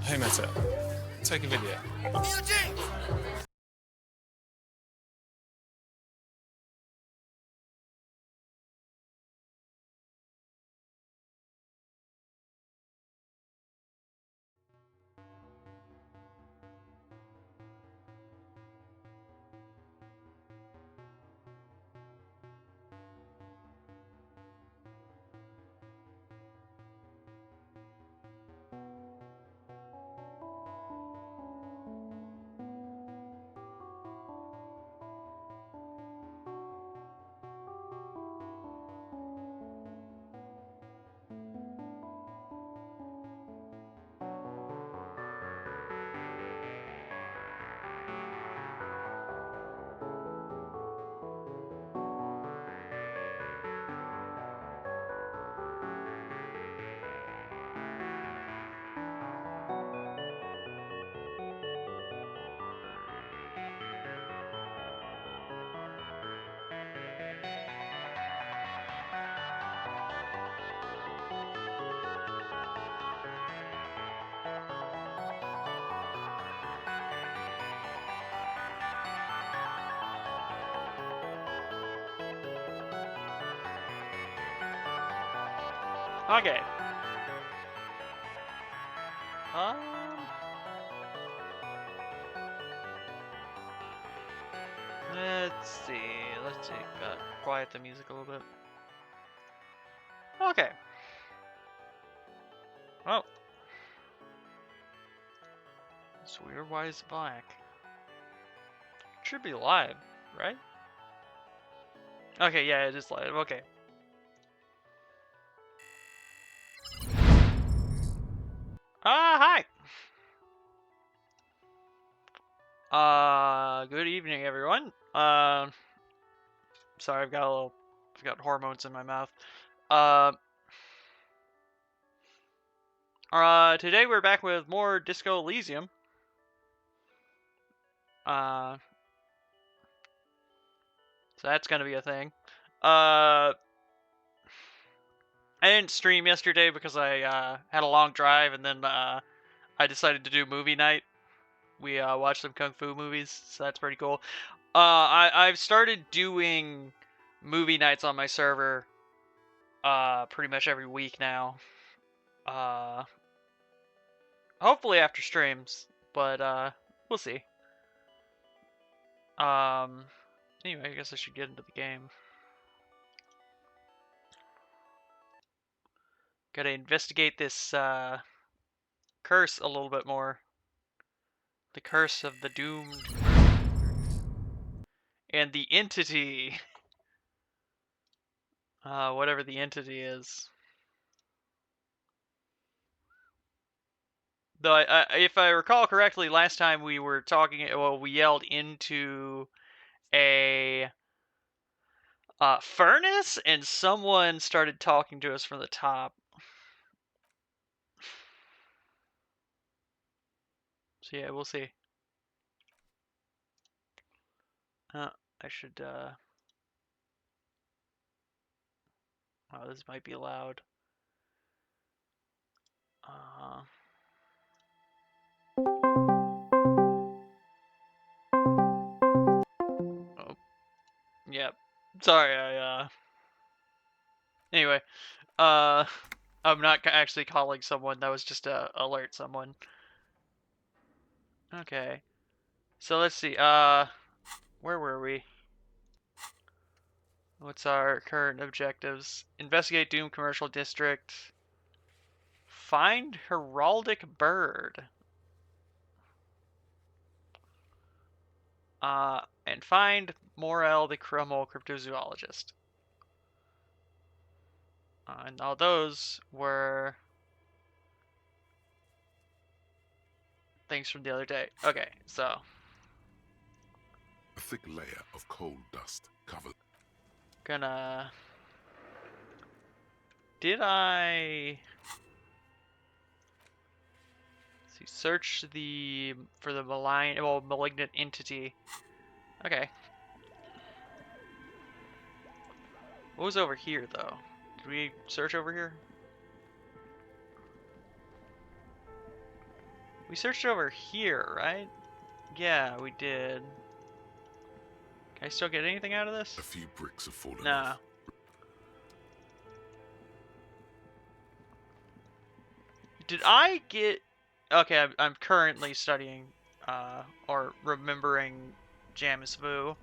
Hey Meta, take a video. Okay. Let's see. Quiet the music a little bit. Okay. Well. It's weird. Why is it black? It should be live, right? Okay, yeah, it is live. Okay. Hi. Good evening, everyone. Sorry, I've got hormones in my mouth. Today we're back with more Disco Elysium. So that's gonna be a thing. I didn't stream yesterday because I had a long drive, and then I decided to do movie night. We watched some kung fu movies, so that's pretty cool. I've started doing movie nights on my server pretty much every week now. Hopefully after streams, but we'll see. Anyway, I guess I should get into the game. Gotta investigate this curse a little bit more. The curse of the doomed and the entity. Whatever the entity is. Though, if I recall correctly, last time we were talking, well, we yelled into a furnace, and someone started talking to us from the top. So yeah, we'll see. I should, oh, this might be loud. Oh, yeah. Sorry, anyway, I'm not actually calling someone, that was just to alert someone. Okay. So let's see, where were we? What's our current objectives? Investigate Doom Commercial District. Find Heraldic Bird. And find Morel the Crummel Cryptozoologist. And all those were things from the other day. Okay, so. A thick layer of coal dust covered. Gonna. Did I. Let's see, search for the malignant entity. Okay. What was over here, though? Did we search over here? We searched over here, right? Yeah, we did. Can I still get anything out of this? A few bricks have fallen Nah. off. Did I get... Okay, I'm currently studying, or remembering Jamis Vu.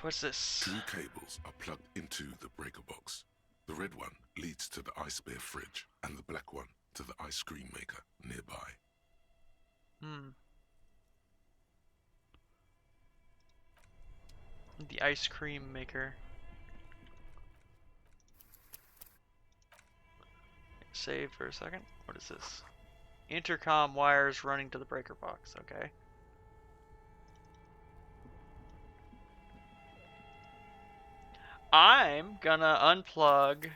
What's this? 2 cables are plugged into the breaker box. The red one leads to the ice bear fridge, and the black one to the ice cream maker nearby. The ice cream maker. Save for a second. What is this? Intercom wires running to the breaker box. Okay. I'm gonna unplug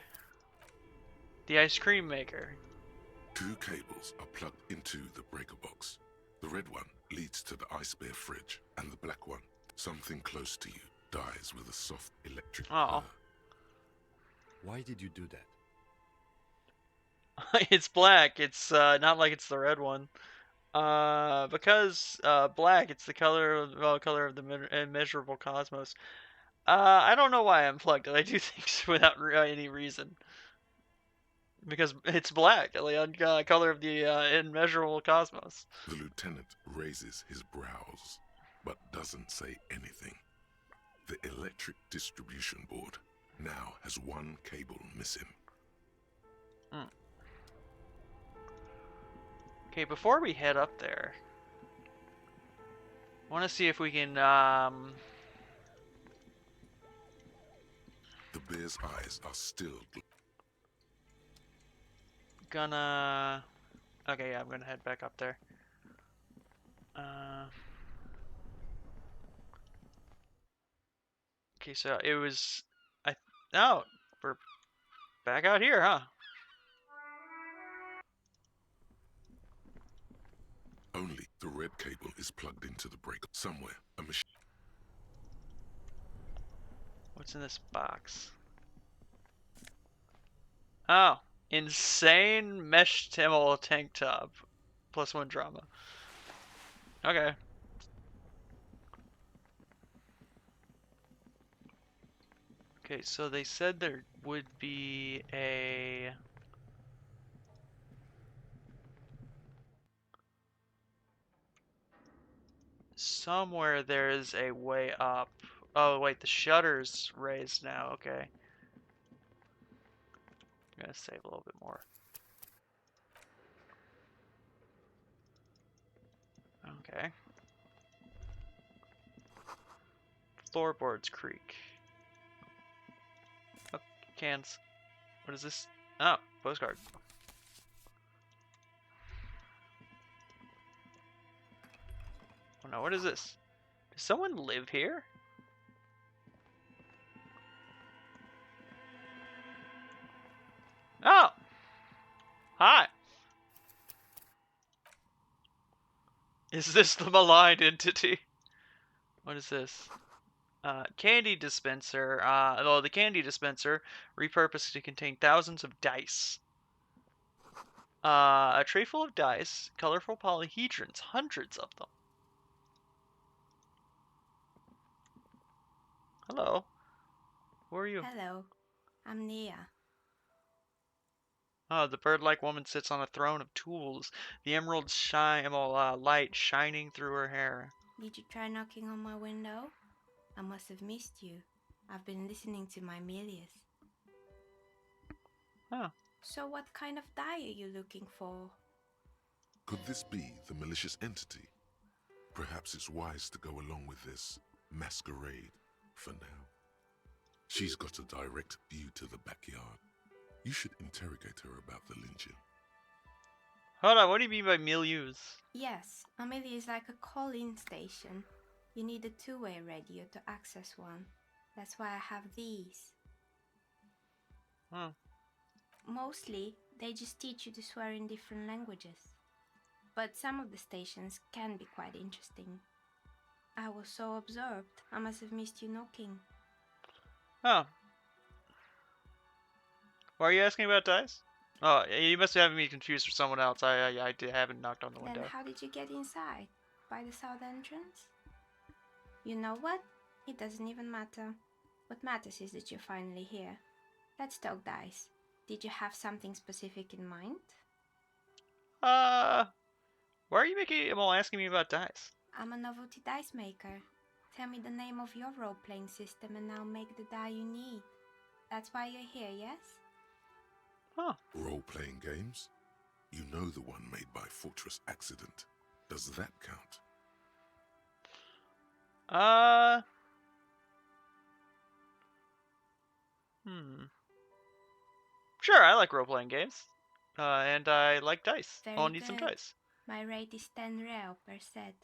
the ice cream maker. 2 cables are plugged into the breaker box. The red one leads to the ice bear fridge, and the black one, something close to you, dies with a soft electric Oh. purr. Why did you do that? It's black. It's not like it's the red one. Because black, it's the color of the immeasurable cosmos. I don't know why I unplugged it. I do things without any reason. Because it's black, the color of the immeasurable cosmos. The lieutenant raises his brows, but doesn't say anything. The electric distribution board now has 1 cable missing. Okay, before we head up there, I want to see if we can, The bear's eyes are still... Okay, yeah, I'm gonna head back up there. Okay, so it was... Oh, we're back out here, huh? Only the red cable is plugged into the breaker. Somewhere, a machine... What's in this box? Oh, insane mesh Tamil tank top. +1 drama. Okay. Okay, so they said there would be a... Somewhere there is a way up. Oh, wait, the shutter's raised now. Okay. I'm gonna save a little bit more. Okay. Floorboards creak. Oh, cans. What is this? Oh, postcard. Oh no, what is this? Does someone live here? Oh! Hi! Is this the maligned entity? What is this? Candy dispenser. Well, the candy dispenser repurposed to contain thousands of dice. A tray full of dice, colorful polyhedrons, hundreds of them. Hello. Who are you? Hello, I'm Nia. Oh, the bird-like woman sits on a throne of tools. The emerald light shining through her hair. Did you try knocking on my window? I must have missed you. I've been listening to my Milius. Huh. So what kind of die are you looking for? Could this be the malicious entity? Perhaps it's wise to go along with this masquerade for now. She's got a direct view to the backyard. You should interrogate her about the lynching. Hold on, what do you mean by milieux? Yes, a Milius is like a call-in station. You need a two-way radio to access one. That's why I have these. Huh. Mostly, they just teach you to swear in different languages. But some of the stations can be quite interesting. I was so absorbed, I must have missed you knocking. Oh. Why are you asking about dice? Oh, you must have me confused with someone else. I haven't knocked on the window. Then how did you get inside? By the south entrance? You know what? It doesn't even matter. What matters is that you're finally here. Let's talk dice. Did you have something specific in mind? Why are you asking me about dice? I'm a novelty dice maker. Tell me the name of your role-playing system and I'll make the die you need. That's why you're here, yes? Huh. Role-playing games? You know the one made by Fortress Accident. Does that count? Sure, I like role-playing games. And I like dice. Very I'll need some good. dice. My rate is 10 real per set.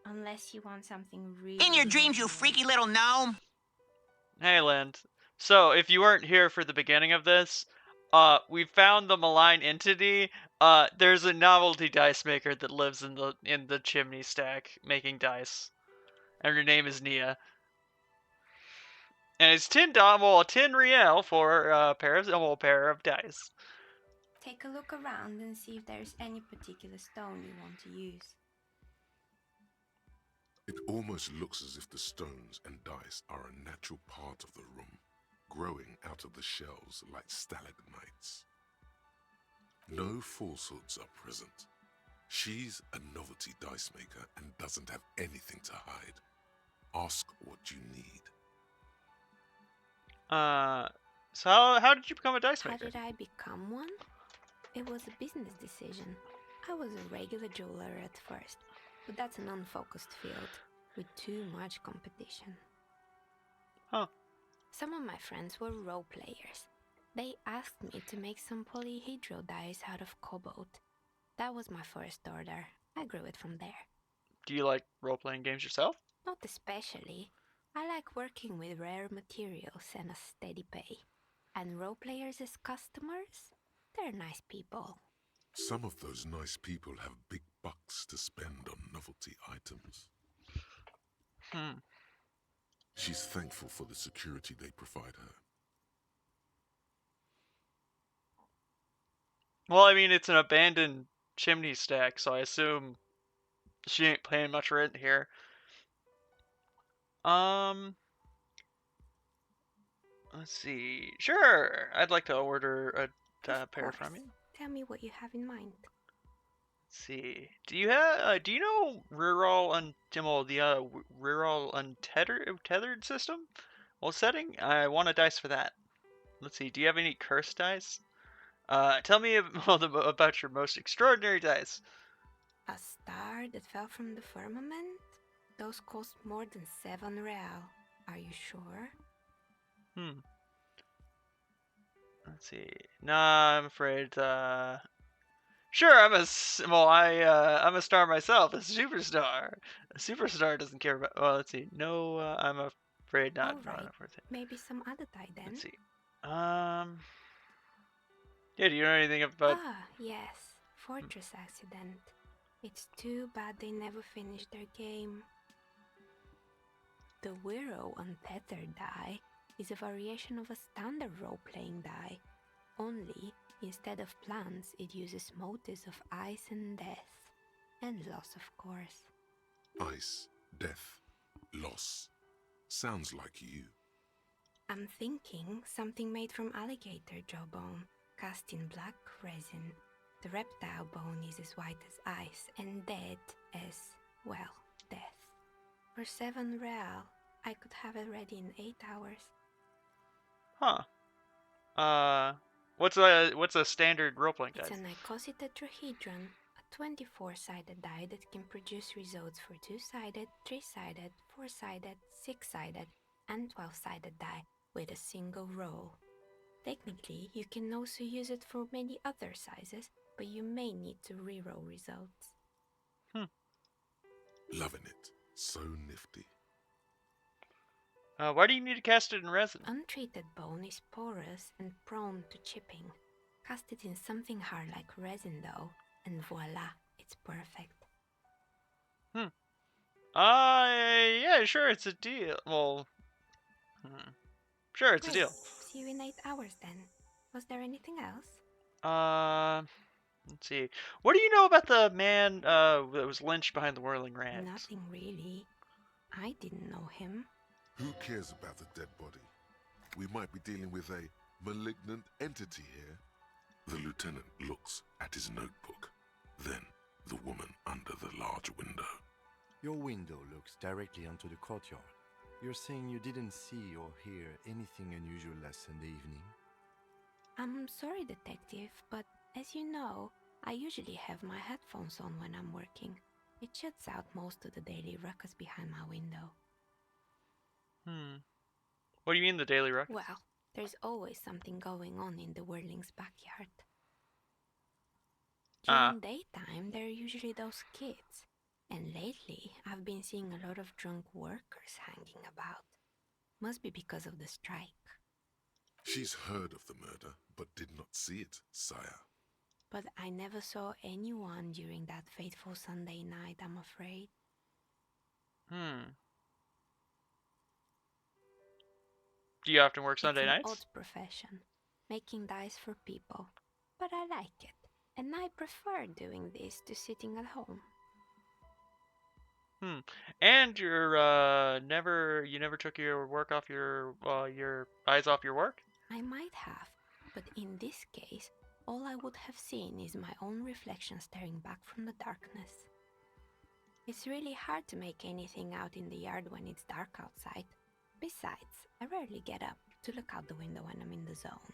Unless you want something really... In your dreams, you freaky little gnome! Hey, Lind. So, if you weren't here for the beginning of this, we found the malign entity. There's a novelty dice maker that lives in the chimney stack making dice, and her name is Nia. And it's 10 real for a pair of dice. Take a look around and see if there's any particular stone you want to use. It almost looks as if the stones and dice are a natural part of the room, growing out of the shells like stalagmites. No falsehoods are present. She's a novelty dice maker and doesn't have anything to hide. Ask what you need. So how did you become a dice How maker? did I become one? It was a business decision. I was a regular jeweler at first, but that's an unfocused field with too much competition. Huh. Some of my friends were role players. They asked me to make some polyhedral dice out of cobalt. That was my first order. I grew it from there. Do you like role-playing games yourself? Not especially. I like working with rare materials and a steady pay. And role players as customers? They're nice people. Some of those nice people have big bucks to spend on novelty items. She's thankful for the security they provide her. Well, I mean, it's an abandoned chimney stack, so I assume she ain't paying much rent here. Let's see. Sure, I'd like to order a Of pair course. from you. Tell me what you have in mind. Let's see. Do you know reroll untethered system? Well, setting. I want a dice for that. Let's see. Do you have any cursed dice? Tell me about your most extraordinary dice. A star that fell from the firmament? Those cost more than 7 real. Are you sure? Let's see. Nah, I'm afraid. Sure, I'm a star myself, a superstar. A superstar doesn't care about. Well, let's see. No, I'm afraid not. All right. Not worth it. Maybe some other die then. Let's see. Yeah. Do you know anything about? Ah, yes. Fortress accident. It's too bad they never finished their game. The Wiro Untethered die is a variation of a standard role-playing die. Only, instead of plants, it uses motives of ice and death. And loss, of course. Ice, death, loss. Sounds like you. I'm thinking something made from alligator jawbone, cast in black resin. The reptile bone is as white as ice and dead as, well, death. For 7 real, I could have it ready in 8 hours. Huh. What's a standard role-playing It's dice? an icositetrahedron, a 24-sided die that can produce results for 2-sided, 3-sided, 4-sided, 6-sided, and 12-sided die with a single roll. Technically, you can also use it for many other sizes, but you may need to reroll results. Loving it. So nifty. Why do you need to cast it in resin? Untreated bone is porous and prone to chipping. Cast it in something hard like resin though, and voila, it's perfect. Yeah, sure, it's a deal. Well, sure, it's a Great. deal. See you in 8 hours then. Was there anything else? Let's see. What do you know about the man that was lynched behind the Whirling Rats? Nothing really. I didn't know him. Who cares about the dead body? We might be dealing with a malignant entity here. The lieutenant looks at his notebook. Then the woman under the large window. Your window looks directly onto the courtyard. You're saying you didn't see or hear anything unusual last Sunday evening? I'm sorry, detective, but as you know, I usually have my headphones on when I'm working. It shuts out most of the daily ruckus behind my window. What do you mean the daily ruckus? Well, there's always something going on in the Whirling's backyard. During daytime, there are usually those kids. And lately, I've been seeing a lot of drunk workers hanging about. Must be because of the strike. She's heard of the murder, but did not see it, sire. But I never saw anyone during that fateful Sunday night, I'm afraid. Do you often work Sunday It's an nights? odd profession, making dice for people. But I like it, and I prefer doing this to sitting at home. And you're you never took your work off your eyes off your work? I might have, but in this case, all I would have seen is my own reflection staring back from the darkness. It's really hard to make anything out in the yard when it's dark outside. Besides, I rarely get up to look out the window when I'm in the zone.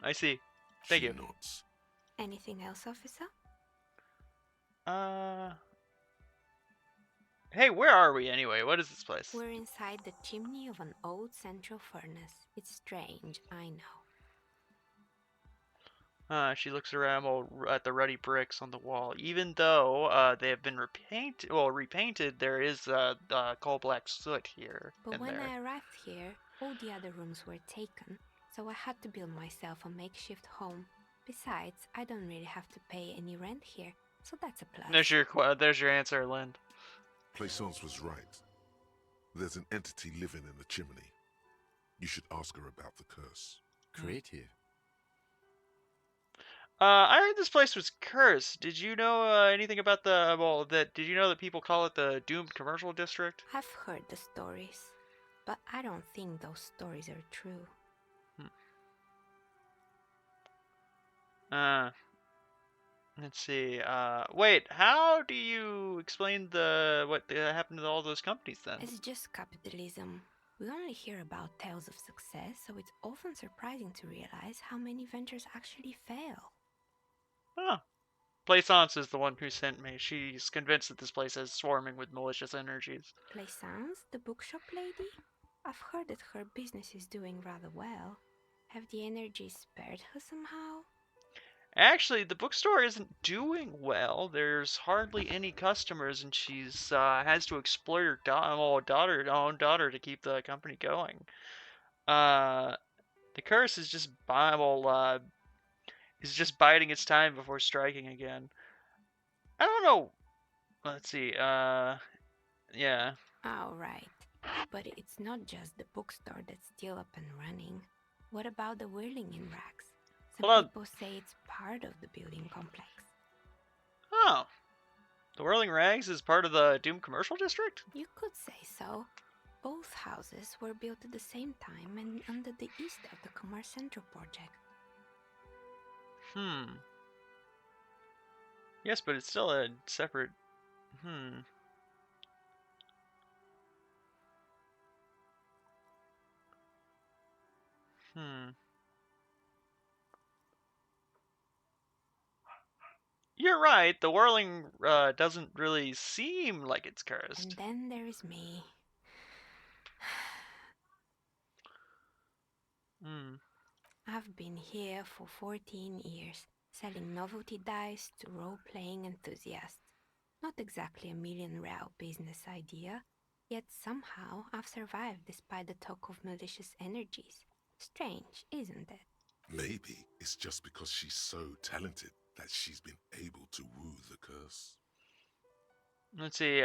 I see. Thank She you. nods. Anything else, officer? Hey, where are we anyway? What is this place? We're inside the chimney of an old central furnace. It's strange, I know. She looks around at the ruddy bricks on the wall. Even though they have been repainted, there is coal black soot here But and when there. I arrived here, all the other rooms were taken, so I had to build myself a makeshift home. Besides, I don't really have to pay any rent here, so that's a plus. There's your answer, Lynn. Plaisance was right. There's an entity living in the chimney. You should ask her about the curse. Creative. I heard this place was cursed. Did you know anything about the did you know that people call it the doomed commercial district? I've heard the stories, but I don't think those stories are true. Let's see. Wait, how do you explain what happened to all those companies then? It's just capitalism. We only hear about tales of success, so it's often surprising to realize how many ventures actually fail. Oh. Plaisance is the one who sent me. She's convinced that this place is swarming with malicious energies. Plaisance, the bookshop lady? I've heard that her business is doing rather well. Have the energies spared her somehow? Actually, the bookstore isn't doing well. There's hardly any customers, and she's has to exploit her own daughter to keep the company going. The curse is just biding its time before striking again. I don't know. Let's see. Yeah. Oh, right. But it's not just the bookstore that's still up and running. What about the whirling in rags? Some Hold on. people say it's part of the building complex. Oh. The Whirling Rags is part of the Doom Commercial District? You could say so. Both houses were built at the same time and under the east of the Commerce Central project. Yes, but it's still a separate... You're right, the Whirling doesn't really seem like it's cursed. And then there is me. I've been here for 14 years, selling novelty dice to role-playing enthusiasts. Not exactly a million-real business idea, yet somehow I've survived despite the talk of malicious energies. Strange, isn't it? Maybe it's just because she's so talented that she's been able to woo the curse. Let's see,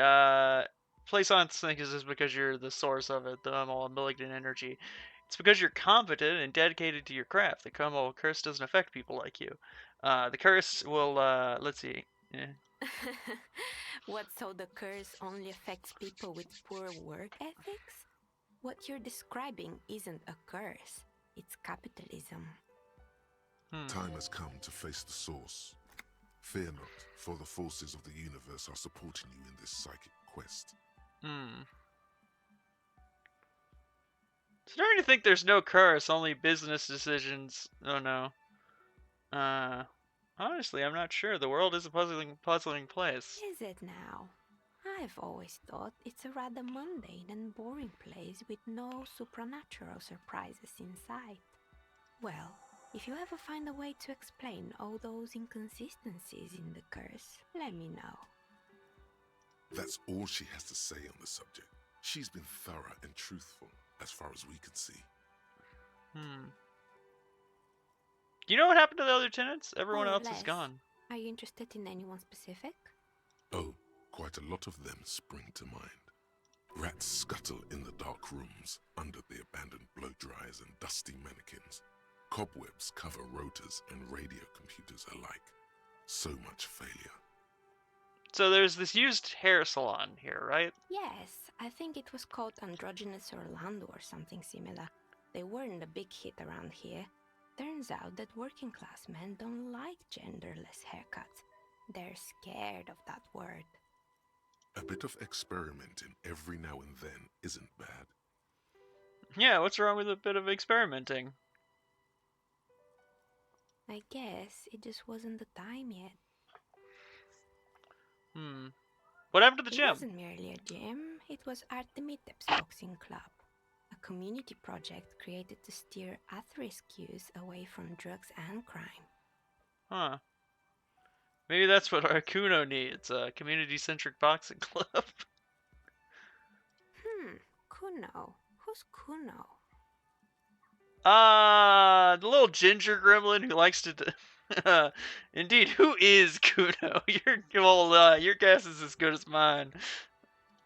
Plaisance thinks this is because you're the source of it, the malignant energy. It's because you're competent and dedicated to your craft. The Como curse doesn't affect people like you. The curse will, let's see. What, so the curse only affects people with poor work ethics? What you're describing isn't a curse, it's capitalism. Time has come to face the source. Fear not, for the forces of the universe are supporting you in this psychic quest. Starting to think there's no curse, only business decisions. Oh no. Honestly, I'm not sure. The world is a puzzling place. Is it now? I've always thought it's a rather mundane and boring place with no supernatural surprises in sight. Well, if you ever find a way to explain all those inconsistencies in the curse, let me know. That's all she has to say on the subject. She's been thorough and truthful, as far as we can see. You know what happened to the other tenants? Everyone More or else is less. gone. Are you interested in anyone specific? Oh, quite a lot of them spring to mind. Rats scuttle in the dark rooms under the abandoned blow dryers and dusty mannequins. Cobwebs cover rotors and radio computers alike. So much failure. So there's this used hair salon here, right? Yes, I think it was called Androgynous Orlando or something similar. They weren't a big hit around here. Turns out that working class men don't like genderless haircuts. They're scared of that word. A bit of experimenting every now and then isn't bad. Yeah, what's wrong with a bit of experimenting? I guess it just wasn't the time yet. What happened to the It gym? wasn't merely a gym, it was Artemiteps Boxing Club, a community project created to steer at-risk youth away from drugs and crime. Huh. Maybe that's what our Kuno needs, a community-centric boxing club. Kuno. Who's Kuno? The little ginger gremlin who likes to... Indeed, who is Kuno? Your guess is as good as mine.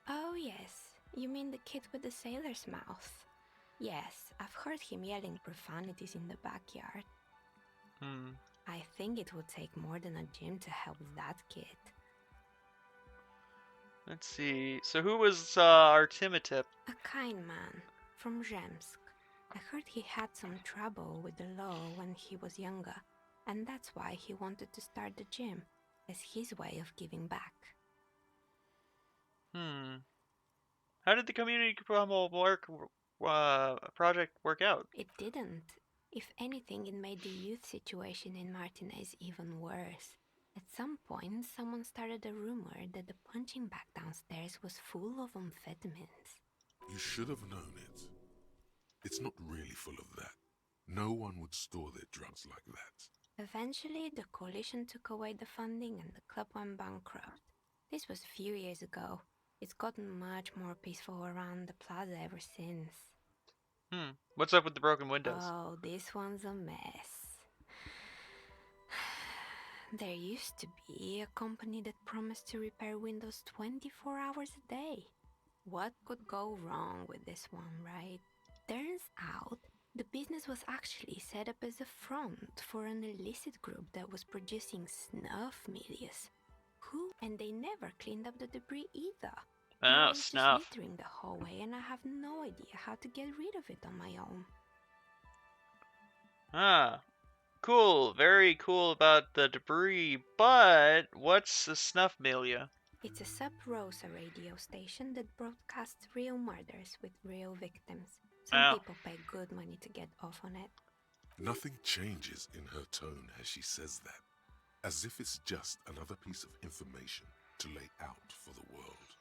Oh yes, You mean the kid with the sailor's mouth? Yes, I've heard him yelling profanities in the backyard. Hmm. I think it would take more than a gym to help that kid. Let's see. So who was our Timotip? A kind man from Zemsk. I heard he had some trouble with the law when he was younger, and that's why he wanted to start the gym, as his way of giving back. How did the community project work out? It didn't. If anything, it made the youth situation in Martinez even worse. At some point, someone started a rumor that the punching bag downstairs was full of amphetamines. You should have known it. It's not really full of that. No one would store their drugs like that. Eventually, the coalition took away the funding and the club went bankrupt. This was a few years ago. It's gotten much more peaceful around the plaza ever since. What's up with the broken windows? Oh, this one's a mess. There used to be a company that promised to repair windows 24 hours a day. What could go wrong with this one, right? Turns out, the business was actually set up as a front for an illicit group that was producing snuff milias. And they never cleaned up the debris either. Now Oh, it's snuff. just littering the hallway, and I have no idea how to get rid of it on my own. Ah, cool. Very cool about the debris, but what's a snuff milia? It's a sub-Rosa radio station that broadcasts real murders with real victims. Some people pay good money to get off on it. Nothing changes in her tone as she says that, as if it's just another piece of information to lay out for the world.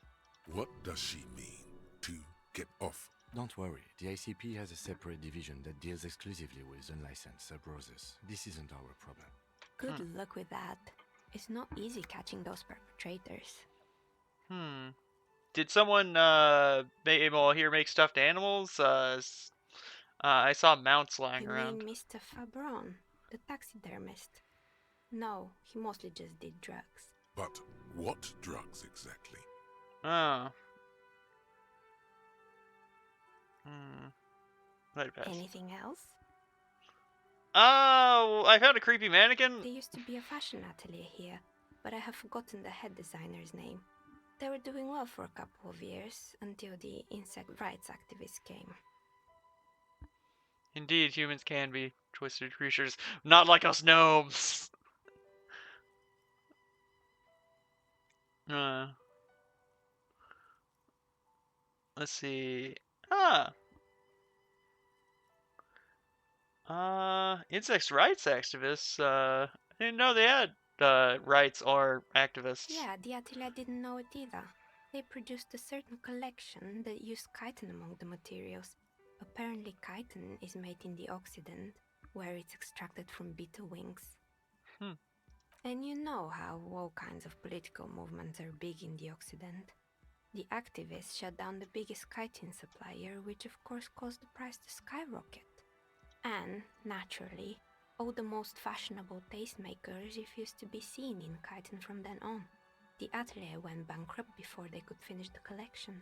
What does she mean, to get off? Don't worry, the ICP has a separate division that deals exclusively with unlicensed sub-roses. This isn't our problem. Good luck with that. It's not easy catching those perpetrators. Did someone make stuffed animals? I saw mounts lying You around. mean Mr. Fabron, the taxidermist? No, he mostly just did drugs. But what drugs exactly? Oh. Let it pass. Anything else? Oh, I found a creepy mannequin. There used to be a fashion atelier here, but I have forgotten the head designer's name. They were doing well for a couple of years, until the insect rights activists came. Indeed, humans can be twisted creatures, not like us gnomes. Let's see. Insects rights activists. I didn't know they had rights or activists. Yeah, the atelier didn't know it either. They produced a certain collection that used chitin among the materials. Apparently chitin is made in the Occident, where it's extracted from beetle wings. And you know how all kinds of political movements are big in the Occident. The activists shut down the biggest chitin supplier, which of course caused the price to skyrocket. And, naturally, all the most fashionable tastemakers refused to be seen in chitin from then on. The atelier went bankrupt before they could finish the collection.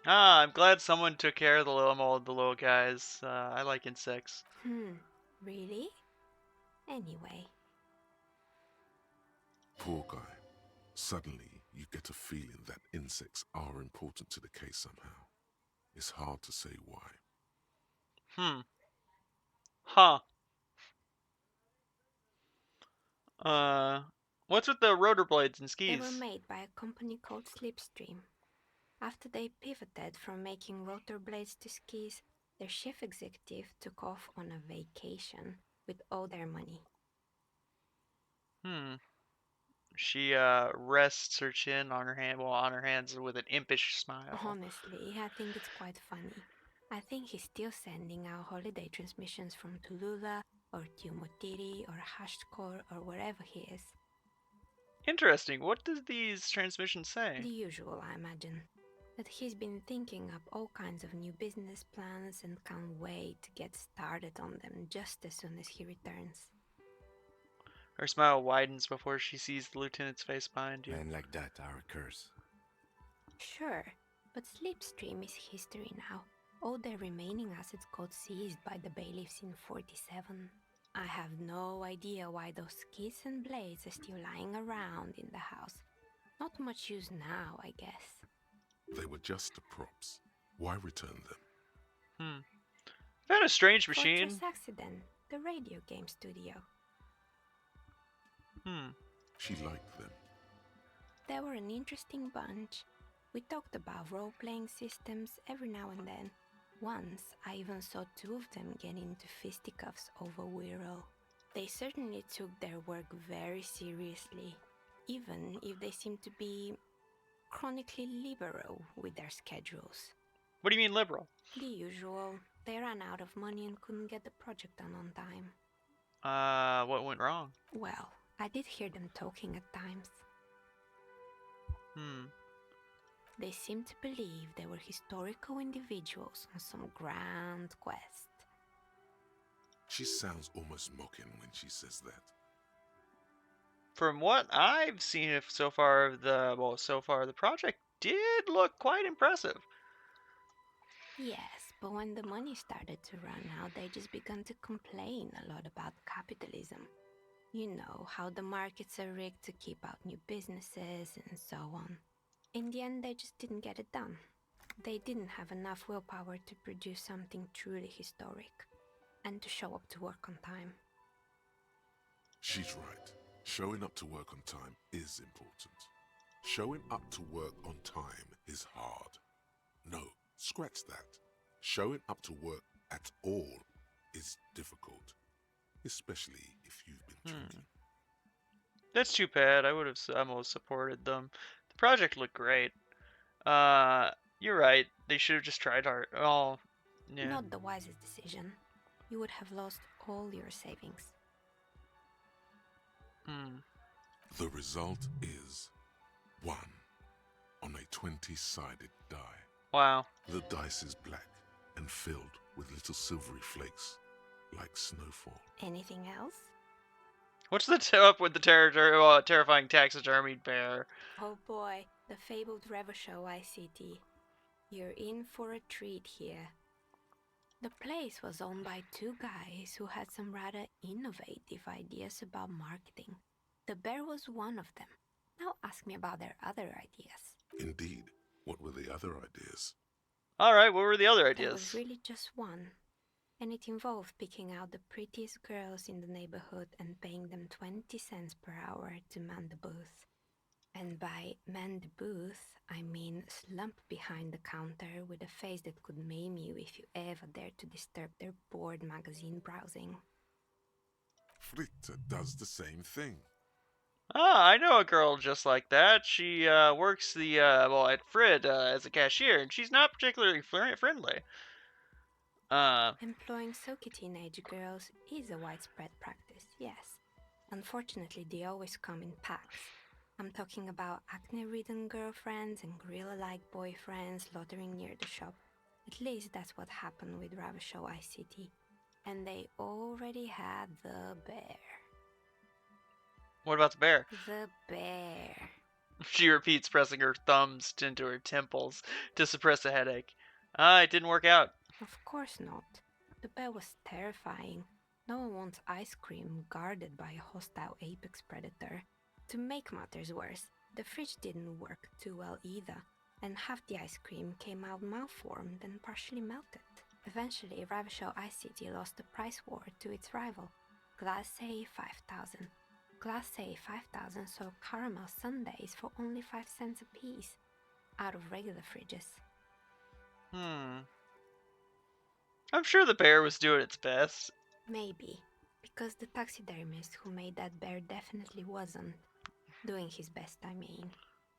I'm glad someone took care of the little guys. I like insects. Really? Anyway. Poor guy. Suddenly, you get a feeling that insects are important to the case somehow. It's hard to say why. What's with the rotor blades and skis? They were made by a company called Slipstream. After they pivoted from making rotor blades to skis, their chief executive took off on a vacation with all their money. She rests her chin on her hands with an impish smile. Honestly, I think it's quite funny. I think he's still sending out holiday transmissions from Tulula or Tiumotiri or Hashtkor or wherever he is. Interesting. What do these transmissions say? The usual, I imagine. That he's been thinking up all kinds of new business plans and can't wait to get started on them just as soon as he returns. Her smile widens before she sees the lieutenant's face behind you. Men like that are a curse. Sure, but Slipstream is history now. All their remaining assets got seized by the bailiffs in 47. I have no idea why those keys and blades are still lying around in the house. Not much use now, I guess. They were just the props. Why return them? Found a strange machine. Fortress Accident, the radio game studio. She liked them. They were an interesting bunch. We talked about role-playing systems every now and then. Once, I even saw two of them get into fisticuffs over Wirral. They certainly took their work very seriously, even if they seemed to be chronically liberal with their schedules. What do you mean liberal? The usual. They ran out of money and couldn't get the project done on time. What went wrong? Well, I did hear them talking at times. They seemed to believe they were historical individuals on some grand quest. She sounds almost mocking when she says that. From what I've seen so far, the project did look quite impressive. Yes, but when the money started to run out, they just began to complain a lot about capitalism. You know, how the markets are rigged to keep out new businesses and so on. In the end, they just didn't get it done. They didn't have enough willpower to produce something truly historic, and to show up to work on time. She's right. Showing up to work on time is important. Showing up to work on time is hard. No, scratch that. Showing up to work at all is difficult, especially if you've been drinking. That's too bad. I would have almost supported them. The project looked great. You're right. They should have just tried hard. Oh, yeah. Not the wisest decision. You would have lost all your savings. The result is 1 on a 20-sided die. Wow. The dice is black and filled with little silvery flakes, like snowfall. Anything else? What's the up with the terrifying taxidermied bear? Oh boy, the fabled Revachol ICT. You're in for a treat here. The place was owned by two guys who had some rather innovative ideas about marketing. The bear was one of them. Now ask me about their other ideas. Indeed, what were the other ideas? Alright, what were the other There ideas? was really just one. And it involved picking out the prettiest girls in the neighborhood and paying them 20 cents per hour to man the booth. And by man the booth, I mean slump behind the counter with a face that could maim you if you ever dared to disturb their bored magazine browsing. Fritta does the same thing. Ah, I know a girl just like that. She works at Frid as a cashier, and she's not particularly friendly. Employing silky teenage girls is a widespread practice, yes. Unfortunately, they always come in packs. I'm talking about acne-ridden girlfriends and gorilla-like boyfriends loitering near the shop. At least that's what happened with Revachol ICT. And they already had the bear. What about the bear? The bear. She repeats, pressing her thumbs into her temples to suppress a headache. Ah, it didn't work out. Of course not. The bear was terrifying. No one wants ice cream guarded by a hostile apex predator. To make matters worse, the fridge didn't work too well either, and half the ice cream came out malformed and partially melted. Eventually, Revachol ICT lost the price war to its rival, Glacé 5000. Glacé 5000 sold caramel sundaes for only 5 cents a piece, out of regular fridges. I'm sure the bear was doing its best. Maybe, because the taxidermist who made that bear definitely wasn't. Doing his best, I mean.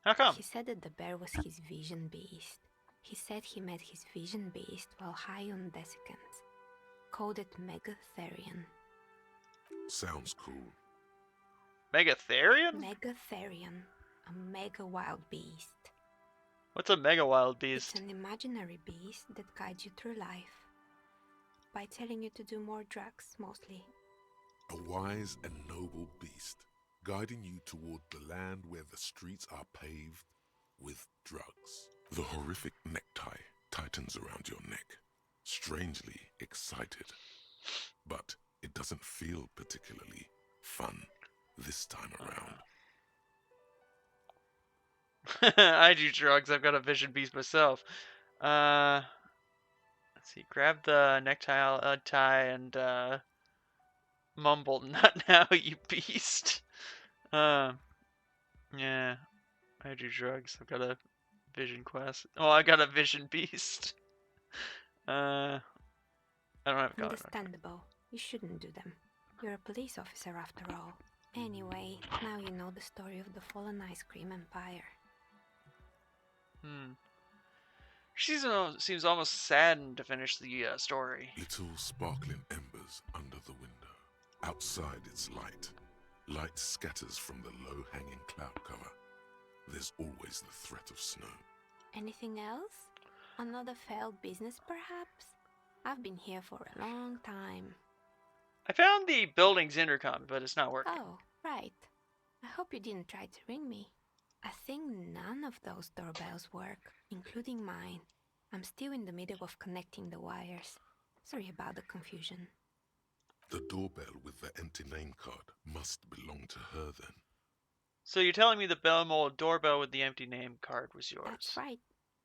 How come? He said that the bear was his vision beast. He said he met his vision beast while high on desiccants. Called it Megatherion. Sounds cool. Megatherion? Megatherion, a mega wild beast. What's a mega wild It's beast? an imaginary beast that guides you through life. By telling you to do more drugs, mostly. A wise and noble beast, guiding you toward the land where the streets are paved with drugs. The horrific necktie tightens around your neck, strangely excited. But it doesn't feel particularly fun this time around. I do drugs. I've got a vision beast myself. Let's see. Grab the necktie tie and mumble. Not now, you beast. Yeah, I do drugs. I've got a vision quest. Oh, I got a vision beast. I don't have a color. Understandable. You shouldn't do them. You're a police officer after all. Anyway, now you know the story of the fallen ice cream empire. She seems almost saddened to finish the story. Little sparkling embers under the window. Outside it's light. Light scatters from the low-hanging cloud cover. There's always the threat of snow. Anything else? Another failed business, perhaps? I've been here for a long time. I found the building's intercom, but it's not working. Oh, right. I hope you didn't try to ring me. I think none of those doorbells work, including mine. I'm still in the middle of connecting the wires. Sorry about the confusion. The doorbell with the empty name card must belong to her then. So you're telling me the Belmont doorbell with the empty name card was yours? That's right.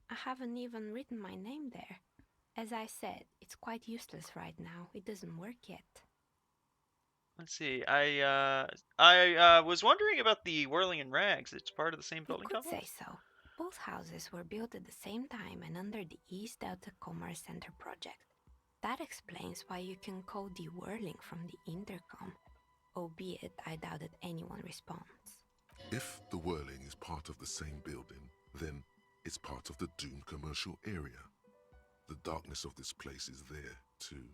I haven't even written my name there. As I said, it's quite useless right now. It doesn't work yet. Let's see. I was wondering about the Whirling in Rags. It's part of the same You building could complex? say so. Both houses were built at the same time and under the East Delta Commerce Center project. That explains why you can call the whirling from the intercom, albeit I doubt that anyone responds. If the whirling is part of the same building, then it's part of the Dune commercial area. The darkness of this place is there, too.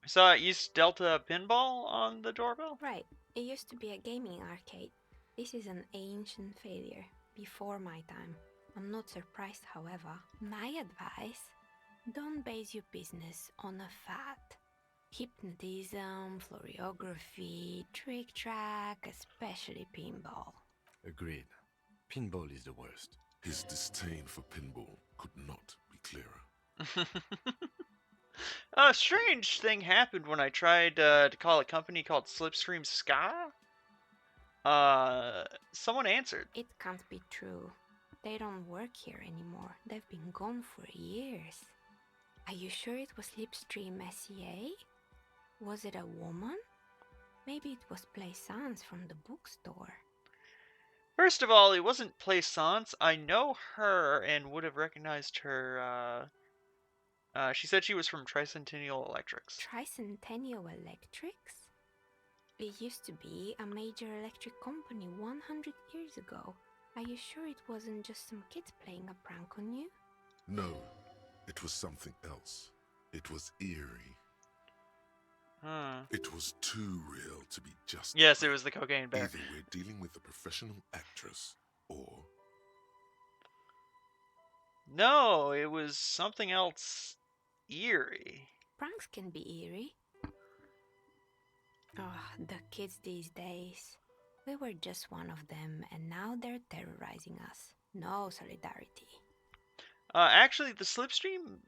I saw East Delta Pinball on the doorbell? Right, it used to be a gaming arcade. This is an ancient failure, before my time. I'm not surprised, however. My advice, don't base your business on a fad. Hypnotism, floriography, trick track, especially pinball. Agreed. Pinball is the worst. His disdain for pinball could not be clearer. A strange thing happened when I tried to call a company called Slipstream Ska. Someone answered. It can't be true. They don't work here anymore. They've been gone for years. Are you sure it was Slipstream SEA? Was it a woman? Maybe it was Plaisance from the bookstore. First of all, it wasn't Plaisance. I know her and would have recognized her. She said she was from Tricentennial Electrics. Tricentennial Electrics? It used to be a major electric company 100 years ago. Are you sure it wasn't just some kids playing a prank on you? No, it was something else. It was eerie. It was too real to be just. Yes, it was the cocaine bear. Either we're dealing with a professional actress, or No, it was something else eerie. Pranks can be eerie. Oh, the kids these days. We were just one of them, and now they're terrorizing us. No solidarity. Actually, the Slipstream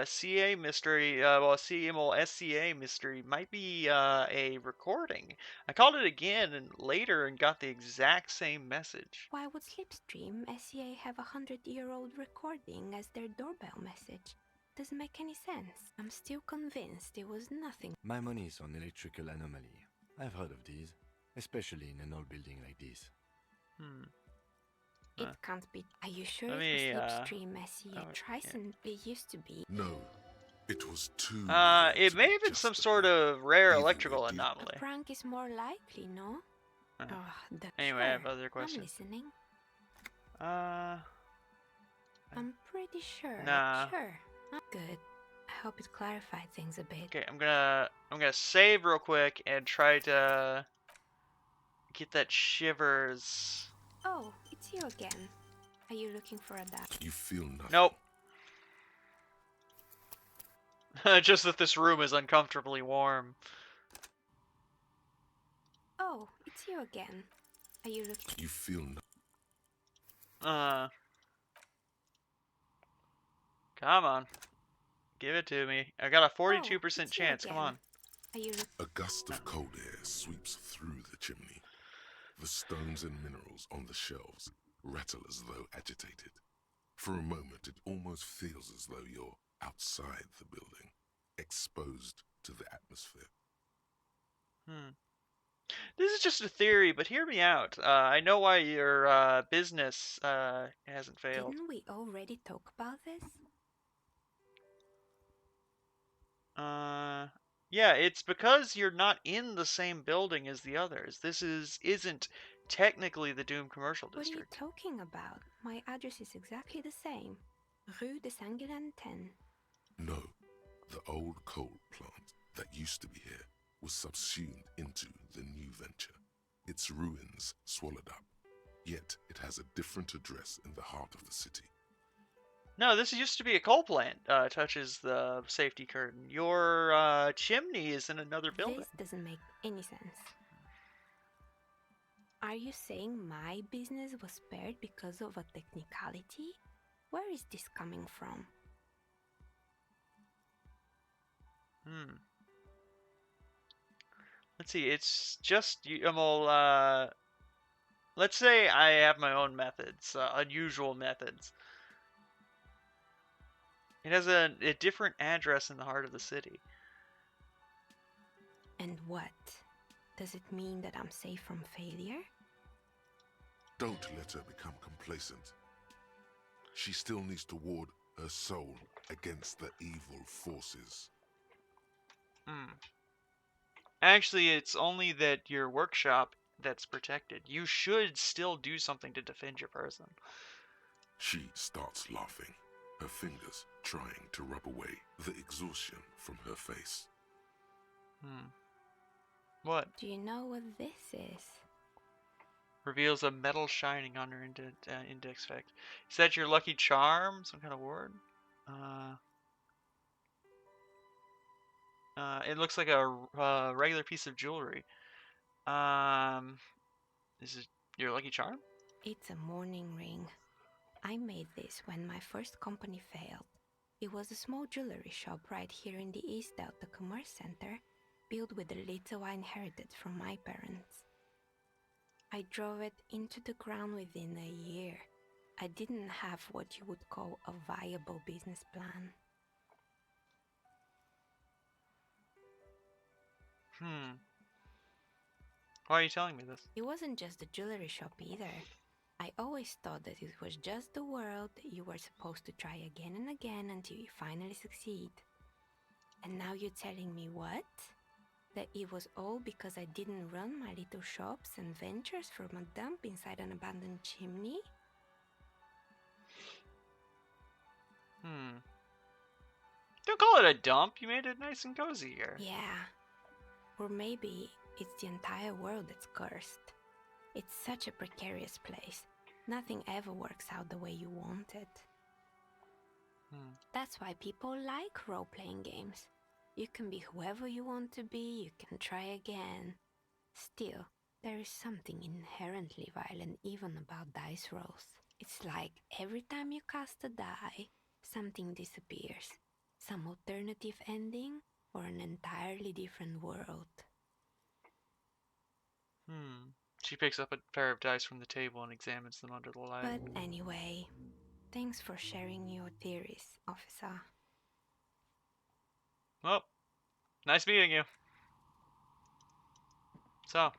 CA mystery, SCA mystery might be a recording. I called it again and later and got the exact same message. Why would Slipstream SCA have a 100-year-old recording as their doorbell message? Doesn't make any sense. I'm still convinced it was nothing. My money is on electrical anomaly. I've heard of these, especially in an old building like this. It can't be. Are you sure Let it was me, Slipstream SCA yeah. Tricent? It used to be. no, it was too. It may have been some sort of rare electrical A anomaly. prank is more likely, no? Anyway, I have sure. other I'm questions. listening. Uh, I'm pretty sure. Nah. Sure. Good. I hope it clarified things a bit. okay, I'm gonna save real quick and try to get that shivers. Oh, it's you again. Are you looking for a dad? You feel nothing. Nope. Just that this room is uncomfortably warm. Oh, it's you again. Are you looking? You feel Come on. Give it to me. I got a 42% it's you chance. Come again. on. Are you a gust of cold air sweeps through the chimney. The stones and minerals on the shelves rattle as though agitated. For a moment, it almost feels as though you're outside the building, exposed to the atmosphere. This is just a theory, but hear me out. I know why your business hasn't failed. Didn't we already talk about this? Yeah, it's because you're not in the same building as the others. This isn't technically the Doom commercial What are you district. talking about? My address is exactly the same. Rue de Saint-Guilain 10. No, the old coal plant that used to be here was subsumed into the new venture. Its ruins swallowed up, yet it has a different address in the heart of the city. No, this used to be a coal plant. Touches the safety curtain. Your chimney is in another building. This doesn't make any sense. Are you saying my business was spared because of a technicality? Where is this coming from? Let's see. It's just let's say I have my own methods, unusual methods. It has a different address in the heart of the city. And what? Does it mean that I'm safe from failure? Don't let her become complacent. She still needs to ward her soul against the evil forces. Actually, it's only that your workshop that's protected. You should still do something to defend your person. She starts laughing, her fingers trying to rub away the exhaustion from her face. What? Do you know what this is? Reveals a metal shining on her index fact. Is that your lucky charm? Some kind of ward? It looks like a regular piece of jewelry. Is it your lucky charm? It's a mourning ring. I made this when my first company failed. It was a small jewelry shop right here in the East Delta Commerce Center, built with the little I inherited from my parents. I drove it into the ground within a year. I didn't have what you would call a viable business plan. Why are you telling me this? It wasn't just the jewelry shop either. I always thought that it was just the world that you were supposed to try again and again until you finally succeed. And now you're telling me what? That it was all because I didn't run my little shops and ventures from a dump inside an abandoned chimney? Don't call it a dump. You made it nice and cozy here. Yeah. Or maybe it's the entire world that's cursed. It's such a precarious place. Nothing ever works out the way you want it. That's why people like role-playing games. You can be whoever you want to be, you can try again. Still, there is something inherently violent even about dice rolls. It's like every time you cast a die, something disappears. Some alternative ending or an entirely different world. She picks up a pair of dice from the table and examines them under the light. But anyway, thanks for sharing your theories, officer. Well, nice meeting you. So,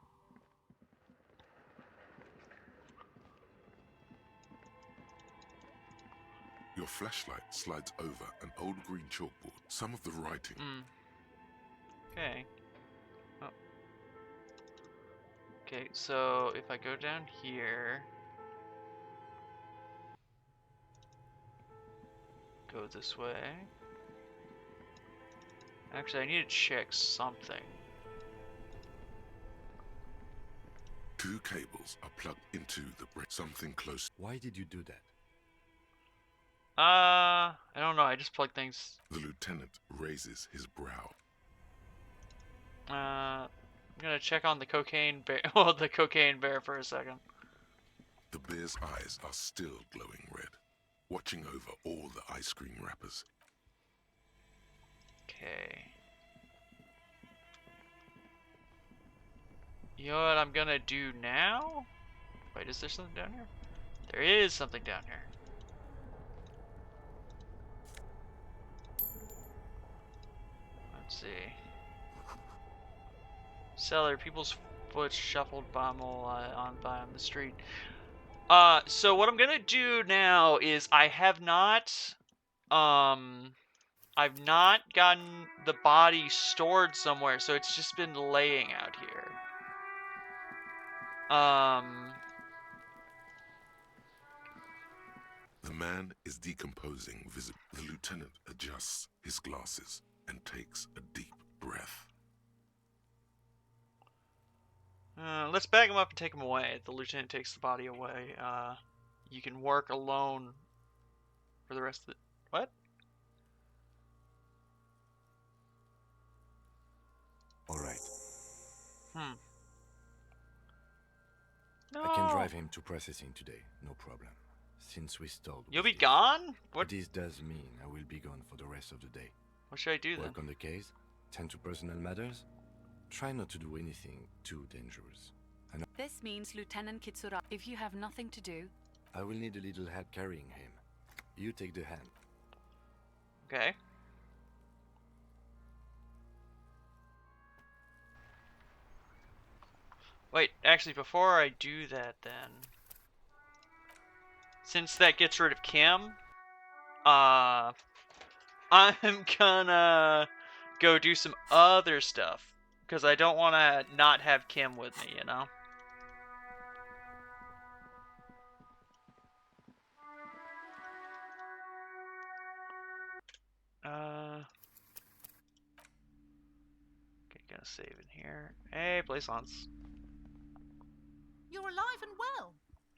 Your flashlight slides over an old green chalkboard. Some of the writing. okay. Oh. Okay, so if I go down here, go this way. Actually, I need to check something. 2 cables are plugged into the brick. Something close. Why did you do that? I don't know. I just plug things. The lieutenant raises his brow. I'm gonna check on the cocaine bear. Well, the cocaine bear for a second. The bear's eyes are still glowing red, watching over all the ice cream wrappers. Okay. You know what I'm gonna do now? Wait, is there something down here? There is something down here. Let's see. Cellar, people's foot shuffled by on the street. So what I'm gonna do now is I've not gotten the body stored somewhere, so it's just been laying out here. The man is decomposing visibly. The lieutenant adjusts his glasses and takes a deep breath. Let's bag him up and take him away. The lieutenant takes the body away. You can work alone for the rest of the... What? All right. No. I can drive him to processing today, no problem. Since we stalled. You'll be this. gone? What? This does mean I will be gone for the rest of the day. What should I do then? Work on the case, tend to personal matters. Try not to do anything too dangerous. And This means Lieutenant Kitsura, if you have nothing to do, I will need a little help carrying him. You take the hand. Okay. Wait, actually, before I do that then, since that gets rid of Kim, I'm gonna go do some other stuff, because I don't want to not have Kim with me, you know? Okay, gonna save in here. Hey, play songs. You're alive and well.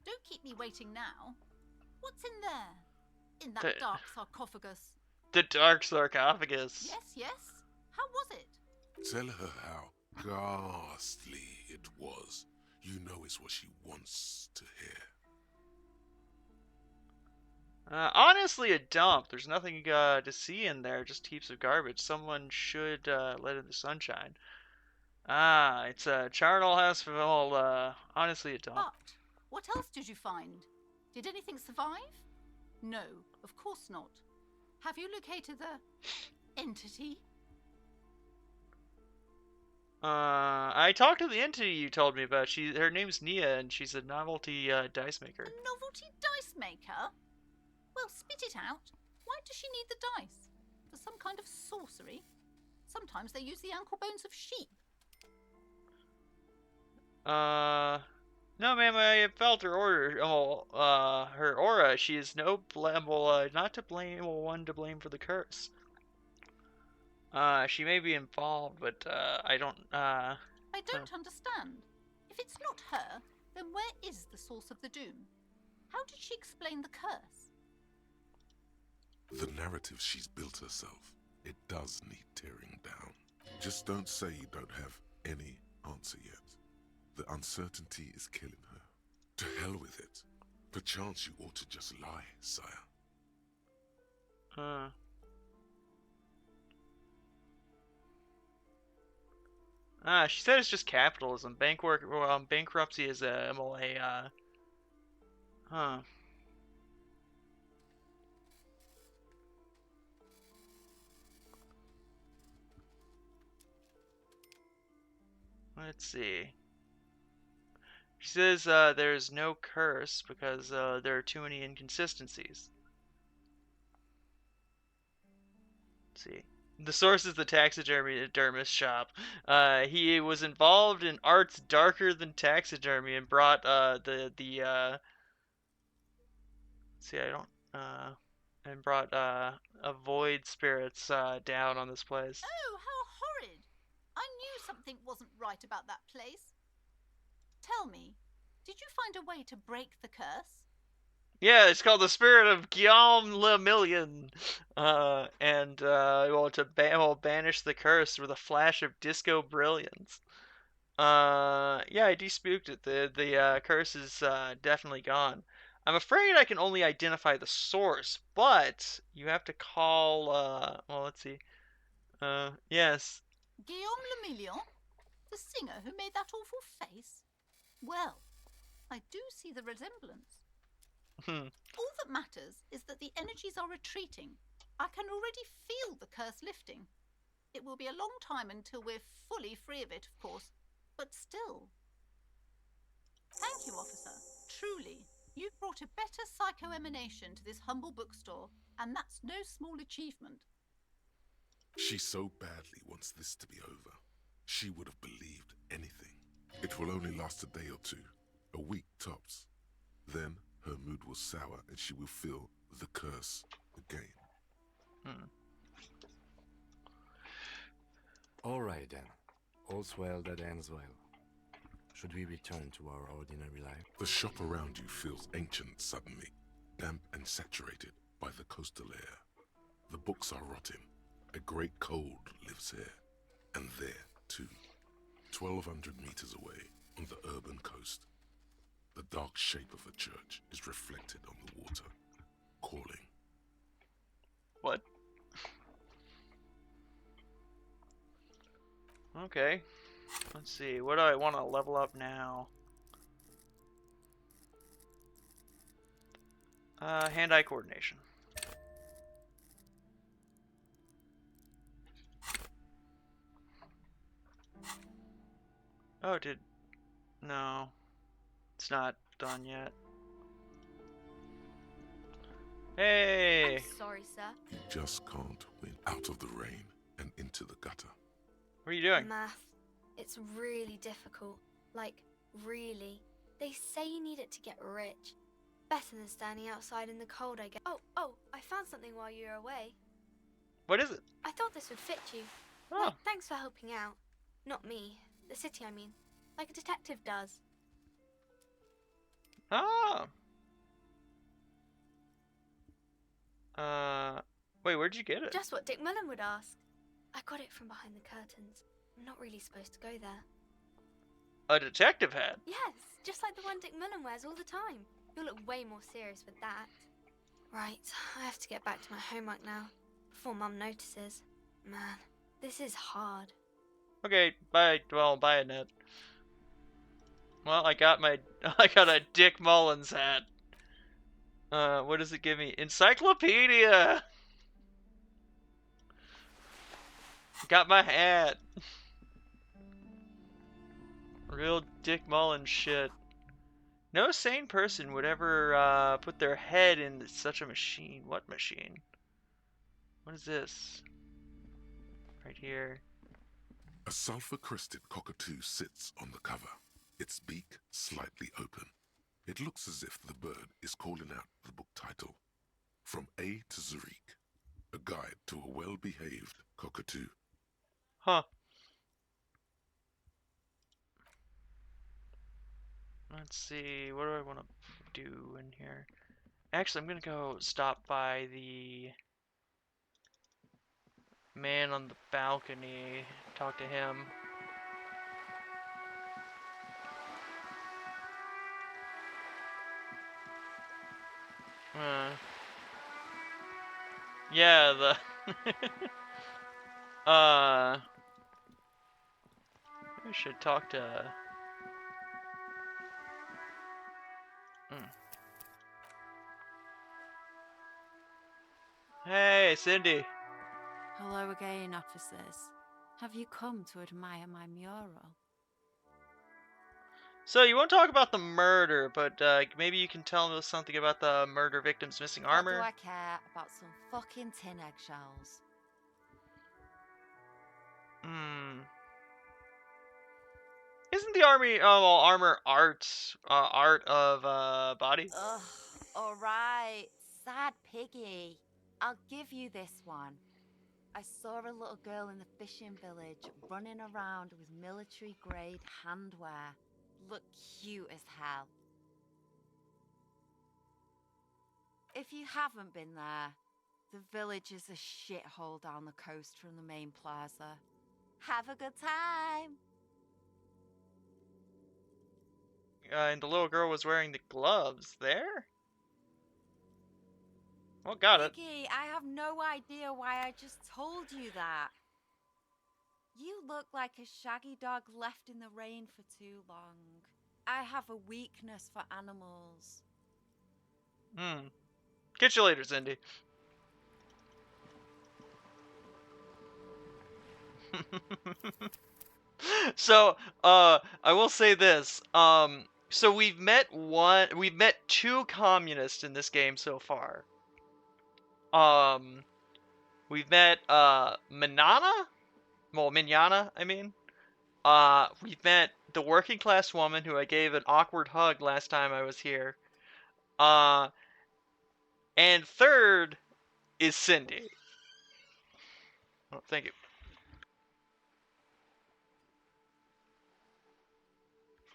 Don't keep me waiting now. What's in there? In that dark sarcophagus? The dark sarcophagus. Yes, yes. How was it? Tell her how ghastly it was. You know it's what she wants to hear. Honestly, a dump. There's nothing to see in there, just heaps of garbage. Someone should let in the sunshine. Ah, it's a charnel hospital. Honestly, a dump. But what else did you find? Did anything survive? No, of course not. Have you located the entity? I talked to the entity you told me about. Her name's Nia, and she's a novelty dice maker. A novelty dice maker? Well, spit it out. Why does she need the dice? For some kind of sorcery? Sometimes they use the ankle bones of sheep. No, ma'am, I felt her order. Her aura. She is not to blame, one to blame for the curse. She may be involved, but I don't. I don't understand. If it's not her, then where is the source of the doom? How did she explain the curse? The narrative she's built herself, it does need tearing down. Just don't say you don't have any answer yet. The uncertainty is killing her. To hell with it. Perchance you ought to just lie, sire. She said it's just capitalism. Bankruptcy is a MLA. Let's see. She says there's no curse because there are too many inconsistencies. Let's see. The source is the taxidermist shop. He was involved in arts darker than taxidermy and brought avoid spirits down on this place. Oh, how horrid! I knew something wasn't right about that place. Tell me, did you find a way to break the curse? Yeah, it's called the Spirit of Guillaume Le Million. Will banish the curse with a flash of disco brilliance. Yeah, I despooked it. The curse is definitely gone. I'm afraid I can only identify the source, but you have to call. Well, let's see. Yes. Guillaume Le Million? The singer who made that awful face? Well, I do see the resemblance. All that matters is that the energies are retreating. I can already feel the curse lifting. It will be a long time until we're fully free of it, of course, but still. Thank you, officer. Truly, you've brought a better psycho-emanation to this humble bookstore, and that's no small achievement. She so badly wants this to be over. She would have believed anything. It will only last a day or two, a week tops. Then her mood will sour and she will feel the curse again. All right then. All's well that ends well. Should we return to our ordinary life? The shop around you feels ancient suddenly, damp and saturated by the coastal air. The books are rotting. A great cold lives here, and there too. 1,200 meters away, on the urban coast, the dark shape of a church is reflected on the water, calling. What? Okay. Let's see. What do I want to level up now? Hand-eye coordination. Oh, no. It's not done yet. Hey! I'm sorry, sir. You just can't win. Out of the rain and into the gutter. What are you doing? Math. It's really difficult. Like, really. They say you need it to get rich. Better than standing outside in the cold, I guess. Oh, I found something while you were away. What is it? I thought this would fit you. Oh. Like, thanks for helping out. Not me. The city, I mean. Like a detective does. Oh. Wait, where'd you get it? Just what Dick Mullen would ask. I got it from behind the curtains. I'm not really supposed to go there. A detective hat? Yes, just like the one Dick Mullen wears all the time. You'll look way more serious with that. Right, I have to get back to my homework now, before Mum notices. Man, this is hard. Okay, bye. Well, bye, Annette. Well, I got a Dick Mullins hat. What does it give me? Encyclopedia! Got my hat. Real Dick Mullins shit. No sane person would ever put their head in such a machine. What machine? What is this? Right here. A sulfur-crested cockatoo sits on the cover, its beak slightly open. It looks as if the bird is calling out the book title, From A to Zurich, a guide to a well-behaved cockatoo. Huh. Let's see, what do I want to do in here? Actually, I'm gonna go stop by the man on the balcony, talk to him. Yeah, I should talk to... Hey, Cindy. Hello again, officers. Have you come to admire my mural? So, you won't talk about the murder, but maybe you can tell us something about the murder victim's missing armor? What do I care about some fucking tin eggshells? Isn't the armor art of body? Ugh, alright, sad piggy. I'll give you this one. I saw a little girl in the fishing village running around with military grade handwear. Look cute as hell. If you haven't been there, the village is a shithole down the coast from the main plaza. Have a good time! and the little girl was wearing the gloves there. Well, got it. Piggy, I have no idea why I just told you that. You look like a shaggy dog left in the rain for too long. I have a weakness for animals. Catch you later, Cindy. So, I will say this. So we've met two communists in this game so far. We've met, Manana? Well, Mignana, I mean. We've met the working class woman who I gave an awkward hug last time I was here. And third is Cindy. Oh, thank you.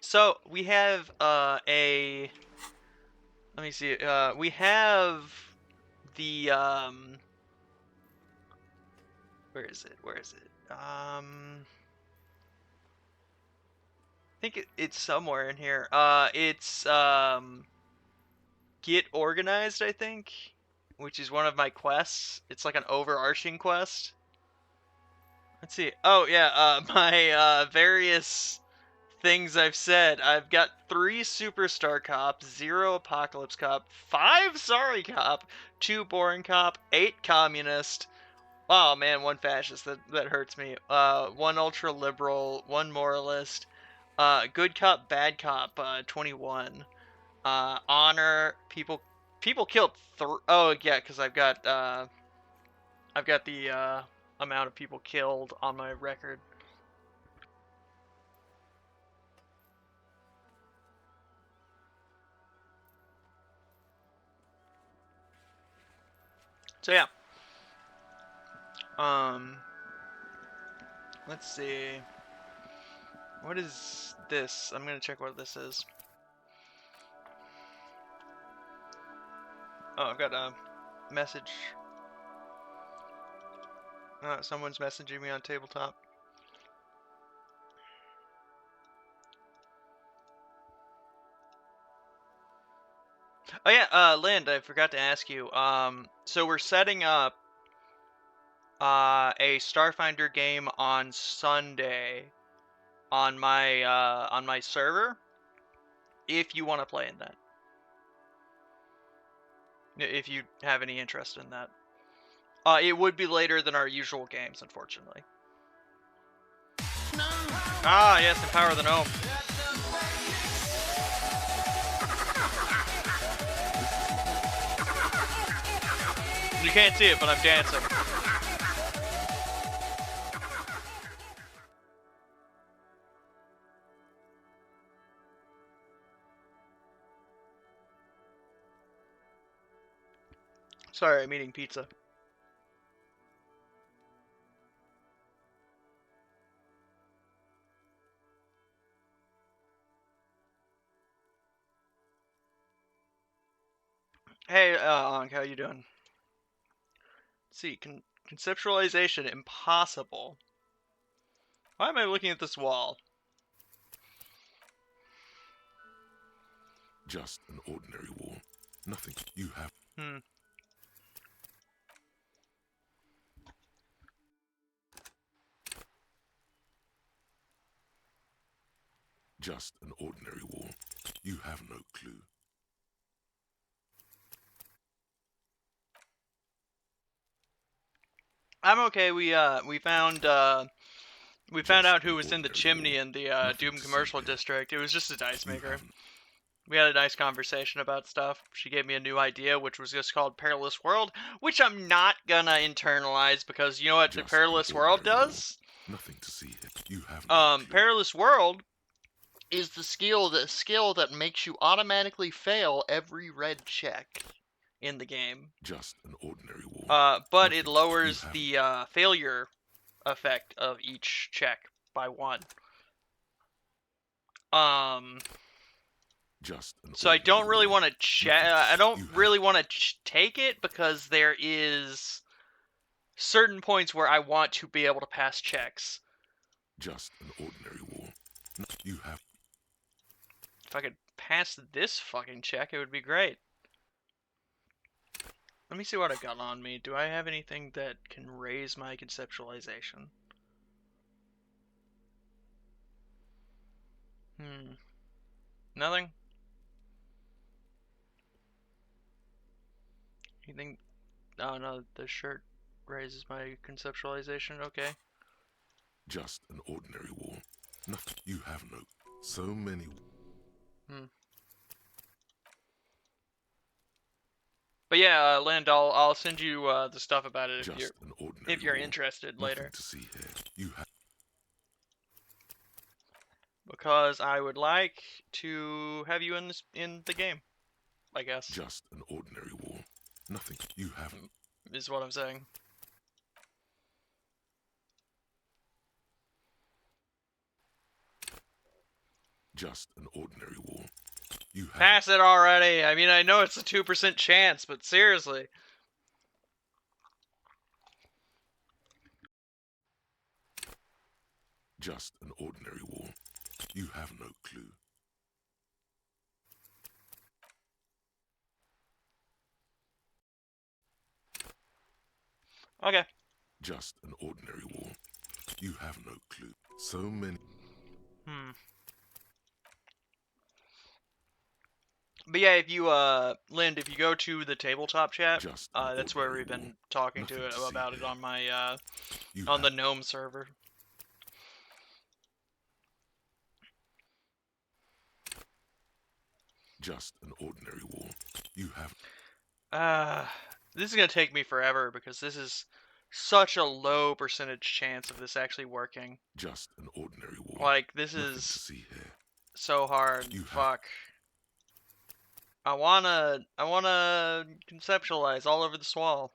So, we have, let me see, we have the, where is it? I think it's somewhere in here. It's, Get Organized, I think, which is one of my quests. It's like an overarching quest. Let's see. Oh, yeah, my, various things I've said. I've got 3 Superstar Cop, 0 Apocalypse Cop, 5 Sorry Cop, 2 Boring Cop, 8 Communist. Oh man, 1 Fascist, that hurts me. 1 Ultra Liberal, 1 Moralist, Good Cop, Bad Cop, 21. Honor, people killed oh yeah, because I've got the amount of people killed on my record. So yeah. Let's see. What is this? I'm gonna check what this is. Oh, I've got a message. Someone's messaging me on tabletop. Oh yeah, Lind, I forgot to ask you. So we're setting up a Starfinder game on Sunday on my server. If you want to play in that, if you have any interest in that, it would be later than our usual games, unfortunately. No. Ah, yes, Empower the Gnome. You can't see it, but I'm dancing. Sorry, I'm eating pizza. Hey, Ankh, how you doing? Let's see, conceptualization impossible. Why am I looking at this wall? Just an ordinary wall. Nothing you have. Just an ordinary wall. You have no clue. I'm okay. We found out who was in the chimney in the Doom commercial district. It was just a dice maker. We had a nice conversation about stuff. She gave me a new idea, which was just called Perilous World, which I'm not gonna internalize because you know what the Perilous World does? Nothing to see here. You have no clue. Perilous World is the skill that makes you automatically fail every red check in the game. Just an ordinary wall. But it lowers the failure effect of each check by 1. So I don't really want to check. I don't really want to take it because there is certain points where I want to be able to pass checks. Just an ordinary wall. You have. If I could pass this fucking check, it would be great. Let me see what I've got on me. Do I have anything that can raise my conceptualization? Nothing? Anything? Oh no, the shirt raises my conceptualization. Okay. Just an ordinary wall. Nothing. You have no. So many. But yeah, Lind, I'll send you the stuff about it if you're wall. interested Nothing later. to see here. You have. Because I would like to have you in the game, I guess. Just an ordinary wall. Nothing. You haven't. Is what I'm saying. Just an ordinary wall. You have. Pass it already. I mean, I know it's a 2% chance, but seriously. Just an ordinary wall. You have no clue. Okay. Just an ordinary wall. You have no clue. So many. But yeah, if you Lind, if you go to the tabletop chat, Just that's where we've been talking Nothing to it to see about it here. on my on the GNOME server. Just an ordinary wall. You have. This is gonna take me forever because this is such a low percentage chance of this actually working. Just an ordinary wall. Like, this Nothing to is see here. so hard. You have- Fuck. I wanna conceptualize all over this wall.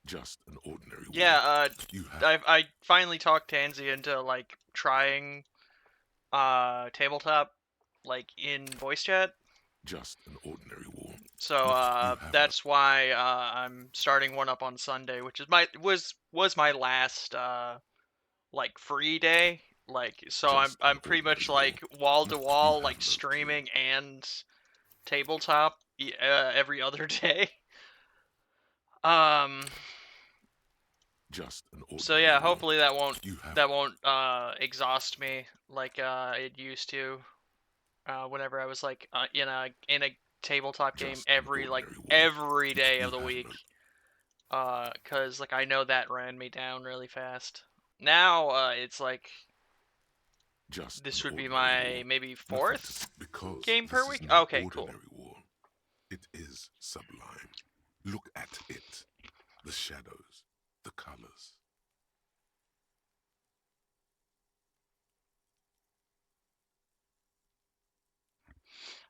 Just an ordinary wall. Yeah, You have. I finally talked Tansy into like trying tabletop like in voice chat. Just an ordinary wall. So You have that's why I'm starting one up on Sunday, which is was my last like free day. Like, so Just I'm an pretty much ordinary like wall to wall, have like no clue. streaming and tabletop every other day. Just an ordinary So yeah, wall. hopefully that You have. won't exhaust me like it used to. Whenever I was like in a tabletop game Just an every ordinary wall. every day You of the have week. no- Cause like I know that ran me down really fast. Now it's like Just this an would be ordinary my wall. maybe Nothing to fourth see- because game per this week? Is no Okay, cool. ordinary wall. It is sublime. Look at it. The shadows, the colors.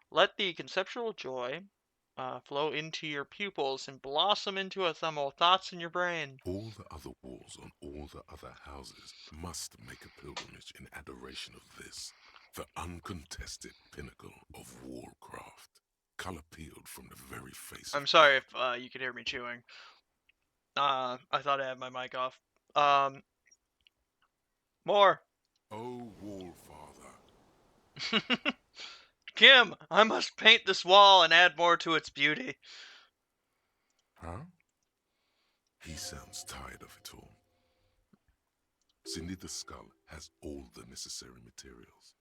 Let the conceptual joy flow into your pupils and blossom into ephemeral thoughts in your brain. All the other walls on all the other houses must make a pilgrimage in adoration of this, the uncontested pinnacle of warcraft, color peeled from the very face. I'm of sorry God. if you could hear me chewing. I thought I had my mic off. More. Oh, Wall Father. Kim, I must paint this wall and add more to its beauty. Huh? He sounds tired of it all. Cindy the Skull has all the necessary materials.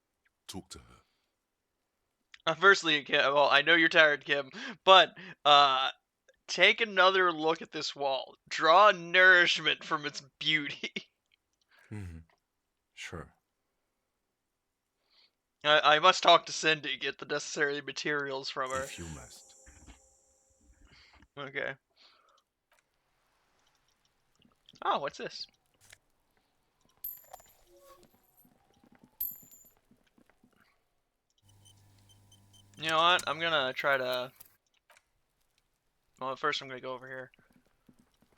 Talk to her. Firstly, Kim, well, I know you're tired, Kim, but take another look at this wall. Draw nourishment from its beauty. Sure. I must talk to Cindy, get the necessary materials from her. If you must. Okay. Oh, what's this? You know what? I'm gonna try to... Well, first I'm gonna go over here.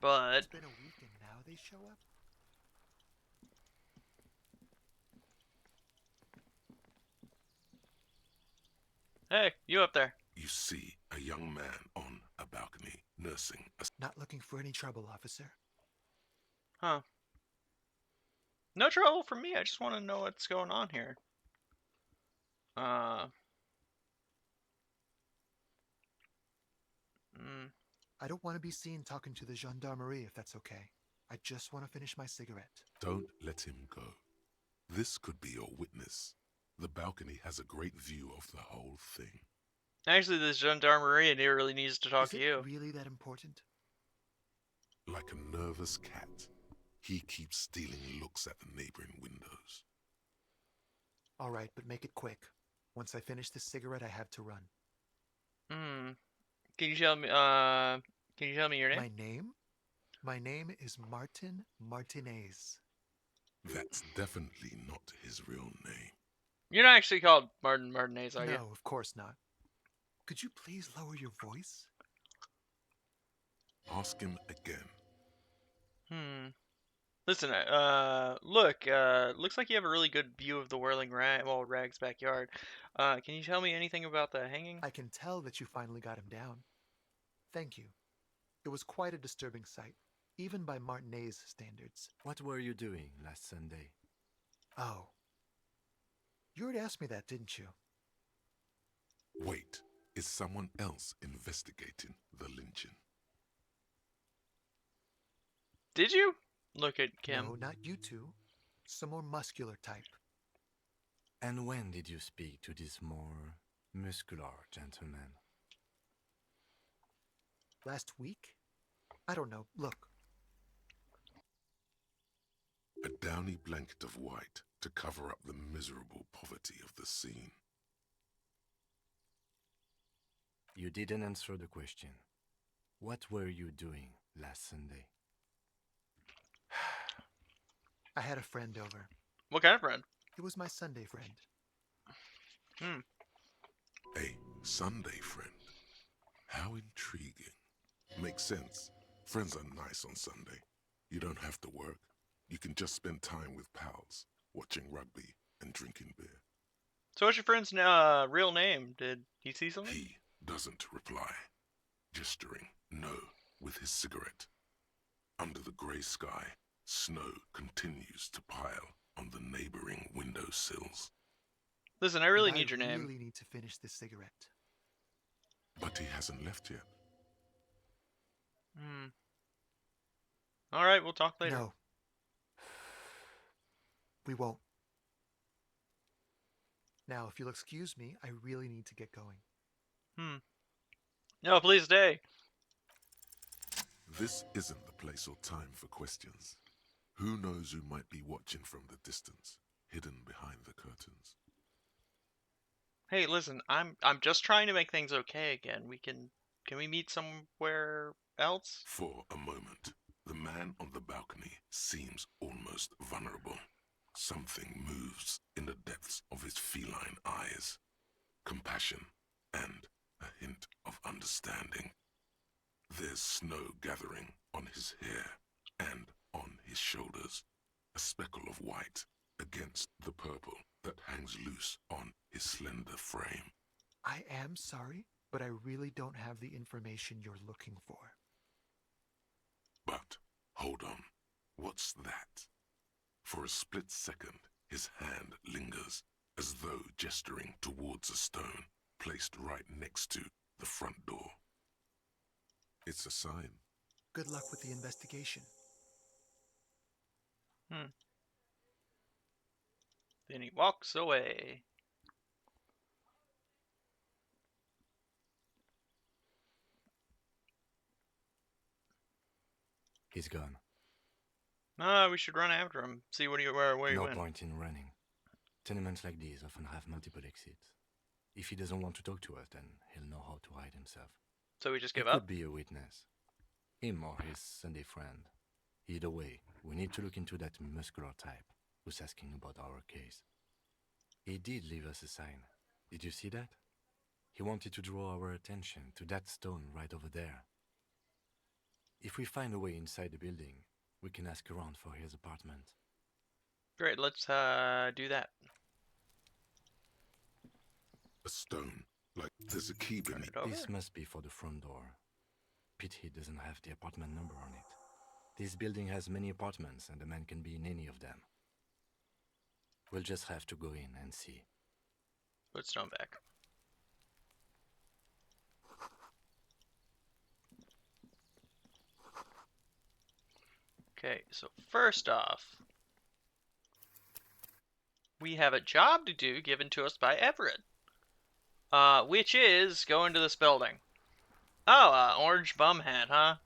But... It's been a week and now they show up? Hey, you up there. You see a young man on a balcony nursing a... Not looking for any trouble, officer. Huh. No trouble for me, I just want to know what's going on here. Mm. I don't want to be seen talking to the gendarmerie if that's okay. I just want to finish my cigarette. Don't let him go. This could be your witness. The balcony has a great view of the whole thing. Actually, this gendarmerie in here really needs to talk Is to it you. really that important? Like a nervous cat, he keeps stealing looks at the neighboring windows. All right, but make it quick. Once I finish this cigarette, I have to run. Hmm. Can you tell me? Can you tell me your name? My name? My name is Martin Martinez. That's definitely not his real name. You're not actually called Martin Martinez, are you? No, of course not. Could you please lower your voice? Ask him again. Hmm. Listen, look, looks like you have a really good view of the whirling Rag's backyard. Can you tell me anything about the hanging? I can tell that you finally got him down. Thank you. It was quite a disturbing sight, even by Martinez standards. What were you doing last Sunday? Oh. You already asked me that, didn't you? Wait, is someone else investigating the lynching? Did you? Look at Kim. No, not you two. Some more muscular type. And when did you speak to this more muscular gentleman? Last week? I don't know. Look. A downy blanket of white to cover up the miserable poverty of the scene. You didn't answer the question. What were you doing last Sunday? I had a friend over. What kind of friend? It was my Sunday friend. A Sunday friend. How intriguing. Makes sense. Friends are nice on Sunday. You don't have to work. You can just spend time with pals, watching rugby and drinking beer. So what's your friend's real name? Did he see something? He doesn't reply, gesturing no with his cigarette. Under the grey sky, snow continues to pile on the neighboring windowsills. Listen, I really And need your I name. really need to finish this cigarette. But he hasn't left yet. All right, we'll talk later. No. We won't. Now, if you'll excuse me, I really need to get going. No, please stay. This isn't the place or time for questions. Who knows who might be watching from the distance, hidden behind the curtains. Hey, listen, I'm just trying to make things okay again. Can we meet somewhere else? For a moment, the man on the balcony seems almost vulnerable. Something moves in the depths of his feline eyes. Compassion and a hint of understanding. There's snow gathering on his hair and on his shoulders. A speckle of white against the purple that hangs loose on his slender frame. I am sorry, but I really don't have the information you're looking for. But, hold on, what's that? For a split second, his hand lingers, as though gesturing towards a stone placed right next to the front door. It's a sign. Good luck with the investigation. Then he walks away. He's gone. We should run after him. See where he No went. point in running. Tenements like these often have multiple exits. If he doesn't want to talk to us, then he'll know how to hide himself. So we just He give up? could be a witness. Him or his Sunday friend. Either way, we need to look into that muscular type who's asking about our case. He did leave us a sign. Did you see that? He wanted to draw our attention to that stone right over there. If we find a way inside the building, we can ask around for his apartment. Great, let's do that. A stone, like there's a key Turn beneath. it over. This must be for the front door. Pity doesn't have the apartment number on it. This building has many apartments and the man can be in any of them. We'll just have to go in and see. Put stone back. Okay, so first off, we have a job to do given to us by Everett. Which is go into this building. Oh, orange bum hat, huh?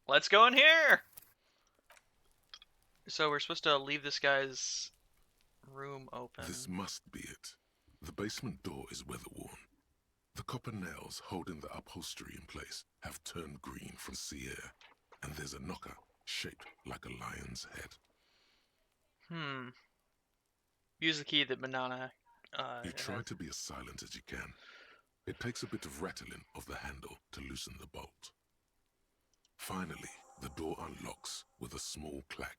Let's go in here. So we're supposed to leave this guy's room open. This must be it. The basement door is weather-worn. The copper nails holding the upholstery in place have turned green from sea air, and there's a knocker shaped like a lion's head. Use the key that Banana You try has. to be as silent as you can. It takes a bit of rattling of the handle to loosen the bolt. Finally, the door unlocks with a small clack.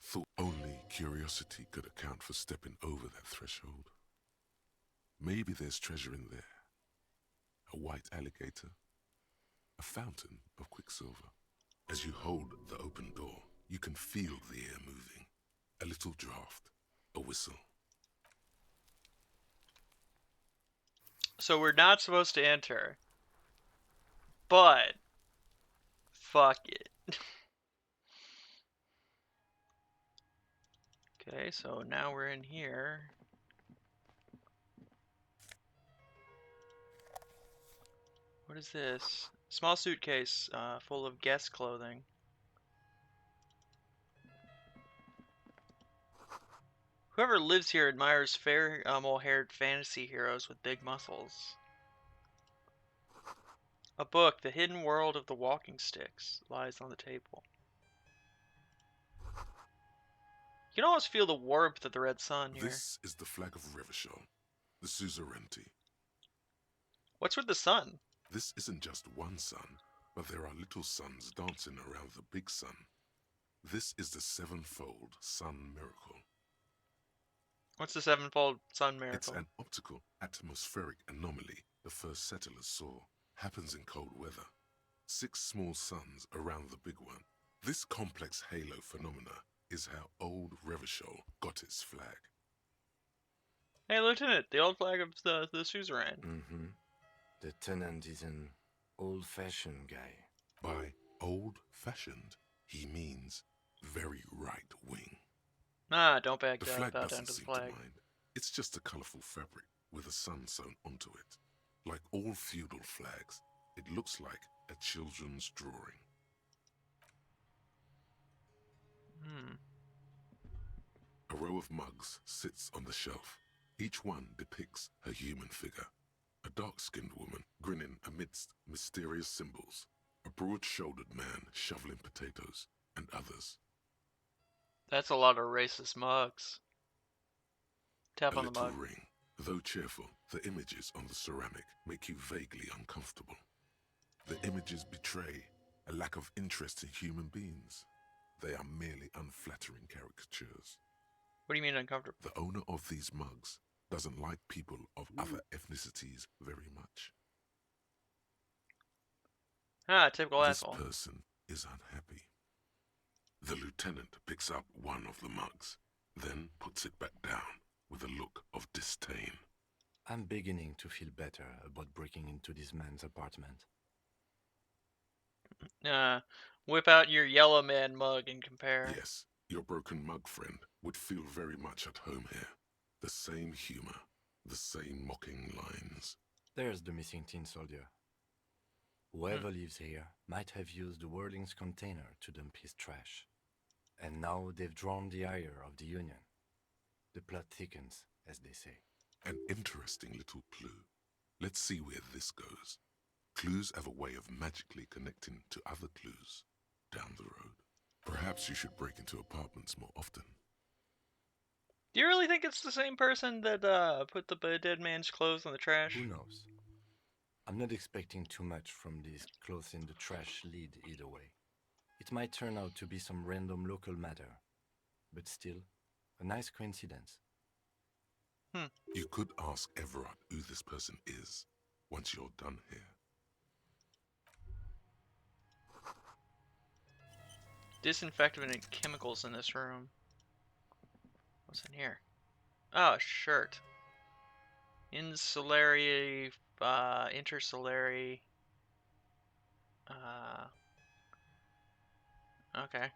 Thought only curiosity could account for stepping over that threshold. Maybe there's treasure in there. A white alligator. A fountain of quicksilver. As you hold the open door, you can feel the air moving. A little draft. A whistle. So we're not supposed to enter. But fuck it. Okay, so now we're in here. What is this? Small suitcase full of guest clothing. Whoever lives here admires fair, mole-haired fantasy heroes with big muscles. A book, The Hidden World of the Walking Sticks, lies on the table. You can almost feel the warmth of the red sun here. This is the flag of Revachol, the suzerainty. What's with the sun? This isn't just one sun, but there are little suns dancing around the big sun. This is the sevenfold sun miracle. What's the sevenfold sun miracle? It's an optical atmospheric anomaly the first settlers saw. Happens in cold weather. 6 small suns around the big one. This complex halo phenomena is how old Revachol got its flag. Hey, Lieutenant, the old flag of the suzerain. Mm-hmm. The tenant is an old-fashioned guy. By old-fashioned, he means very right-wing. Ah, don't The bow flag down doesn't to the seem to flag. mind. It's just a colourful fabric with a sun sewn onto it. Like all feudal flags, it looks like a children's drawing. A row of mugs sits on the shelf. Each one depicts a human figure. A dark-skinned woman grinning amidst mysterious symbols. A broad-shouldered man shoveling potatoes, and others. That's a lot of racist mugs. Tap A on the little mug. ring. Though cheerful, the images on the ceramic make you vaguely uncomfortable. The images betray a lack of interest in human beings. They are merely unflattering caricatures. What do you mean uncomfortable? The owner of these mugs doesn't like people of other ethnicities very much. Ah, typical This asshole. person is unhappy. The lieutenant picks up one of the mugs, then puts it back down with a look of disdain. I'm beginning to feel better about breaking into this man's apartment. Whip out your yellow man mug and compare. Yes, your broken mug friend would feel very much at home here. The same humor, the same mocking lines. There's the missing tin soldier. Whoever lives here might have used the Whirling's container to dump his trash. And now they've drawn the ire of the Union. The plot thickens, as they say. An interesting little clue. Let's see where this goes. Clues have a way of magically connecting to other clues down the road. Perhaps you should break into apartments more often. Do you really think it's the same person that put the dead man's clothes in the trash? Who knows? I'm not expecting too much from these clothes in the trash lead either way. It might turn out to be some random local matter, but still, a nice coincidence. You could ask Everett who this person is. once you're done here. Disinfectant and chemicals in this room. What's in here? Oh, a shirt. Insulary, intersolary. Okay.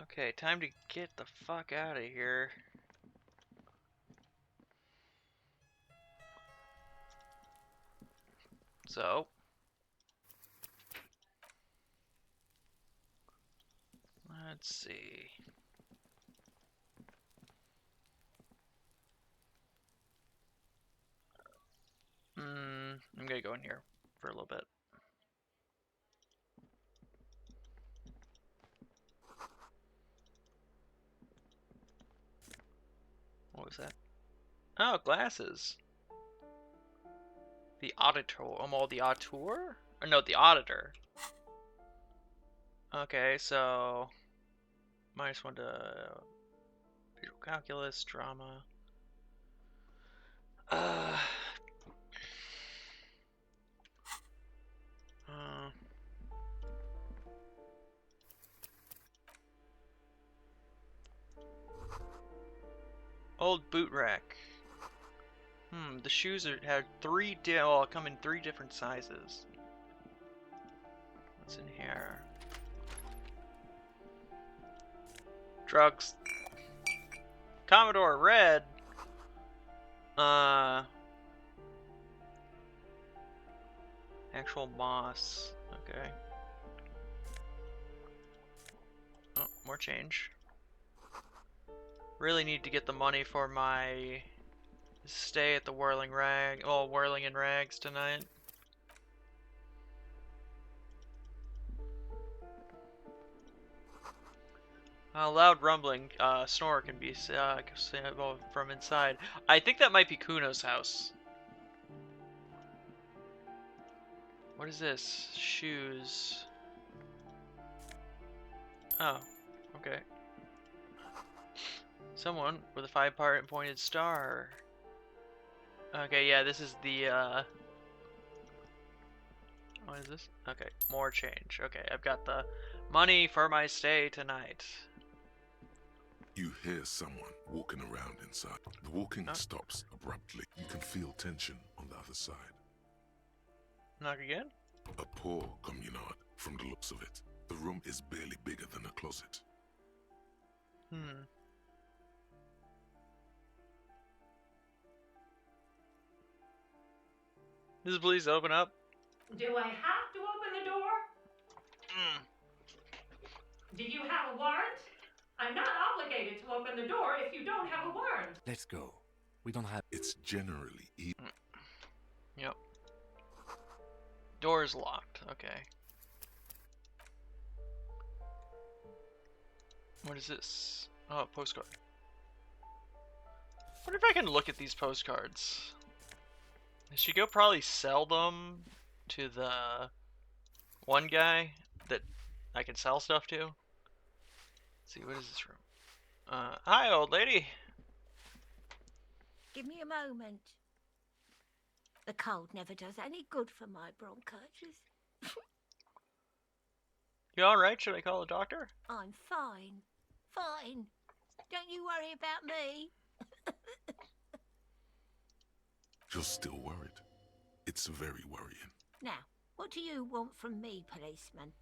Okay, time to get the fuck out of here. So, let's see. I'm gonna go in here for a little bit. What was that? Oh, glasses. The auditor. Oh, the auteur? Or no, the auditor. Okay, so -1 to visual calculus, drama. Uh, old boot rack. The shoes have come in 3 different sizes. What's in here? Drugs. Commodore Red. Actual moss. Okay. Oh, more change. Really need to get the money for my stay at the Whirling in Rags tonight. Loud rumbling, snore can be from inside. I think that might be Kuno's house. What is this? Shoes. Oh, okay. Someone with a 5-part pointed star. Okay, yeah, this is the, what is this? Okay, more change. Okay, I've got the money for my stay tonight. You hear someone walking around inside. The walking stops abruptly. You can feel tension on the other side. Knock again? A poor communard, from the looks of it. The room is barely bigger than a closet. This is please open up. Do I have to open the door? Do you have a warrant? I'm not obligated to open the door if you don't have a warrant. Let's go. We don't have... It's generally easy. Yep. Door is locked. Okay. What is this? Oh, postcard. I wonder if I can look at these postcards. I should go probably sell them to the one guy that I can sell stuff to. Let's see, what is this room? Hi, old lady. Give me a moment. The cold never does any good for my bronchitis. You alright? Should I call a doctor? I'm fine. Fine. Don't you worry about me. You're still worried. It's very worrying. Now, what do you want from me, policeman?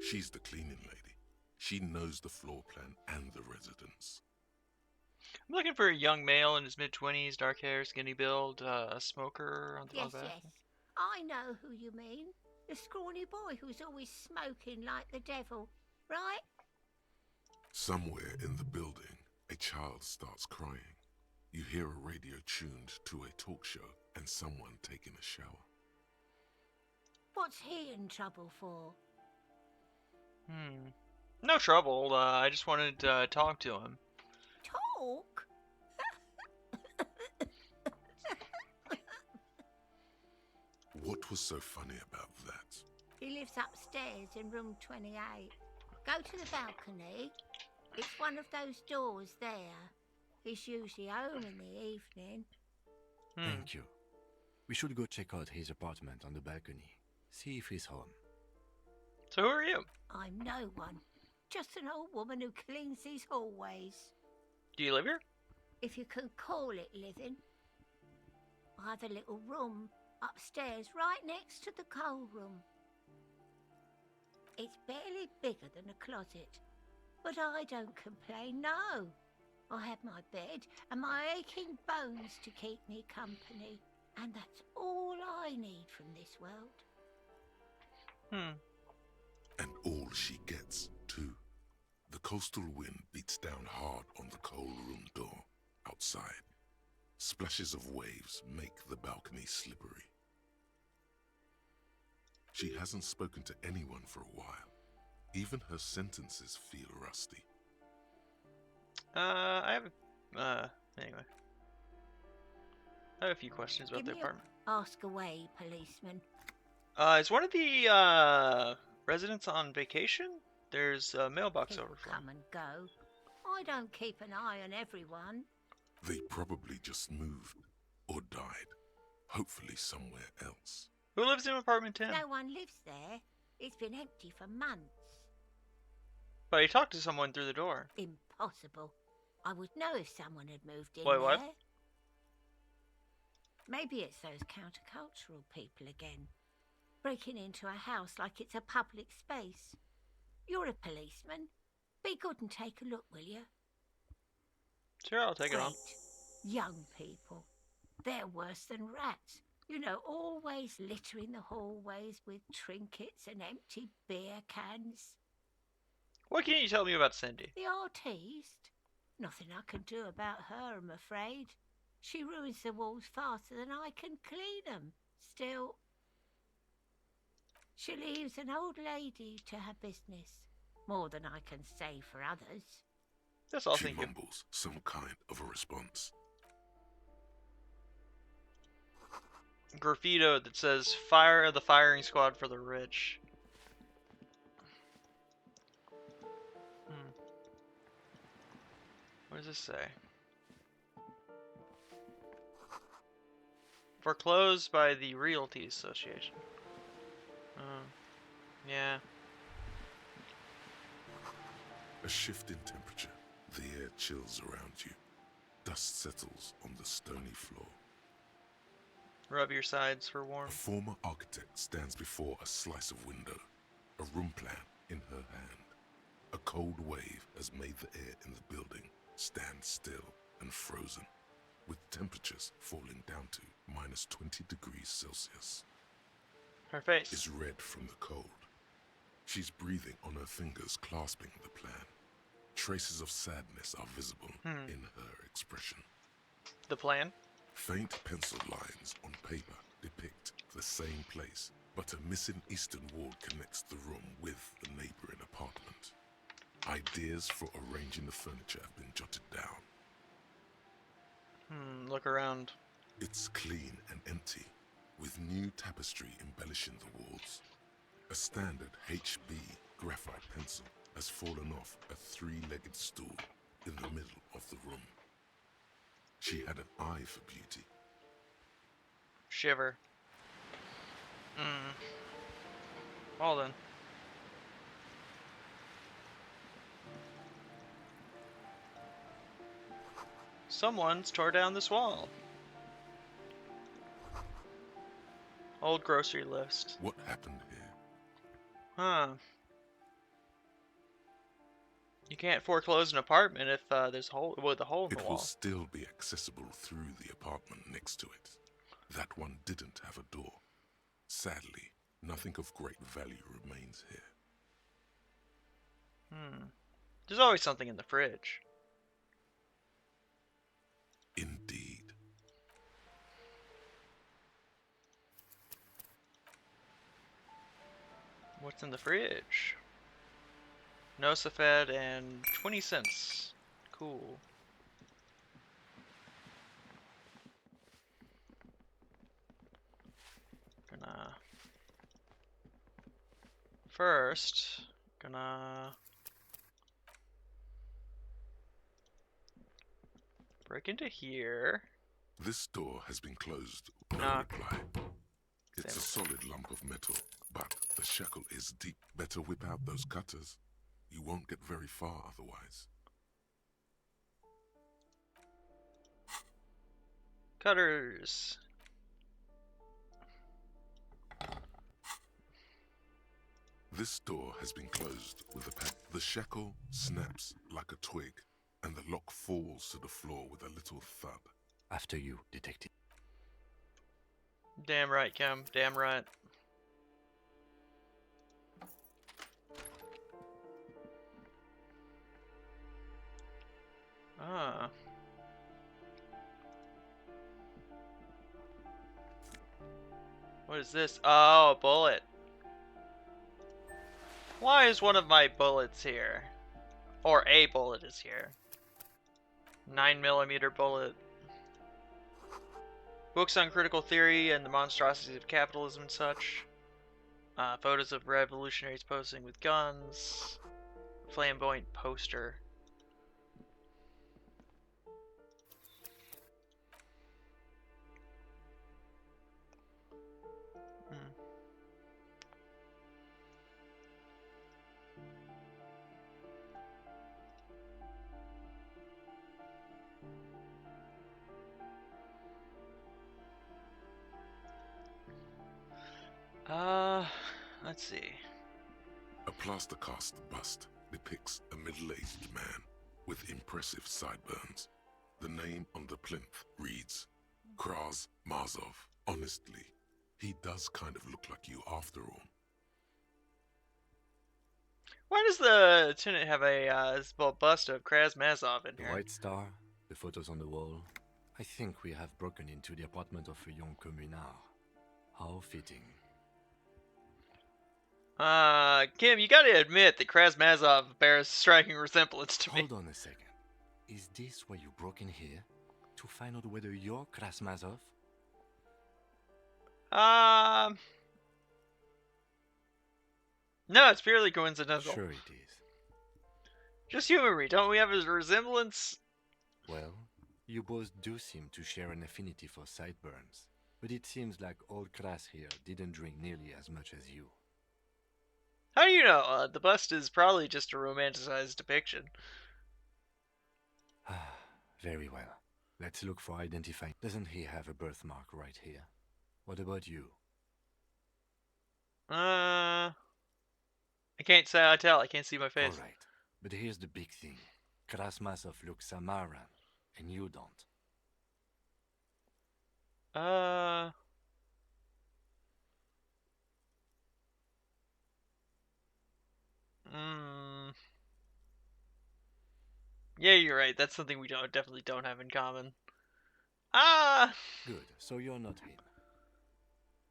She's the cleaning lady. She knows the floor plan and the residence. I'm looking for a young male in his mid-20s, dark hair, skinny build, a smoker on the Yes, back. yes. I know who you mean. The scrawny boy who's always smoking like the devil, right? Somewhere in the building, a child starts crying. You hear a radio tuned to a talk show and someone taking a shower. What's he in trouble for? No trouble. I just wanted to talk to him. Talk? What was so funny about that? He lives upstairs in room 28. Go to the balcony. It's one of those doors there. He's usually home in the evening. Thank you. We should go check out his apartment on the balcony. See if he's home. So who are you? I'm no one. Just an old woman who cleans these hallways. Do you live here? If you can call it living. I have a little room upstairs right next to the coal room. It's barely bigger than a closet, but I don't complain, no. I have my bed and my aching bones to keep me company, and that's all I need from this world. And all she gets, too. The coastal wind beats down hard on the coal room door outside. Splashes of waves make the balcony slippery. She hasn't spoken to anyone for a while. Even her sentences feel rusty. Anyway. I have a few questions about the apartment. Ask away, policeman. Is one of the residents on vacation? There's a mailbox People overflowing. come and go. I don't keep an eye on everyone. They probably just moved or died, hopefully somewhere else. Who lives in apartment 10? No one lives there. It's been empty for months. But I talked to someone through the door. Impossible. I would know if someone had moved in Wait, there. what? Maybe it's those countercultural people again, breaking into a house like it's a public space. You're a policeman. Be good and take a look, will you? Sure, I'll take it on. Young people. They're worse than rats. You know, always littering the hallways with trinkets and empty beer cans. What can you tell me about Cindy? The artiste? Nothing I can do about her, I'm afraid. She ruins the walls faster than I can clean them. Still, she leaves an old lady to her business. More than I can say for others. That's all. She Thank you. mumbles some kind of a response. Graffito that says "Fire the firing squad for the rich." What does this say? Foreclosed by the Realty Association. Yeah. A shift in temperature. The air chills around you. Dust settles on the stony floor. Rub your sides for warmth. A former architect stands before a slice of window, a room plan in her hand. A cold wave has made the air in the building stand still and frozen, with temperatures falling down to minus 20 degrees Celsius. Her face is red from the cold. She's breathing on her fingers, clasping the plan. Traces of sadness are visible in her expression. The plan? Faint pencil lines on paper depict the same place, but a missing eastern wall connects the room with the neighboring apartment. Ideas for arranging the furniture have been jotted down. Look around. It's clean and empty, with new tapestry embellishing the walls. A standard HB graphite pencil has fallen off a three-legged stool in the middle of the room. She had an eye for beauty. Shiver. Well then. Someone's tore down this wall. Old grocery list. What happened here? Huh. You can't foreclose an apartment if there's a hole with a hole in the It wall. will still be accessible through the apartment next to it. That one didn't have a door. Sadly, nothing of great value remains here. There's always something in the fridge. Indeed. What's in the fridge? Nosafed and 20 cents. Cool. Gonna break into here. This door has been closed. No Knock. reply. It's a solid lump of metal, but the shackle is deep. Better whip out those cutters. You won't get very far otherwise. Cutters. This door has been closed with a pad. The shackle snaps like a twig, and the lock falls to the floor with a little thud. After you, detective. Damn right, Kim. Damn right. Ah. What is this? Oh, a bullet. Why is one of my bullets here? Or a bullet is here. 9mm bullet. Books on critical theory and the monstrosities of capitalism and such. Photos of revolutionaries posing with guns. Flamboyant poster. Let's see. A plaster cast bust depicts a middle-aged man with impressive sideburns. The name on the plinth reads, Kraz Mazov. Honestly, he does kind of look like you after all. Why does the tenant have a bust of Krasmazov in The here? White Star, the photos on the wall. I think we have broken into the apartment of a young communard. How fitting. Kim, you gotta admit that Krasmazov bears striking resemblance to me. Hold on a second. Is this why you broke in here? To find out whether you're Krasmazov? No, it's purely coincidental. Sure it is. Just humor me, don't we have a resemblance? Well, you both do seem to share an affinity for sideburns. But it seems like old Kras here didn't drink nearly as much as you. How do you know? The bust is probably just a romanticized depiction. Very well. Let's look for identifying. Doesn't he have a birthmark right here? What about you? I can't say I tell. I can't see my face. All right. But here's the big thing. Krasmazov looks Samaran, and you don't. Yeah, you're right. That's something we definitely don't have in common. Good. So you're not him.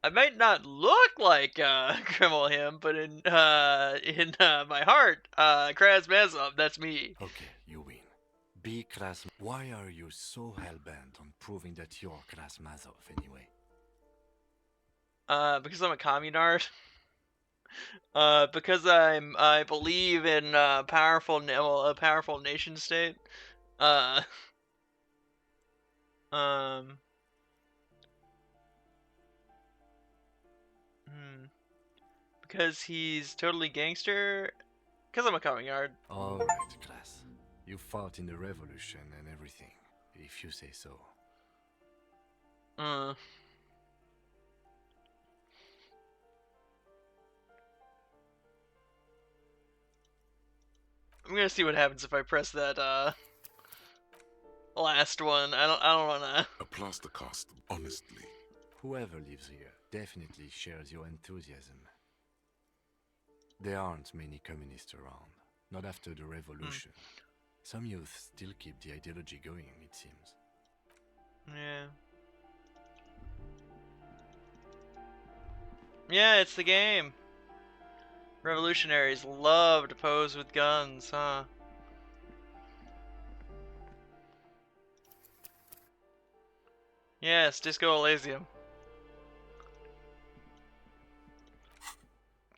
I might not look like criminal him, but in my heart, Krasmazov, that's me. Okay, you win. Be Kras. Why are you so hell-bent on proving that you're Krasmazov anyway? Because I'm a communard. Because I believe in a powerful nation state. Because he's totally gangster. Because I'm a communard. All right, Kras. You fought in the revolution and everything, if you say so. I'm gonna see what happens if I press that last one. I don't wanna. A plaster cast, honestly. Whoever lives here definitely shares your enthusiasm. There aren't many communists around, not after the revolution. Some youth still keep the ideology going, it seems. Yeah. Yeah, it's the game. Revolutionaries love to pose with guns, huh? Yes, Disco Elysium.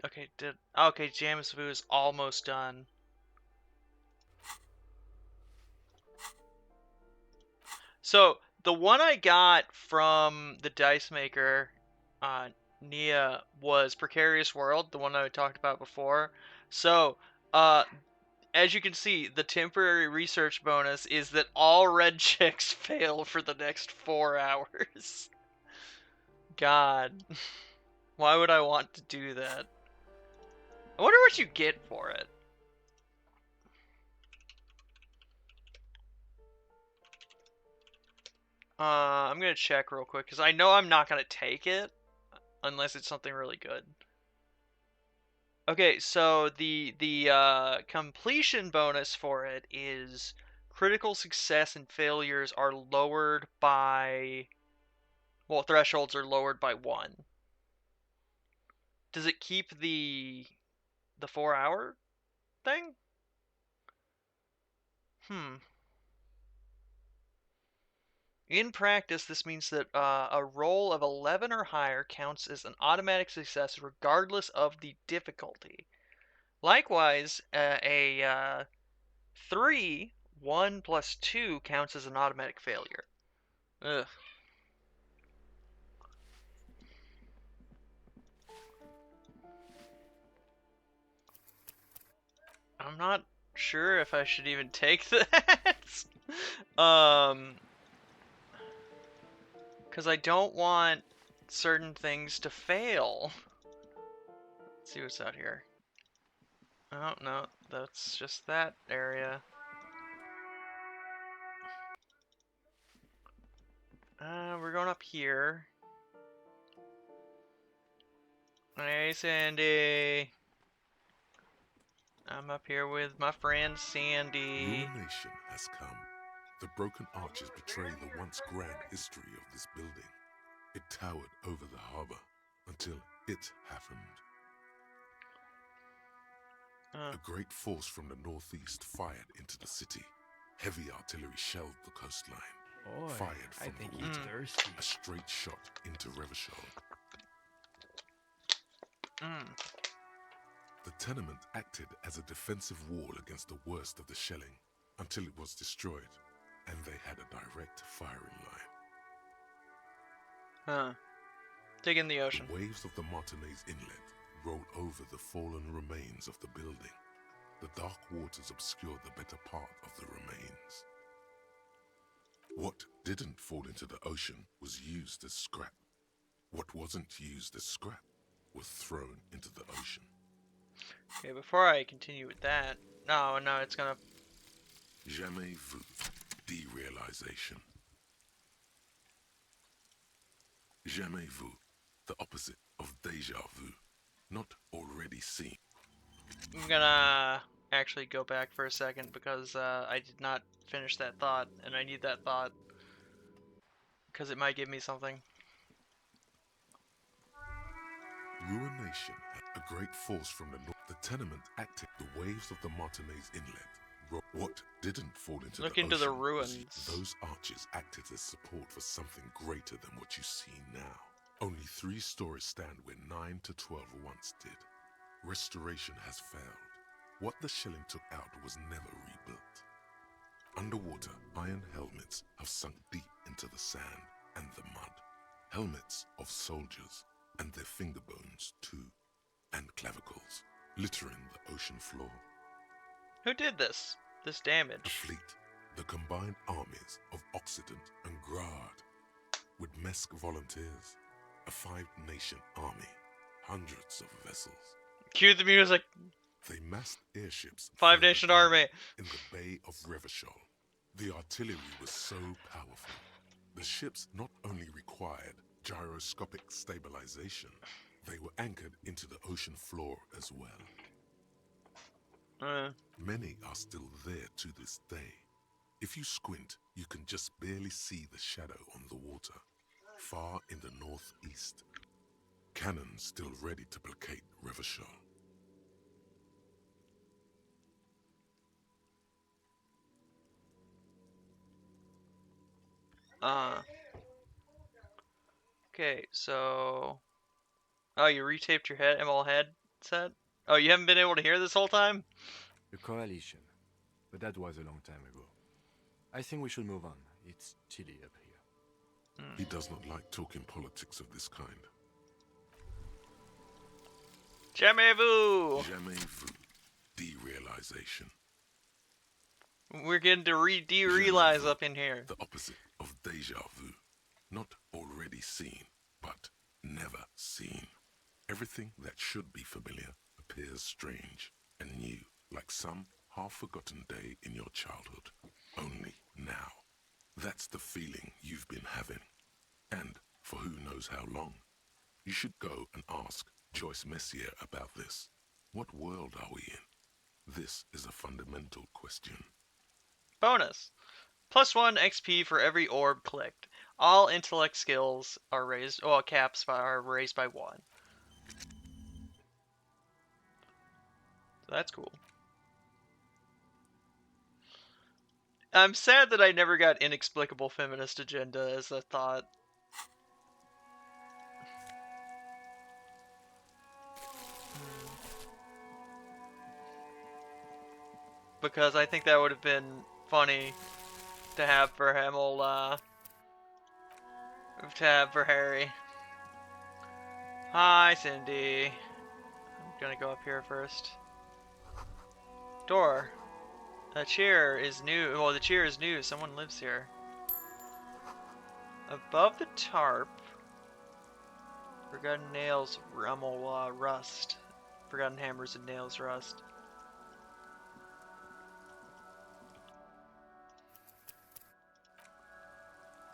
Okay, Jamisaboo is almost done. So the one I got from the dice maker, Nia, was Precarious World, the one I talked about before. So, as you can see, the temporary research bonus is that all red chicks fail for the next 4 hours. God. Why would I want to do that? I wonder what you get for it. I'm gonna check real quick, because I know I'm not gonna take it unless it's something really good. Okay, so the completion bonus for it is critical success and failures are lowered by, well, thresholds are lowered by 1. Does it keep the 4-hour thing? In practice, this means that a roll of 11 or higher counts as an automatic success regardless of the difficulty. Likewise, a 3, 1 plus 2 counts as an automatic failure. Ugh. I'm not sure if I should even take that. Because I don't want certain things to fail. Let's see what's out here. Oh, no, that's just that area. We're going up here. Hey, Sandy. I'm up here with my friend Sandy. Ruination has come. The broken arches betray the once grand history of this building. It towered over the harbor until it happened. A great force from the northeast fired into the city. Heavy artillery shelled the coastline. Boy, fired I from think the he's water. thirsty. A straight shot into Revachol. The tenement acted as a defensive wall against the worst of the shelling until it was destroyed, and they had a direct firing line. Dig in the ocean. The waves of the Martinez Inlet rolled over the fallen remains of the building. The dark waters obscured the better part of the remains. What didn't fall into the ocean was used as scrap. What wasn't used as scrap was thrown into the ocean. Okay, before I continue with that, no, it's gonna. Jamais vu, derealization. Jamais vu, the opposite of déjà vu, not already seen. I'm gonna actually go back for a second because I did not finish that thought, and I need that thought because it might give me something. Ruination, a great force from the north. The tenement acted the waves of the Martinez Inlet. What didn't fall into Look the into ocean the ruins. those arches acted as support for something greater than what you see now. Only 3 stories stand where 9 to 12 once did. Restoration has failed. What the shelling took out was never rebuilt. Underwater, iron helmets have sunk deep into the sand and the mud. Helmets of soldiers, and their finger bones too, and clavicles, littering the ocean floor. Who did this? This A damage? fleet, the combined armies of Occident and Grad, with Mesk volunteers, a 5-nation army, hundreds of vessels. Cue the music. They massed airships 5-nation further army. down in the Bay of Revachol. The artillery was so powerful. The ships not only required gyroscopic stabilization, they were anchored into the ocean floor as well. Many are still there to this day. If you squint, you can just barely see the shadow on the water, far in the northeast. Cannons still ready to placate Revachol. Okay, so. Oh, you retaped your headset? Oh, you haven't been able to hear this whole time? The coalition. But that was a long time ago. I think we should move on. It's chilly up here. He does not like talking politics of this kind. Jamais vu! Jamais vu. Derealization. We're getting to Jamais derealize vu. up in here. The opposite of deja vu. Not already seen, but never seen. Everything that should be familiar appears strange and new, like some half-forgotten day in your childhood. Only now. That's the feeling you've been having. And for who knows how long. You should go and ask Joyce Messier about this. What world are we in? This is a fundamental question. Bonus. +1 XP for every orb clicked. All intellect skills are raised, caps are raised by 1. So that's cool. I'm sad that I never got inexplicable feminist agenda as a thought. Because I think that would have been funny to have for Hamel, to have for Harry. Hi, Cindy. I'm gonna go up here first. Door. The chair is new. Well, the chair is new. Someone lives here. Above the tarp. Forgotten nails, rust. Forgotten hammers and nails, rust.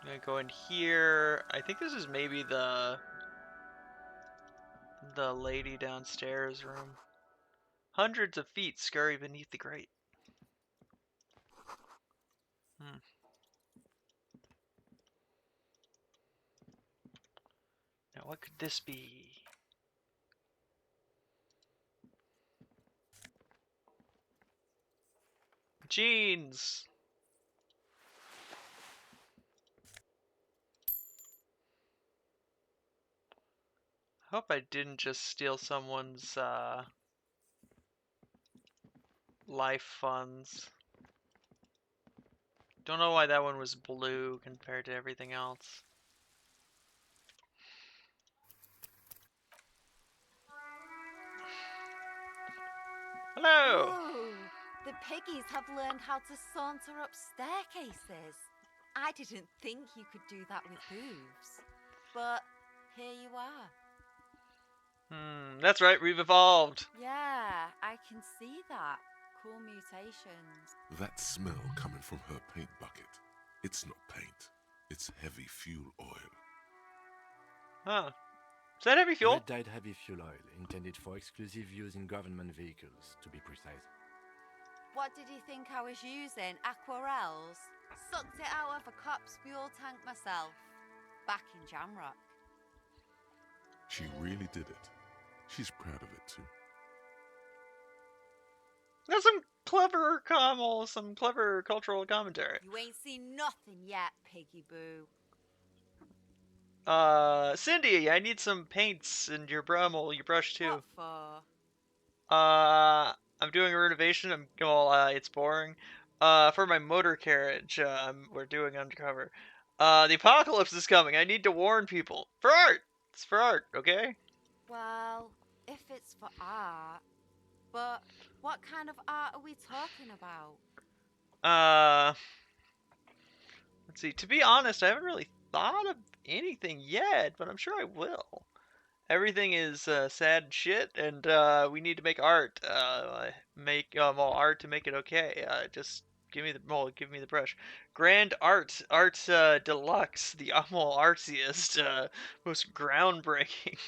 I'm gonna go in here. I think this is maybe the lady downstairs room. Hundreds of feet scurry beneath the grate. Now what could this be? Jeans! I hope I didn't just steal someone's life funds. Don't know why that one was blue compared to everything else. Hello! Ooh, the piggies have learned how to saunter up staircases. I didn't think you could do that with hooves. But here you are. That's right, we've evolved. Yeah, I can see that. Cool mutations. That smell coming from her paint bucket. It's not paint. It's heavy fuel oil. Huh. Is that heavy fuel? Red-dyed heavy fuel oil, intended for exclusive use in government vehicles, to be precise. What did you think I was using? Aquarels? Sucked it out of a cop's fuel tank myself. Back in Jamrock. She really did it. She's proud of it too. That's some clever cultural commentary. You ain't seen nothing yet, piggy boo. Cindy, I need some paints in your brush too. What for? I'm doing a renovation. It's boring. For my motor carriage, we're doing undercover. The apocalypse is coming. I need to warn people. For art! It's for art, okay? Well, if it's for art. But what kind of art are we talking about? Let's see. To be honest, I haven't really thought of anything yet, but I'm sure I will. Everything is sad shit, and we need to make art. Art to make it okay. Just give me the brush. Grand art deluxe, the artsiest, most groundbreaking.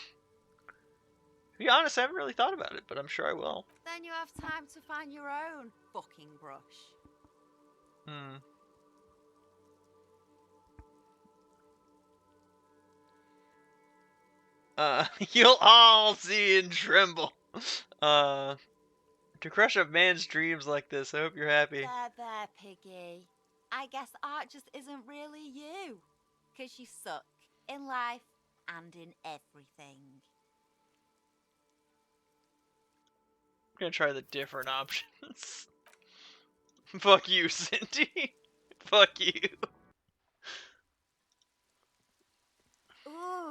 To be honest, I haven't really thought about it, but I'm sure I will. Then you have time to find your own fucking brush. You'll all see and tremble. To crush a man's dreams like this, I hope you're happy. There, piggy. I guess art just isn't really you. 'Cause you suck in life and in everything. I'm gonna try the different options. Fuck you, Cindy. Fuck you.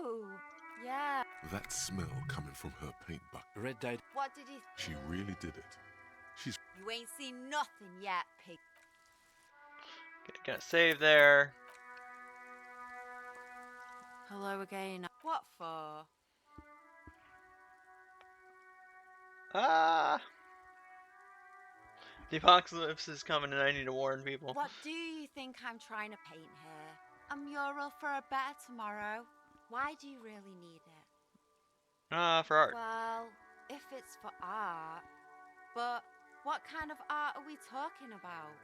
Oh, yeah. That smell coming from her paint bucket. Red dyed. What did he... She really did it. She's You ain't seen nothing yet, pig. Okay, gonna save there. Hello again. What for? Ah! The apocalypse is coming and I need to warn people. What do you think I'm trying to paint here? A mural for a better tomorrow? Why do you really need it? For art. Well, if it's for art. But what kind of art are we talking about?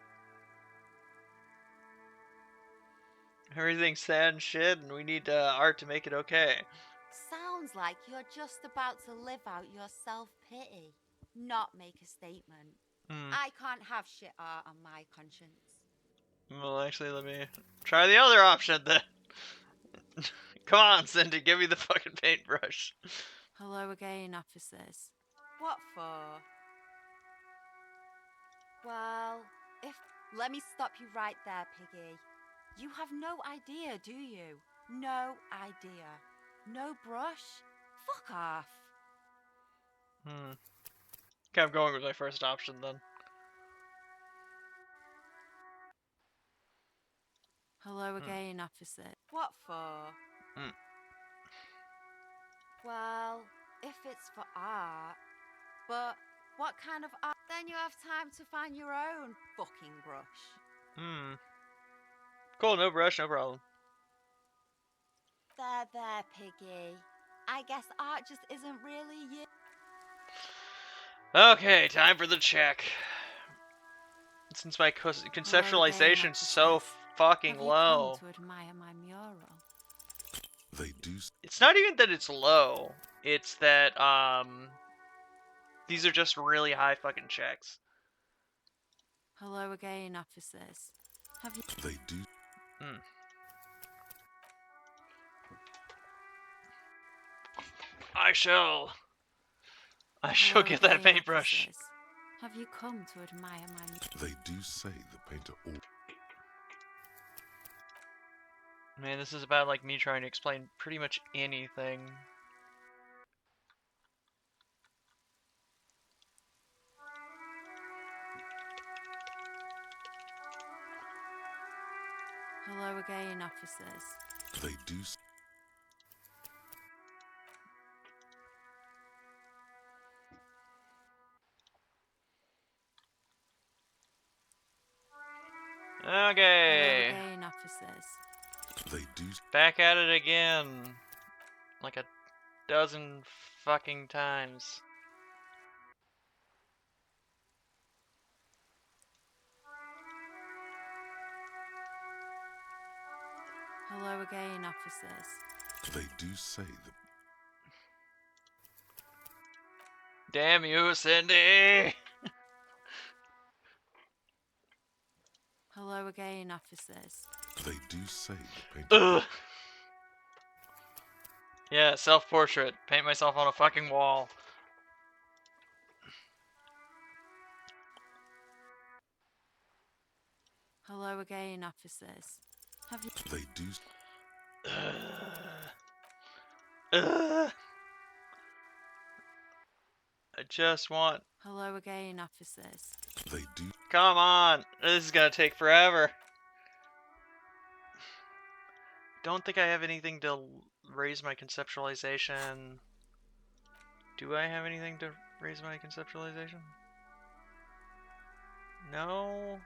Everything's sad and shit and we need art to make it okay. Sounds like you're just about to live out your self-pity, not make a statement. I can't have shit art on my conscience. Well, actually, let me try the other option then. Come on, Cindy, give me the fucking paintbrush. Hello again, officers. What for? Well, if... Let me stop you right there, Piggy. You have no idea, do you? No idea. No brush? Fuck off. Okay, I'm going with my first option then. Hello again, officer. What for? Well, if it's for art. But what kind of art? Then you have time to find your own fucking brush. Cool, no brush, no problem. There, Piggy. I guess art just isn't really you. Okay, time for the check. Since my conceptualization's so fucking low. Have you come to admire my mural? They do. It's not even that it's low. It's that these are just really high fucking checks. Hello again, officers. Have you? They do. I shall get that paintbrush. Officers. Have you come to admire my mural? They do say the painter all. Man, this is about like me trying to explain pretty much anything. Hello again, officers. They do. Okay. Hello again, officers. They do. Back at it again. Like a dozen fucking times. Hello again, officers. They do say that. Damn you, Cindy! Hello again, officers. They do say the painter. Ugh. Yeah, self-portrait. Paint myself on a fucking wall. Hello again, officers. Have you? They do. I just want... Hello again, officers. They do. Come on! This is gonna take forever. Don't think I have anything to raise my conceptualization. Do I have anything to raise my conceptualization? No?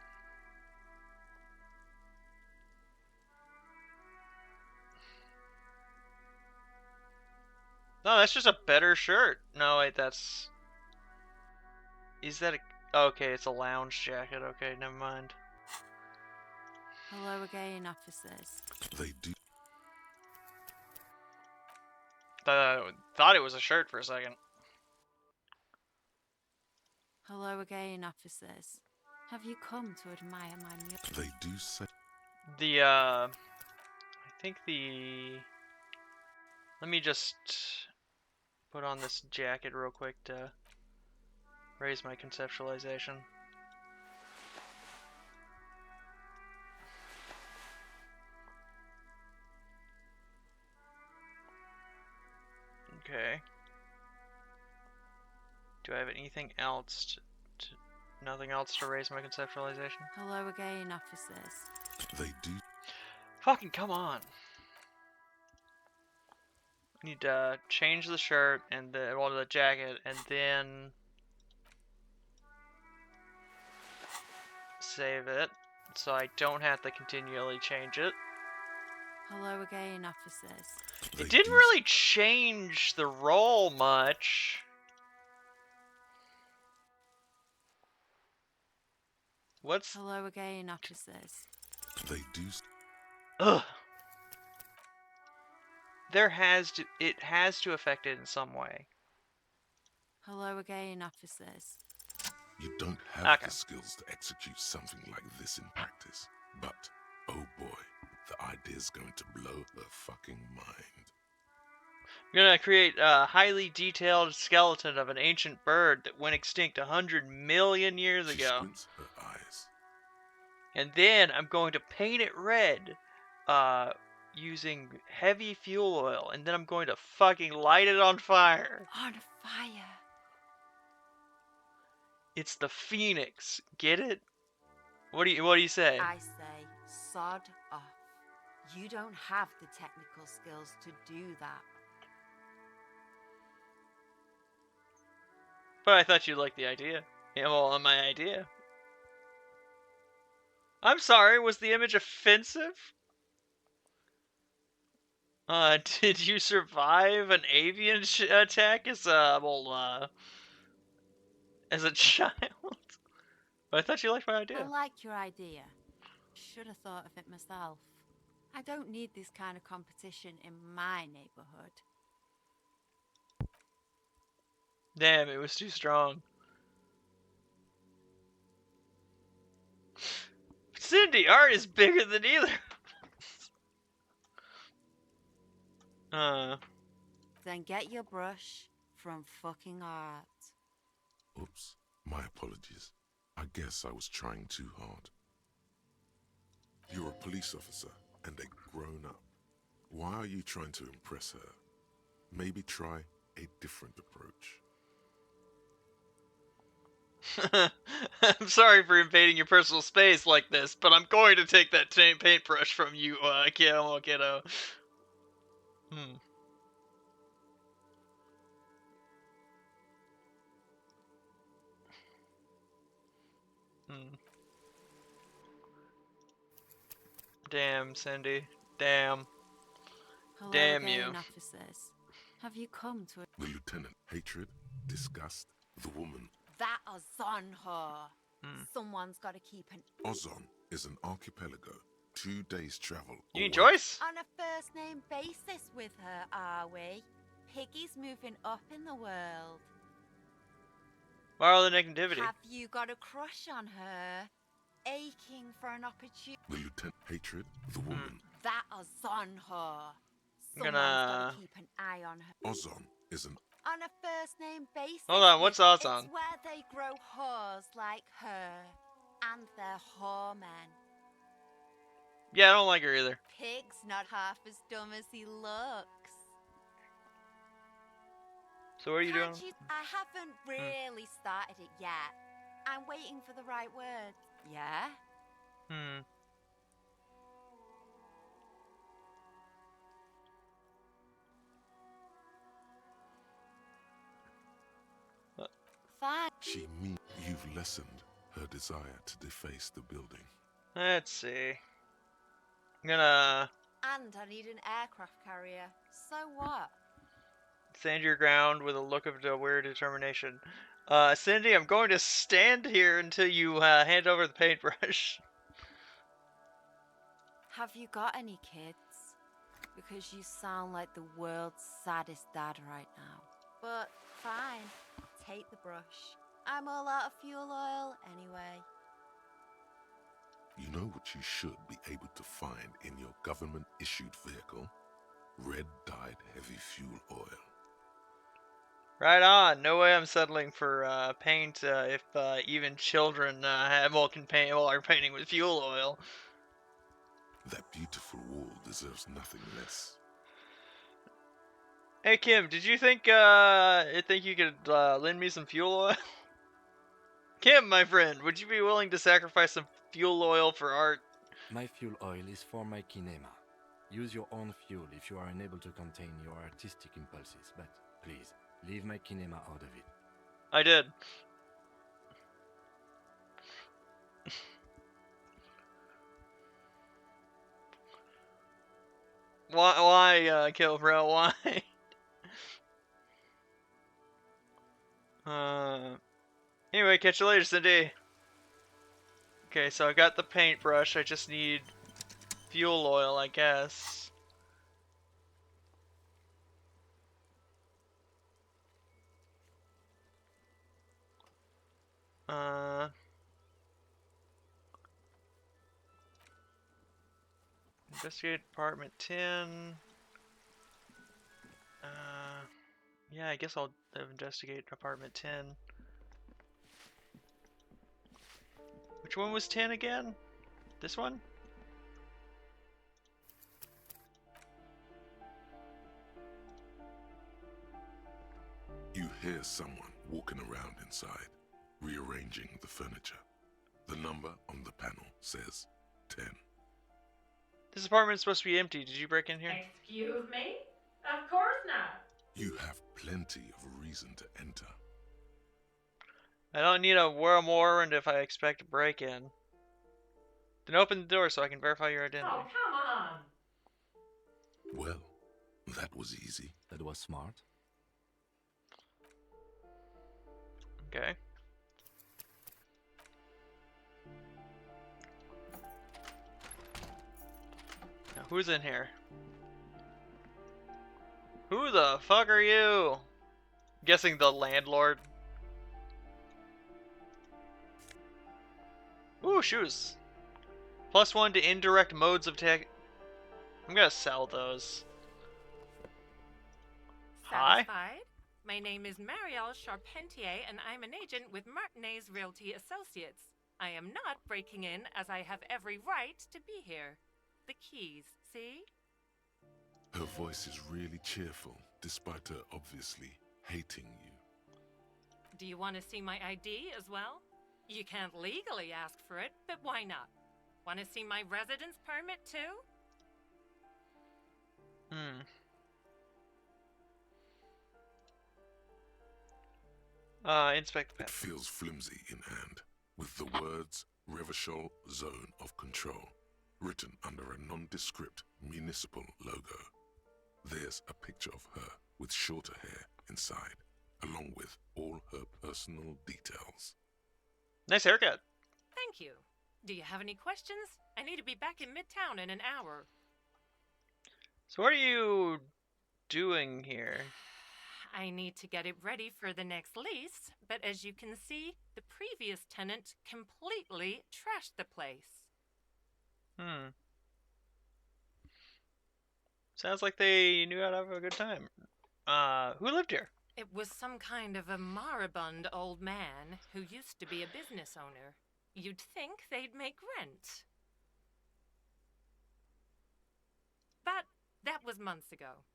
No, that's just a better shirt. No, wait, that's... Is that a... Okay, it's a lounge jacket. Okay, never mind. Hello again, officers. They do. Thought it was a shirt for a second. Hello again, officers. Have you come to admire my mural? They do say. I think the... Let me just put on this jacket real quick to raise my conceptualization. Okay. Do I have anything else nothing else to raise my conceptualization? Hello again, officers. They do. Fucking come on. Need to change the shirt and the jacket, and then save it, so I don't have to continually change it. Hello again, officers. It didn't really change the role much. What's... Hello again, officers. They do. Ugh. It has to affect it in some way. Hello again, officers. You don't have the skills to execute something like this in practice. But, oh boy, the idea's going to blow her fucking mind. I'm gonna create a highly detailed skeleton of an ancient bird that went extinct 100 million years She ago. squints her eyes. And then I'm going to paint it red, using heavy fuel oil, and then I'm going to fucking light it on fire. On fire. It's the Phoenix. Get it? What do you say? I say, sod off. You don't have the technical skills to do that. But I thought you liked the idea. Yeah, well, my idea. I'm sorry, was the image offensive? Did you survive an avian attack as a child? But I thought you liked my idea. I like your idea. Should have thought of it myself. I don't need this kind of competition in my neighborhood. Damn, it was too strong. Cindy, art is bigger than either. Then get your brush from fucking art. Oops, my apologies. I guess I was trying too hard. You're a police officer and a grown-up. Why are you trying to impress her? Maybe try a different approach. I'm sorry for invading your personal space like this, but I'm going to take that paintbrush from you, kiddo. Damn, Cindy. Damn. Hello Damn again, you. officers. Have you come to The lieutenant, hatred, disgust, the woman. that Ozon her? Someone's got to keep an Ozon is an archipelago, 2 days travel. You need away. Joyce? on a first name basis with her, are we? Piggy's moving up in the world. Why all the negativity? Have you got a crush on her? Aching for an opportunity. The lieutenant, hatred, the woman. That Ozon her. I'm Someone's gonna- got to keep an eye on her. Ozon is an On a first name basis. Hold on, what's Ozon? It's where they grow whores like her. And their whoremen. Yeah, I don't like her either. Pig's not half as dumb as he looks. So what are you doing? Can't you- I haven't really started it yet. I'm waiting for the right words. Yeah? Fine. She means you've lessened her desire to deface the building. Let's see. I'm gonna And I need an aircraft carrier. So what? stand your ground with a look of weird determination. Cindy, I'm going to stand here until you hand over the paintbrush. Have you got any kids? Because you sound like the world's saddest dad right now. But fine, take the brush. I'm all out of fuel oil anyway. You know what you should be able to find in your government-issued vehicle? Red-dyed heavy fuel oil. Right on. No way I'm settling for paint if even children can paint are painting with fuel oil. That beautiful wall deserves nothing less. Hey Kim, did you think you could lend me some fuel oil? Kim, my friend, would you be willing to sacrifice some fuel oil for art? My fuel oil is for my kinema. Use your own fuel if you are unable to contain your artistic impulses, but please, leave my kinema out of it. I did. Why, Kill Bro, why? Anyway, catch you later, Cindy. Okay, so I got the paintbrush, I just need fuel oil, I guess. Investigate apartment 10. Yeah, I guess I'll investigate apartment 10. Which one was 10 again? This one? You hear someone walking around inside, rearranging the furniture. The number on the panel says 10. This apartment's supposed to be empty. Did you break in here? Excuse me? Of course not. You have plenty of reason to enter. I don't need a warrant if I expect a break-in. Then open the door so I can verify your identity. Oh, come on. Well, that was easy. That was smart. Okay. Now, who's in here? Who the fuck are you? Guessing the landlord. Ooh, shoes. +1 to indirect modes of tech. I'm gonna sell those. Hi. Satisfied? My name is Marielle Charpentier, and I'm an agent with Martinez Realty Associates. I am not breaking in, as I have every right to be here. The keys, see? Her voice is really cheerful, despite her obviously hating you. Do you want to see my ID as well? You can't legally ask for it, but why not? Want to see my residence permit too? Inspect the It feels flimsy in hand, with the words Revachol Zone of Control written under a nondescript municipal logo. There's a picture of her with shorter hair inside, along with all her personal details. Nice haircut. Thank you. Do you have any questions? I need to be back in Midtown in an hour. So what are you doing here? I need to get it ready for the next lease, but as you can see, the previous tenant completely trashed the place. Sounds like they knew how to have a good time. Who lived here? It was some kind of a moribund old man who used to be a business owner. You'd think they'd make rent. But that was months ago.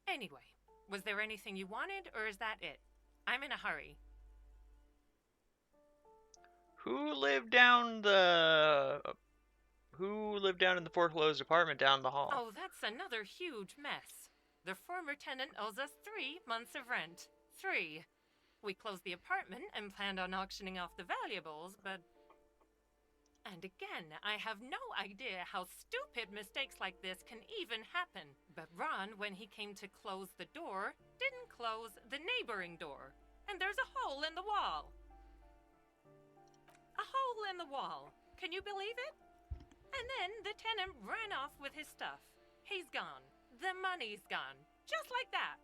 Anyway, was there anything you wanted, or is that it? I'm in a hurry. Who lived down in the foreclosed apartment down the hall? Oh, that's another huge mess. The former tenant owes us 3 months of rent. 3. We closed the apartment and planned on auctioning off the valuables, but... And again, I have no idea how stupid mistakes like this can even happen. But Ron, when he came to close the door, didn't close the neighboring door. And there's a hole in the wall. A hole in the wall. Can you believe it? And then the tenant ran off with his stuff. He's gone. The money's gone. Just like that.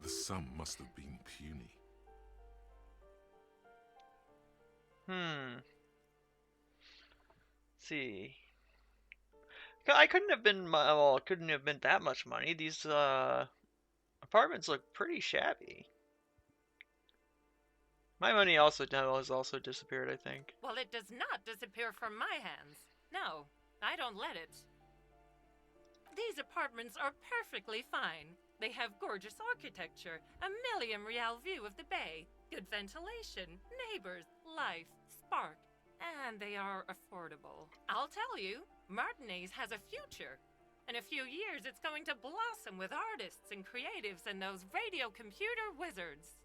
The sum must have been puny. Let's see. I couldn't have been, well, it couldn't have been that much money. These apartments look pretty shabby. My money has also disappeared, I think. Well, it does not disappear from my hands. No, I don't let it. These apartments are perfectly fine. They have gorgeous architecture, a million-real view of the bay, good ventilation, neighbors, life, spark, and they are affordable. I'll tell you, Martinez has a future. In a few years, it's going to blossom with artists and creatives and those radio computer wizards.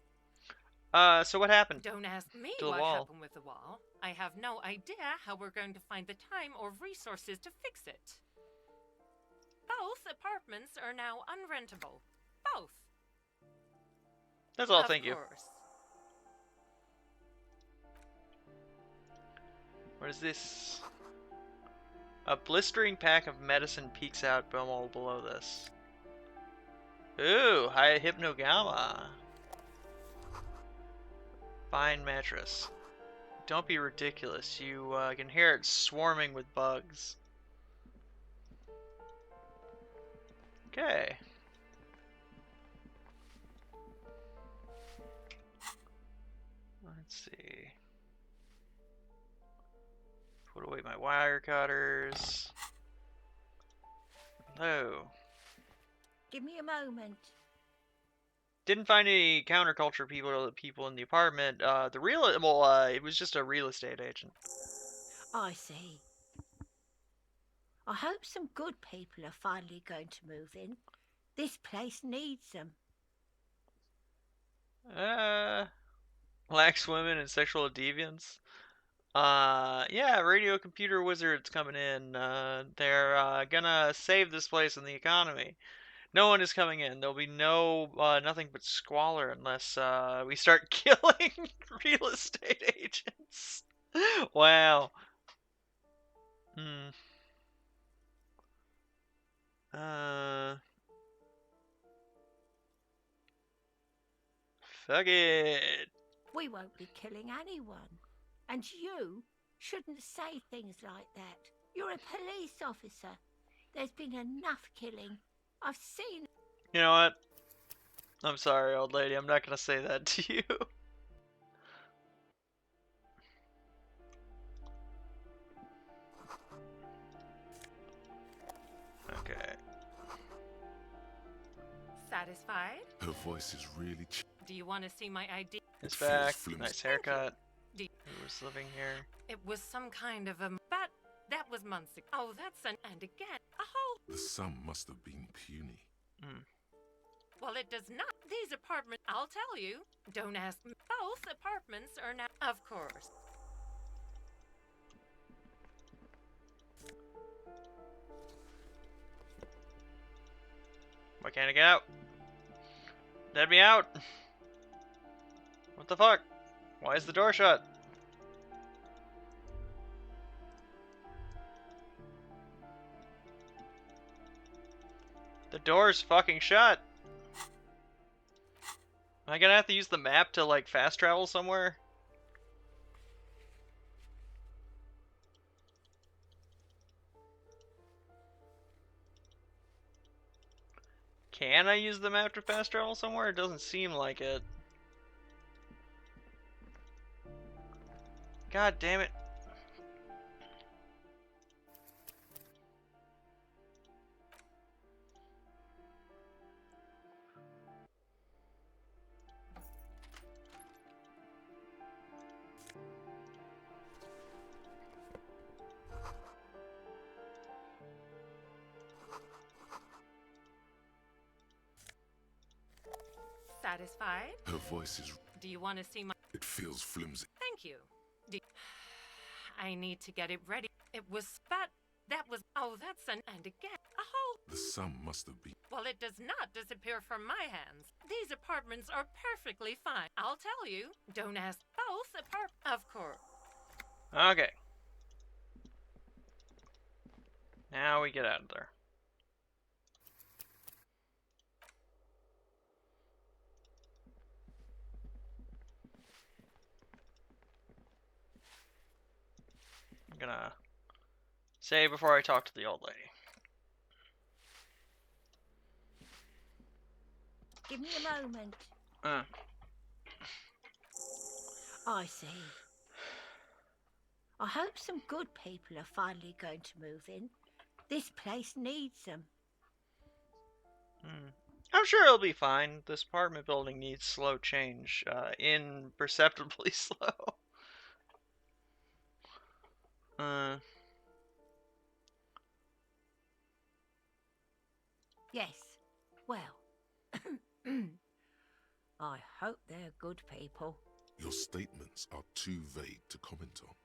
So what happened? Don't ask me to the what wall? happened with the wall. I have no idea how we're going to find the time or resources to fix it. Both apartments are now unrentable. Both. That's all, Of thank you. course. What is this? A blistering pack of medicine peeks out below this. Ooh, high hypnogamma. Fine mattress. Don't be ridiculous. You can hear it swarming with bugs. Okay. Let's see. Put away my wire cutters. Hello. Give me a moment. Didn't find any counterculture people in the apartment. It was just a real estate agent. I see. I hope some good people are finally going to move in. This place needs them. Lax women and sexual deviants. Yeah, radio computer wizards coming in. They're gonna save this place and the economy. No one is coming in. There'll be nothing but squalor unless we start killing real estate agents. Wow. Fuck it. We won't be killing anyone. And you shouldn't say things like that. You're a police officer. There's been enough killing. I've seen... You know what? I'm sorry, old lady. I'm not gonna say that to you. Okay. Satisfied? Her voice is really Do you want to see my ID? It's feels back. flimsy. Nice haircut. Do- Who was living here? It was some kind of a... But that was months ago. Oh, that's an... And again, a whole... The sum must have been puny. Well, it does not. These apartments... I'll tell you. Don't ask me. Both apartments are now... Of course. Why can't I get out? Let me out! What the fuck? Why is the door shut? The door's fucking shut! Am I gonna have to use the map to, like, fast travel somewhere? Can I use the map to fast travel somewhere? It doesn't seem like it. God damn it. Satisfied? Her voice is... Do you want to see my... It feels flimsy. Thank you. I need to get it ready. It was... But that was... Oh, that's an... And again, a whole... The sum must have been... Well, it does not disappear from my hands. These apartments are perfectly fine. I'll tell you. Don't ask. Both apart... Of course. Okay. Now we get out of there. I'm gonna save before I talk to the old lady. Give me a moment. I see. I hope some good people are finally going to move in. This place needs them. I'm sure it'll be fine. This apartment building needs slow change. Imperceptibly slow. Yes. Well, I hope they're good people. Your statements are too vague to comment on.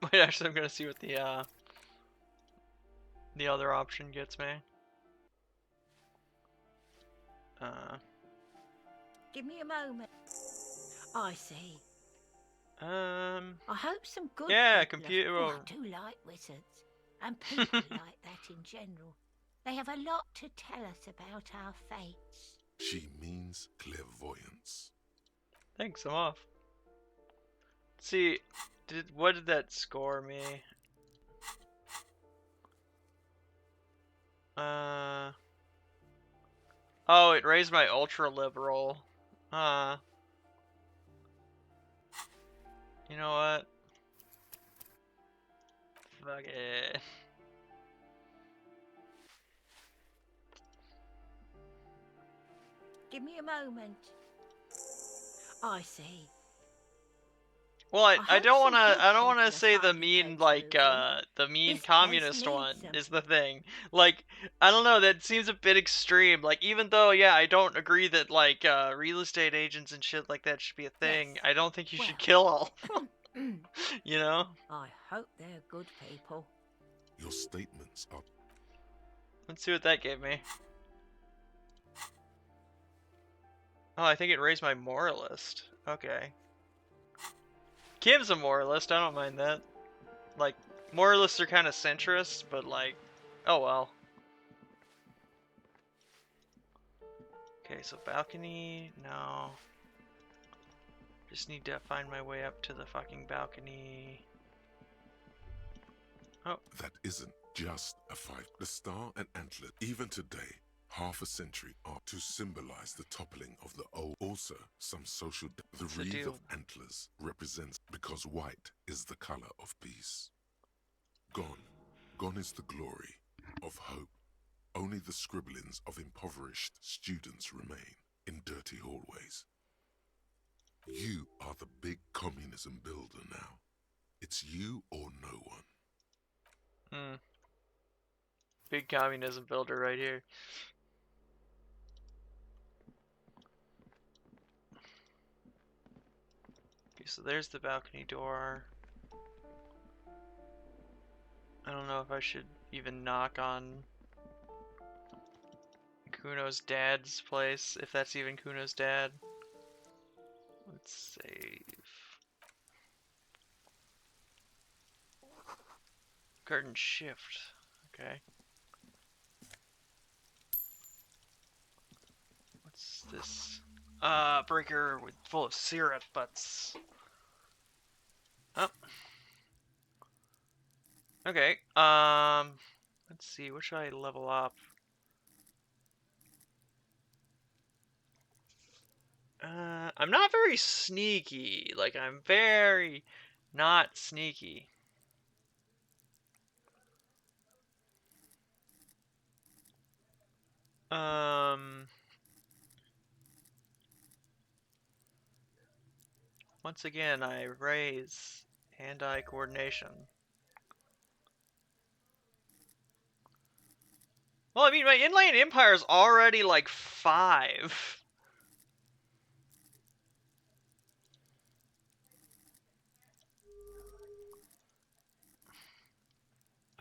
Wait, actually, I'm gonna see what the other option gets me. Give me a moment. I see. I hope some good yeah, people computer. Oh, I do like wizards. And people like that in general. They have a lot to tell us about our fates. She means clairvoyance. Thanks, I'm off. Let's see, what did that score me? Oh, it raised my ultra liberal. You know what? Fuck it. Give me a moment. I see. Well, I don't wanna say the mean the mean communist one is the thing. Like, I don't know, that seems a bit extreme. Like, even though yeah, I don't agree that like real estate agents and shit like that should be a thing. I don't think you should kill all of them. You know? I hope they're good people. Your statements are... Let's see what that gave me. Oh, I think it raised my moralist. Okay. Kim's a moralist, I don't mind that. Like, moralists are kind of centrist, but like, oh well. Okay, so balcony, no. Just need to find my way up to the fucking balcony. Oh. That isn't just a fight. The star and antler, even today, half a century are to symbolize the toppling of the old. Also, some social... The wreath of antlers represents because white is the color of peace. Gone. Gone is the glory of hope. Only the scribblings of impoverished students remain in dirty hallways. You are the big communism builder now. It's you or no one. Big communism builder right here. Okay, so there's the balcony door. I don't know if I should even knock on Kuno's dad's place, if that's even Kuno's dad. Let's save. Curtain shift. Okay. What's this? Breaker with full of syrup butts. Oh. Okay. Let's see. What should I level up? I'm not very sneaky. Like, I'm very not sneaky. Once again, I raise hand-eye coordination. Well, I mean, my Inland Empire is already like 5.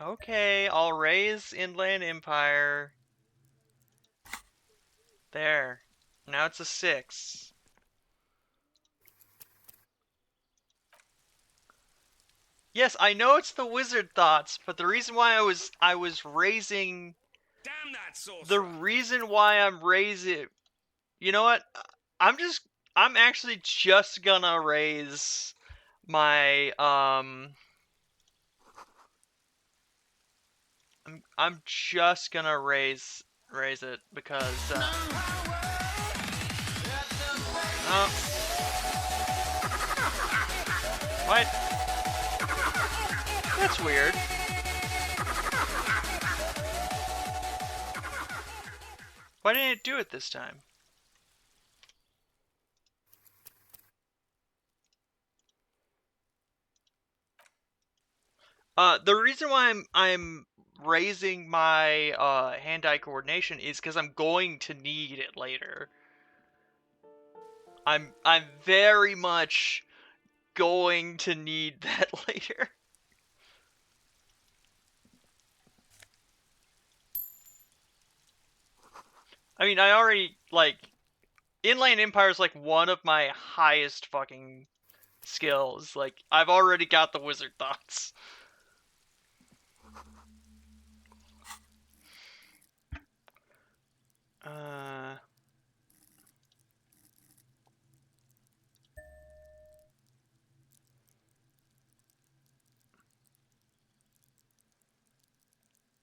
Okay, I'll raise Inland Empire. There. Now it's a 6. Yes, I know it's the wizard thoughts, but the reason why I was raising... Damn that sorcerer! The reason why I'm raising... You know what? I'm actually just gonna raise my, I'm just gonna raise it because, What? That's weird. Why didn't it do it this time? The reason why I'm raising my hand-eye coordination is because I'm going to need it later. I'm very much going to need that later. I mean, I already, like, Inland Empire is, like, one of my highest fucking skills. Like, I've already got the wizard thoughts.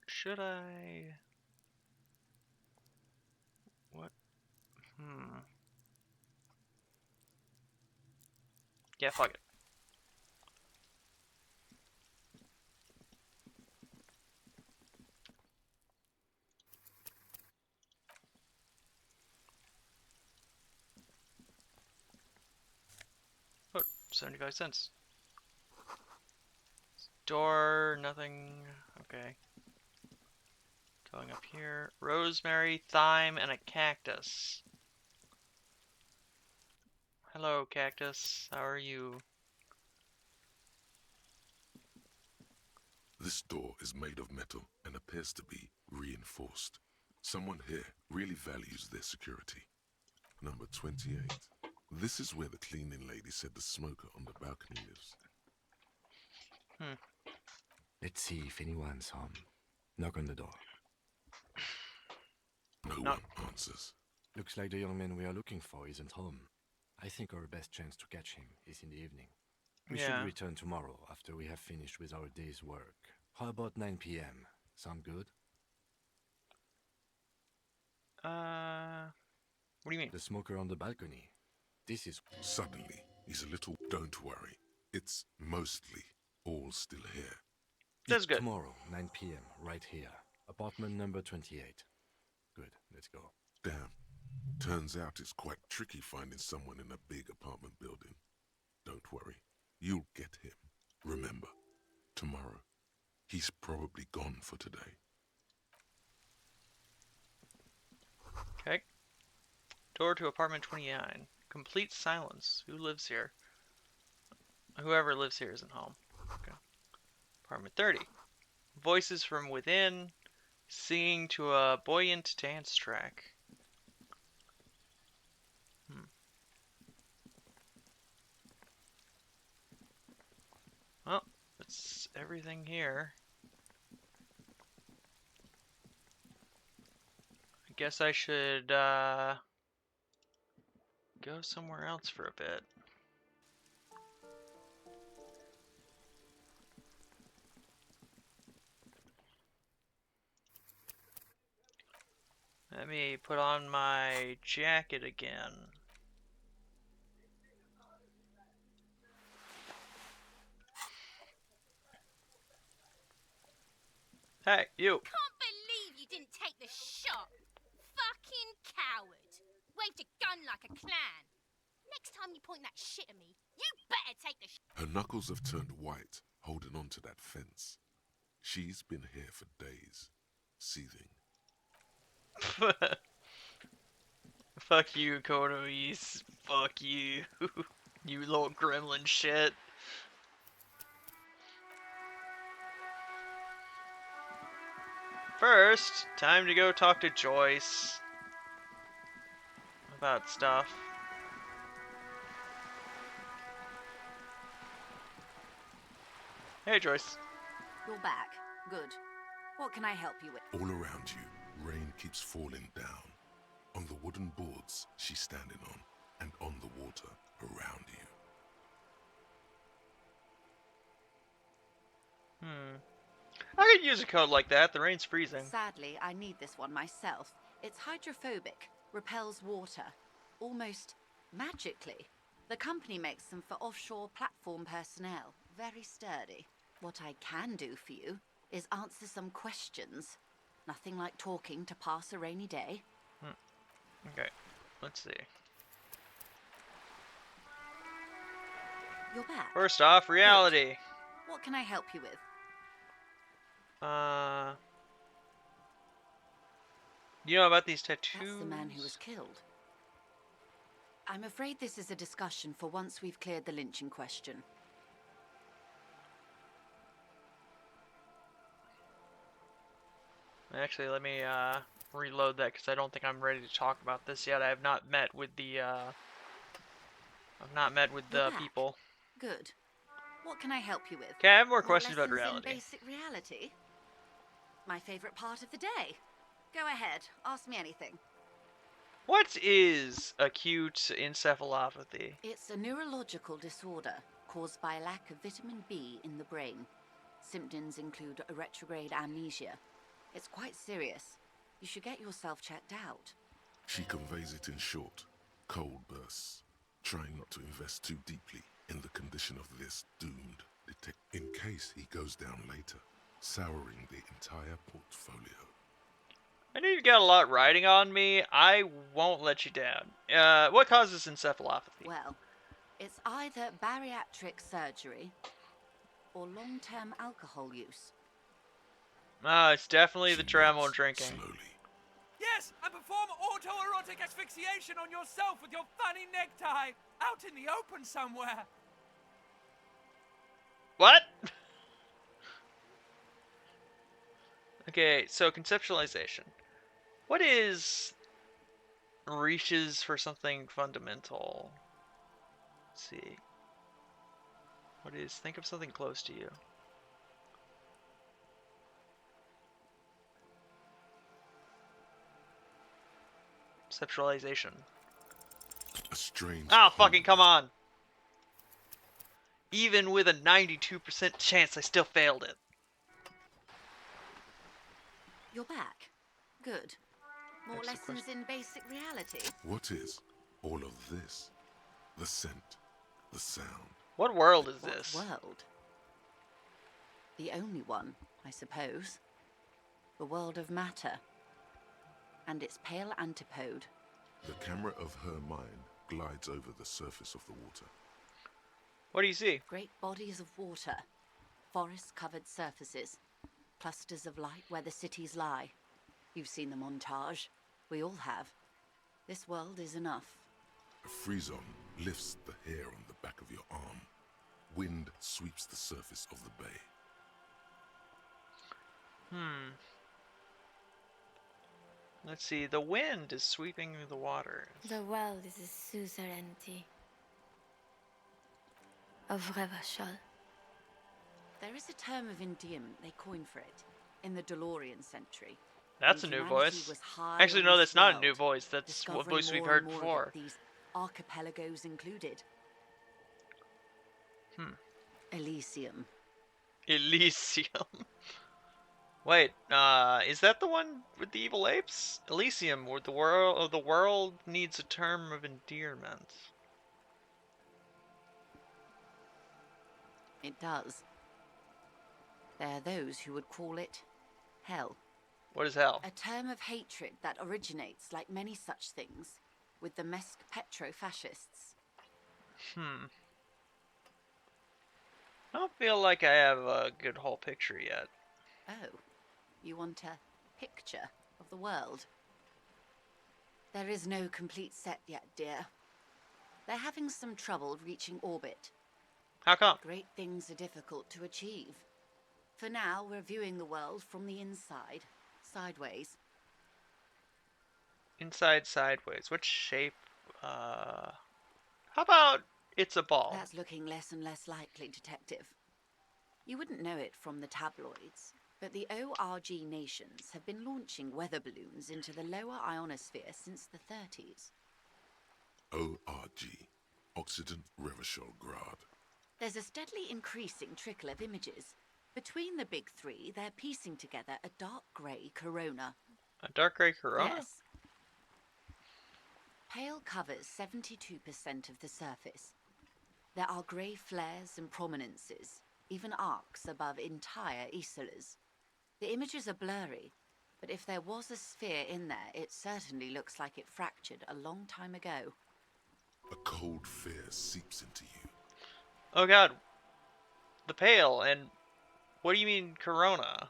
Should I... What? Yeah, fuck it. Oh, 75 cents. Door, nothing. Okay. Going up here. Rosemary, thyme, and a cactus. Hello, cactus. How are you? This door is made of metal and appears to be reinforced. Someone here really values their security. Number 28. This is where the cleaning lady said the smoker on the balcony lives. Let's see if anyone's home. Knock on the door. No one answers. Looks like the young man we are looking for isn't home. I think our best chance to catch him is in the evening. We should return tomorrow after we have finished with our day's work. How about 9 p.m.? Sound good? What do you mean? The smoker on the balcony. This is... Suddenly, he's a little... Don't worry. It's mostly all still here. That's good. Tomorrow, 9 p.m., right here. Apartment number 28. Good, let's go. Damn. Turns out it's quite tricky finding someone in a big apartment building. Don't worry. You'll get him. Remember, tomorrow. He's probably gone for today. Okay. Door to apartment 29. Complete silence. Who lives here? Whoever lives here isn't home. Okay. Apartment 30. Voices from within, singing to a buoyant dance track. Well, that's everything here. I guess I should go somewhere else for a bit. Let me put on my jacket again. Hey, you! Can't believe you didn't take the shot! Fucking coward! Waved a gun like a clown! Next time you point that shit at me, you better take the Her knuckles have turned white, holding on to that fence. She's been here for days, seething. Fuck you, Konois. Fuck you. You little gremlin shit. First, time to go talk to Joyce about stuff. Hey, Joyce. You're back. Good. What can I help you with? All around you, rain keeps falling down. On the wooden boards she's standing on, and on the water around you. I could use a code like that. The rain's freezing. Sadly, I need this one myself. It's hydrophobic, repels water, almost magically. The company makes them for offshore platform personnel. Very sturdy. What I can do for you is answer some questions. Nothing like talking to pass a rainy day. Okay, let's see. You're back. First off, reality. Good. What can I help you with? You know about these tattoos? That's the man who was killed. I'm afraid this is a discussion for once we've cleared the lynching question. Actually, let me reload that because I don't think I'm ready to talk about this yet. I have not met with the people. Good. What can I help you with? Okay, I have more More questions about lessons reality. In basic reality? My favorite part of the day. Go ahead, ask me anything. What is acute encephalopathy? It's a neurological disorder caused by a lack of vitamin B in the brain. Symptoms include a retrograde amnesia. It's quite serious. You should get yourself checked out. She conveys it in short, cold bursts, trying not to invest too deeply in the condition of this doomed detective in case he goes down later, souring the entire portfolio. I know you've got a lot riding on me. I won't let you down. What causes encephalopathy? Well, it's either bariatric surgery or long-term alcohol use. It's definitely the travel and drinking. Slowly. Yes, and perform autoerotic asphyxiation on yourself with your funny necktie out in the open somewhere. What? Okay, so conceptualization. What is reaches for something fundamental? Let's see. What is, think of something close to you. Conceptualization. A strange. Oh, fucking come on. Even with a 92% chance, I still failed it. You're back. Good. More That's the lessons in basic reality. What is all of this? The scent, the sound. What world is What this? world? The only one, I suppose. The world of matter. And its pale antipode. The camera of her mind glides over the surface of the water. What do you see? Great bodies of water. Forest-covered surfaces. Clusters of light where the cities lie. You've seen the montage. We all have. This world is enough. A frisson lifts the hair on the back of your arm. Wind sweeps the surface of the bay. Let's see. The wind is sweeping the waters. The world is a suzerainty of Revachol. There is a term of endearment they coined for it in the DeLorean century. That's a When new humanity voice. was high Actually, on no, this that's not a world, new voice. That's what discovering voice we've more heard and more before. of These archipelagos included. Elysium. Elysium. Wait, is that the one with the evil apes? Elysium, where the world needs a term of endearment. It does. There are those who would call it hell. What is hell? A term of hatred that originates, like many such things, with the Mesk petro-fascists. I don't feel like I have a good whole picture yet. Oh, you want a picture of the world? There is no complete set yet, dear. They're having some trouble reaching orbit. How come? Great things are difficult to achieve. For now, we're viewing the world from the inside, sideways. Inside, sideways. Which shape? How about it's a ball? That's looking less and less likely, Detective. You wouldn't know it from the tabloids, but the ORG nations have been launching weather balloons into the lower ionosphere since the 30s. ORG, Occident Revachol Grad. There's a steadily increasing trickle of images. Between the big three, they're piecing together a dark grey corona. A dark grey corona? Yes. Pale covers 72% of the surface. There are grey flares and prominences, even arcs above entire isolas. The images are blurry, but if there was a sphere in there, it certainly looks like it fractured a long time ago. A cold fear seeps into you. Oh god. The Pale, and what do you mean Corona?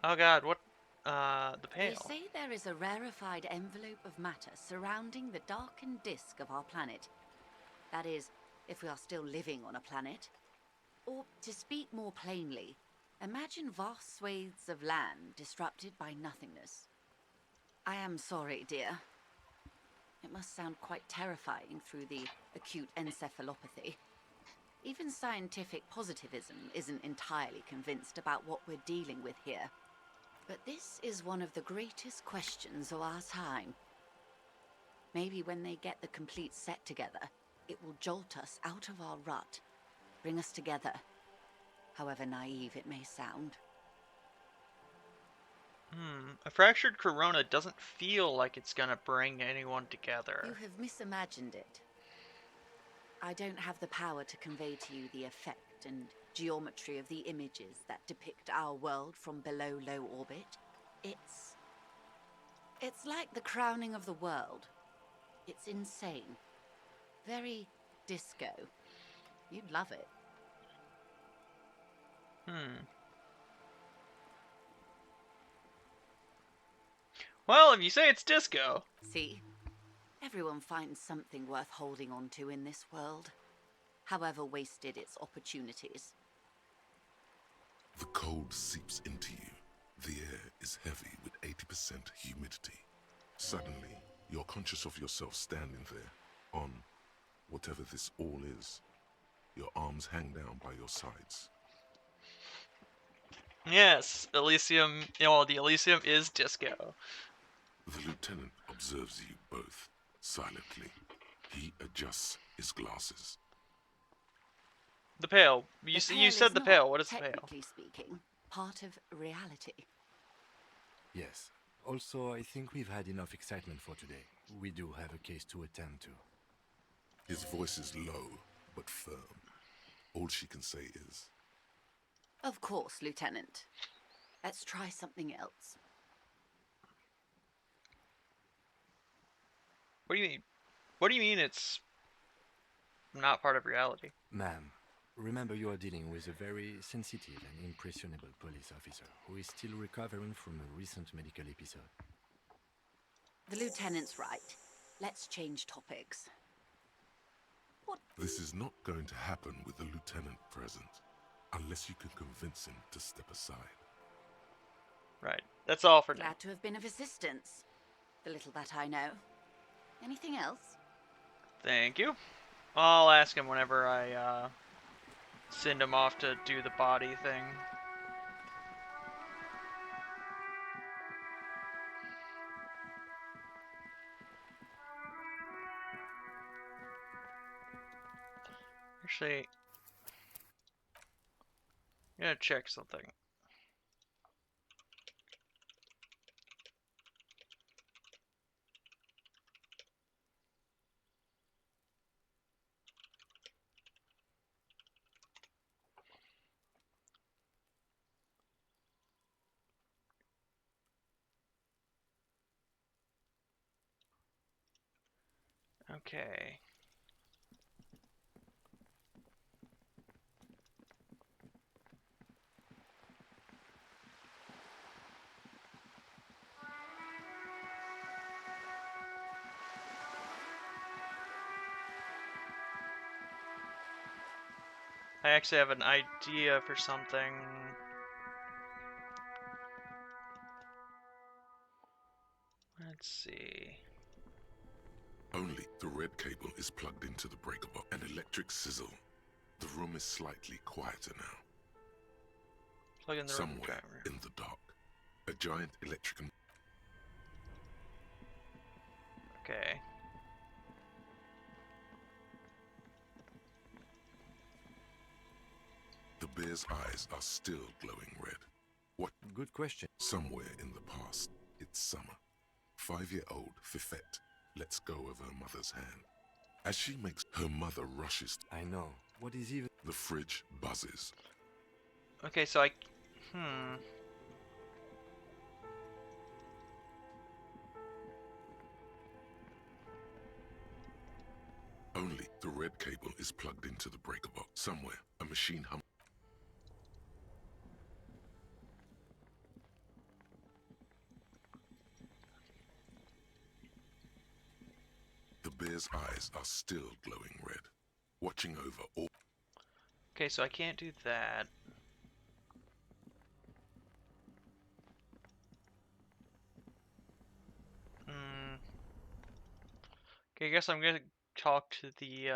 Oh god, what? The They Pale. say there is a rarefied envelope of matter surrounding the darkened disk of our planet. That is, if we are still living on a planet. Or, to speak more plainly, imagine vast swathes of land disrupted by nothingness. I am sorry, dear. It must sound quite terrifying through the acute encephalopathy. Even scientific positivism isn't entirely convinced about what we're dealing with here. But this is one of the greatest questions of our time. Maybe when they get the complete set together, it will jolt us out of our rut, bring us together, however naive it may sound. A fractured corona doesn't feel like it's gonna bring anyone together. You have misimagined it. I don't have the power to convey to you the effect and geometry of the images that depict our world from below low orbit. It's like the crowning of the world. It's insane. Very disco. You'd love it. Well, if you say it's disco. See? Everyone finds something worth holding on to in this world, however wasted its opportunities. The cold seeps into you. The air is heavy with 80% humidity. Suddenly, you're conscious of yourself standing there, on whatever this all is. Your arms hang down by your sides. Yes, Elysium, the Elysium is disco. The lieutenant observes you both, silently. He adjusts his glasses. The Pale. You Pale said is the not, Pale. What is the Pale? technically speaking, part of reality. Yes. Also, I think we've had enough excitement for today. We do have a case to attend to. His voice is low, but firm. All she can say is, Of course, Lieutenant. Let's try something else. What do you mean? What do you mean it's not part of reality? Ma'am, remember you are dealing with a very sensitive and impressionable police officer who is still recovering from a recent medical episode. The Lieutenant's right. Let's change topics. this is not going to happen with the lieutenant present, unless you can convince him to step aside. Right. That's all for now. Glad to have been of assistance. The little that I know. Anything else? Thank you. I'll ask him whenever I send him off to do the body thing. Actually, I'm gonna check something. Okay. I actually have an idea for something. Let's see. Only the red cable is plugged into the breaker box. An electric sizzle. The room is slightly quieter now. Plug in the Somewhere driver. in the dark, a giant electric... Okay. The bear's eyes are still glowing red. What? Good question. Somewhere in the past, it's summer. 5-year-old Fifette lets go of her mother's hand. As she makes, her mother rushes. I know. What is even... The fridge buzzes. Okay, so I... Only the red cable is plugged into the breaker box. Somewhere, a machine hum. The bear's eyes are still glowing red, watching over all. Okay, so I can't do that. Okay, I guess I'm gonna talk to the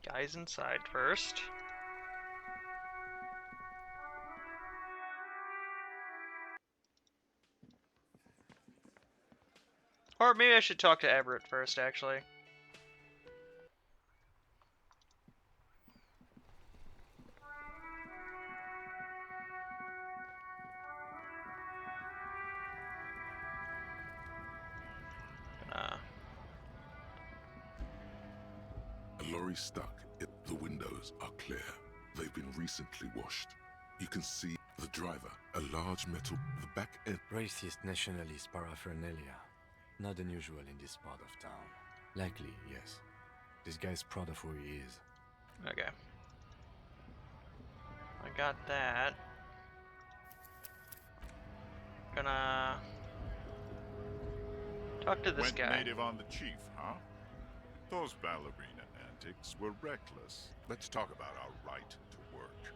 guys inside first. Or maybe I should talk to Everett first, actually. A lorry stuck. The windows are clear. They've been recently washed. You can see the driver, a large metal, the back end. Racist nationalist paraphernalia. Not unusual in this part of town. Likely, yes. This guy's proud of who he is. Okay. I got that. Gonna talk to this Went guy. native on the chief, huh? Those ballerina antics were reckless. Let's talk about our right to work.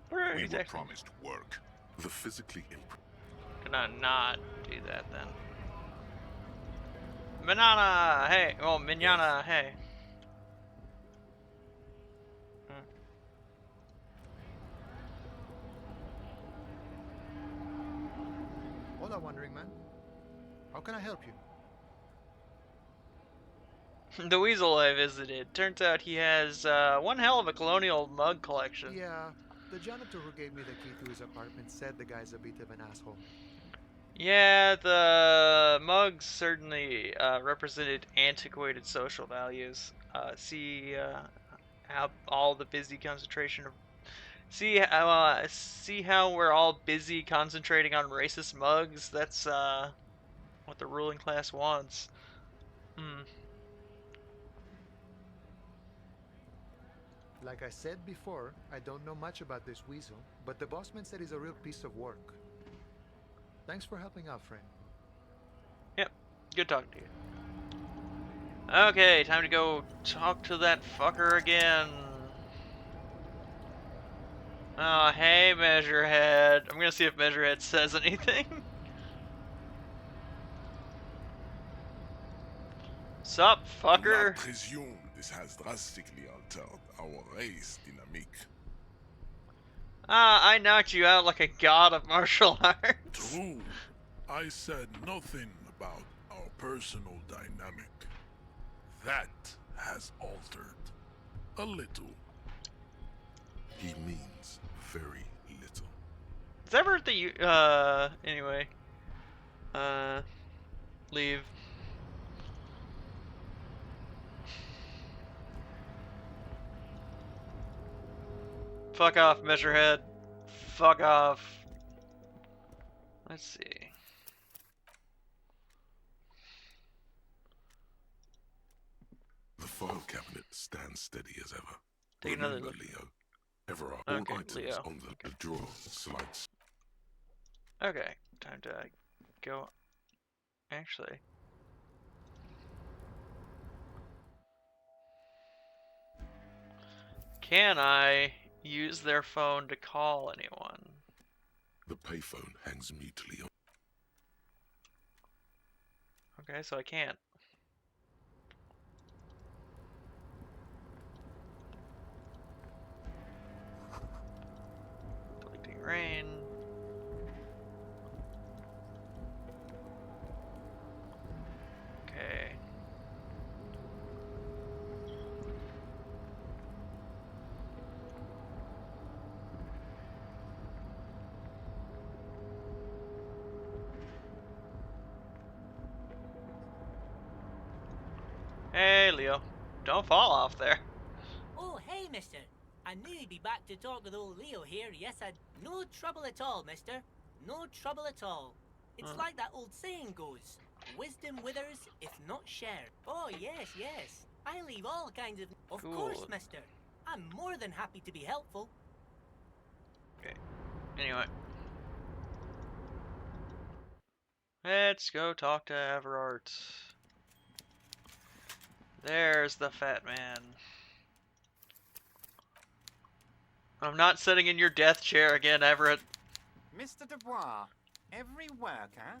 Where We were exactly? promised work. The physically Gonna not do that then. Manana, hey. Oh, Mignana, hey. Hola, Wandering Man. How can I help you? The weasel I visited. Turns out he has one hell of a colonial mug collection. Yeah, the janitor who gave me the key to his apartment said the guy's a bit of an asshole. Yeah, the mugs certainly represented antiquated social values. See how all the busy concentration of see how we're all busy concentrating on racist mugs. That's what the ruling class wants. Like I said before, I don't know much about this weasel, but the bossman said he's a real piece of work. Thanks for helping out, friend. Yep, good talking to you. Okay, time to go talk to that fucker again. Oh, hey, Measurehead. I'm gonna see if Measurehead says anything. Sup, fucker? I presume this has drastically altered our race dynamic. Ah, I knocked you out like a god of martial arts. True. I said nothing about our personal dynamic. That has altered. A little. He means very little. Is Everett the anyway. Leave. Fuck off, Measurehead. Fuck off. Let's see. The file cabinet stands steady as ever. Take another Remember, look. Leo. Ever are all Okay, items Leo. on the drawer slides. Okay, time to go. Actually. Can I use their phone to call anyone? The payphone hangs mutely on. Okay, so I can't. Collecting rain. Okay. Hey, Leo. Don't fall off there. Oh, hey, mister. I knew you'd be back to talk with old Leo here. Yes, no trouble at all, mister. No trouble at all. It's like that old saying goes, wisdom withers if not shared. Oh, yes, yes. I leave all kinds of... Of course, Cool. mister. I'm more than happy to be helpful. Okay. Anyway. Let's go talk to Everard. There's the fat man. I'm not sitting in your death chair again, Everett. Mr. Dubois, every worker...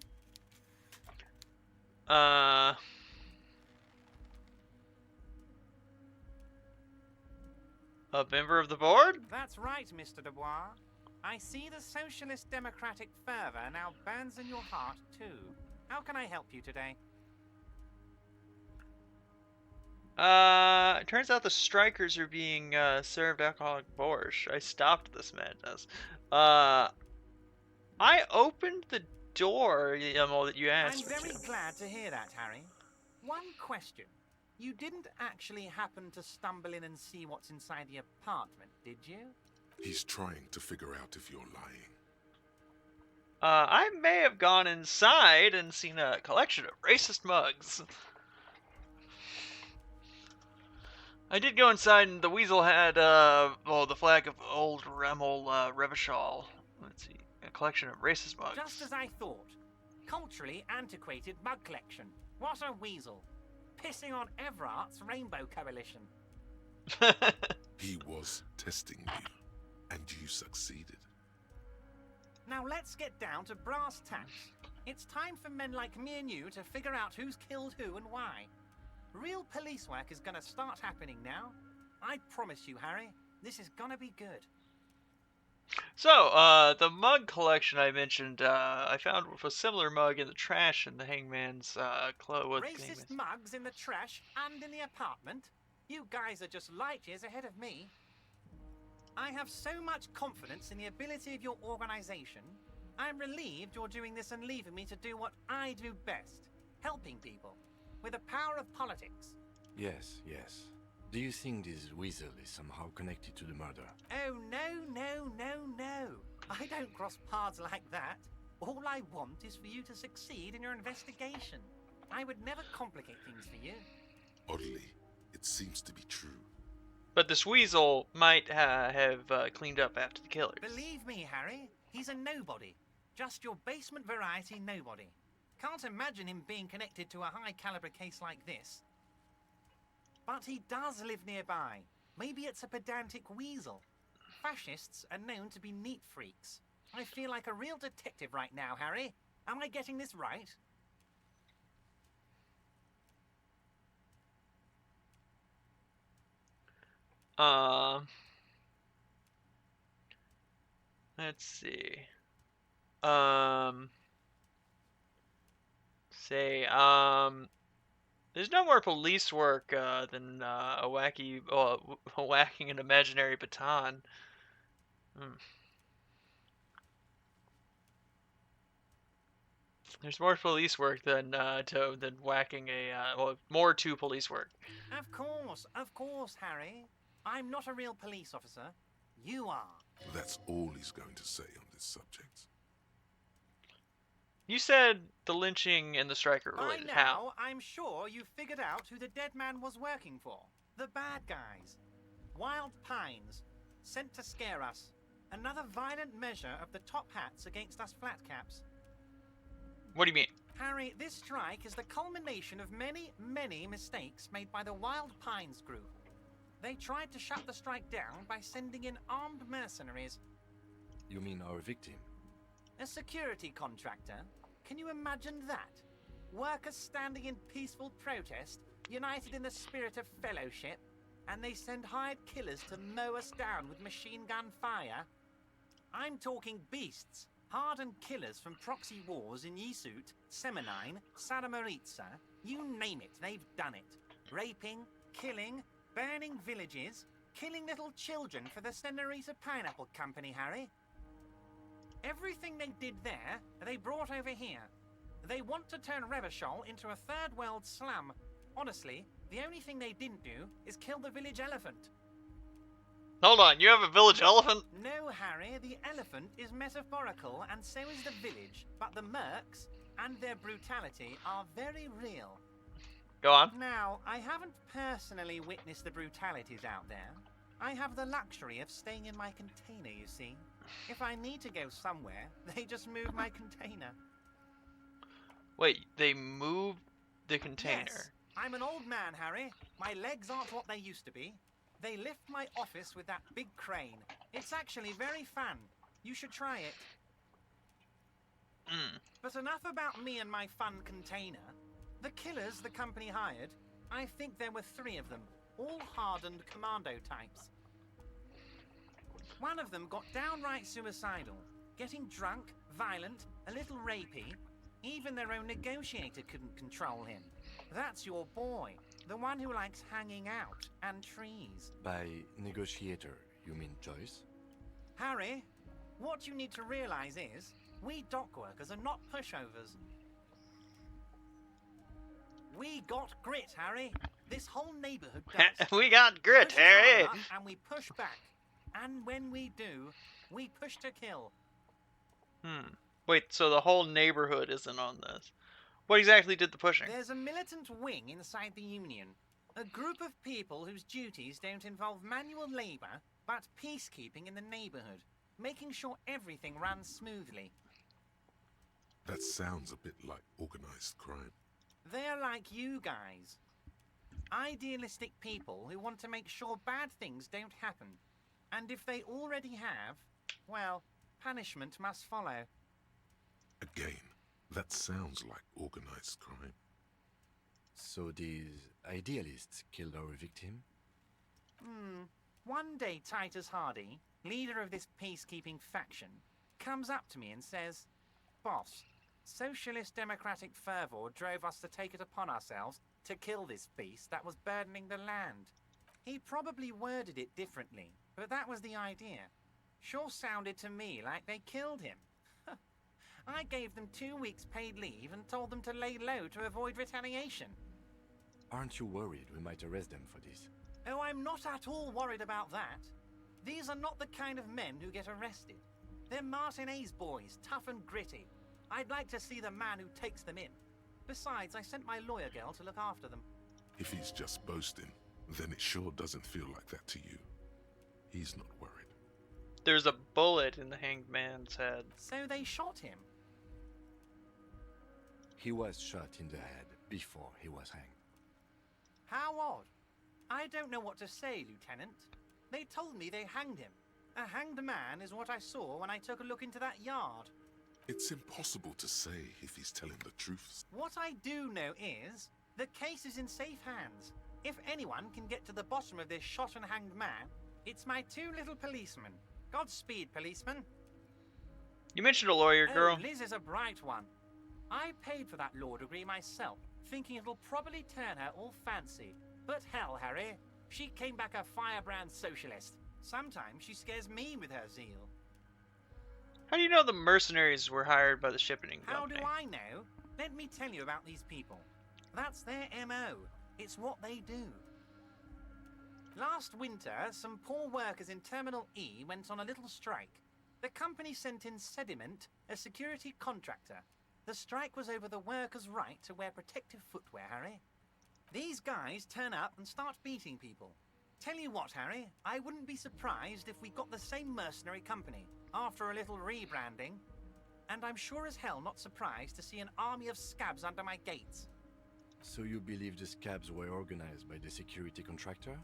A member of the board? That's right, Mr. Dubois. I see the socialist democratic fervor now burns in your heart, too. How can I help you today? It turns out the strikers are being served alcoholic borscht. I stopped this madness. I opened the door, that you asked I'm me very to. glad to hear that, Harry. One question. You didn't actually happen to stumble in and see what's inside the apartment, did you? He's trying to figure out if you're lying. I may have gone inside and seen a collection of racist mugs. I did go inside, and the weasel had, the flag of old Remel Revachol. Let's see, a collection of racist mugs. Just as I thought. Culturally antiquated mug collection. What a weasel. Pissing on Everart's Rainbow Coalition. He was testing you, and you succeeded. Now let's get down to brass tacks. It's time for men like me and you to figure out who's killed who and why. Real police work is gonna start happening now. I promise you, Harry, this is gonna be good. So, the mug collection I mentioned, I found a similar mug in the trash in the hangman's clothes. Racist mugs in the trash and in the apartment? You guys are just light years ahead of me. I have so much confidence in the ability of your organization. I'm relieved you're doing this and leaving me to do what I do best. Helping people. With the power of politics. Yes, yes. Do you think this weasel is somehow connected to the murder? Oh, no. I don't cross paths like that. All I want is for you to succeed in your investigation. I would never complicate things for you. Oddly, it seems to be true. But this weasel might have cleaned up after the killers. Believe me, Harry, he's a nobody. Just your basement variety nobody. Can't imagine him being connected to a high-caliber case like this. But he does live nearby. Maybe it's a pedantic weasel. Fascists are known to be neat freaks. I feel like a real detective right now, Harry. Am I getting this right? Let's see. There's no more police work than whacking an imaginary baton. There's more police work than whacking more to police work. Of course, Harry. I'm not a real police officer. You are. That's all he's going to say on this subject. You said the lynching and the striker related. By How? now, I'm sure you figured out who the dead man was working for. The bad guys. Wild Pines. Sent to scare us. Another violent measure of the top hats against us flatcaps. What do you mean? Harry, this strike is the culmination of many, many mistakes made by the Wild Pines group. They tried to shut the strike down by sending in armed mercenaries. You mean our victim? A security contractor? Can you imagine that? Workers standing in peaceful protest, united in the spirit of fellowship, and they send hired killers to mow us down with machine gun fire? I'm talking beasts, hardened killers from proxy wars in Yisut, Semenine, Saramoritsa, you name it, they've done it. Raping, killing, burning villages, killing little children for the Senorita Pineapple Company, Harry. Everything they did there, they brought over here. They want to turn Revachol into a third world slum. Honestly, The only thing they didn't do is kill the village elephant. Hold on, you have a village elephant? No, Harry, the elephant is metaphorical, and so is the village. But the mercs and their brutality are very real. Go on. Now, I haven't personally witnessed the brutalities out there. I have the luxury of staying in my container, you see. If I need to go somewhere, they just move my container. Wait, they move the container? Yes. I'm an old man, Harry. My legs aren't what they used to be. They lift my office with that big crane. It's actually very fun. You should try it. But enough about me and my fun container. The killers the company hired, I think there were 3 of them, all hardened commando types. One of them got downright suicidal, getting drunk, violent, a little rapey. Even their own negotiator couldn't control him. That's your boy, the one who likes hanging out and trees. By negotiator, you mean Joyce? Harry, what you need to realize is, we dock workers are not pushovers. We got grit, Harry. This whole neighborhood does. We got grit, Push us Harry. hard enough and we push back. And when we do, we push to kill. Wait, so the whole neighborhood isn't on this. What exactly did the pushing? There's a militant wing inside the Union. A group of people whose duties don't involve manual labor, but peacekeeping in the neighborhood. Making sure everything runs smoothly. That sounds a bit like organized crime. They're like you guys. Idealistic people who want to make sure bad things don't happen. And if they already have, well, punishment must follow. Again, that sounds like organized crime. So these idealists killed our victim? One day Titus Hardy, leader of this peacekeeping faction, comes up to me and says, "Boss, socialist democratic fervor drove us to take it upon ourselves to kill this beast that was burdening the land." He probably worded it differently, but that was the idea. Sure sounded to me like they killed him. I gave them 2 weeks paid leave and told them to lay low to avoid retaliation. Aren't you worried we might arrest them for this? Oh, I'm not at all worried about that. These are not the kind of men who get arrested. They're Martinez boys, tough and gritty. I'd like to see the man who takes them in. Besides, I sent my lawyer girl to look after them. If he's just boasting, then it sure doesn't feel like that to you. He's not worried. There's a bullet in the hanged man's head. So they shot him? He was shot in the head before he was hanged. How odd. I don't know what to say, Lieutenant. They told me they hanged him. A hanged man is what I saw when I took a look into that yard. It's impossible to say if he's telling the truth. What I do know is, the case is in safe hands. If anyone can get to the bottom of this shot and hanged man, it's my 2 little policemen. Godspeed, policeman. You mentioned a lawyer girl. Oh, Liz is a bright one. I paid for that law degree myself, thinking it'll probably turn her all fancy. But hell, Harry, she came back a firebrand socialist. Sometimes she scares me with her zeal. How do you know the mercenaries were hired by the shipping How company? do I know? Let me tell you about these people. That's their MO. It's what they do. Last winter, some poor workers in Terminal E went on a little strike. The company sent in Sediment, a security contractor. The strike was over the workers' right to wear protective footwear, Harry. These guys turn up and start beating people. Tell you what, Harry, I wouldn't be surprised if we got the same mercenary company after a little rebranding. And I'm sure as hell not surprised to see an army of scabs under my gates. So you believe the scabs were organized by the security contractor?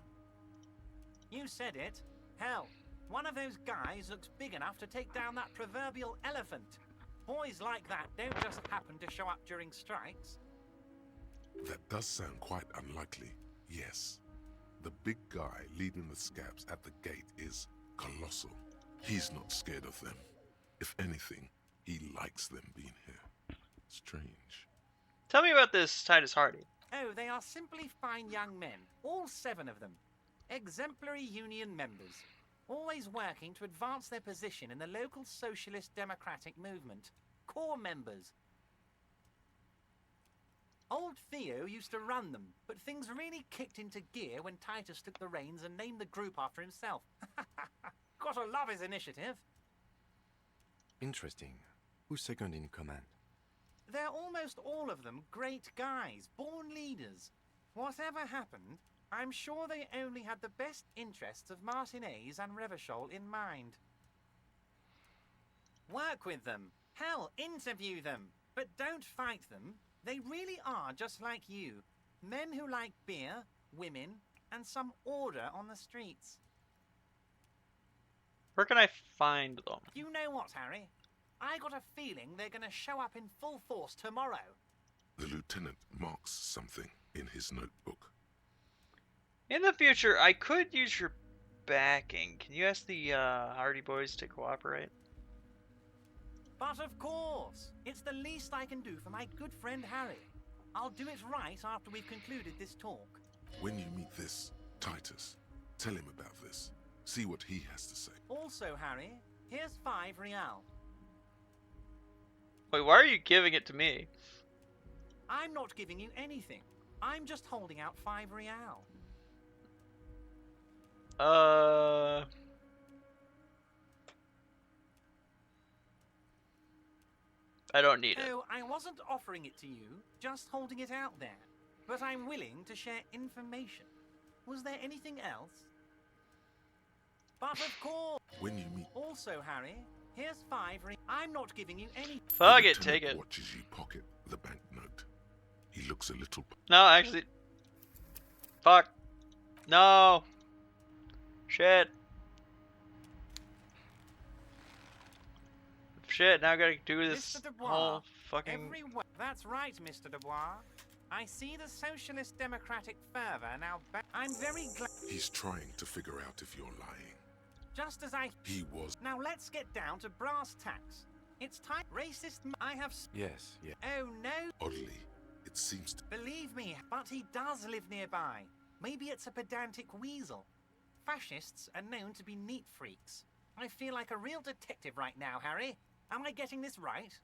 You said it. Hell, one of those guys looks big enough to take down that proverbial elephant. Boys like that don't just happen to show up during strikes. That does sound quite unlikely, yes. The big guy leading the scabs at the gate is colossal. He's not scared of them. If anything, he likes them being here. Strange. Tell me about this Titus Hardy. Oh, they are simply fine young men, all 7 of them. Exemplary union members, always working to advance their position in the local socialist democratic movement. Core members. Old Old Theo used to run them, but things really kicked into gear when Titus took the reins and named the group after himself. Gotta love his initiative. Interesting. Who's second in command? They're almost all of them great guys, born leaders. Whatever happened, I'm sure they only had the best interests of Martinez and Revachol in mind. Work with them. Hell, interview them. But don't fight them. They really are just like you. Men who like beer, women, and some order on the streets. Where can I find them? You know what, Harry? I got a feeling they're gonna show up in full force tomorrow. The lieutenant marks something in his notebook. In the future, I could use your backing. Can you ask the Hardy Boys to cooperate? But of course, it's the least I can do for my good friend Harry. I'll do it right after we've concluded this talk. When you meet this Titus, tell him about this. See what he has to say. Also, Harry, here's 5 real. Wait, why are you giving it to me? I'm not giving you anything. I'm just holding out 5 real. I don't need it. Oh, I wasn't offering it to you, just holding it out there. But I'm willing to share information. Was there anything else? But of course. When you meet. Also, Harry, here's 5 I'm not giving you any. Fuck it, take it. Watches you pocket the banknote. He looks a little. No, actually. Fuck. No. Shit. Shit, now I gotta do this whole fucking... That's right, Mr. Dubois. I see the socialist democratic fervor now I'm very glad... He's trying to figure out if you're lying. Just as I... He was... Now let's get down to brass tacks. It's time... Racist... I have... Yes, yeah. Oh, no. Oddly, it seems to... Believe me, but he does live nearby. Maybe it's a pedantic weasel. Fascists are known to be neat freaks. I feel like a real detective right now, Harry. Am I getting this right?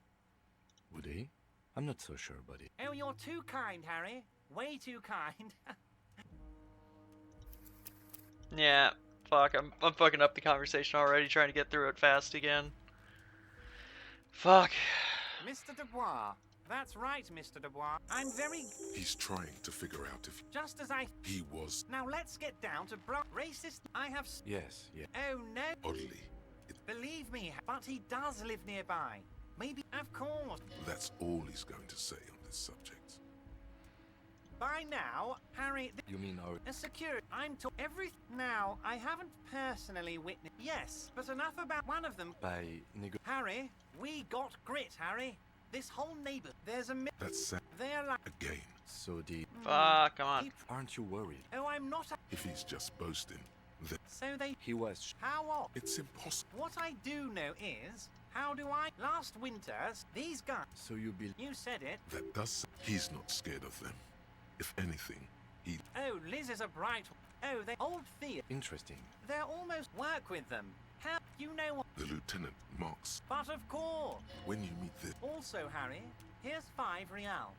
Would he? I'm not so sure, buddy. Oh, you're too kind, Harry. Way too kind. Yeah, fuck, I'm fucking up the conversation already, trying to get through it fast again. Fuck. Mr. Dubois. That's right, Mr. Dubois. I'm very... He's trying to figure out if... Just as I... He was... Now let's get down to racist... I have... Yes, yeah. Oh, no. Oddly... Believe me, but he does live nearby. Maybe... Of course. That's all he's going to say on this subject. By now, Harry... You mean our... A security... I'm every... Now, I haven't personally witnessed... Yes, but enough about one of them... By... Harry, we got grit, Harry. This whole neighbor... There's a... That's sad. They're like... Again. So the... Fuck, come on. Aren't you worried? Oh, I'm not... If he's just boasting, then... So they... He was... How off? It's impossible. What I do know is... How do I... Last winter, these guys... So you believe... You said it. That does... He's not scared of them. If anything, he... Oh, Liz is a bright... Oh, they... Old Thea. Interesting. They're almost... Work with them. How... You know what... The lieutenant marks. But of course. When you meet this... Also, Harry, here's 5 real.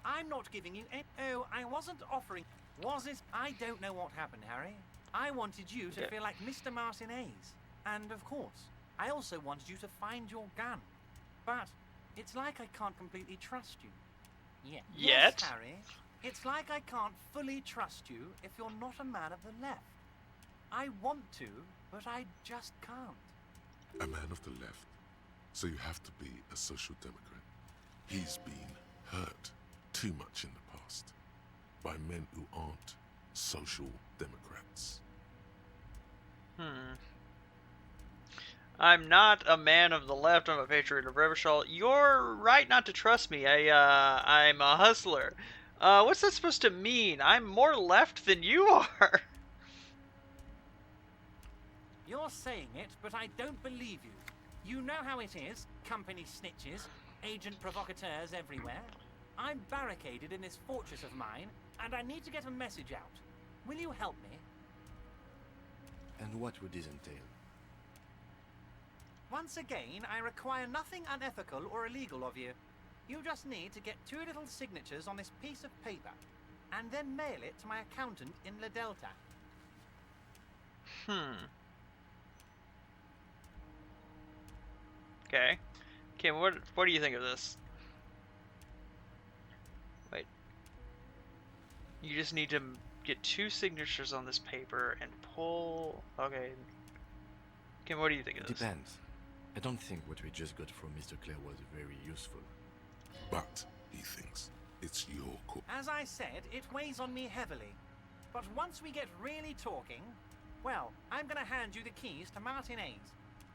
I'm not giving you any... Oh, I wasn't offering... Was it... I don't know what happened, Harry. I wanted you to feel like Mr. Martinez. And, of course, I also wanted you to find your gun. But it's like I can't completely trust you. Yeah. Yet? Yes, Harry. It's like I can't fully trust you if you're not a man of the left. I want to, but I just can't. A man of the left. So you have to be a social democrat. He's been hurt too much in the past by men who aren't social democrats. I'm not a man of the left. I'm a patriot of Revachol. You're right not to trust me. I'm a hustler. What's that supposed to mean? I'm more left than you are. You're saying it, but I don't believe you. You know how it is. Company snitches, agent provocateurs everywhere. I'm barricaded in this fortress of mine, and I need to get a message out. Will you help me? And what would this entail? Once again, I require nothing unethical or illegal of you. You just need to get 2 little signatures on this piece of paper, and then mail it to my accountant in La Delta. Okay. Kim, what do you think of this? Wait. You just need to get 2 signatures on this paper and pull... Okay. Kim, what do you think of this? Depends. I don't think what we just got from Mr. Clare was very useful. But, he thinks, it's your call. As I said, it weighs on me heavily. But once we get really talking, well, I'm gonna hand you the keys to Martinez,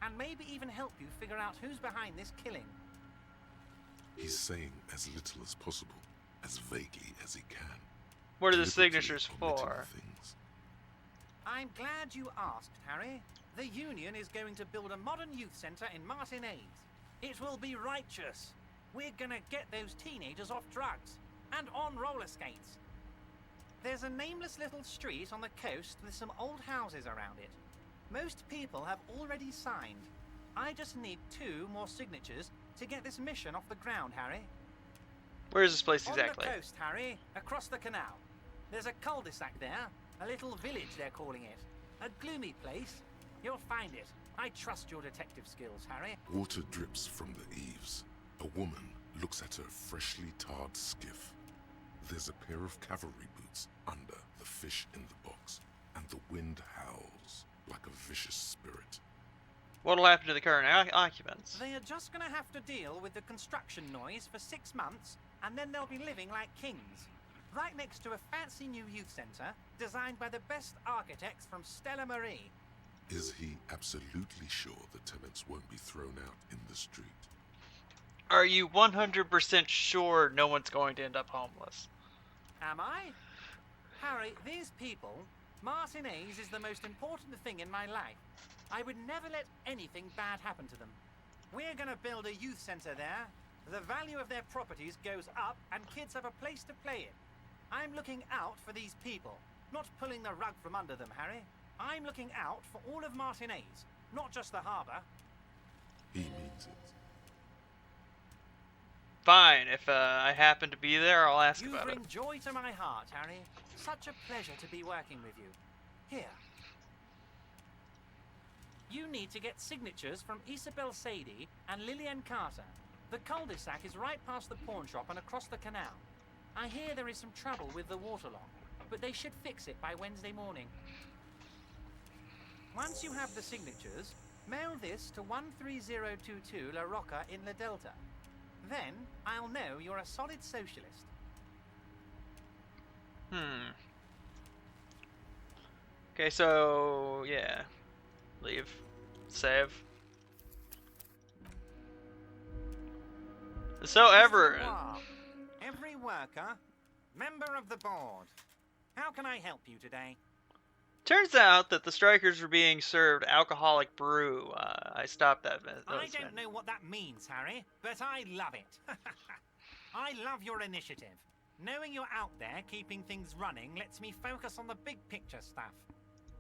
and maybe even help you figure out who's behind this killing. He's saying as little as possible, as vaguely as he can. What are the signatures for? I'm glad you asked, Harry. The Union is going to build a modern youth centre in Martinez. It will be righteous. We're gonna get those teenagers off drugs and on roller skates. There's a nameless little street on the coast with some old houses around it. Most people have already signed. I just need 2 more signatures to get this mission off the ground, Harry. Where is this place exactly? On the coast, Harry, across the canal. There's a cul-de-sac there, a little village they're calling it. A gloomy place. You'll find it. I trust your detective skills, Harry. Water drips from the eaves. A woman looks at her freshly tarred skiff. There's a pair of cavalry boots under the fish in the box, and the wind howls like a vicious spirit. What'll happen to the current occupants? They are just gonna have to deal with the construction noise for 6 months, and then they'll be living like kings. Right next to a fancy new youth centre, designed by the best architects from Stella Marie. Is he absolutely sure the tenants won't be thrown out in the street? Are you 100% sure no one's going to end up homeless? Am I? Harry, these people, Martinez is the most important thing in my life. I would never let anything bad happen to them. We're gonna build a youth centre there. The value of their properties goes up and kids have a place to play in. I'm looking out for these people, not pulling the rug from under them, Harry. I'm looking out for all of Martinez, not just the harbour. He means it. Fine, if I happen to be there, I'll ask You about it. bring joy to my heart, Harry. Such a pleasure to be working with you. Here. You need to get signatures from Isabel Sadie and Lillian Carter. The cul-de-sac is right past the pawn shop and across the canal. I hear there is some trouble with the waterlock, but they should fix it by Wednesday morning. Once you have the signatures, mail this to 13022 La Rocca in La Delta. Then, I'll know you're a solid socialist. Okay, so, yeah. Leave. Save. So, Everett. Every worker, member of the board. How can I help you today? Turns out that the strikers were being served alcoholic brew. I stopped that. I don't know what that means, Harry, but I love it. I love your initiative. Knowing you're out there keeping things running lets me focus on the big picture stuff.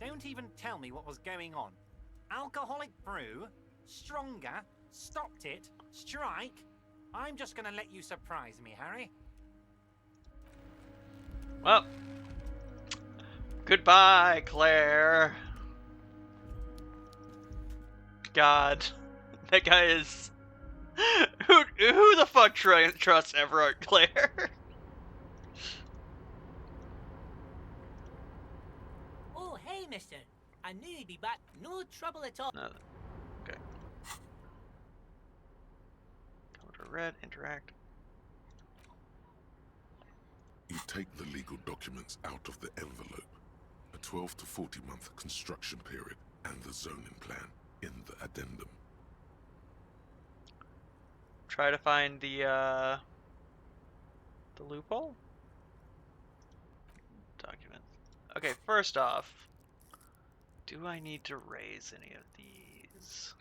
Don't even tell me what was going on. Alcoholic brew, stronger, stopped it, strike. I'm just gonna let you surprise me, Harry. Well, goodbye, Claire. God, that guy is... Who the fuck trusts Everett, Claire? Oh, hey, mister. I knew you'd be back. No trouble at all. No. Okay. Go to red, interact. You take the legal documents out of the envelope. A 12 to 40 month construction period and the zoning plan in the addendum. Try to find the loophole? Document. Okay, first off, do I need to raise any of these?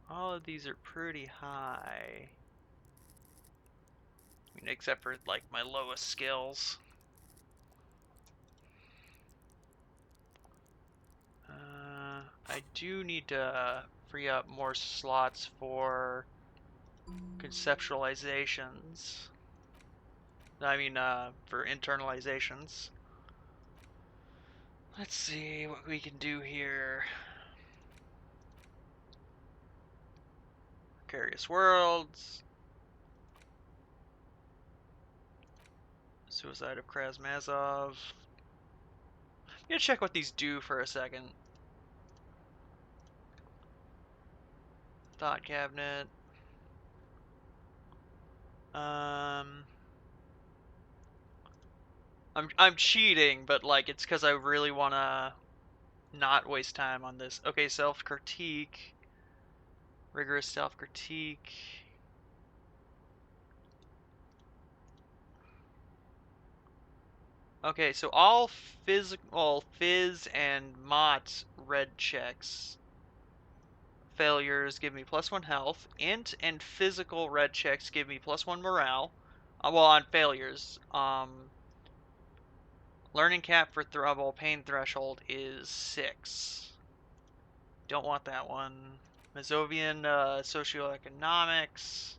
All of these are pretty high. except for like my lowest skills. I do need to free up more slots for conceptualizations. I mean, for internalizations. Let's see what we can do here. Precarious Worlds. Suicide of Krasmazov. I'm gonna check what these do for a second. Thought Cabinet. I'm cheating, but like it's because I really wanna not waste time on this. Okay, self-critique. Rigorous self-critique. Okay, so all physical Fizz and Mott red checks. Failures give me +1 health. Int and physical red checks give me +1 morale. Well, on failures. Learning cap for Trouble pain threshold is 6. Don't want that one. Mazovian socioeconomics.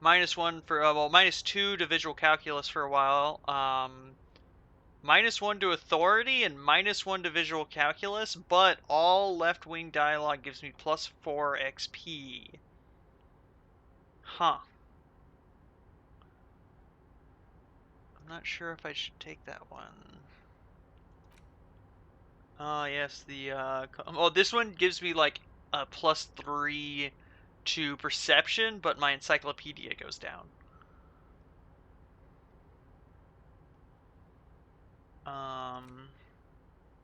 -1 for well, -2 to visual calculus for a while. -1 to authority and -1 to visual calculus, but all left-wing dialogue gives me +4 XP. Huh. I'm not sure if I should take that one. Yes, the oh, this one gives me like a +3 to perception, but my encyclopedia goes down.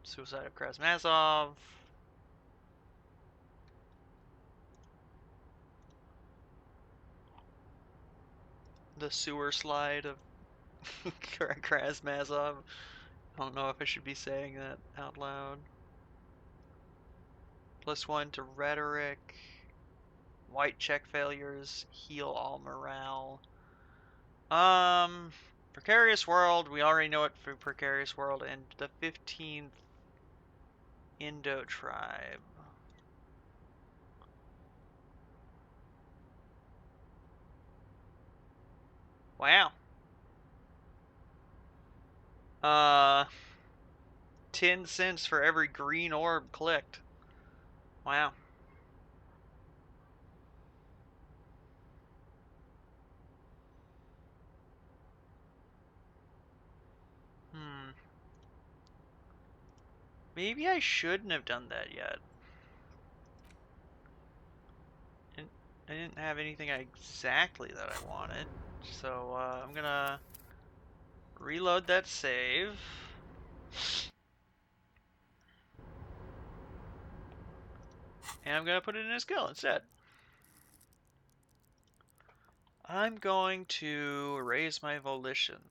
Suicide of Krasmazov. The sewer slide of Krasmazov. I don't know if I should be saying that out loud. +1 to rhetoric. White check failures. Heal all morale. Precarious World. We already know it for Precarious World. And the 15th Indo tribe. Wow. 10 cents for every green orb clicked. Wow. Maybe I shouldn't have done that yet. I didn't have anything exactly that I wanted. So, I'm gonna reload that save. And I'm gonna put it in a skill instead. I'm going to raise my volition.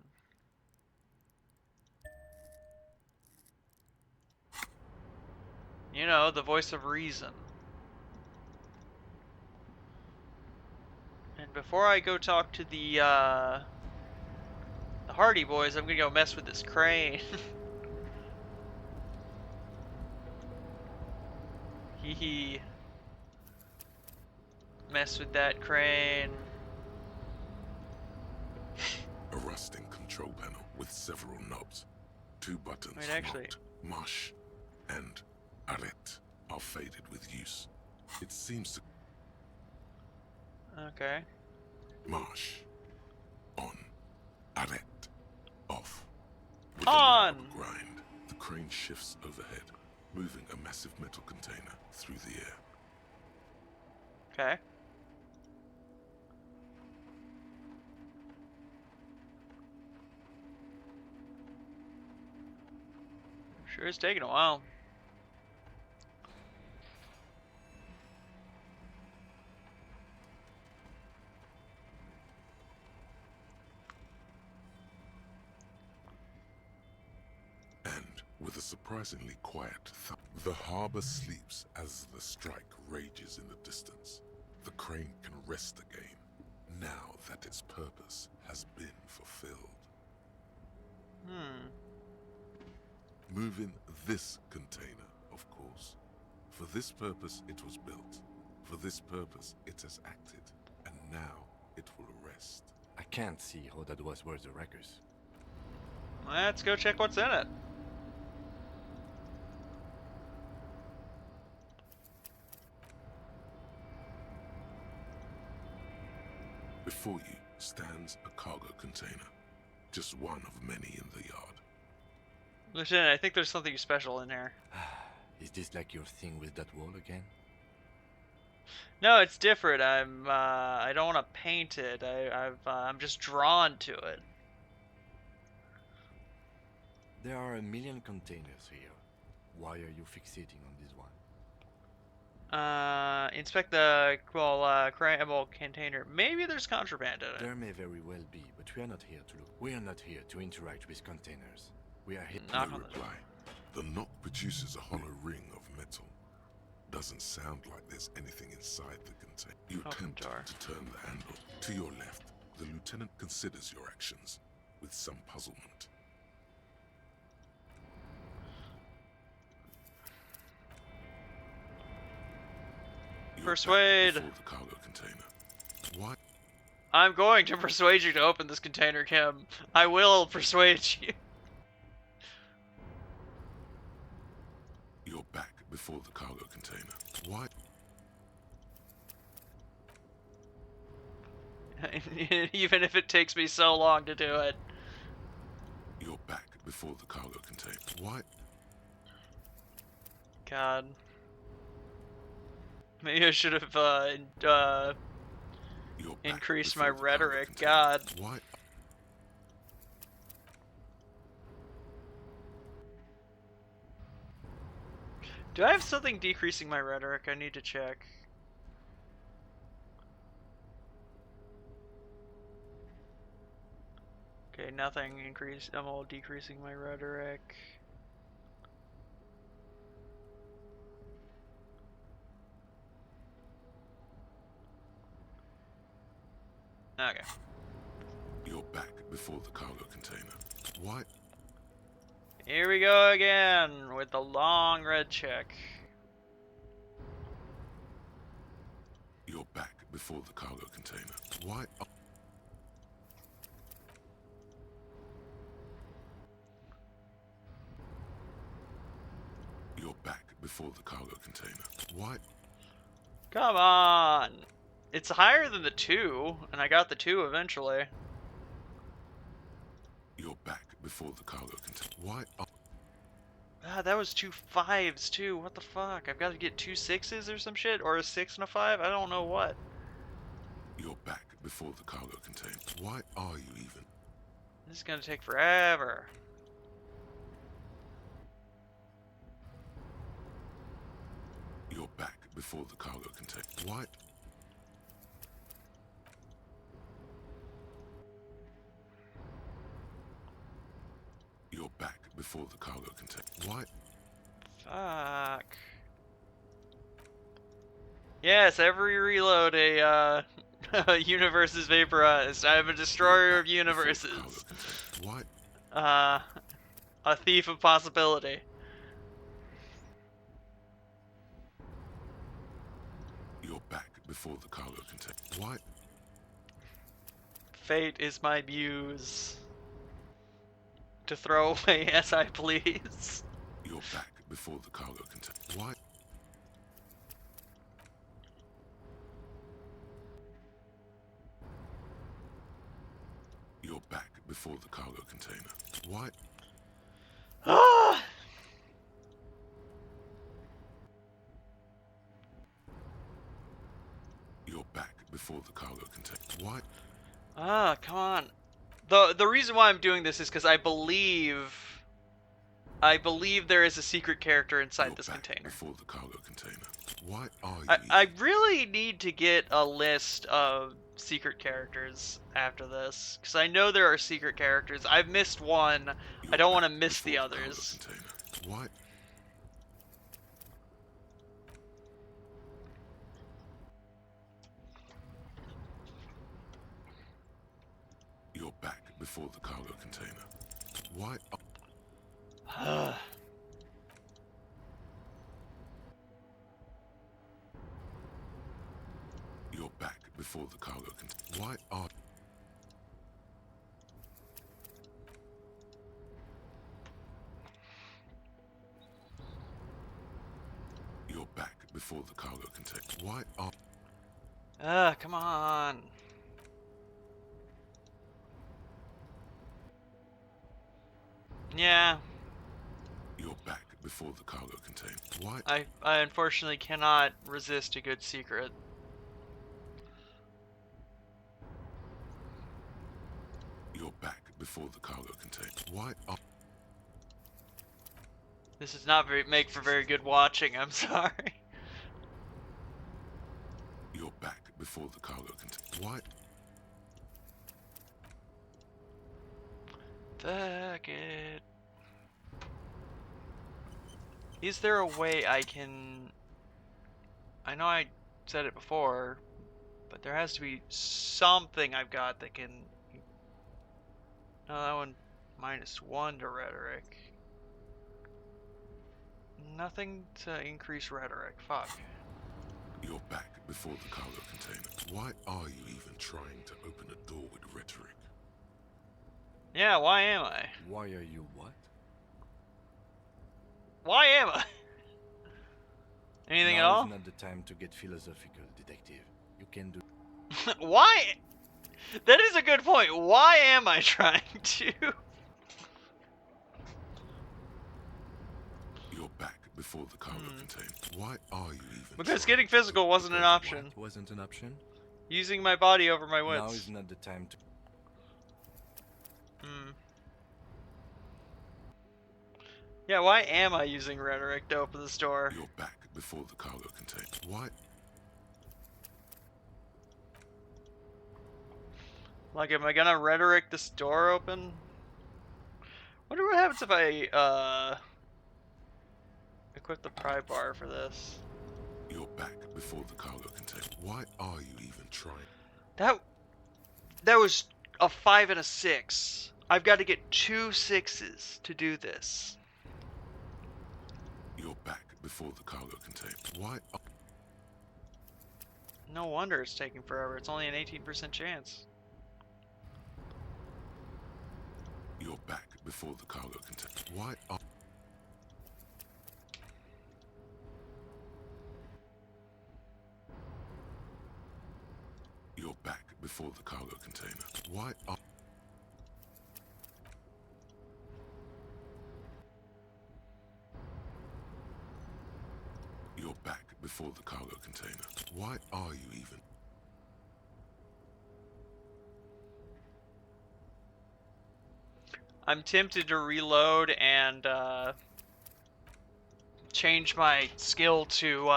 You know, the voice of reason. And before I go talk to the Hardy Boys, I'm gonna go mess with this crane. Hee hee. Mess with that crane. A rusting control panel with several knobs. 2 buttons Wait, actually. marked Marsh and Arrête are faded with use. It seems to... Okay. Marsh. On. Arrête. Off. With On! A loud grind, the crane shifts overhead, moving a massive metal container through the air. Okay. Sure is taking a while. And with a surprising surprisingly quiet. The harbor sleeps as the strike rages in the distance. The crane can rest again, now that its purpose has been fulfilled. Moving this container, of course. For this purpose it was built. For this purpose it has acted. And now it will rest. I can't see how that was worth the wreckers. Let's go check what's in it. Before you stands a cargo container. Just one of many in the yard. Lieutenant, I think there's something special in here. Is this like your thing with that wall again? No, it's different. I don't want to paint it. I'm just drawn to it. There are a million containers here. Why are you fixating on this one? Inspect the cryptable container. Maybe there's contraband in it. There may very well be, but we are not here to look. We are not here to interact with containers. We are here. No reply. The knock produces a hollow ring of metal. Doesn't sound like there's anything inside the container. You attempt to turn the handle. To your left, the lieutenant considers your actions with some puzzlement. Persuade. Before the cargo container. What? I'm going to persuade you to open this container, Kim. I will persuade you. You're back before the cargo container. What? Even if it takes me so long to do it. You're back before the cargo container. What? God. Maybe I should have increased my rhetoric. God. What? Do I have something decreasing my rhetoric? I need to check. Okay, nothing increased. I'm all decreasing my rhetoric. Okay. You're back before the cargo container. What? Here we go again with the long red check. You're back before the cargo container. What? You're back before the cargo container. What? Come on! It's higher than the 2, and I got the 2 eventually. You're back before the cargo container. What? Ah, that was 2 5s too. What the fuck? I've got to get 2 6s or some shit? Or a 6 and a 5? I don't know what. You're back before the cargo container. Why are you even? This is gonna take forever. You're back before the cargo container. What? You're back before the cargo container. What? Fuck. Yes, every reload a universe is vaporized. I am a destroyer of universes. What? A thief of possibility. You're back before the cargo container. What? Fate is my muse. To throw away as I please. You're back before the cargo container. What? You're back before the cargo container. What? You're back before the cargo container. What? Ah, come on. The reason why I'm doing this is because I believe there is a secret character inside this container. Before the cargo container. What are you? I really need to get a list of secret characters after this, because I know there are secret characters. I've missed one. I don't want to miss the others. What? before the cargo container. Why You're back before the cargo container. Why are You're back before the cargo container. Why are Come on. Yeah. You're back before the cargo container. Why I unfortunately cannot resist a good secret. You're back before the cargo container. Why are This does not make for very good watching, I'm sorry. You're back before the cargo container. Why Fuck it. Is there a way I can... I know I said it before, but there has to be something I've got that can... No, that one -1 to rhetoric. Nothing to increase rhetoric. Fuck. You're back before the cargo container. Why are you even trying to open a door with rhetoric? Yeah, why am I? Why are you what? Why am I? Anything at all? Now is not the time to get philosophical, detective. You can do... Why? That is a good point. Why am I trying to? You're back before the cargo container. Why are you even Because getting physical wasn't an option. What wasn't an option? Using my body over my wits. Now is not the time to... Yeah, why am I using rhetoric to open this door? You're back before the cargo container. Why? Like, am I gonna rhetoric this door open? Wonder what happens if I, equip the pry bar for this. You're back before the cargo container. Why are you even trying? That was a 5 and a 6. I've got to get 2 6s to do this. You're back before the cargo container. Why are... No wonder it's taking forever. It's only an 18% chance. You're back before the cargo container. Why are... You're back before the cargo container. Why are... You're back before the cargo container. Why are you even... I'm tempted to reload and change my skill to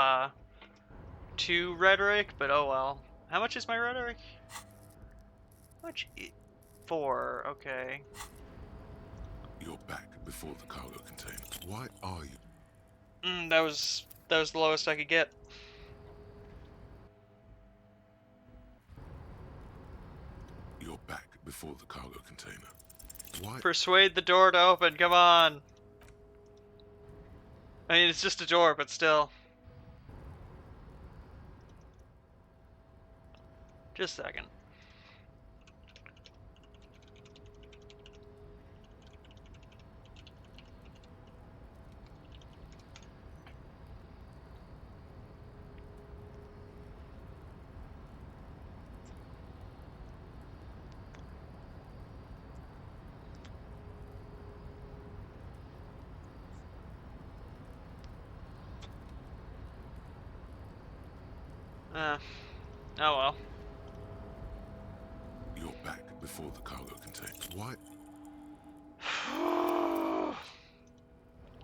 rhetoric, but oh well. How much is my rhetoric? How much? 4. Okay. You're back before the cargo container. Why are you... That was the lowest I could get. You're back before the cargo container. Why? Persuade the door to open. Come on. I mean, it's just a door, but still. Just a second. Oh well. You're back before the cargo container. Why?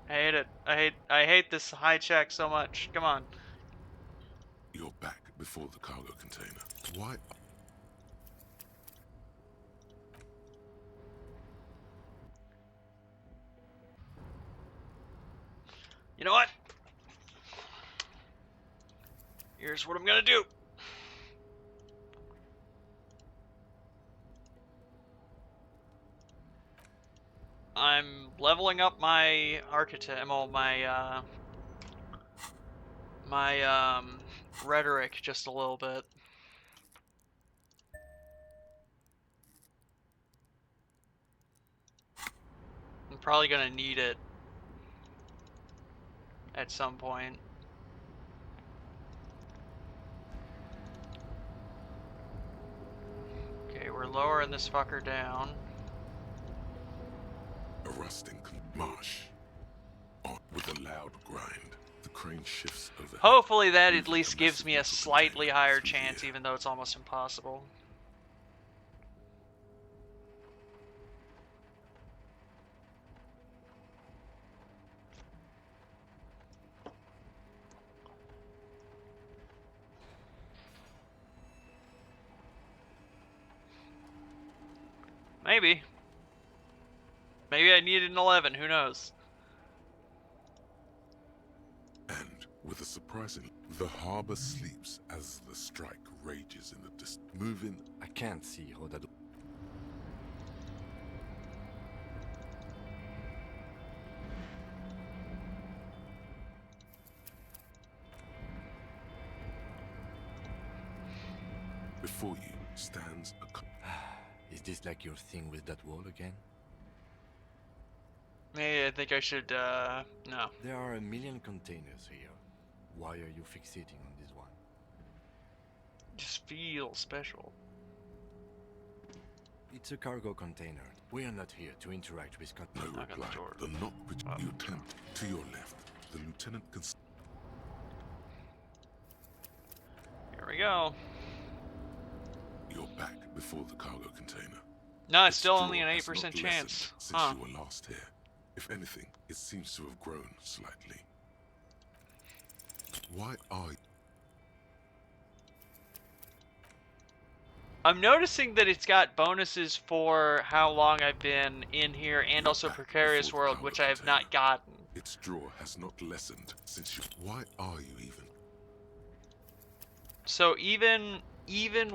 I hate it. I hate this high check so much. Come on. You're back before the cargo container. Why? You know what? Here's what I'm gonna do. I'm leveling up my architect, well, my rhetoric just a little bit. I'm probably gonna need it at some point. Okay, we're lowering this fucker down. A rusting marsh. On with a loud grind, the crane shifts over. Hopefully that at least gives me a slightly higher chance, even though it's almost impossible. Maybe. Maybe I need an 11, who knows? And with a surprising, the harbor sleeps as the strike rages in the distance. Moving. I can't see how that. Before you stands a. Is this like your thing with that wall again? Maybe I think I should, no. There are a million containers here. Why are you fixating on this one? Just feel special. It's a cargo container. We are not here to interact with No reply. The knock which you attempt to your left. The lieutenant can. Here we go. You're back before the cargo container. No, it's still Its only an draw 8% has not lessened chance. Since you were last here. If anything, it seems to have grown slightly. Why are you? I'm noticing that it's got bonuses for how long I've been in here and also Precarious World, which I have not gotten. Its draw has not lessened since you. Why are you even? So even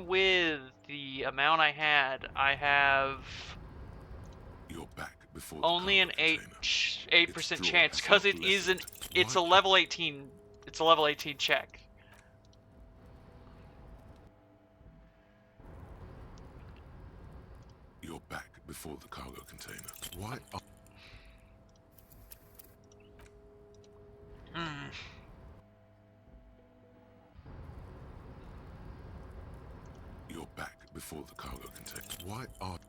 with the amount I had, I have You're back before only an 8% chance because it isn't. It's a level 18. It's a level 18 check. You're back before the cargo container. Why are... You're back before the cargo container. Why are...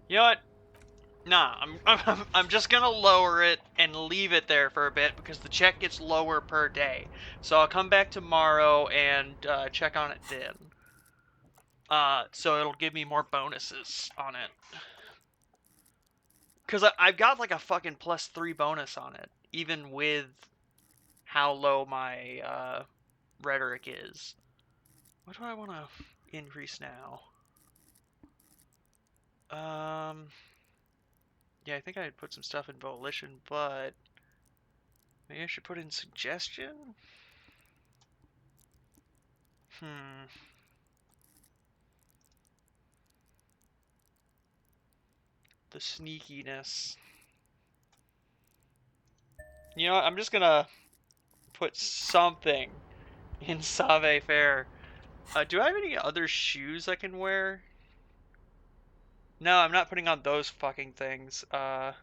You know what? Nah, I'm just gonna lower it and leave it there for a bit because the check gets lower per day. So I'll come back tomorrow and check on it then. So it'll give me more bonuses on it. Because I've got like a fucking +3 bonus on it, even with how low my rhetoric is. What do I want to increase now? Yeah, I think I'd put some stuff in Volition, but maybe I should put in Suggestion? The sneakiness. You know what, I'm just gonna put something in Save Fair. Do I have any other shoes I can wear? No, I'm not putting on those fucking things. I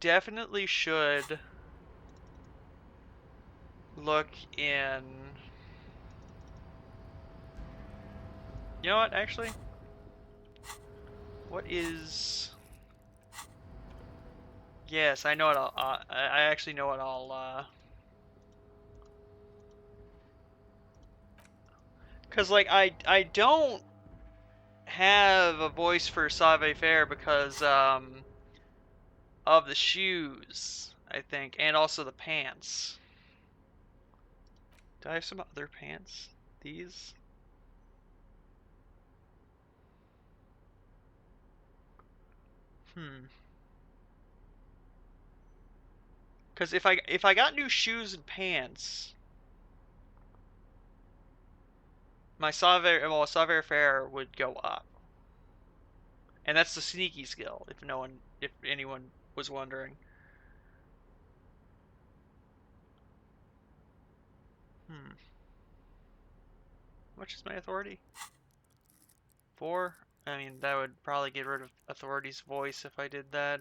definitely should look in... You know what, actually? What is... Yes, I know what I'll... I actually know what I'll... Because, like, I don't have a voice for Save Fair because, of the shoes, I think, and also the pants. Do I have some other pants? These? Because if I got new shoes and pants, my savoir faire would go up, and that's the sneaky skill. If anyone was wondering. How much is my authority? 4? I mean, that would probably get rid of authority's voice if I did that.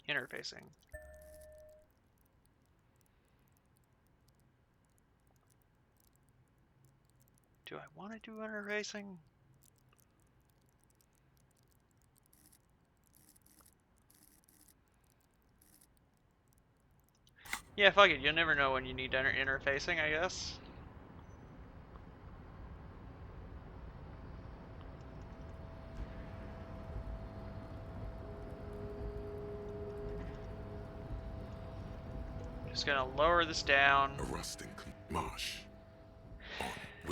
Interfacing. Do I want to do interfacing? Yeah, fuck it. You'll never know when you need interfacing, I guess. Just gonna lower this down. A rusting marsh.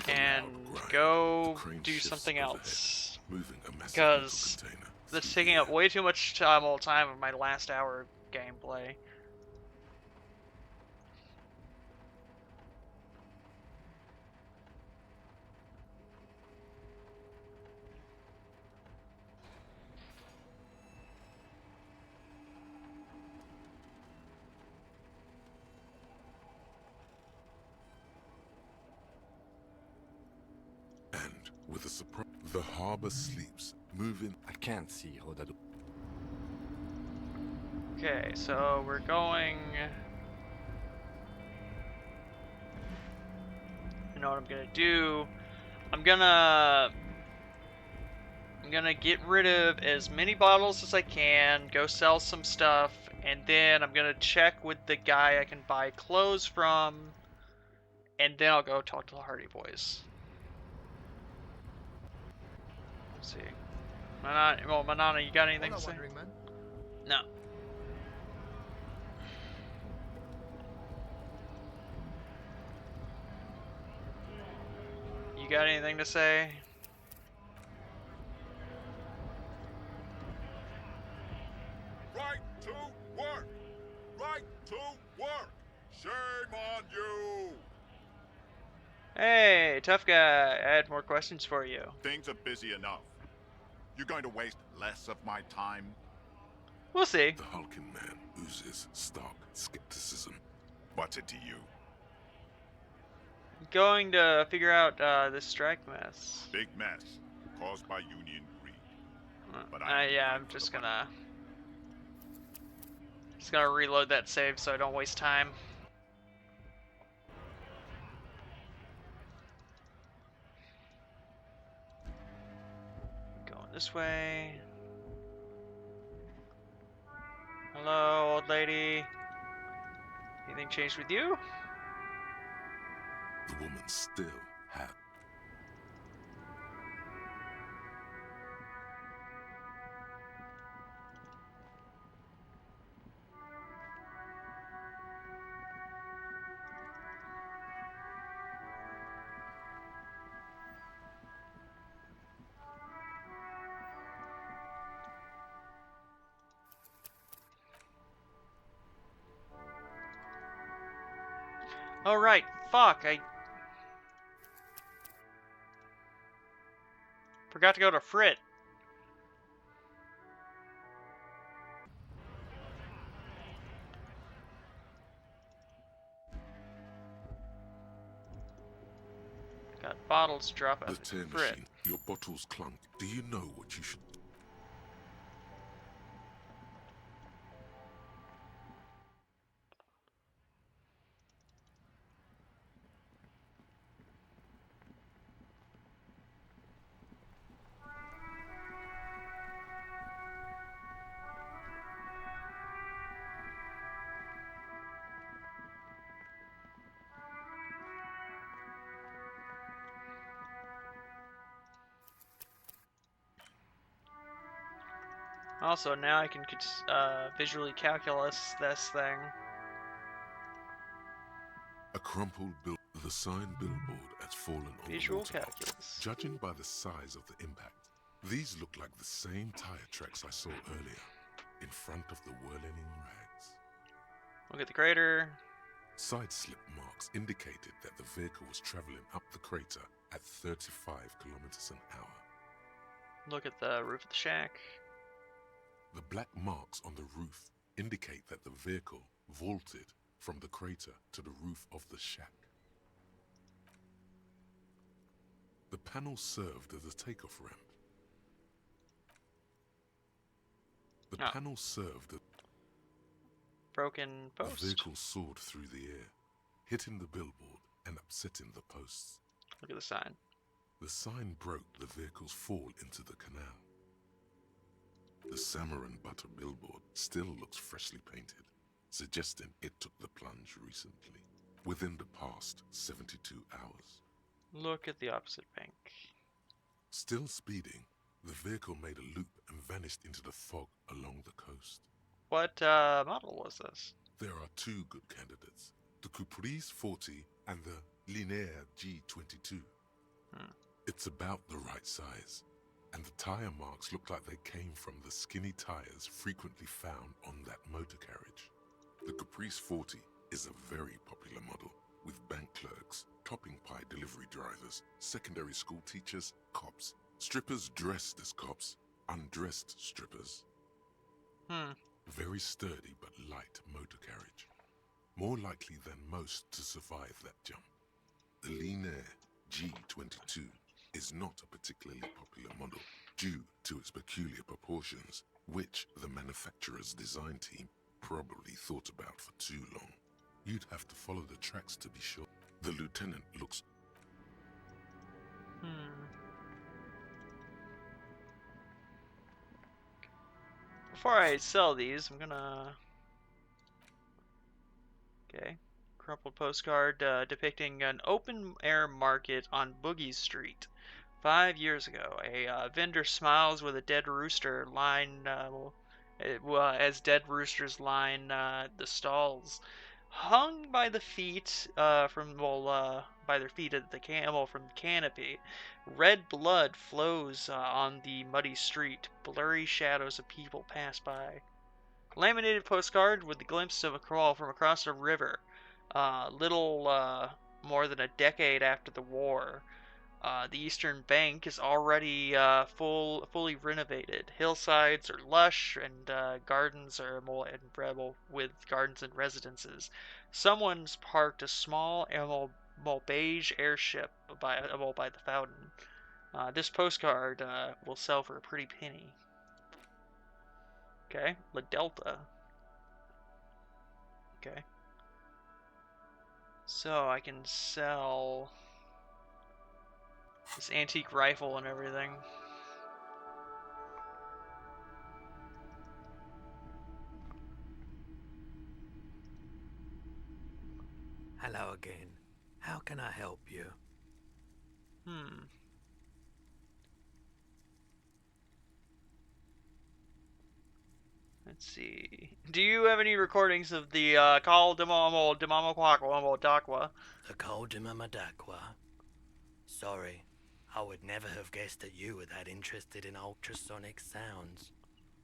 And go do something else. Because this is taking up way too much time of my last hour of gameplay. With a surprise, the harbor sleeps, moving. I can't see how that. Okay, so we're going. You know what I'm gonna do? I'm gonna get rid of as many bottles as I can, go sell some stuff, and then I'm gonna check with the guy I can buy clothes from, and then I'll go talk to the Hardy Boys. Let's see. Manana, you got anything to say? No. You got anything to say? Right to work! Right to work! Shame on you! Hey, tough guy. I had more questions for you. Things are busy enough. You're going to waste less of my time? We'll see. The hulking man oozes stark skepticism. What's it to you? Going to figure out this strike mess. Big mess caused by union greed. But yeah, I'm just gonna reload that save so I don't waste time. Going this way. Hello, old lady. Anything changed with you? The woman still had. Oh right, fuck, I forgot to go to Frit. Got bottles drop The at tear Frit. machine. Your bottles clunk. Do you know what you should? Also, now I can visually calculus this thing. crumpled the sign billboard has fallen on the Visual water. calculus. Judging by the size of the impact, these look like the same tire tracks I saw earlier, in front of the whirling rags. Look at the crater. Side slip marks indicated that the vehicle was traveling up the crater at 35 kilometers an hour. Look at the roof of the shack. The black marks on the roof indicate that the vehicle vaulted from the crater to the roof of the shack. The panel served as a takeoff ramp. The panel served as broken post. The vehicle soared through the air, hitting the billboard and upsetting the posts. Look at the sign. The sign broke the vehicle's fall into the canal. The salmon and butter billboard still looks freshly painted, suggesting it took the plunge recently, within the past 72 hours. Look at the opposite bank. Still speeding, the vehicle made a loop and vanished into the fog along the coast. What model was this? There are two good candidates, the CRYPTIDS 40 and the Linear G22. It's about the right size, and the tire marks look like they came from the skinny tires frequently found on that motor carriage. The CRYPTIDS 40 is a very popular model, with bank clerks, topping pie delivery drivers, secondary school teachers, cops, strippers dressed as cops, undressed strippers. Very sturdy but light motor carriage. More likely than most to survive that jump. The Linear G22 is not a particularly popular model due to its peculiar proportions, which the manufacturer's design team probably thought about for too long. You'd have to follow the tracks to be sure. The lieutenant looks... Before I sell these, I'm gonna... Okay. Crumpled postcard depicting an open-air market on Boogie Street. 5 years ago, a vendor smiles with a dead rooster line... as dead roosters line the stalls. Hung by the feet by their feet of the camel from the canopy. Red blood flows on the muddy street. Blurry shadows of people pass by. Laminated postcard with the glimpse of a crawl from across a river. Little more than a decade after the war. The eastern bank is already fully renovated. Hillsides are lush, and gardens are with gardens and residences. Someone's parked a small beige airship by the fountain. This postcard will sell for a pretty penny. Okay, La Delta. Okay. So I can sell this antique rifle and everything. Hello again. How can I help you? Let's see. Do you have any recordings of the Call Dimamo Dakwa? The Call Dimamadakwa? Sorry, I would never have guessed that you were that interested in ultrasonic sounds.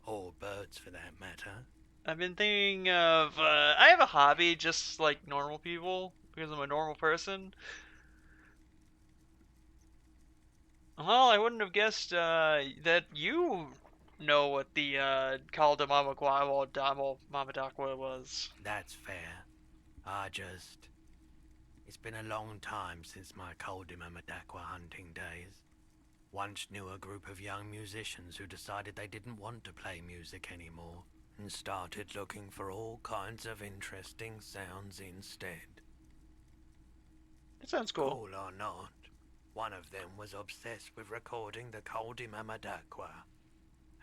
Or birds, for that matter. I've been thinking of... I have a hobby just like normal people, because I'm a normal person. Well, I wouldn't have guessed that you know what the Call Dimamadakwa was. That's fair. It's been a long time since my Koldimamadakwa hunting days. Once knew a group of young musicians who decided they didn't want to play music anymore and started looking for all kinds of interesting sounds instead. That sounds cool. Cool or not, one of them was obsessed with recording the Koldimamadakwa.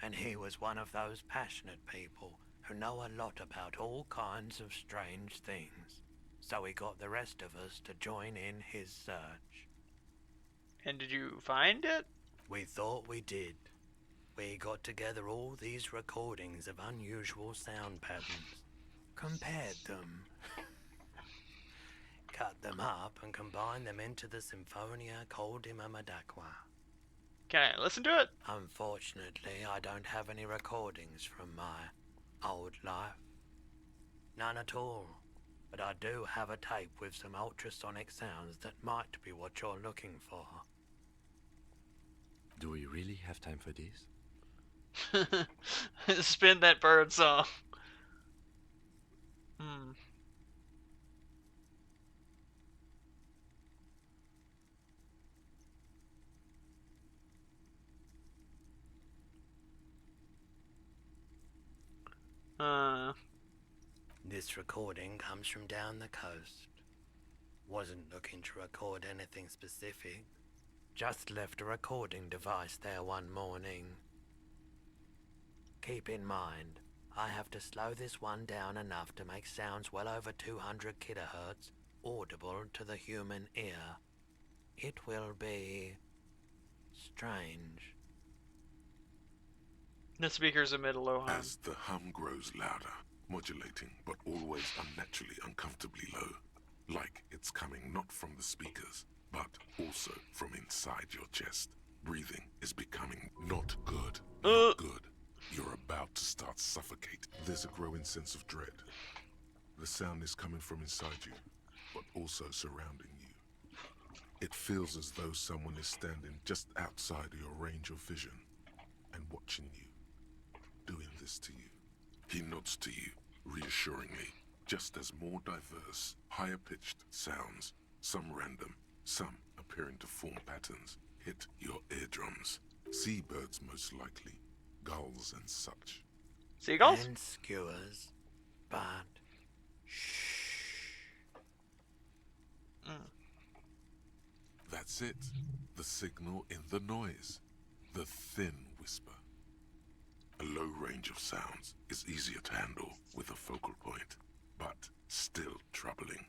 And he was one of those passionate people who know a lot about all kinds of strange things. So he got the rest of us to join in his search. And did you find it? We thought we did. We got together all these recordings of unusual sound patterns, compared them. cut them up and combine them into the Symphonia Coldima Madaqua. Can I listen to it? Unfortunately, I don't have any recordings from my old life. None at all. But I do have a tape with some ultrasonic sounds that might be what you're looking for. Do we really have time for this? Spin that bird song. Hmm. This recording comes from down the coast. Wasn't looking to record anything specific. Just left a recording device there one morning. Keep in mind, I have to slow this one down enough to make sounds well over 200 kilohertz audible to the human ear. It will be strange. The speakers emit a low hum. As the hum grows louder, modulating but always unnaturally uncomfortably low, like it's coming not from the speakers, but also from inside your chest. Breathing is becoming not good. Not good. You're about to start suffocating. There's a growing sense of dread. The sound is coming from inside you, but also surrounding you. It feels as though someone is standing just outside of your range of vision and watching you, doing this to you. He nods to you, reassuringly, just as more diverse, higher-pitched sounds, some random, some appearing to form patterns, hit your eardrums. Seabirds most likely, gulls and such. Seagulls? And skewers, but That's it. The signal in the noise. The thin whisper. A low range of sounds is easier to handle with a focal point, but still troubling.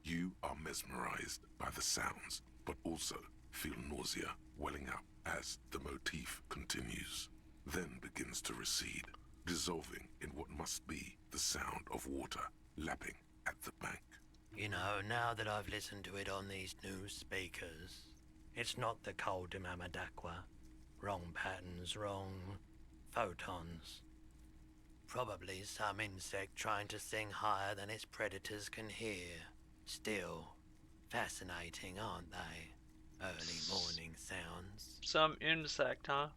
You are mesmerized by the sounds, but also feel nausea welling up as the motif continues, then begins to recede, dissolving in what must be the sound of water lapping at the bank. you know, now that I've listened to it on these new speakers, it's not the Coldima Madaqua. Wrong patterns, wrong photons. Probably some insect trying to sing higher than its predators can hear. Still, fascinating, aren't they? Early morning sounds. Some insect, huh?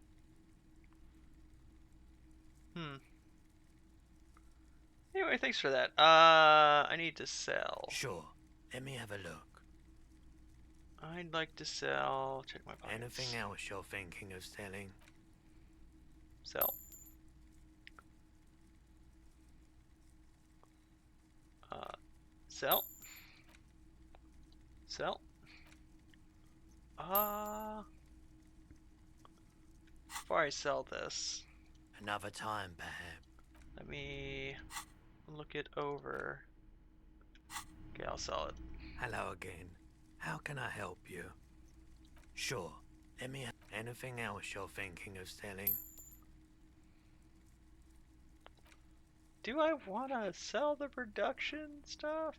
Anyway, thanks for that. I need to sell. Sure. Let me have a look. I'd like to sell. Check my pockets. Anything else you're thinking of selling? Sell. Sell. Sell. Before I sell this, Another time, perhaps. let me look it over. Okay, I'll sell it. Hello again. How can I help you? Sure. Let me have anything else you're thinking of selling? Do I want to sell the production stuff?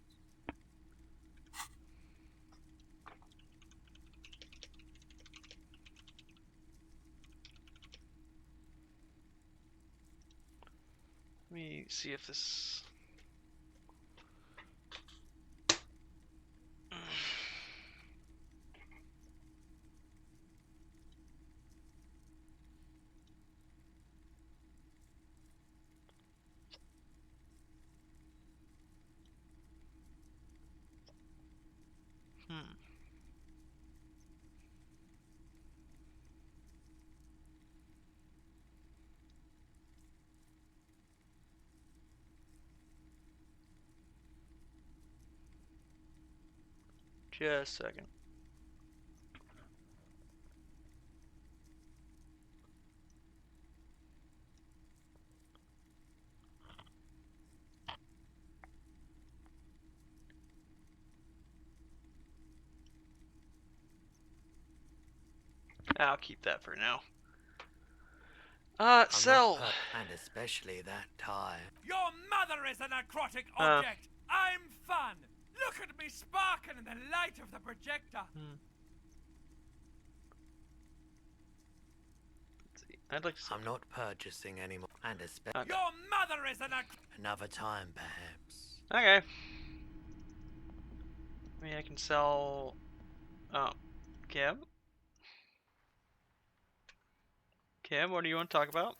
Let me see if this... Just a second. I'll keep that for now. Sell. And especially that tie. Your mother is a necrotic object. I'm fun. Look at me sparkle in the light of the projector. I'd like to. I'm not purchasing anymore, and especially Your mother is another time, perhaps. Okay. Maybe I can sell. Oh, Kim. Kim, what do you want to talk about?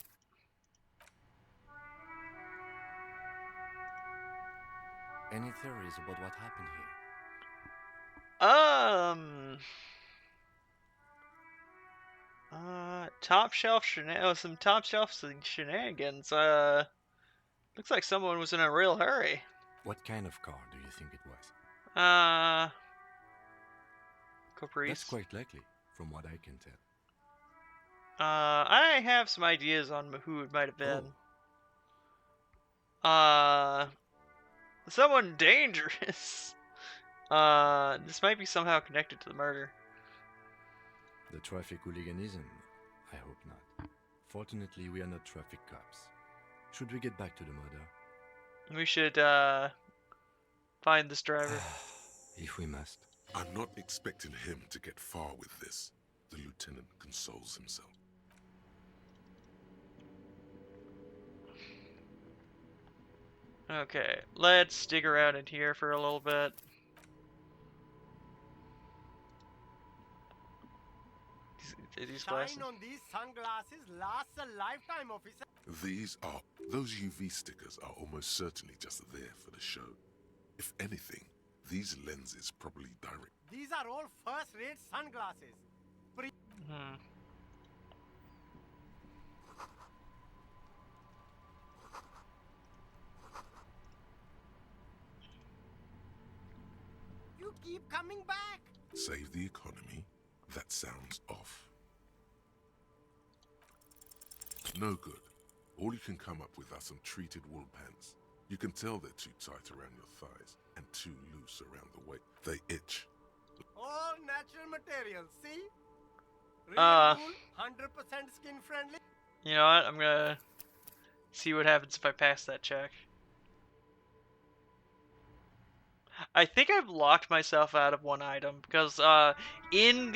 Any theories about what happened here? Top shelf some top shelf shenanigans. Looks like someone was in a real hurry. What kind of car do you think it was? Caprice. That's quite likely, from what I can tell. I have some ideas on who it might have been. Someone dangerous. This might be somehow connected to the murder. The traffic hooliganism? I hope not. Fortunately, we are not traffic cops. Should we get back to the murder? We should, find this driver. If we must. I'm not expecting him to get far with this, the lieutenant consoles himself. Okay, let's dig around in here for a little bit. These glasses. Shine on these sunglasses lasts a lifetime, officer. Those UV stickers are almost certainly just there for the show. If anything, these lenses probably direct. These are all first-rate sunglasses. You keep coming back. Save the economy? That sounds off. No good. All you can come up with are some treated wool pants. You can tell they're too tight around your thighs and too loose around the waist. They itch. All natural materials, see? Real wool, 100% skin friendly. You know what? I'm gonna see what happens if I pass that check. I think I've locked myself out of one item because in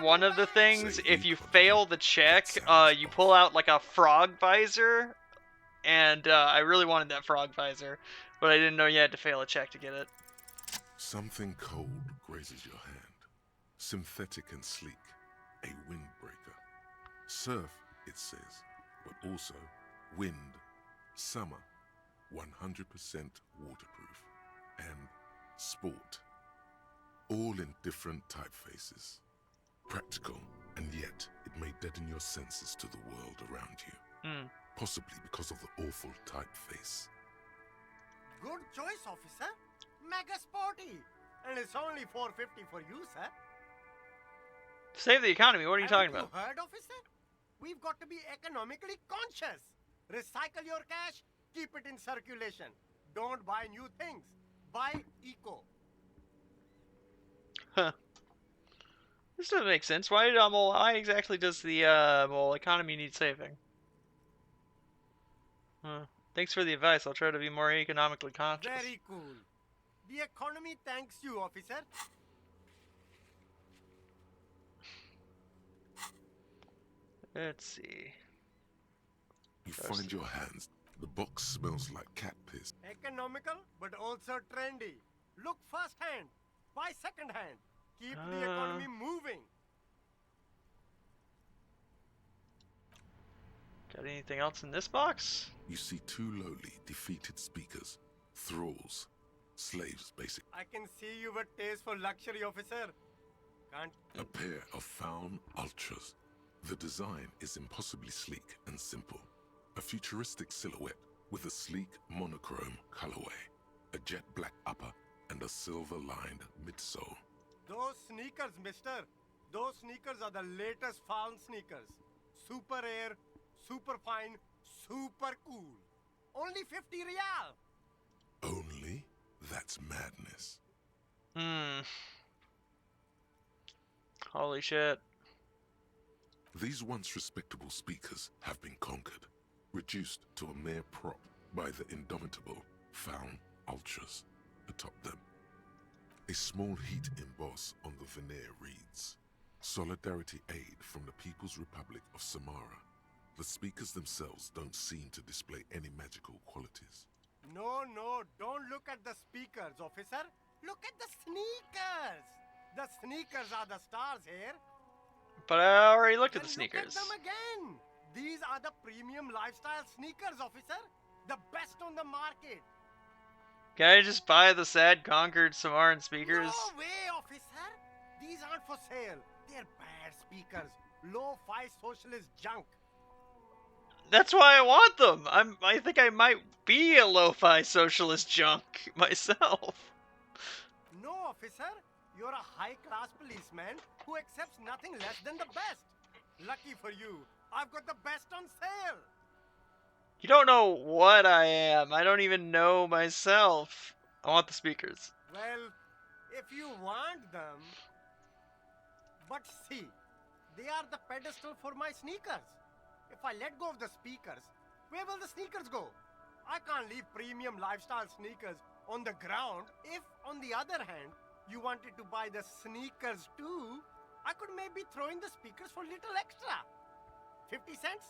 one of the things, if you fail the check, you pull out like a frog visor, and I really wanted that frog visor, but I didn't know you had to fail a check to get it. Something cold grazes your hand. Synthetic and sleek. A windbreaker. Surf, it says, but also wind, summer, 100% waterproof, and sport. All in different typefaces. Practical, and yet it may deaden your senses to the world around you. Possibly because of the awful typeface. Good choice, officer. Mega sporty. And it's only $4.50 for you, sir. Save the economy, what are you talking about? Haven't you heard, officer? We've got to be economically conscious. Recycle your cash, keep it in circulation. Don't buy new things. Buy eco. Huh. This doesn't make sense. Why exactly does the economy need saving? Thanks for the advice. I'll try to be more economically conscious. Very cool. The economy thanks you, officer. Let's see. You find your hands. The box smells like cat piss. Economical, but also trendy. Look first hand. Buy second hand. Keep the economy moving. Got anything else in this box? You see two lowly, defeated speakers. Thralls. Slaves, basically. I can see you've a taste for luxury, officer. Can't... A pair of Faun Ultras. The design is impossibly sleek and simple. A futuristic silhouette with a sleek monochrome colorway, a jet black upper, and a silver-lined midsole. Those sneakers, mister. Those sneakers are the latest Faun sneakers. Super air, super fine, super cool. Only 50 real. Only? That's madness. Holy shit. These once respectable speakers have been conquered, reduced to a mere prop by the indomitable Faun Ultras. atop them. A small heat emboss on the veneer reads, "Solidarity Aid from the People's Republic of Samara." The speakers themselves don't seem to display any magical qualities. No, don't look at the speakers, officer. Look at the sneakers. The sneakers are the stars here. But I already looked at the Then sneakers. Look at them again. These are the premium lifestyle sneakers, officer. The best on the market. Can I just buy the sad conquered Samaran speakers? No way, officer. These aren't for sale. They're bad speakers. Low-fi socialist junk. That's why I want them. I think I might be a lo-fi socialist junk myself. No, officer. You're a high-class policeman who accepts nothing less than the best. Lucky for you, I've got the best on sale. You don't know what I am. I don't even know myself. I want the speakers. Well, if you want them... But see, they are the pedestal for my sneakers. If I let go of the speakers, where will the sneakers go? I can't leave premium lifestyle sneakers on the ground. If, on the other hand, you wanted to buy the sneakers too, I could maybe throw in the speakers for little extra. 50 cents?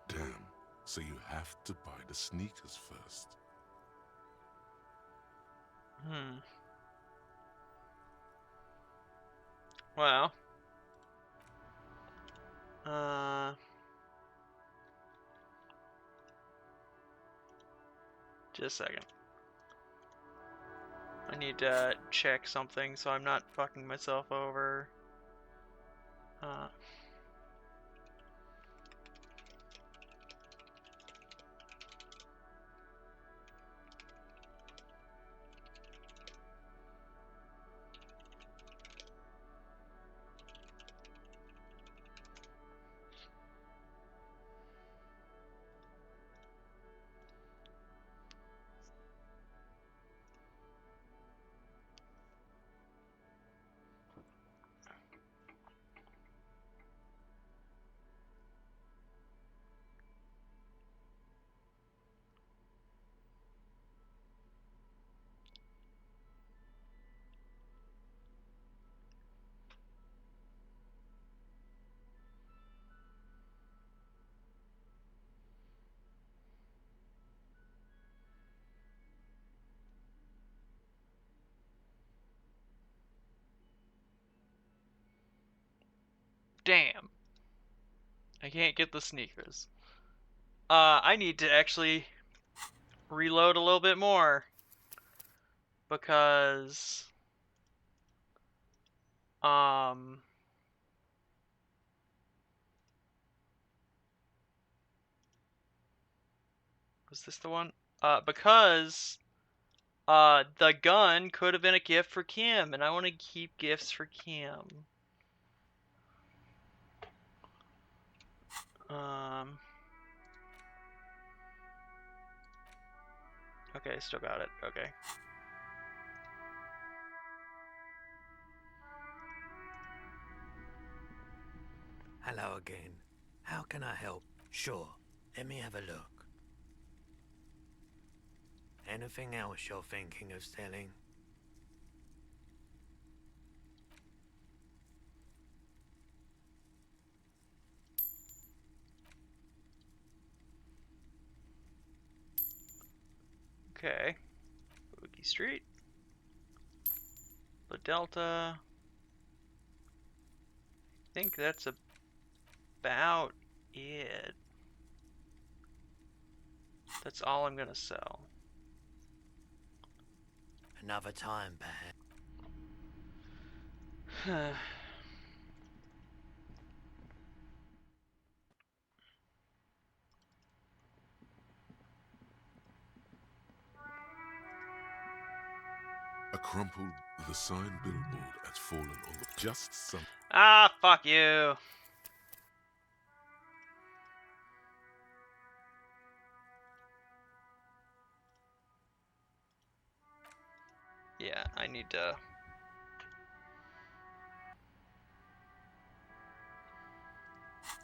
Damn, so you have to buy the sneakers first. Well. Just a second. I need to check something so I'm not fucking myself over. Damn. I can't get the sneakers. I need to actually reload a little bit more. Because... Was this the one? Because... the gun could have been a gift for Kim, and I want to keep gifts for Kim. Okay, still got it. Okay. Hello again. How can I help? Sure. Let me have a look. Anything else you're thinking of selling? Okay. Boogie Street. The Delta. I think that's about it. That's all I'm gonna sell. Another time, perhaps. A crumpled, the sign billboard has fallen on the just some. Ah, fuck you. Yeah, I need to...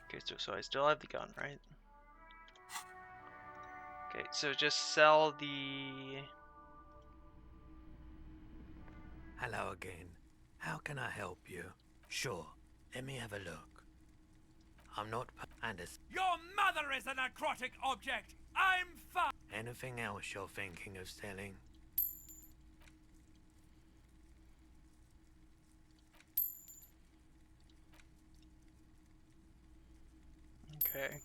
Okay, so I still have the gun, right? Okay, so just sell the... Hello again. How can I help you? Sure, let me have a look. I'm not Your mother is a necrotic object! I'm fine! Anything else you're thinking of selling? Okay.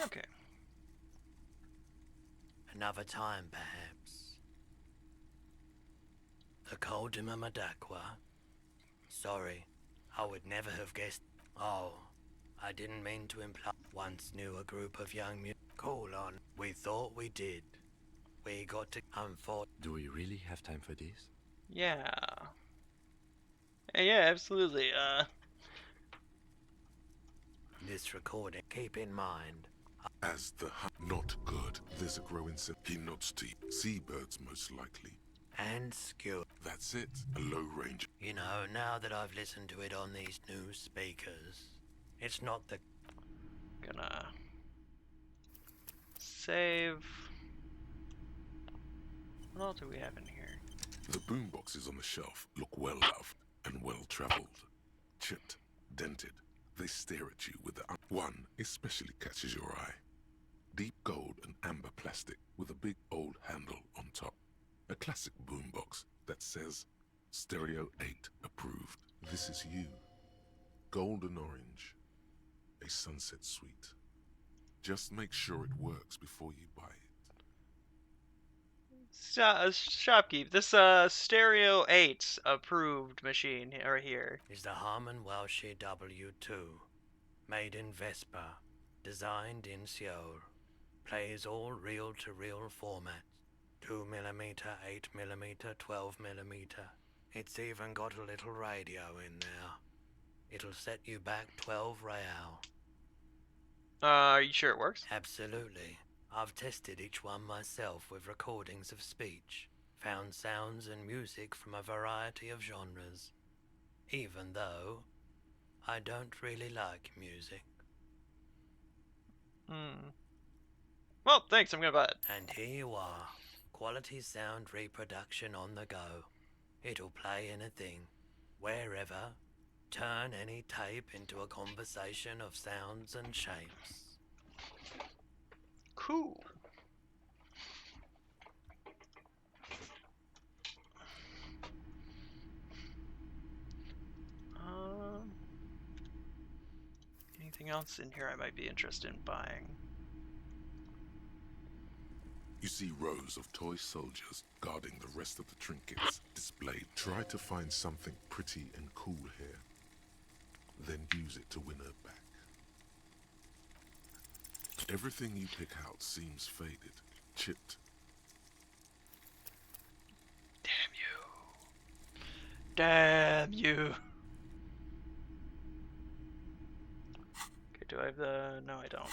Okay. Another time, perhaps. The Coldima Madakwa? Sorry, I would never have guessed. Oh, I didn't mean to imply. Once knew a group of young Call on. We thought we did. We got to. Do we really have time for this? Yeah. Yeah, absolutely. This recording. Keep in mind. As the not good, there's a growing he nods to seabirds most likely. And skew. That's it, a low range. You know, now that I've listened to it on these new speakers, it's not the. Gonna save. What else do we have in here? The boomboxes on the shelf look well loved and well traveled. Chipped, dented, they stare at you with the one especially catches your eye. Deep gold and amber plastic with a big old handle on top. A classic boombox that says Stereo 8 approved. This is you. Golden orange. A sunset suite. Just make sure it works before you buy it. Shopkeep. This Stereo 8 approved machine right here. Is the Harman Welsh W2. Made in Vespa. Designed in Seoul. Plays all reel-to-reel formats. 2mm, 8mm, 12mm. It's even got a little radio in there. It'll set you back 12 real. Are you sure it works? Absolutely. I've tested each one myself with recordings of speech. Found sounds and music from a variety of genres. Even though I don't really like music. Well, thanks, I'm gonna buy it. And here you are. Quality sound reproduction on the go. It'll play anything, wherever. Turn any tape into a conversation of sounds and shapes. Cool. Anything else in here I might be interested in buying? You see rows of toy soldiers guarding the rest of the trinkets displayed. Try to find something pretty and cool here. Then use it to win her back. Everything you pick out seems faded, chipped. Damn you. Okay, do I have the... No, I don't.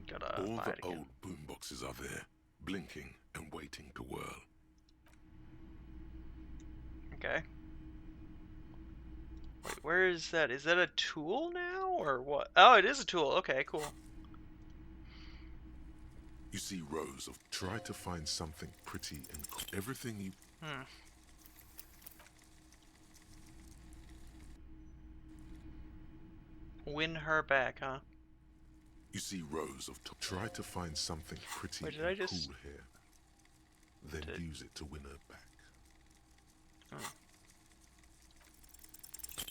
Gotta All buy the it again. old boomboxes are there, blinking and waiting to whirl. Okay. Wait, where is that? Is that a tool now, or what? Oh, it is a tool. Okay, cool. You see rows of... Try to find something pretty and cool. Everything you... Win her back, huh? You see rows of... Try to find something pretty Wait, did and I just... cool here. Then use it to win her back.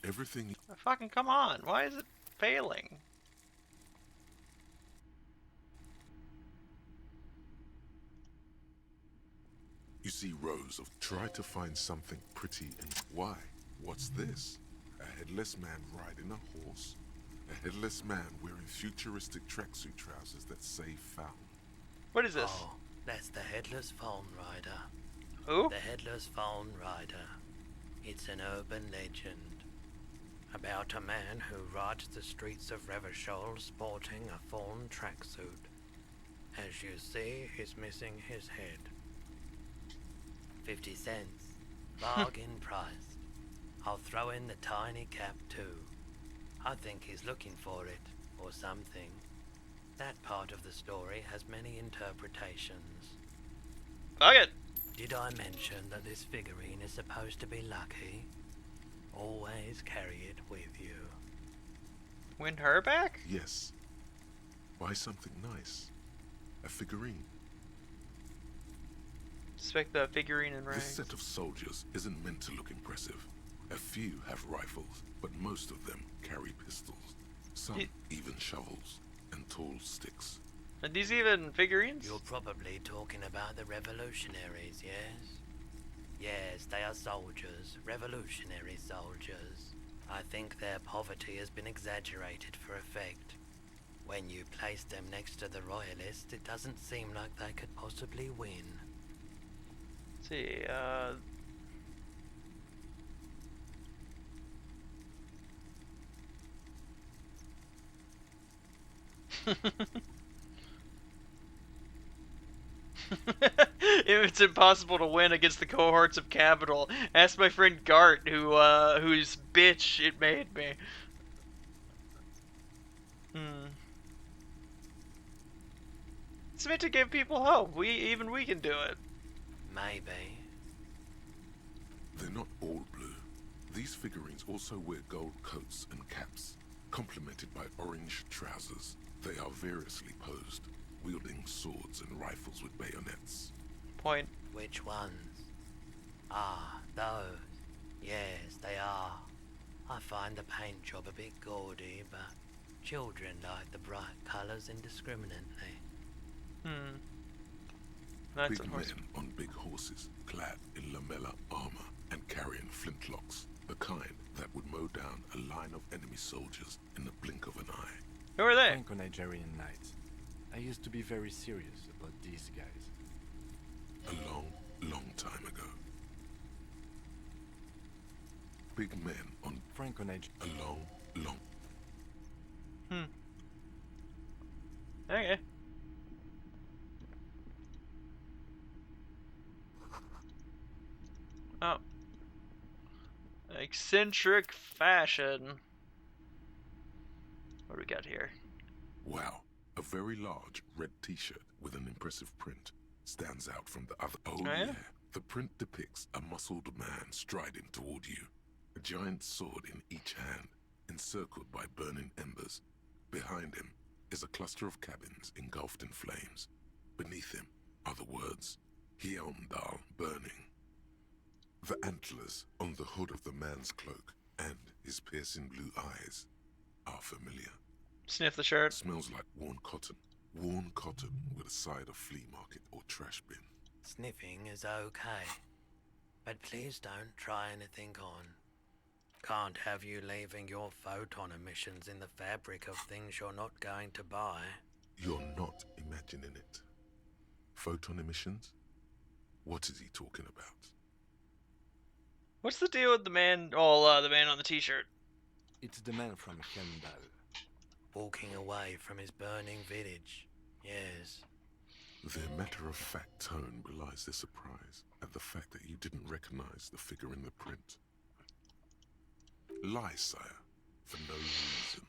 Everything you... Fucking come on. Why is it failing? You see rows of... Try to find something pretty and... Why? What's this? A headless man riding a horse? A headless man wearing futuristic tracksuit trousers that say found. What is this? Oh, that's the Headless Phone Rider. Who? The Headless Phone Rider. It's an urban legend about a man who rides the streets of Revachol sporting a fawn tracksuit. As you see, he's missing his head. 50 cents. Bargain priced. I'll throw in the tiny cap too. I think he's looking for it, or something. That part of the story has many interpretations. Fuck it! Did I mention that this figurine is supposed to be lucky? Always carry it with you. Win her back? Yes. Buy something nice. A figurine. Expect the figurine in ranks. This set of soldiers isn't meant to look impressive. A few have rifles, but most of them carry pistols. Some even shovels and tall sticks. Are these even figurines? You're probably talking about the revolutionaries, yes? Yes, they are soldiers. Revolutionary soldiers. I think their poverty has been exaggerated for effect. When you place them next to the royalists, it doesn't seem like they could possibly win. Let's see, if it's impossible to win against the cohorts of capital, ask my friend Gart, whose bitch it made me. It's meant to give people hope. Even we can do it. Maybe. They're not all blue. These figurines also wear gold coats and caps, complemented by orange trousers. They are variously posed, wielding swords and rifles with bayonets. Point. Which ones? Ah, those. Yes, they are. I find the paint job a bit gaudy, but children like the bright colours indiscriminately. That's Big men on big horses, clad in lamella armor and carrying flintlocks, the kind that would mow down a line of enemy soldiers in the blink of an eye. Who are they? Franco-Nigerian knights. I used to be very serious about these guys. A long, long time ago. Big men on Franco-Nigerian. A long, long. Okay. Oh. Eccentric fashion. What do we got here? Wow. A very large red t-shirt with an impressive print stands out from the other. Oh yeah? The print depicts a muscled man striding toward you, a giant sword in each hand, encircled by burning embers. Behind him is a cluster of cabins engulfed in flames. Beneath him are the words, Hjelmdal burning. The antlers on the hood of the man's cloak and his piercing blue eyes are familiar. Sniff the shirt. Smells like worn cotton. Worn cotton with a side of flea market or trash bin. Sniffing is okay, but please don't try anything on. Can't have you leaving your photon emissions in the fabric of things you're not going to buy. You're not imagining it. Photon emissions? What is he talking about? What's the deal with the man? Oh, the man on the t-shirt. It's the man from Hjelmdal. Walking away from his burning village. Yes. Their matter-of-fact tone belies their surprise at the fact that you didn't recognize the figure in the print. Lie, sire, for no reason.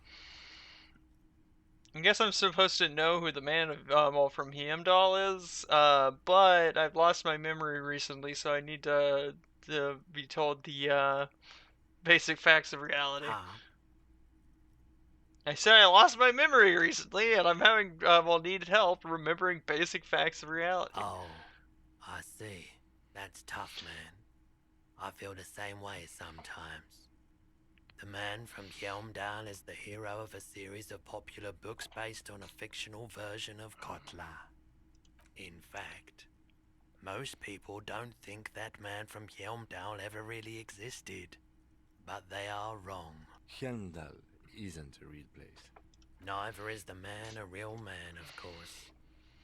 I guess I'm supposed to know who the man from Hjelmdal is, but I've lost my memory recently, so I need to be told the basic facts of reality. I said I lost my memory recently, and I'm having needed help remembering basic facts of reality. Oh, I see. That's tough, man. I feel the same way sometimes. The man from Hjelmdal is the hero of a series of popular books based on a fictional version of Kotla. In fact, most people don't think that man from Hjelmdal ever really existed. But they are wrong. Hjelmdal isn't a real place. Neither is the man a real man, of course.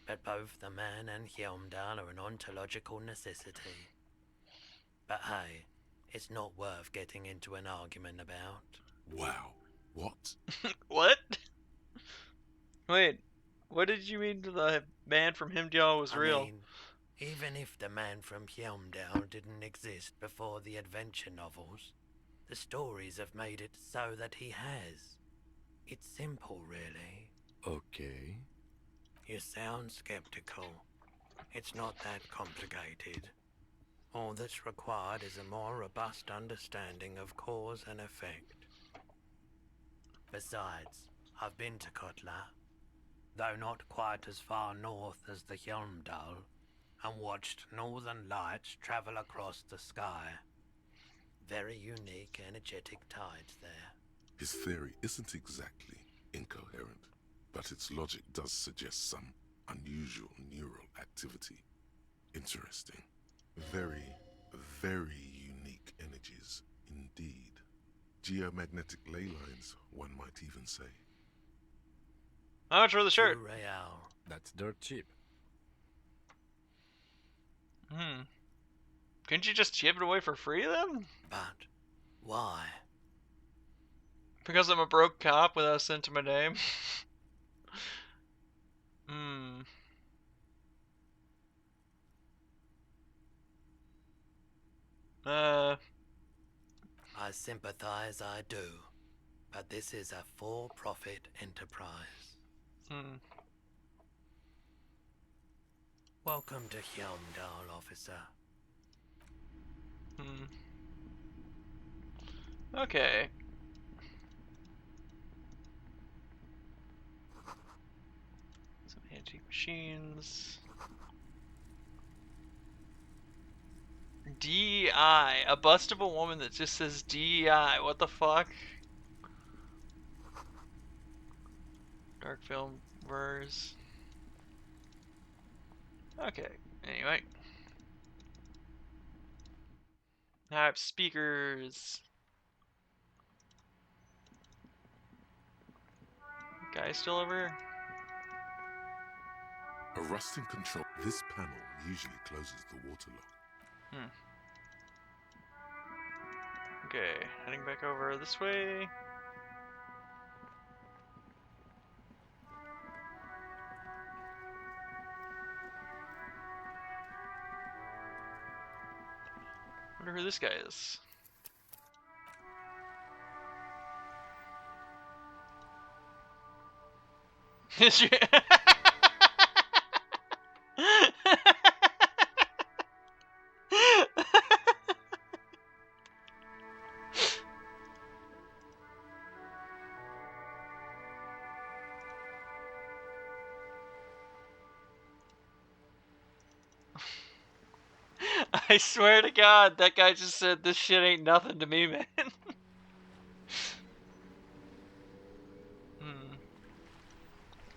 But both the man and Hjelmdal are an ontological necessity. But hey, it's not worth getting into an argument about. Wow. What? What? Wait, what did you mean the man from Hjelmdal was real? I mean, even if the man from Hjelmdal didn't exist before the adventure novels, The stories have made it so that he has. It's simple, really. Okay. You sound skeptical. It's not that complicated. All that's required is a more robust understanding of cause and effect. Besides, I've been to Kotla, though not quite as far north as the Hjelmdal, and watched northern lights travel across the sky. Very unique, energetic tides there. His theory isn't exactly incoherent, but its logic does suggest some unusual neural activity. Interesting. Very, very unique energies indeed. Geomagnetic ley lines, one might even say. How much for the shirt? That's dirt cheap. Couldn't you just give it away for free then? But why? Because I'm a broke cop without a cent to my name. I sympathize, I do. But this is a for-profit enterprise. Welcome to Hjelmdal, officer. Okay. Some antique machines. DEI. A bust of a woman that just says DEI. What the fuck? Dark film verse. Okay. Anyway. I have speakers. Guy still over here? A rusting control. This panel usually closes the water lock. Okay, heading back over this way. Wonder who this guy is. Is you? I swear to God, that guy just said this shit ain't nothing to me, man.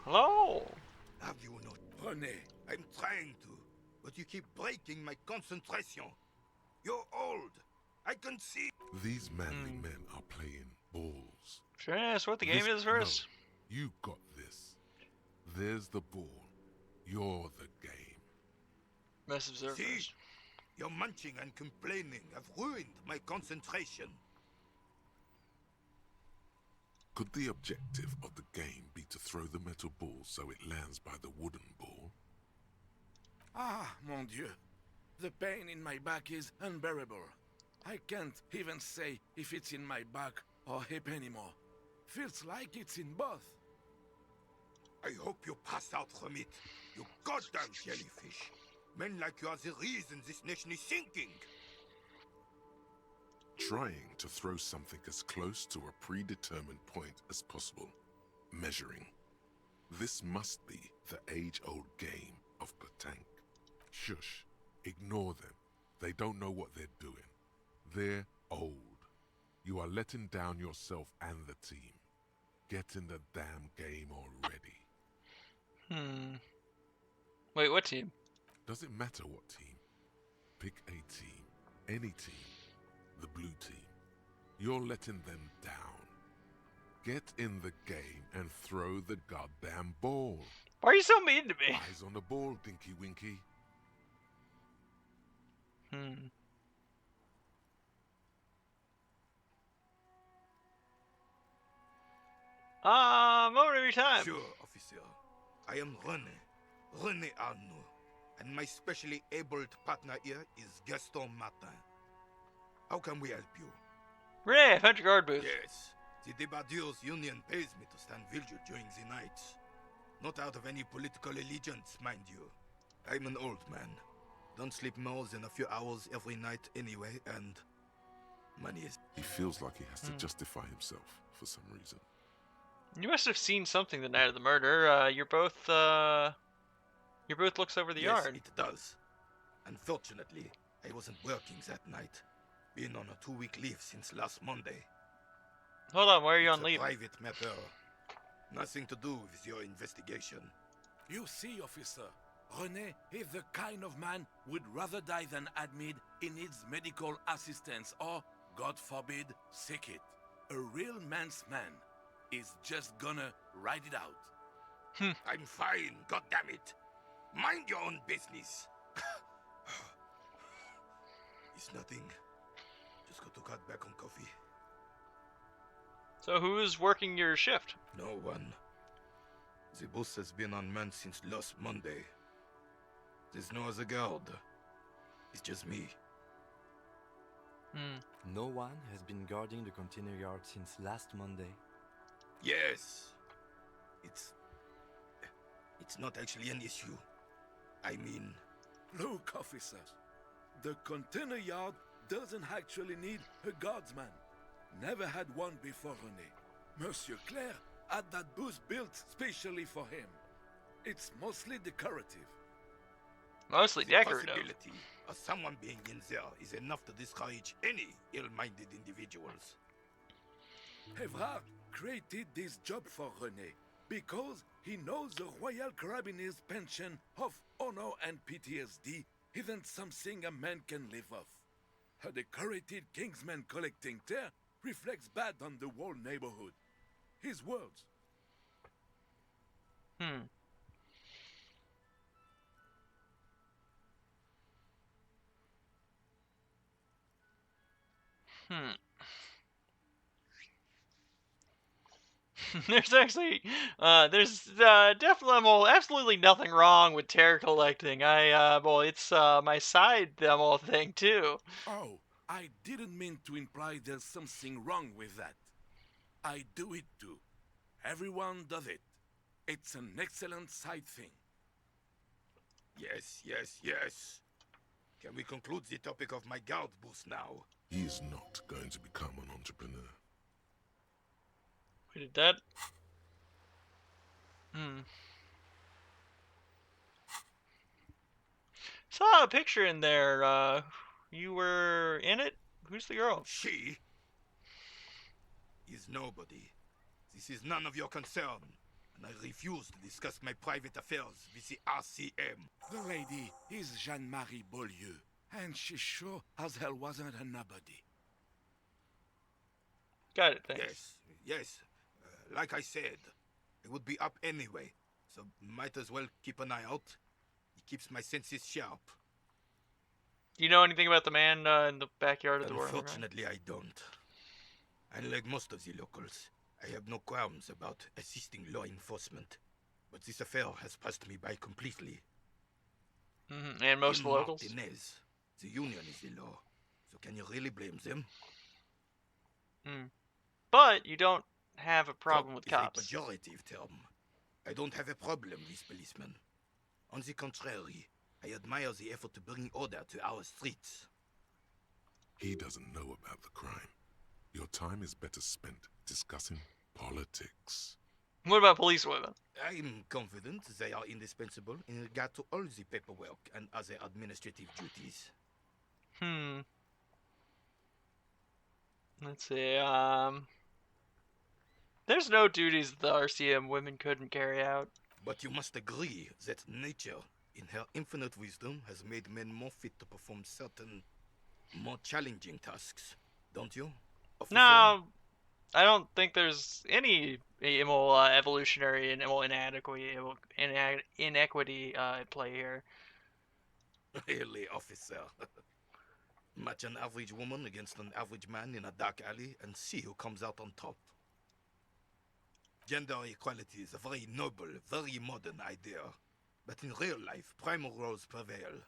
Hello? Have you not? René, I'm trying to, but you keep breaking my concentration. You're old. I can see. These manly men are playing balls. Sure, that's what the game is first. No, you got this. There's the ball. You're the game. Best observers. See? Your munching and complaining have ruined my concentration. Could the objective of the game be to throw the metal ball so it lands by the wooden ball? Ah, mon Dieu. The pain in my back is unbearable. I can't even say if it's in my back or hip anymore. Feels like it's in both. I hope you pass out from it, you goddamn jellyfish. Men like you are the reason this nation is sinking. Trying to throw something as close to a predetermined point as possible. Measuring. This must be the age-old game of petanque. Shush. Ignore them. They don't know what they're doing. They're old. You are letting down yourself and the team. Get in the damn game already. Wait, what team? Doesn't matter what team. Pick a team. Any team. The blue team. You're letting them down. Get in the game and throw the goddamn ball. Why are you so mean to me? Eyes on the ball, Dinky Winky. Moment of your time. Sure, officer. I am René Arnaud. And my specially abled partner here is Gaston Martin. How can we help you? Renee, I found your guard booth. Yes. The Debardiers Union pays me to stand vigil during the nights. Not out of any political allegiance, mind you. I'm an old man. Don't sleep more than a few hours every night anyway, and money is... He feels like he has to justify himself for some reason. You must have seen something the night of the murder. Your booth looks over the Yes, yard. it does. Unfortunately, I wasn't working that night. Been on a 2-week leave since last Monday. Hold on, why are you It's on a leave? private matter. Nothing to do with your investigation. You see, officer, René is the kind of man would rather die than admit he needs medical assistance or, God forbid, sick it. A real man's man is just gonna ride it out. I'm fine, goddammit. Mind your own business. It's nothing. Just got to cut back on coffee. So who's working your shift? No one. The boss has been unmanned since last Monday. There's no other guard. It's just me. No one has been guarding the container yard since last Monday. Yes. It's not actually an issue. I mean... Look, officer, the container yard doesn't actually need a guardsman. Never had one before René. Monsieur Claire had that booth built specially for him. It's mostly decorative. Mostly The decorative. possibility of someone being in there is enough to discourage any ill-minded individuals. Evrard created this job for René because he knows the Royal Carabiniers' pension of honor and PTSD isn't something a man can live off. A decorated Kingsman collecting tear reflects bad on the whole neighborhood. His words. There's actually, there's definitely absolutely nothing wrong with tear collecting. Well, it's my side demo thing too. Oh, I didn't mean to imply there's something wrong with that. I do it too. Everyone does it. It's an excellent side thing. Yes, yes, yes. Can we conclude the topic of my guard booth now? He is not going to become an entrepreneur. Wait, did that? Saw a picture in there. You were in it? Who's the girl? She is nobody. This is none of your concern, and I refuse to discuss my private affairs with the RCM. The lady is Jeanne-Marie Beaulieu, and she sure as hell wasn't a nobody. Got it, thanks. Yes. Like I said, it would be up anyway, so might as well keep an eye out. It keeps my senses sharp. Do you know anything about the man in the backyard of the Royal Rhine? Unfortunately, I don't. Unlike most of the locals, I have no qualms about assisting law enforcement, but this affair has passed me by completely. And most of the locals? Martinez, the union is the law, so can you really blame them? But you don't have a problem with cops. It's a pejorative term. I don't have a problem with policemen. On the contrary, I admire the effort to bring order to our streets. He doesn't know about the crime. Your time is better spent discussing politics. What about police women? I'm confident they are indispensable in regard to all the paperwork and other administrative duties. Let's see, there's no duties that the RCM women couldn't carry out. But you must agree that nature, in her infinite wisdom, has made men more fit to perform certain, more challenging tasks, don't you? Officer? No, I don't think there's any evolutionary and inequity at play here. Really, officer. Match an average woman against an average man in a dark alley and see who comes out on top. Gender equality is a very noble, very modern idea, but in real life, primal roles prevail.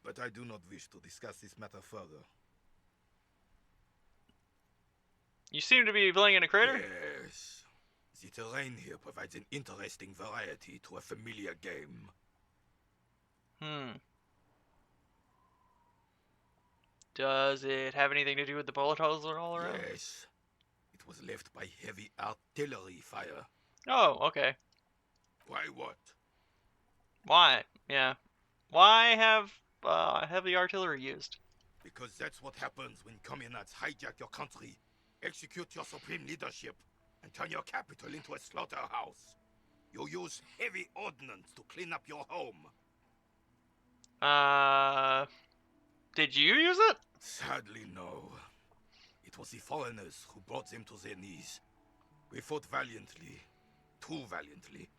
But I do not wish to discuss this matter further. You seem to be playing in a crater? Yes. The terrain here provides an interesting variety to a familiar game. Does it have anything to do with the bullet holes that are all around? Yes. It was left by heavy artillery fire. Oh, okay. Why what? Why? Yeah. Why have heavy artillery used? Because that's what happens when communards hijack your country, execute your supreme leadership, and turn your capital into a slaughterhouse. You use heavy ordnance to clean up your home. Did you use it? Sadly, no. It was the foreigners who brought them to their knees. We fought valiantly. Too valiantly.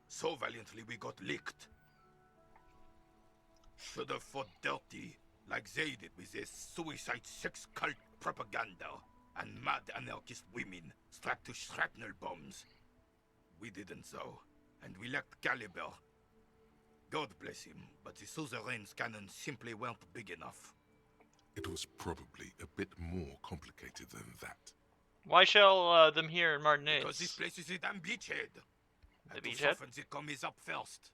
So valiantly we got licked. Should have fought dirty, like they did with their suicide sex cult propaganda and mad anarchist women strapped to shrapnel bombs. We didn't though, and we lacked caliber. God bless him, but the suzerain's cannons simply weren't big enough. It was probably a bit more complicated than that. Why shell them here in Martinez? Because this place is a damn beachhead. The beachhead? To soften the commies up first.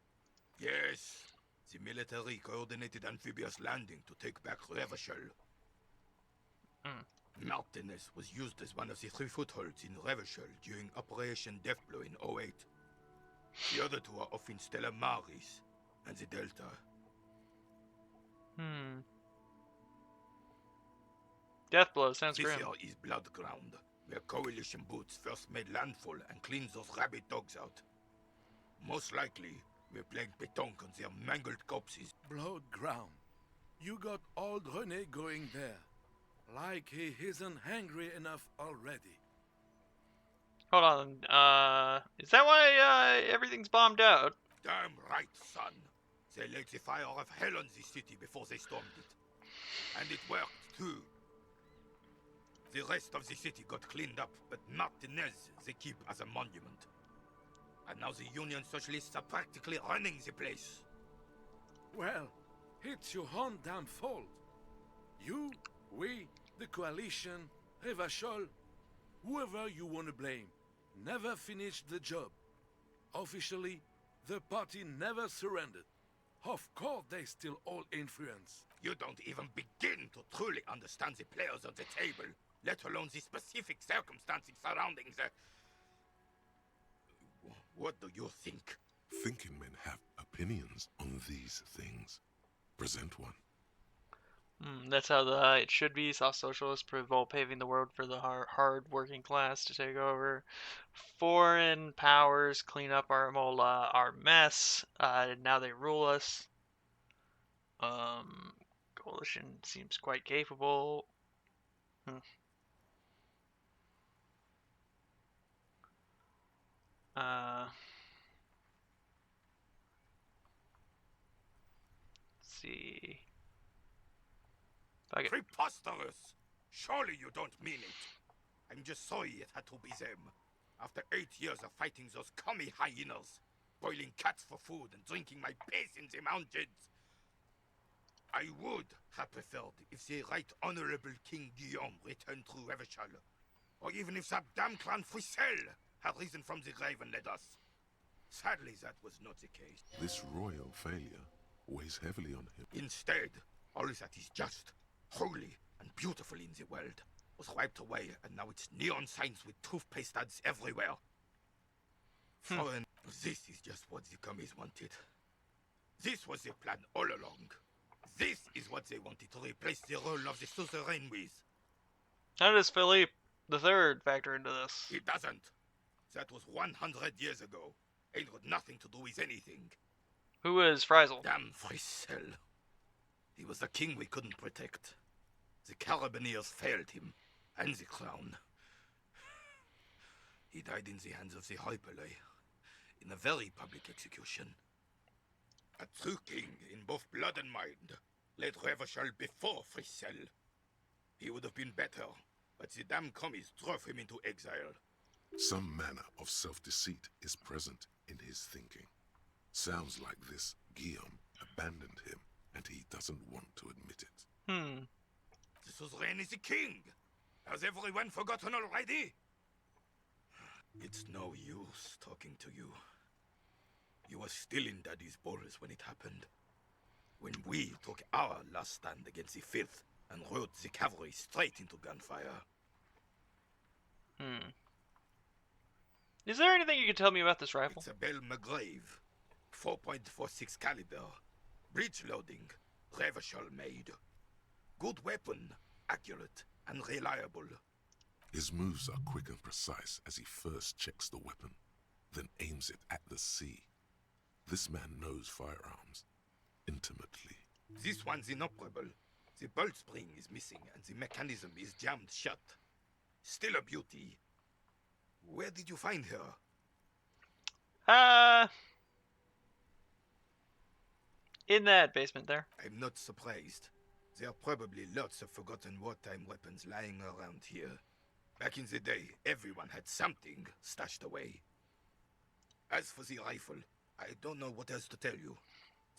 Yes. The military coordinated amphibious landing to take back Revachol. Martinez was used as one of the 3 footholds in Revachol during Operation Deathblow in 08. The other 2 are off in Stella Maris and the Delta. Deathblow sounds this grim. Here is Blood Ground, where coalition boots first made landfall and cleaned those rabid dogs out. Most likely, we're playing pétanque on their mangled corpses. Blood Ground. You got old René going there. Like he isn't hungry enough already. Hold on, is that why everything's bombed out? Damn right, son. They laid the fire of hell on the city before they stormed it. And it worked, too. The rest of the city got cleaned up, but Martinez they keep as a monument. And now the Union Socialists are practically running the place. Well, it's your own damn fault. You, we, the coalition, Revachol, whoever you want to blame, never finished the job. Officially, the party never surrendered. Of course they still all influence. You don't even begin to truly understand the players on the table, let alone the specific circumstances surrounding the... What do you think? Thinking men have opinions on these things. Present one. That's how it should be. Soft socialists promote paving the road for the hard working class to take over. Foreign powers clean up our mess. Now they rule us. Coalition seems quite capable. Let's see. Preposterous! Surely you don't mean it. I'm just sorry it had to be them. After 8 years of fighting those commie hyenas, boiling cats for food and drinking my piss in the mountains, I would have preferred if the Right Honorable King Guillaume returned through Revachol, or even if that damn clan Frisel had risen from the grave and led us. Sadly, that was not the case. This royal failure weighs heavily on him. Instead, all that is just, holy, and beautiful in the world was wiped away, and now it's neon signs with toothpaste ads everywhere. Foreign. This is just what the commies wanted. This was the plan all along. This is what they wanted to replace the role of the suzerain with. How does Philippe III factor into this? It doesn't. That was 100 years ago. Ain't got nothing to do with anything. Who is Friesel? Damn Frisel. He was the king we couldn't protect. The Carabineers failed him, and the crown. He died in the hands of the Hyperlay, in a very public execution. A true king in both blood and mind led Revachol before Frisel. He would have been better, but the damn commies drove him into exile. Some manner of self-deceit is present in his thinking. Sounds like this Guillaume abandoned him, and he doesn't want to admit it. The suzerain is the king. Has everyone forgotten already? It's no use talking to you. You were still in Daddy's balls when it happened. When we took our last stand against the filth and rode the cavalry straight into gunfire. Is there anything you can tell me about this rifle? It's a Bell McGrave. 4.46 caliber. Breech loading. Revachol made. Good weapon. Accurate and reliable. His moves are quick and precise as he first checks the weapon, then aims it at the sea. This man knows firearms intimately. This one's inoperable. The bolt spring is missing and the mechanism is jammed shut. Still a beauty. Where did you find her? In that basement there. I'm not surprised. There are probably lots of forgotten wartime weapons lying around here. Back in the day, everyone had something stashed away. As for the rifle, I don't know what else to tell you.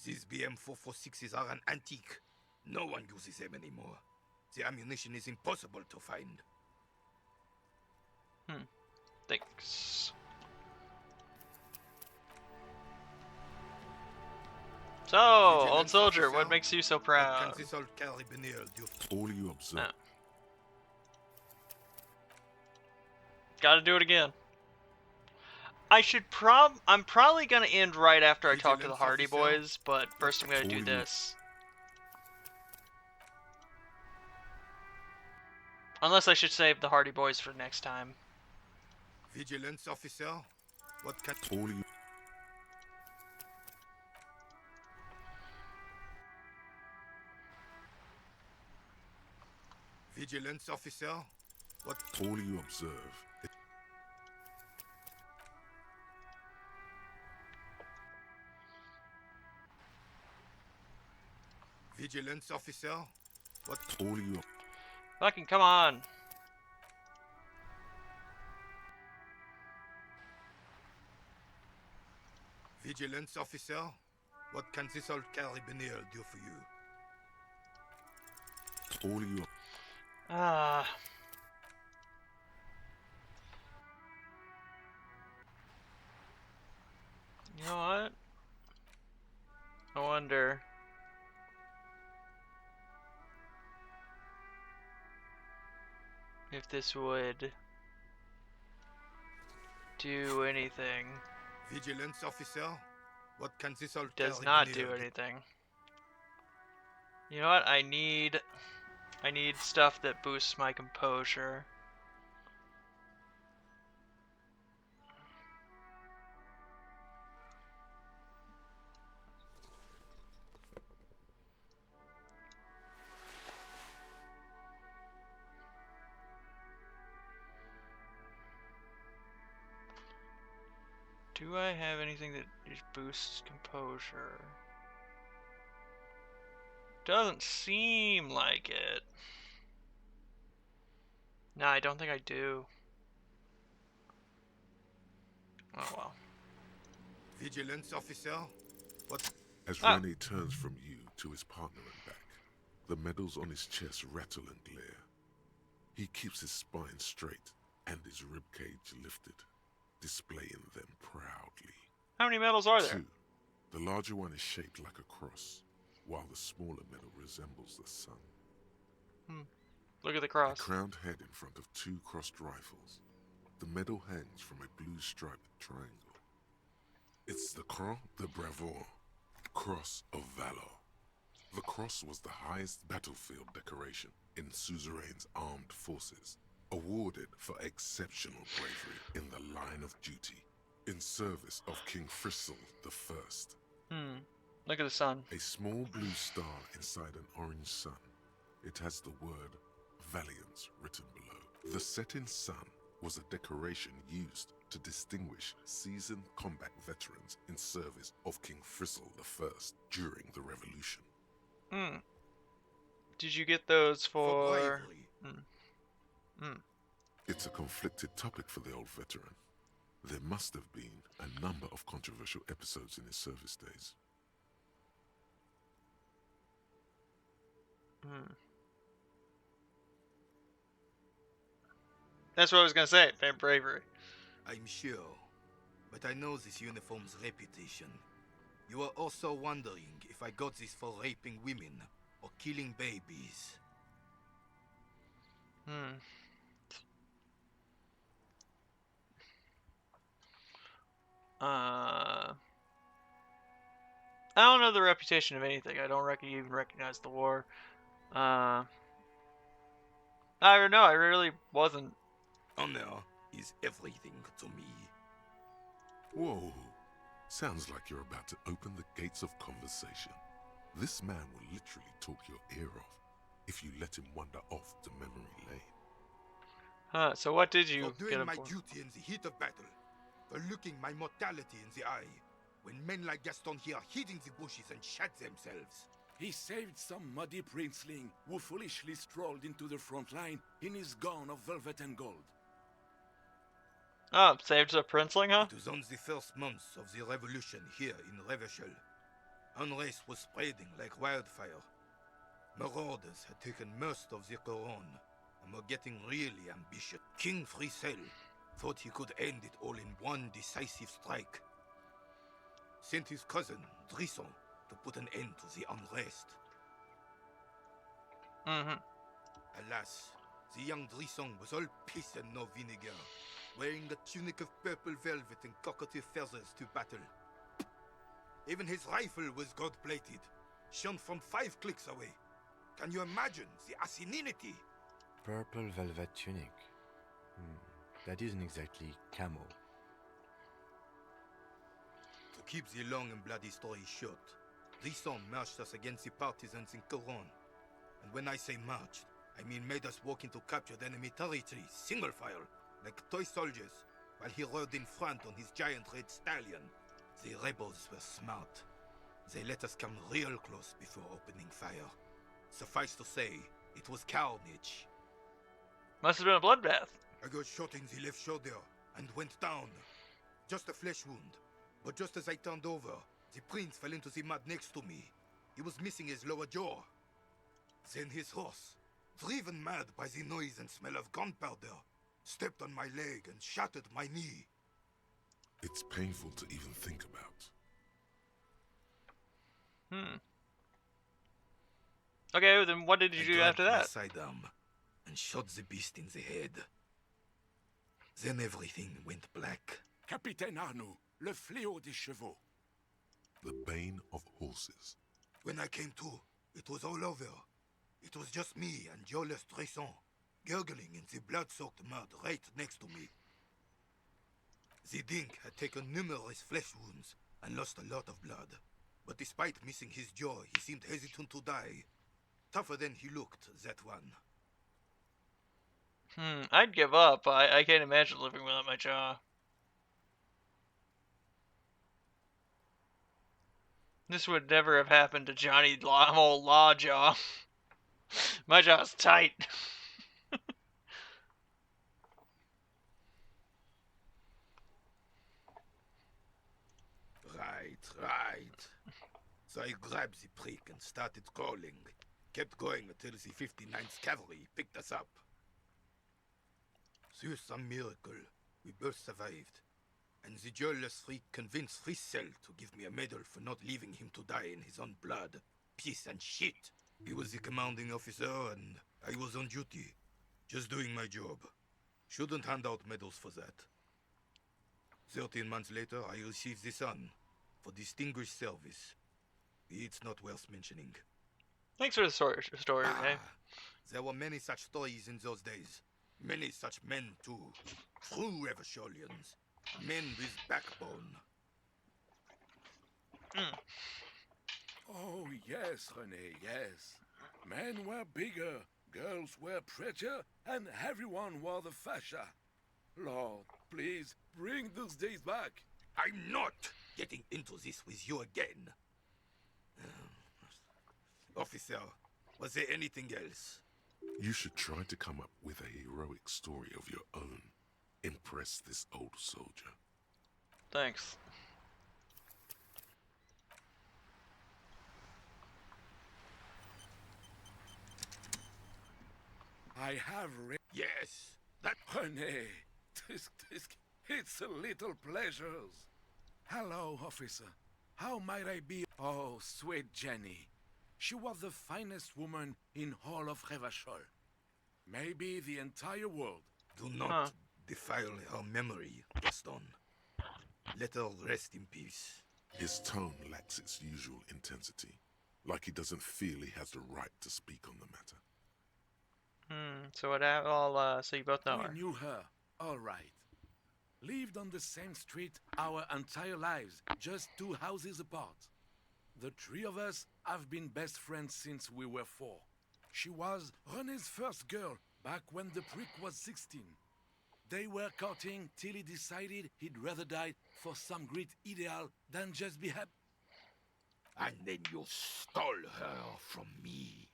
These BM-446s are an antique. No one uses them anymore. The ammunition is impossible to find. Thanks. So, old soldier, what makes you so proud? All you observe. Gotta do it again. I'm probably gonna end right after I talk to the Hardy Boys, but first I'm gonna do this. Unless I should save the Hardy Boys for next time. Vigilance officer, what can... All you... Vigilance officer, what... All you observe... Vigilance officer, what... All you... Fucking come on. Vigilance officer, what can this old carabiner do for you? All you... You know what? I wonder. If this would do anything. Vigilance officer, what can this old Does not do anything. You know what? I need stuff that boosts my composure. Do I have anything that just boosts composure? Doesn't seem like it. No, I don't think I do. Oh well. Vigilance officer, what... As Rene turns from you to his partner and back, the medals on his chest rattle and glare. He keeps his spine straight and his ribcage lifted, displaying them proudly. How many medals are there? 2. The larger one is shaped like a cross, while the smaller medal resembles the sun. Look at the cross. A crowned head in front of 2 crossed rifles. The medal hangs from a blue striped triangle. It's the Croix de Bravoure, Cross of Valor. The cross was the highest battlefield decoration in Suzerain's armed forces, awarded for exceptional bravery in the line of duty, in service of King Frizzle I. Look at the sun. A small blue star inside an orange sun. It has the word Valiance written below. The setting sun was a decoration used to distinguish seasoned combat veterans in service of King Frizzle I during the Revolution. Did you get those for... It's a conflicted topic for the old veteran. There must have been a number of controversial episodes in his service days. That's what I was gonna say. Bravery. I'm sure, but I know this uniform's reputation. You are also wondering if I got this for raping women or killing babies. I don't know the reputation of anything. I don't even recognize the war. I don't know. I really wasn't. Honor is everything to me. Whoa. Sounds like you're about to open the gates of conversation. This man will literally talk your ear off if you let him wander off to memory lane. So what did you for get doing him my for? duty in the heat of battle, for looking my mortality in the eye, when men like Gaston here hid in the bushes and shot themselves. He saved some muddy princeling who foolishly strolled into the front line in his gown of velvet and gold. Oh, saved a princeling, huh? It was on the first months of the revolution here in Revachol. Unrest was spreading like wildfire. Marauders had taken most of the couronne and were getting really ambitious. King Frisel thought he could end it all in one decisive strike. Sent his cousin, Drisson, to put an end to the unrest. Alas, the young Drisson was all piss and no vinegar, wearing a tunic of purple velvet and cockatiel feathers to battle. Even his rifle was gold-plated, shone from 5 clicks away. Can you imagine the asininity? Purple velvet tunic. That isn't exactly camo. To keep the long and bloody story short, Drisson marched us against the partisans in Couronne. And when I say marched, I mean made us walk into captured enemy territory, single file, like toy soldiers, while he rode in front on his giant red stallion. The rebels were smart. They let us come real close before opening fire. Suffice to say, it was carnage. Must have been a bloodbath. I got shot in the left shoulder and went down. Just a flesh wound. But just as I turned over, the prince fell into the mud next to me. He was missing his lower jaw. Then his horse, driven mad by the noise and smell of gunpowder, stepped on my leg and shattered my knee. It's painful to even think about. Okay, then what did you do after that? My sidearm and shot the beast in the head. Then everything went black. Capitaine Arnoux, le fléau des chevaux. The bane of horses. When I came to, it was all over. It was just me and Jolas Tresson, gurgling in the blood-soaked mud right next to me. The Dink had taken numerous flesh wounds and lost a lot of blood. But despite missing his jaw, he seemed hesitant to die. Tougher than he looked, that one. I'd give up. I can't imagine living without my jaw. This would never have happened to Johnny old Law Jaw. My jaw's tight. Right. So I grabbed the prick and started crawling. Kept going until the 59th Cavalry picked us up. Through some miracle, we both survived. And the jailless freak convinced Frisel to give me a medal for not leaving him to die in his own blood. Piece and shit. He was the commanding officer and I was on duty. Just doing my job. Shouldn't hand out medals for that. 13 months later, I received the Sun for distinguished service. It's not worth mentioning. Thanks for the story, Renee. There were many such stories in those days. Many such men, too. True Revacholians. Men with backbone. Oh, yes, René, yes. Men were bigger, girls were prettier, and everyone wore the fascia. Lord, please, bring those days back. I'm not getting into this with you again. Officer, was there anything else? You should try to come up with a heroic story of your own. Impress this old soldier. Thanks. I have Yes, That René, it's a little pleasures. Hello, officer. How might I be? Oh, sweet Jenny. She was the finest woman in all of Revachol. Maybe the entire world. Do not defile her memory, Gaston. Let her rest in peace. His tone lacks its usual intensity, like he doesn't feel he has the right to speak on the matter. So what happened? So you both know her. We knew her, all right. Lived on the same street our entire lives, just 2 houses apart. The 3 of us have been best friends since we were 4. She was René's first girl, back when the prick was 16. They were courting till he decided he'd rather die for some great ideal than just be happy. And then you stole her from me.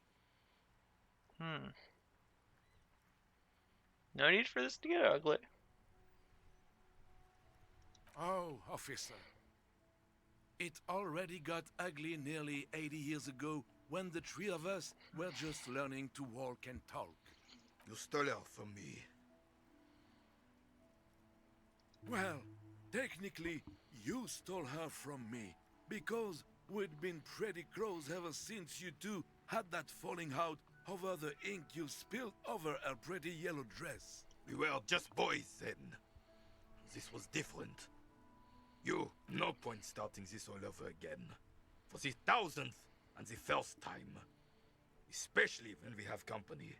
No need for this to get ugly. Oh, officer. It already got ugly nearly 80 years ago when the 3 of us were just learning to walk and talk. You stole her from me. Well, technically, you stole her from me, because we'd been pretty close ever since you two had that falling out over the ink you spilled over her pretty yellow dress. We were just boys then. This was different. You, no point starting this all over again. For the 1000th and the first time. Especially when we have company.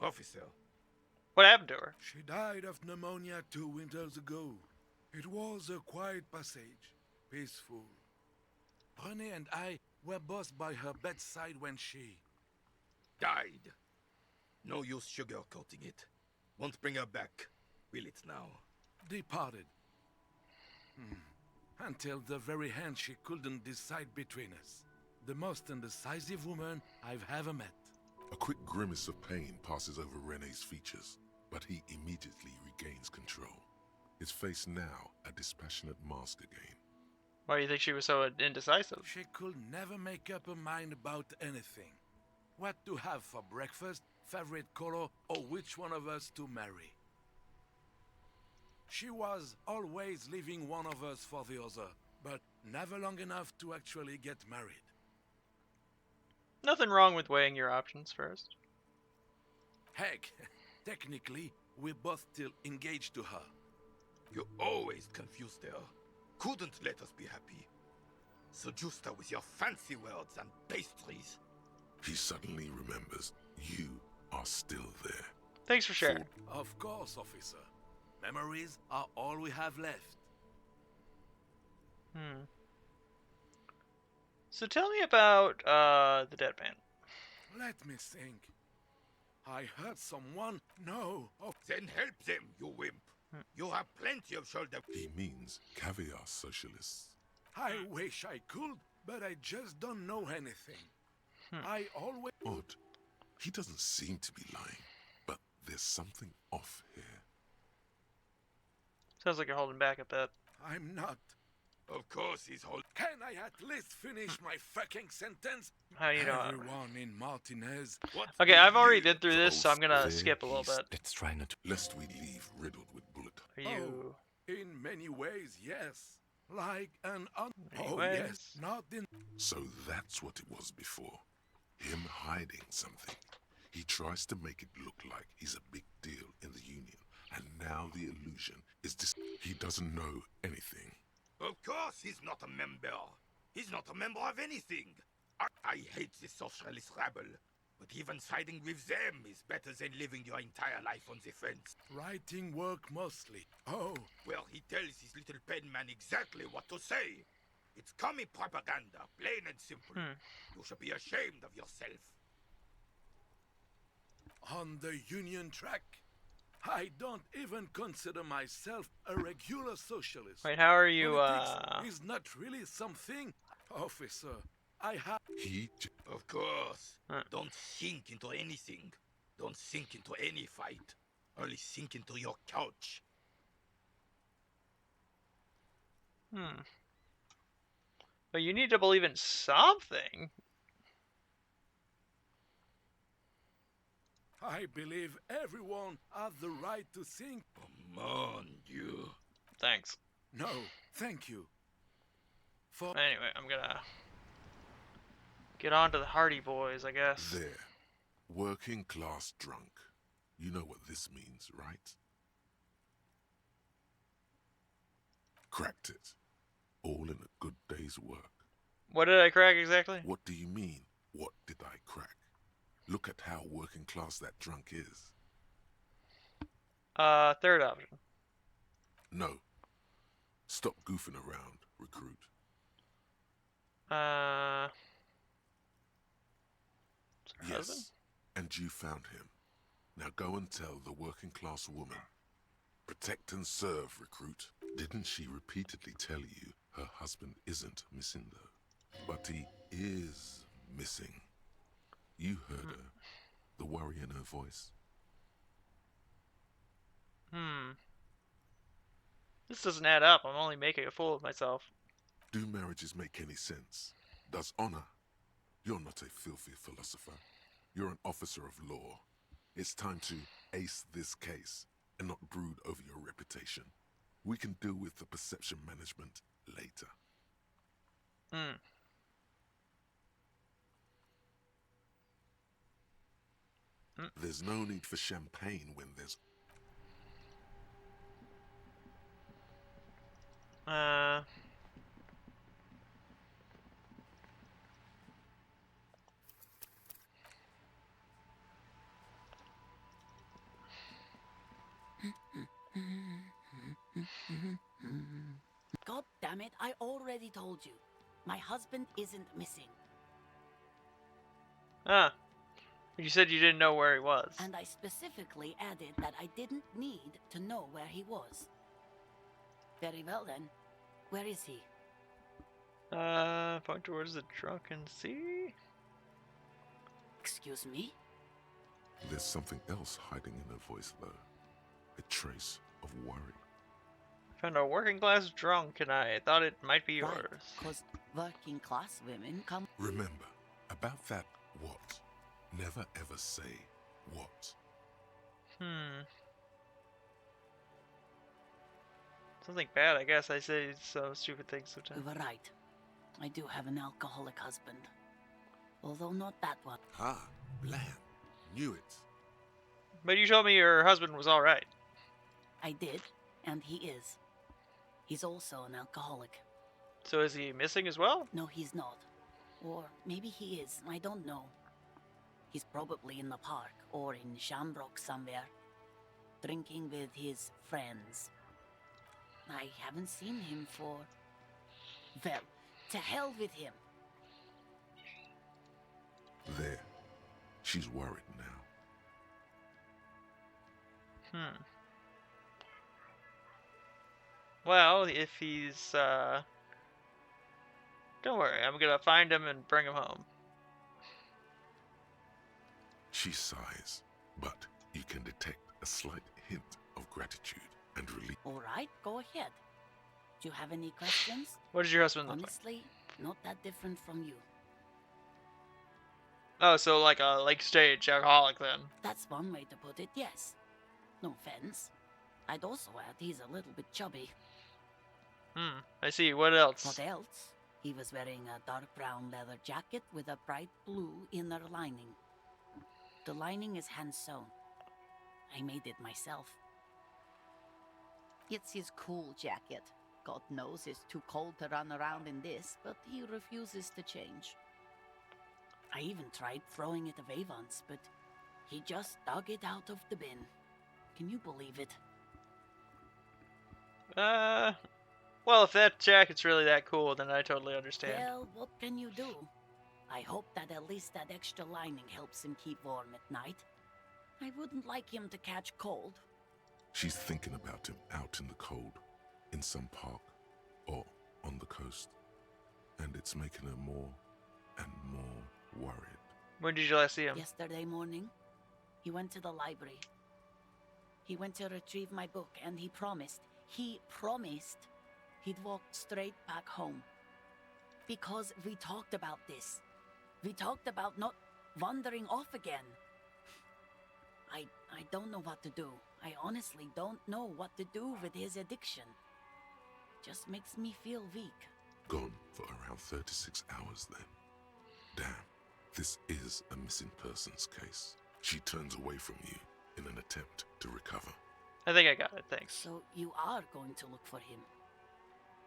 Officer. What happened to her? She died of pneumonia 2 winters ago. It was a quiet passage, peaceful. René and I were both by her bedside when she... died. No use sugarcoating it. Won't bring her back, will it now? Departed. Until the very end she couldn't decide between us. The most indecisive woman I've ever met. A quick grimace of pain passes over René's features, but he immediately regains control. His face now a dispassionate mask again. Why do you think she was so indecisive? She could never make up her mind about anything. What to have for breakfast, favorite color, or which one of us to marry. She was always leaving one of us for the other, but never long enough to actually get married. Nothing wrong with weighing your options first. Heck, technically, we're both still engaged to her. You always confused her. Couldn't let us be happy. Seduced her with your fancy words and pastries. He suddenly remembers you are still there. Thanks for sharing. Of course, officer. Memories are all we have left. So tell me about the dead man. Let me think. I heard someone. No. Oh. Then help them, you wimp. You have plenty of shoulder. He means caviar socialists. I wish I could, but I just don't know anything. I always... Odd. He doesn't seem to be lying, but there's something off here. Sounds like you're holding back a bit. I'm not. Of course he's holding... Can I at least finish my fucking sentence? How do you know? Everyone in Martinez... Okay, I've already been through this, so I'm gonna skip a little bit. Let's try not to... Lest we leave riddled with bullet. Are you... in many ways, yes. Like an... ways. Yes, not in... So that's what it was before. Him hiding something. He tries to make it look like he's a big deal in the Union. And now the illusion is this. He doesn't know anything. Of course he's not a member. He's not a member of anything. I hate this socialist rabble. But even siding with them is better than living your entire life on the fence. Writing work mostly. Oh. Well, he tells his little pen man exactly what to say. It's commie propaganda, plain and simple. You should be ashamed of yourself. On the Union track, I don't even consider myself a regular socialist. Wait, how are you, Politics is not really something, officer. I have... Of course. Don't sink into anything. Don't sink into any fight. Only sink into your couch. But you need to believe in something. I believe everyone has the right to think. Mon Dieu. Thanks. No, thank you. Anyway, I'm gonna get on to the Hardy Boys, I guess. There. Working class drunk. You know what this means, right? Cracked it. All in a good day's work. What did I crack exactly? What do you mean, what did I crack? Look at how working class that drunk is. Third option. No. Stop goofing around, recruit. Yes. Husband? And you found him. Now go and tell the working class woman. Protect and serve, recruit. Didn't she repeatedly tell you her husband isn't missing though? But he is missing. You heard her. The worry in her voice. This doesn't add up. I'm only making a fool of myself. Do marriages make any sense? Does honor? You're not a filthy philosopher. You're an officer of law. It's time to ace this case and not brood over your reputation. We can deal with the perception management later. There's no need for champagne when there's... God damn it, I already told you. My husband isn't missing. You said you didn't know where he was. And I specifically added that I didn't need to know where he was. Very well then. Where is he? Point towards the drunken sea? Excuse me? There's something else hiding in her voice though. A trace of worry. Found a working class drunk and I thought it might be yours. Because working class women come... Remember, about that what? Never ever say what. Something bad, I guess. I say so stupid things sometimes. You were right. I do have an alcoholic husband. Although not that one. Ah, blam. Knew it. But you told me your husband was alright. I did, and he is. He's also an alcoholic. So is he missing as well? No, he's not. Or maybe he is, I don't know. He's probably in the park, or in Shamrock somewhere, drinking with his friends. I haven't seen him for... Well, to hell with him. There. She's worried now. Well, if he's, don't worry, I'm gonna find him and bring him home. She sighs, but you can detect a slight hint of gratitude and relief. Alright, go ahead. Do you have any questions? What does your husband look like? Honestly, not that different from you. Oh, so like a late stage alcoholic then. That's one way to put it, yes. No offense. I'd also add he's a little bit chubby. I see. What else? What else? He was wearing a dark brown leather jacket with a bright blue inner lining. The lining is hand-sewn. I made it myself. It's his cool jacket. God knows it's too cold to run around in this, but he refuses to change. I even tried throwing it away once, but he just dug it out of the bin. Can you believe it? Well, if that jacket's really that cool, then I totally understand. Well, what can you do? I hope that at least that extra lining helps him keep warm at night. I wouldn't like him to catch cold. She's thinking about him out in the cold, in some park, or on the coast. And it's making her more and more worried. When did you last see him? Yesterday morning. He went to the library. He went to retrieve my book, and he promised he'd walk straight back home. Because we talked about this. We talked about not wandering off again. I don't know what to do. I honestly don't know what to do with his addiction. Just makes me feel weak. Gone for around 36 hours then. Damn, this is a missing persons case. She turns away from you in an attempt to recover. I think I got it, thanks. So you are going to look for him?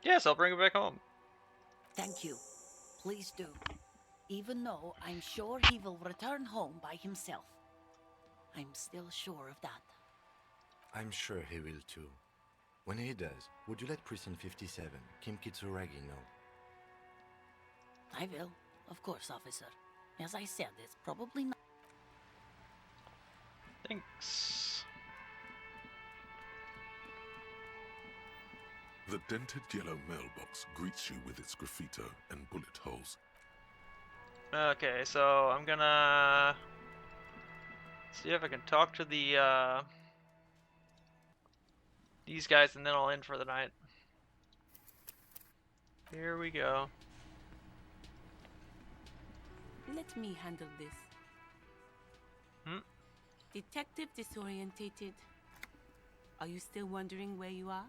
Yes, I'll bring him back home. Thank you. Please do. Even though I'm sure he will return home by himself. I'm still sure of that. I'm sure he will too. When he does, would you let Precinct 57, Kim Kitsuragi, know? I will, of course, officer. As I said, it's probably not. Thanks. The dented yellow mailbox greets you with its graffito and bullet holes. Okay, so I'm gonna see if I can talk to the these guys, and then I'll end for the night. Here we go. Let me handle this. Detective Disorientated. Are you still wondering where you are?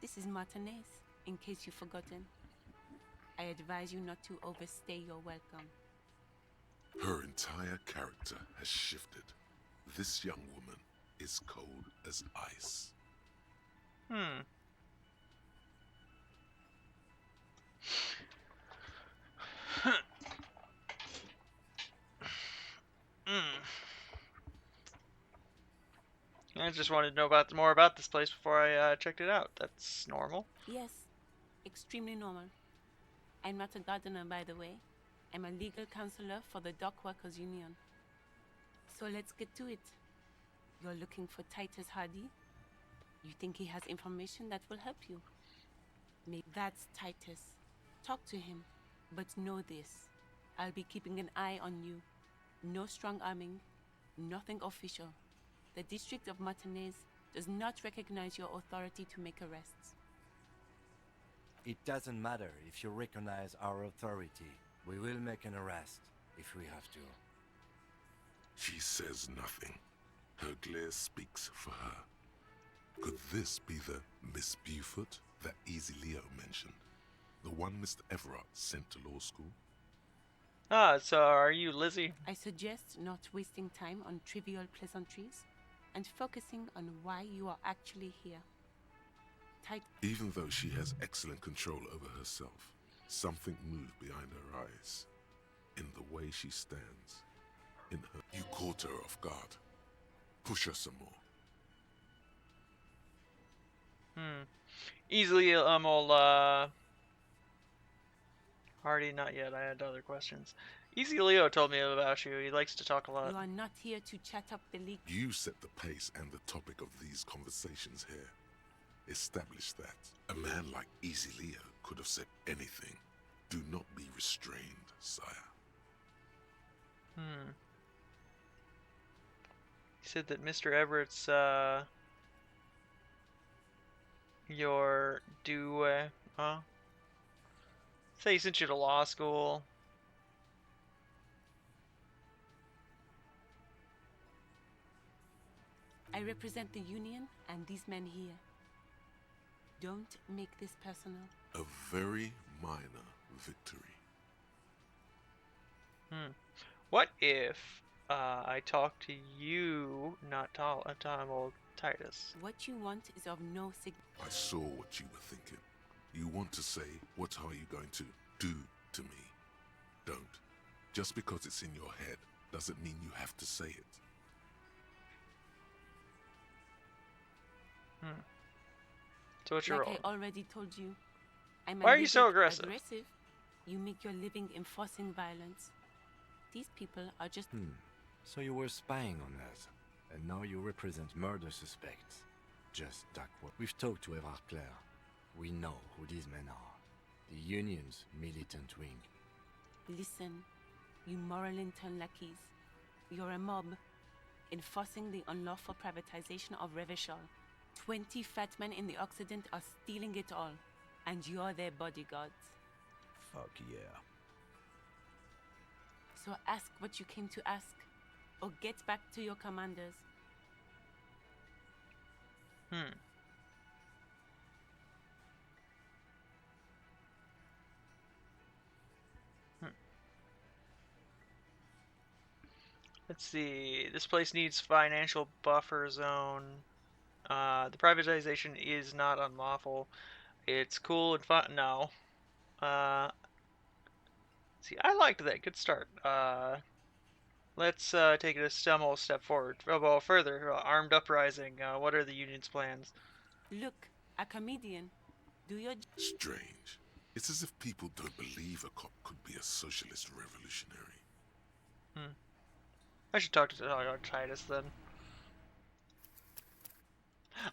This is Martinez, in case you've forgotten. I advise you not to overstay your welcome. Her entire character has shifted. This young woman is cold as ice. I just wanted to know more about this place before I checked it out. That's normal. Yes, extremely normal. I'm not a gardener, by the way. I'm a legal counselor for the Dock Workers Union. So let's get to it. You're looking for Titus Hardy? You think he has information that will help you? Maybe that's Titus. Talk to him. But know this. I'll be keeping an eye on you. No strong arming. Nothing official. The District of Martinez does not recognize your authority to make arrests. It doesn't matter if you recognize our authority. We will make an arrest if we have to. She says nothing. Her glare speaks for her. Could this be the Miss Beaufort that Easy Leo mentioned? The one Mr. Everard sent to law school? Ah, so are you Lizzie? I suggest not wasting time on trivial pleasantries and focusing on why you are actually here. Even though she has excellent control over herself, something moved behind her eyes. In the way she stands. In her. You caught her off guard. Push her some more. Easily, all, Hardy, not yet. I had other questions. Easy Leo told me about you. He likes to talk a lot. You are not here to chat up the leak. You set the pace and the topic of these conversations here. Establish that. A man like Easy Leo could have said anything. Do not be restrained, sire. He said that Mr. Everett's, your say he sent you to law school. I represent the union and these men here. Don't make this personal. A very minor victory. What if I talk to you, not Tom old Titus? What you want is of no significance. I saw what you were thinking. You want to say, what are you going to do to me? Don't. Just because it's in your head doesn't mean you have to say it. So what's your like role? I already told you, I'm Why are you so aggressive? You make your living enforcing violence. These people are just... So you were spying on us, and now you represent murder suspects. Just duckwork. We've talked to Everard Clare. We know who these men are. The Union's militant wing. Listen, you moral intern lackeys. You're a mob, enforcing the unlawful privatization of Revachol. 20 fat men in the Occident are stealing it all, and you're their bodyguards. Fuck yeah. So ask what you came to ask. or get back to your commanders. Let's see. This place needs financial buffer zone. The privatization is not unlawful. It's cool and fun. No. See, I liked that. Good start. Let's take it a small step forward. Well, further. Armed uprising. What are the union's plans? Look, a comedian. Do your Strange. It's as if people don't believe a cop could be a socialist revolutionary. I should talk to Titus then.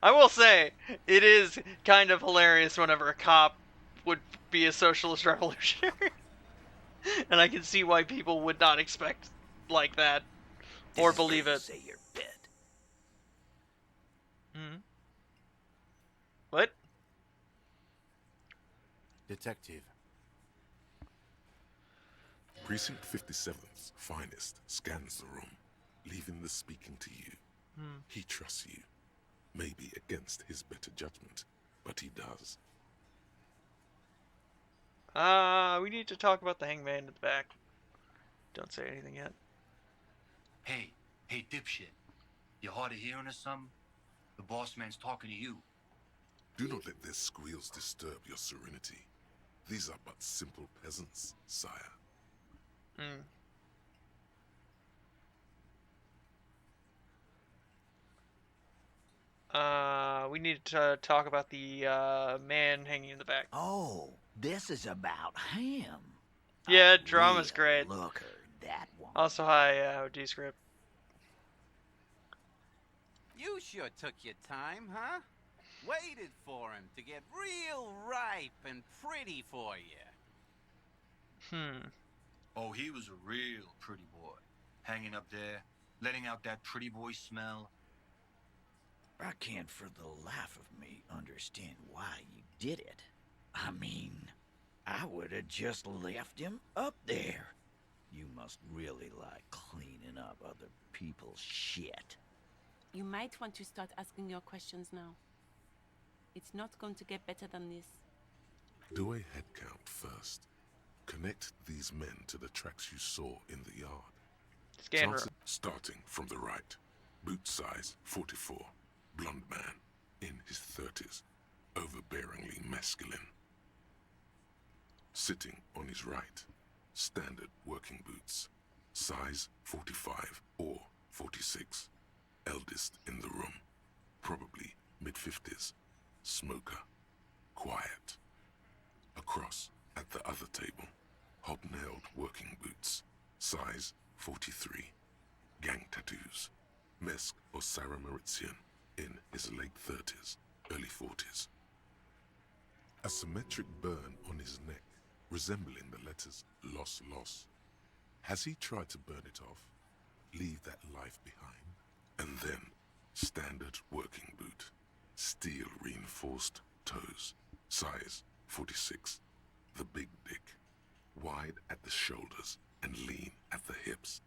I will say, it is kind of hilarious whenever a cop would be a socialist revolutionary. And I can see why people would not expect like that. Or believe it. Say your bit. What? Detective. Precinct 57's finest scans the room, leaving the speaking to you. He trusts you. Maybe against his better judgment, but he does. We need to talk about the hangman in the back. Don't say anything yet. Hey, dipshit. You hard of hearing or something? The boss man's talking to you. Do not let their squeals disturb your serenity. These are but simple peasants, sire. We need to talk about the man hanging in the back. Oh, this is about him. Yeah, drama's great. Looker, that one. Also, hi, D-Script. You sure took your time, huh? Waited for him to get real ripe and pretty for you. Oh, he was a real pretty boy. Hanging up there, letting out that pretty boy smell. I can't for the life of me understand why you did it. I mean, I would have just left him up there. You must really like cleaning up other people's shit. You might want to start asking your questions now. It's not going to get better than this. Do a head count first. Connect these men to the tracks you saw in the yard. Scan room. Starting from the right. Boot size 44. Blonde man, in his 30s, overbearingly masculine. Sitting on his right, standard working boots, size 45 or 46. Eldest in the room, probably mid-50s, smoker, quiet. Across at the other table, hobnailed working boots, size 43. Gang tattoos, Mesk or Sarah Mauritian, in his late 30s, early 40s. A symmetric burn on his neck, resembling the letters Loss Loss. Has he tried to burn it off? Leave that life behind? And then, standard working boot, steel reinforced toes, size 46. The big dick, wide at the shoulders and lean at the hips.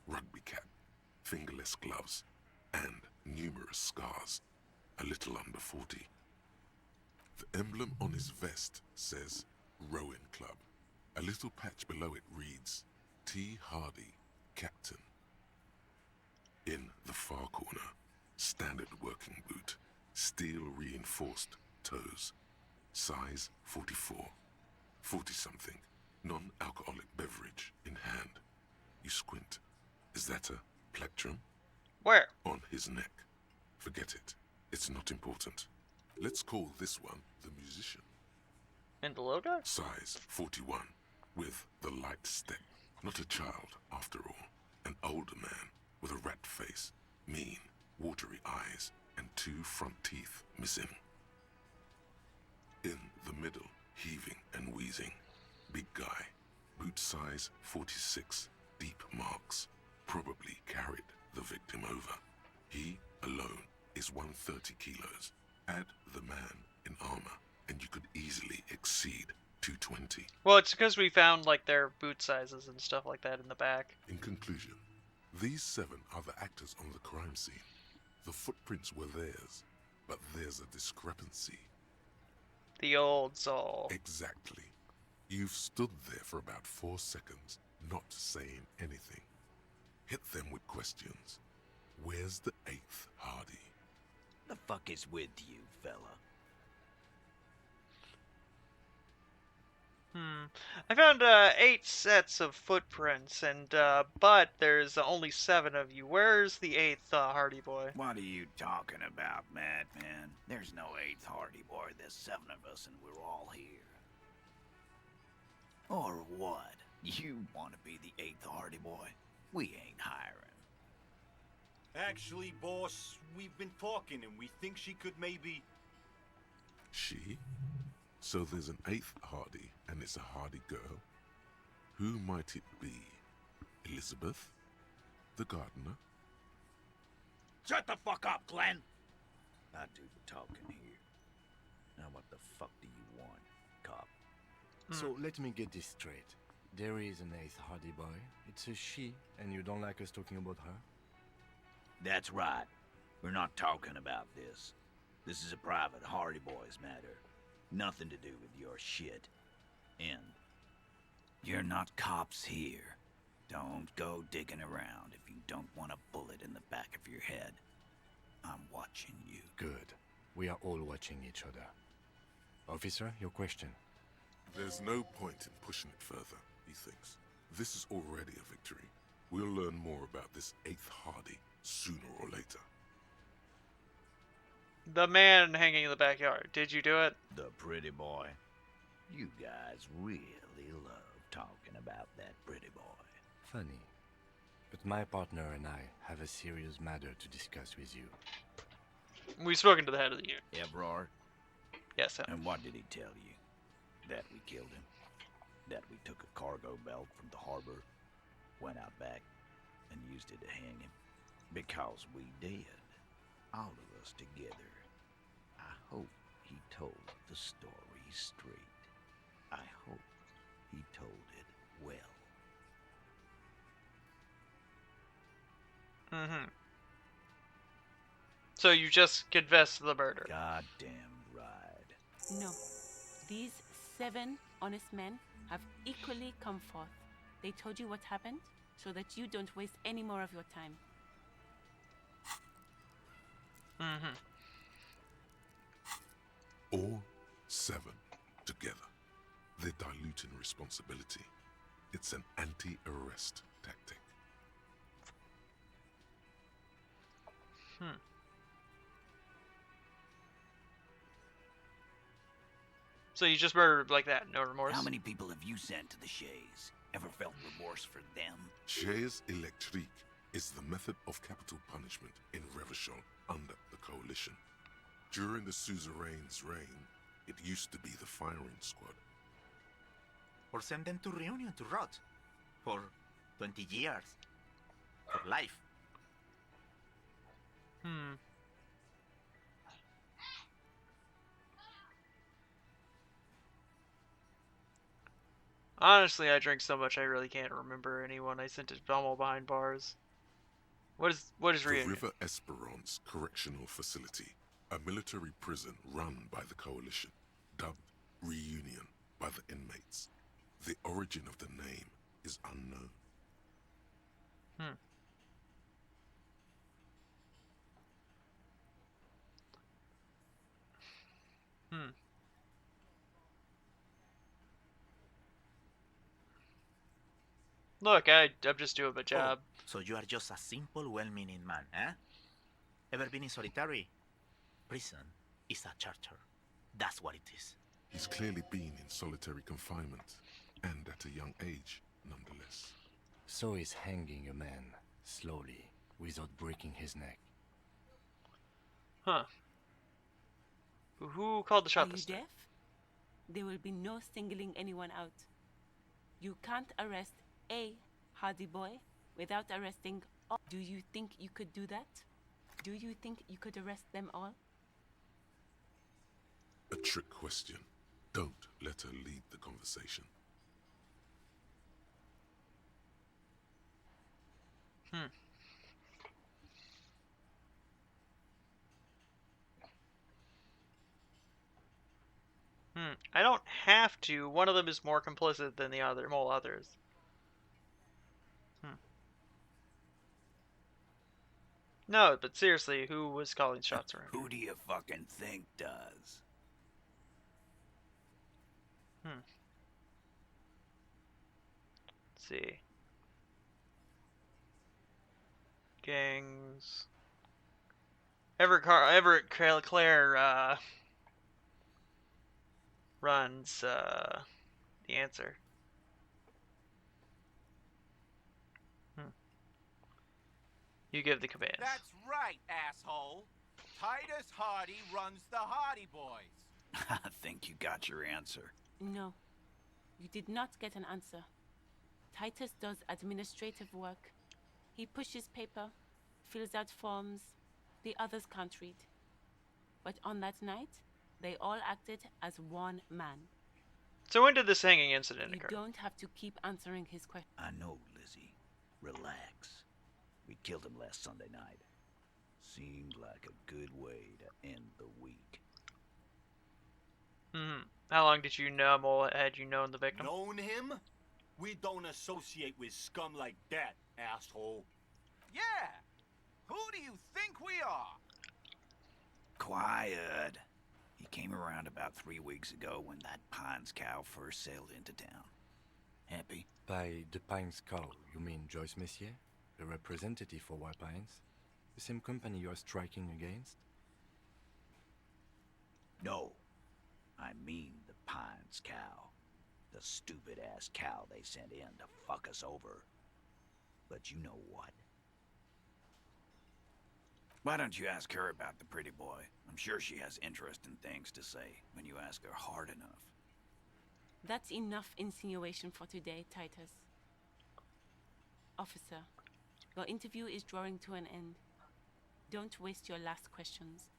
Rugby cap, fingerless gloves, and numerous scars, a little under 40. The emblem on his vest says Rowing Club. A little patch below it reads T. Hardy, Captain. In the far corner, standard working boot, steel reinforced toes, size 44. 40-something, non-alcoholic beverage in hand. You squint. Is that a plectrum? Where? On his neck. Forget it. It's not important. Let's call this one the musician. And the logo? Size 41, with the light step. Not a child, after all. An older man with a rat face, mean, watery eyes, and 2 front teeth missing. In the middle, heaving and wheezing. Big guy, boot size 46, deep marks. Probably carried the victim over. He, alone, is 130 kilos. Add the man in armor, and you could easily exceed 220. Well, it's because we found, like, their boot sizes and stuff like that in the back. In conclusion, These 7 are the actors on the crime scene. The footprints were theirs, but there's a discrepancy. The old soul. Exactly. You've stood there for about 4 seconds, not saying anything. Hit them with questions. Where's the 8th Hardy? The fuck is with you, fella? I found 8 sets of footprints, and but there's only 7 of you. Where's the 8th Hardy boy? What are you talking about, madman? There's no 8th Hardy boy. There's 7 of us, and we're all here. Or what? You want to be the 8th Hardy boy? We ain't hiring. Actually, boss, we've been talking and we think she could maybe... She? So there's an 8th Hardy, and it's a Hardy girl. Who might it be? Elizabeth? The gardener? Shut the fuck up, Glenn! I do the talking here. Now what the fuck do you want, cop? So let me get this straight. There is an 8th Hardy boy. It's a she, and you don't like us talking about her? That's right. We're not talking about this. This is a private Hardy Boys matter. Nothing to do with your shit. And you're not cops here. Don't go digging around if you don't want a bullet in the back of your head. I'm watching you. Good. We are all watching each other. Officer, your question. There's no point in pushing it further, he thinks. This is already a victory. We'll learn more about this 8th Hardy sooner or later. The man hanging in the backyard. Did you do it? The pretty boy. You guys really love talking about that pretty boy. Funny. But my partner and I have a serious matter to discuss with you. We've spoken to the head of the unit. Ebrard? Yes, sir. And what did he tell you? That we killed him? That we took a cargo belt from the harbor, went out back, and used it to hang him? Because we did. All of us together. I hope he told the story straight. I hope he told it well. So you just confessed to the murder? Goddamn right. No. These 7 honest men have equally come forth. They told you what happened so that you don't waste any more of your time. All 7 together. They're diluting responsibility. It's an anti-arrest tactic. So you just murdered like that, no remorse? How many people have you sent to the Shays? Ever felt remorse for them? Chaise électrique is the method of capital punishment in Revachol under the Coalition. During the suzerain's reign, it used to be the firing squad. Or send them to Reunion to rot. For 20 years. For life. Honestly, I drink so much I really can't remember anyone I sent to Belmo behind bars. What is The Reunion? River Esperance Correctional Facility, a military prison run by the Coalition, dubbed Reunion by the inmates. The origin of the name is unknown. Look, I'm just doing my job. So you are just a simple, well-meaning man, eh? Ever been in solitary? Prison is a charter. That's what it is. He's clearly been in solitary confinement, and at a young age, nonetheless. So he's hanging a man, slowly, without breaking his neck. Huh. Who called the shot Are you this time? deaf? There will be no singling anyone out. You can't arrest a Hardy boy without arresting all. Do you think you could do that? Do you think you could arrest them all? A trick question. Don't let her lead the conversation. I don't have to. One of them is more complicit than the other, all others. No, but seriously, who was calling shots around? Who do you fucking think does? Let's see. Gangs. Everett Claire runs the answer. You give the commands. That's right, asshole. Titus Hardy runs the Hardy Boys. I think you got your answer. No, you did not get an answer. Titus does administrative work. He pushes paper, fills out forms. The others can't read. But on that night, they all acted as one man. So when did this hanging incident occur? You don't have to keep answering his question. I know, Lizzie. Relax. We killed him last Sunday night. Seemed like a good way to end the week. How long did you know him, or had you known the victim? Known him? We don't associate with scum like that, asshole. Yeah! Who do you think we are? Quiet. He came around about 3 weeks ago when that Pines cow first sailed into town. Happy? By the Pines cow, you mean Joyce Messier? The representative for White Pines? The same company you are striking against? No. I mean the Pines cow. The stupid-ass cow they sent in to fuck us over. But you know what? Why don't you ask her about the pretty boy? I'm sure she has interesting things to say when you ask her hard enough. That's enough insinuation for today, Titus. Officer, your interview is drawing to an end. Don't waste your last questions.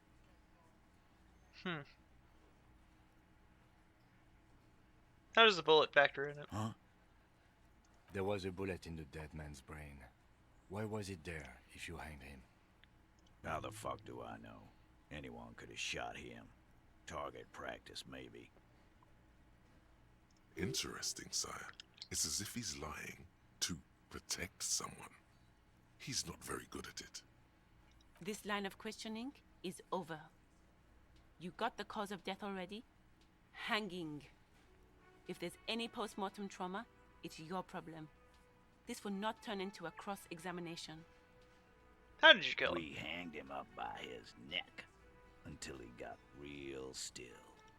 How does the bullet factor in it? Huh? There was a bullet in the dead man's brain. Why was it there if you hanged him? How the fuck do I know? Anyone could have shot him. Target practice, maybe. Interesting, sire. It's as if he's lying to protect someone. He's not very good at it. This line of questioning is over. You got the cause of death already? Hanging. If there's any post-mortem trauma, it's your problem. This will not turn into a cross-examination. How did you kill him? We hanged him up by his neck until he got real still.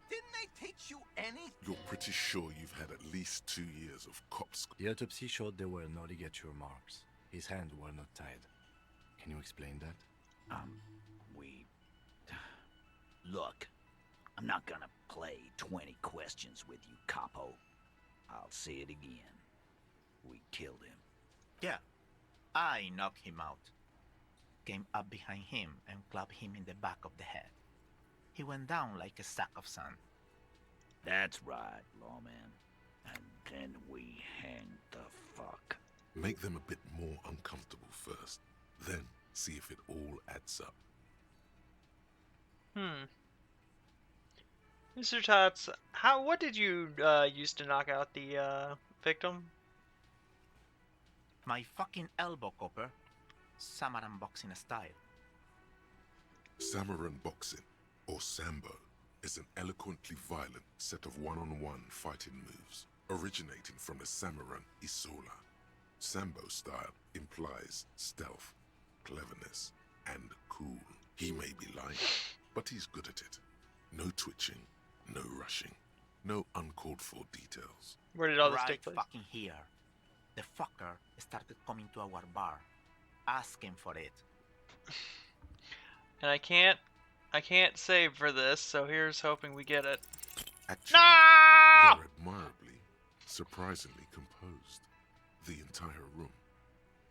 Didn't they teach you anything? You're pretty sure you've had at least 2 years of cop school. The autopsy showed there were no ligature marks. His hands were not tied. Can you explain that? Look, I'm not gonna play 20 questions with you, capo. I'll say it again. We killed him. Yeah, I knocked him out. Came up behind him and clubbed him in the back of the head. He went down like a sack of sand. That's right, lawman. And then we hanged the fuck. Make them a bit more uncomfortable first, then see if it all adds up. Mr. Tots, what did you use to knock out the victim? My fucking elbow, copper. Samaran boxing style. Samaran boxing, or Sambo, is an eloquently violent set of one-on-one fighting moves, originating from the Samaran Isola. Sambo style implies stealth, cleverness, and cool. He may be lying, but he's good at it. No twitching, no rushing, no uncalled for details. Where did all this right take place? Fucking here. The fucker started coming to our bar, asking for it. And I can't save for this, so here's hoping we get it. Actually, No! they're admirably, surprisingly composed. The entire room.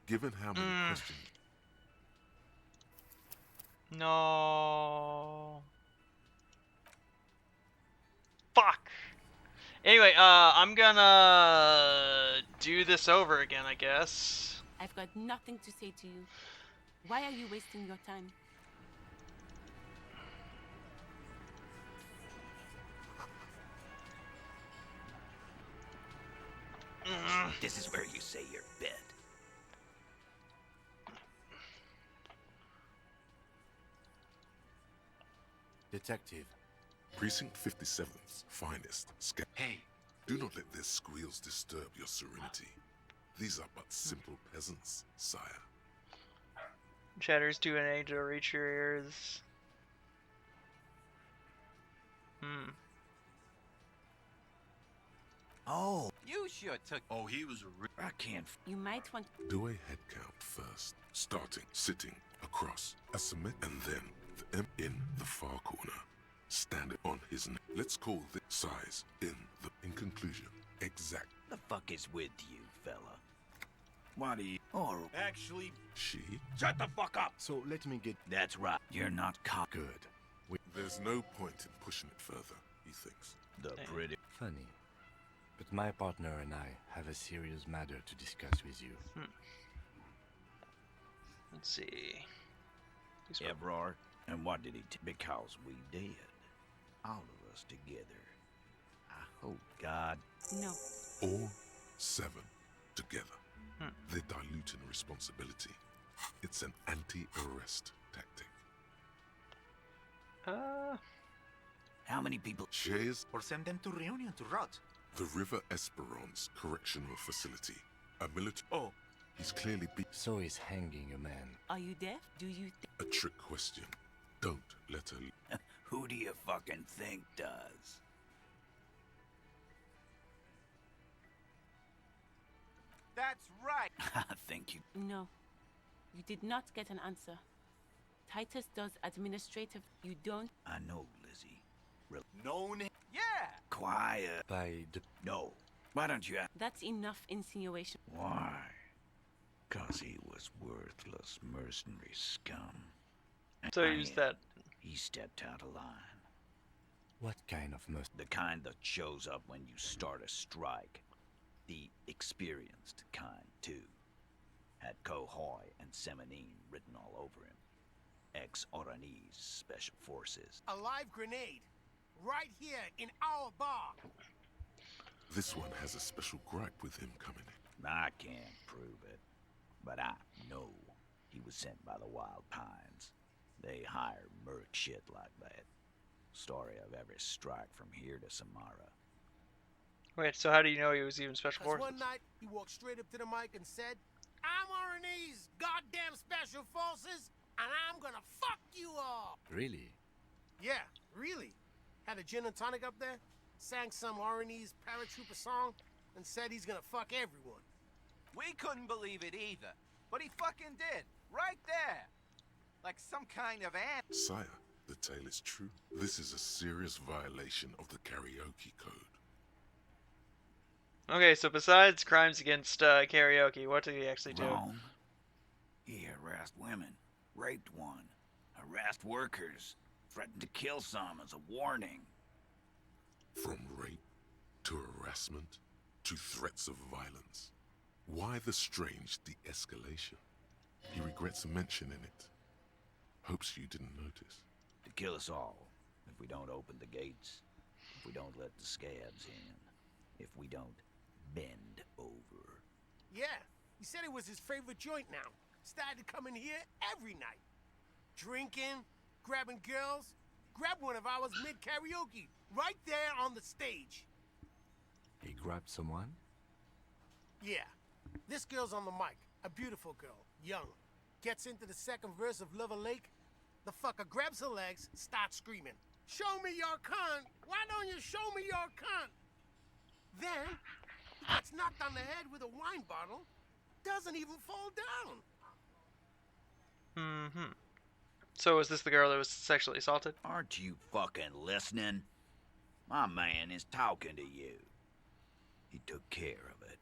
Given how many questions... No. Fuck. Anyway, I'm gonna do this over again, I guess. I've got nothing to say to you. Why are you wasting your time? This is where you say your bit. Detective. Precinct 57's finest scout. Hey. Do not let their squeals disturb your serenity. These are but simple peasants, sire. Chatters to an angel reach your ears. Oh. You sure took. Oh, he was a I can't. You might want. Do a head count first, starting, sitting, across, a cement, and then the M in the far corner, standing on his neck. Let's call this size in conclusion, exact. The fuck is with you, fella? What do you? Or Actually, she. Shut the fuck up. So let me get. That's right. You're not caught. Good. There's no point in pushing it further, he thinks. The pretty. Funny. But my partner and I have a serious matter to discuss with you. Let's see. Evrard. And what did he? Because we did. All of us together. I hope God. No. All 7 together. They're diluting responsibility. It's an anti-arrest tactic. How many people? Shares Or send them to Reunion to rot. the River Esperance Correctional Facility. A military. Oh. He's clearly So he's hanging a man. Are you deaf? Do you a trick question. Don't let her. Who do you fucking think does? That's right. I think you. No. You did not get an answer. Titus does administrative. You don't. I know, Lizzie. known. Yeah. Quiet. By the... No. Why don't you? That's enough insinuation. Why? 'Cause he was worthless mercenary scum. So use that. He stepped out of line. What kind of The kind that shows up when you start a strike. The experienced kind, too. Had Kohoy and Semenine written all over him. Ex-Oranese Special Forces. A live grenade. Right here in our bar. This one has a special gripe with him coming in. I can't prove it. But I know he was sent by the Wild Pines. They hire merc shit like that. Story of every strike from here to Samara. Wait, so how do you know he was even Special 'Cause Forces? one night he walked straight up to the mic and said, "I'm RNA's goddamn Special Forces, and I'm gonna fuck you all." Really? Yeah, really. Had a gin and tonic up there, sang some RNA's paratrooper song, and said he's gonna fuck everyone. We couldn't believe it either, but he fucking did, right there. Like some kind of ant. Sire, the tale is true. This is a serious violation of the karaoke code. Okay, so besides crimes against karaoke, what did he actually do? Wrong. He harassed women, raped one, harassed workers, threatened to kill some as a warning. From rape to harassment to threats of violence. Why the strange de-escalation? He regrets mentioning it. Hopes you didn't notice. To kill us all, if we don't open the gates, if we don't let the scabs in, if we don't bend over. Yeah, he said it was his favorite joint now. Started coming here every night. Drinking, grabbing girls. Grabbed one of ours mid-karaoke, right there on the stage. He grabbed someone? Yeah, this girl's on the mic. A beautiful girl, young. Gets into the second verse of Lover Lake. The fucker grabs her legs, starts screaming, "Show me your cunt! Why don't you show me your cunt?" Then, he gets knocked on the head with a wine bottle. Doesn't even fall down. Mm-hmm. So was this the girl that was sexually assaulted? Aren't you fucking listening? My man is talking to you. He took care of it.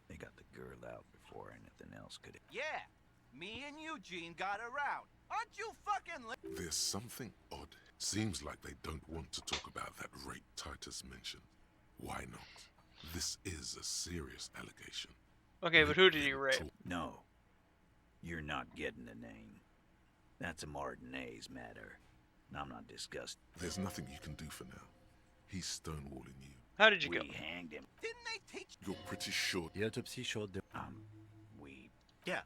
They got the girl out before anything else could. Yeah, me and Eugene got her out. Aren't you fucking There's something odd. Seems like they don't want to talk about that rape Titus mentioned. Why not? This is a serious allegation. Okay, but who did he rape? No. You're not getting the name. That's a Martinez matter. I'm not discussing. There's nothing you can do for now. He's stonewalling you. How did you we go? hanged him. Didn't they teach? You're pretty sure. The autopsy showed the... Yeah.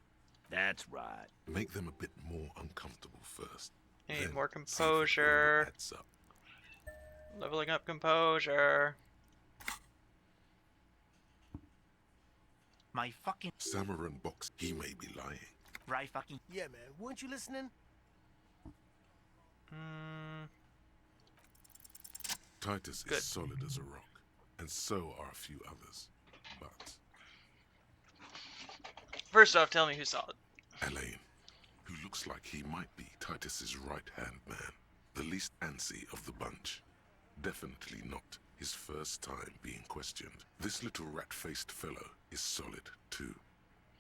That's right. Make them a bit more uncomfortable first. I need Then more see if it composure. really adds up. Leveling up composure. My fucking Samaran box, he may be lying. right fucking. Yeah, man. Weren't you listening? Titus Good. is solid as a rock, and so are a few others. But First off, tell me who's solid. Elaine, who looks like he might be Titus's right-hand man, the least antsy of the bunch. Definitely not his first time being questioned. This little rat-faced fellow is solid, too.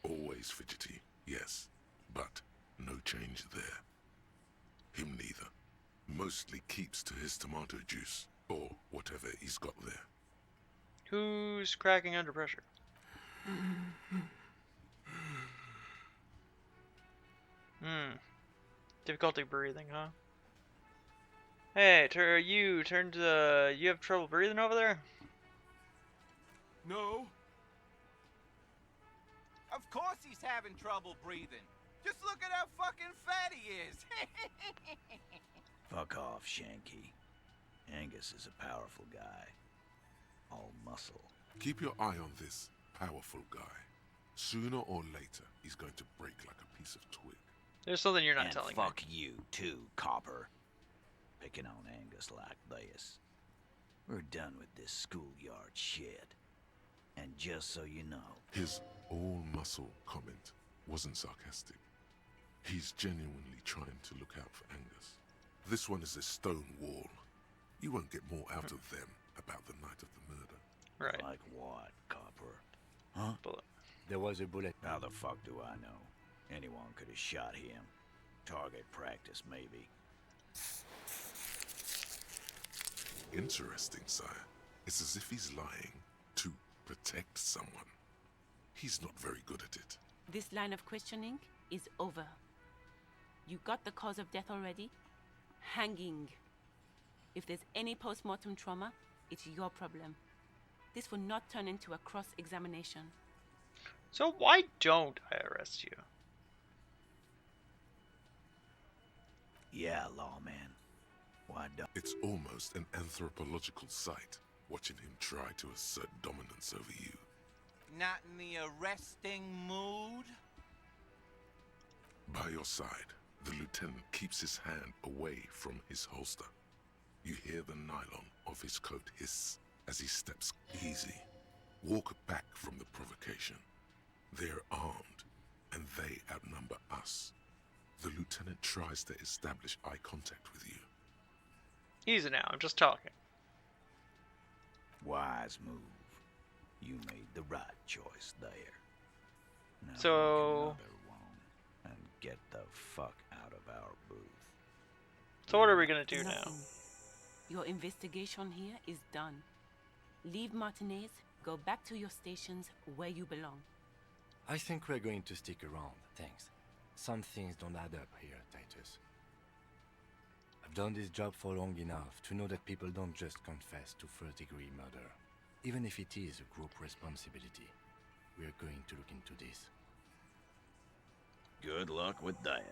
Always fidgety, yes, but no change there. Him neither. Mostly keeps to his tomato juice, or whatever he's got there. Who's cracking under pressure? Difficulty breathing, huh? Hey, you have trouble breathing over there? No. Of course he's having trouble breathing. Just look at how fucking fat he is. Fuck off, Shanky. Angus is a powerful guy. All muscle. Keep your eye on this powerful guy. Sooner or later, he's going to break like a piece of twig. There's something you're not and telling fuck you, too, Copper. Picking on Angus like this. We're done with this schoolyard shit. And just so you know... His all-muscle comment wasn't sarcastic. He's genuinely trying to look out for Angus. This one is a stone wall. You won't get more out of them about the night of the murder. Right. Like what, Copper? Huh? Bullet. There was a bullet. How the fuck do I know? Anyone could have shot him. Target practice, maybe. Interesting, sire. It's as if he's lying to protect someone. He's not very good at it. This line of questioning is over. You got the cause of death already? Hanging. If there's any post-mortem trauma, it's your problem. This will not turn into a cross-examination. So why don't I arrest you? Yeah, lawman. Why don't... It's almost an anthropological sight, watching him try to assert dominance over you. Not in the arresting mood? By your side, the lieutenant keeps his hand away from his holster. You hear the nylon of his coat hiss as he steps easy. Walk back from the provocation. They're armed, and they outnumber us. The lieutenant tries to establish eye contact with you. Easy now, I'm just talking. Wise move. You made the right choice there. Now So... make another one and get the fuck out of our booth. So what are we gonna do now? Nothing. Your investigation here is done. Leave Martinez, go back to your stations where you belong. I think we're going to stick around, thanks. Some things don't add up here, Titus. I've done this job for long enough to know that people don't just confess to first-degree murder. Even if it is a group responsibility, we're going to look into this. Good luck with that.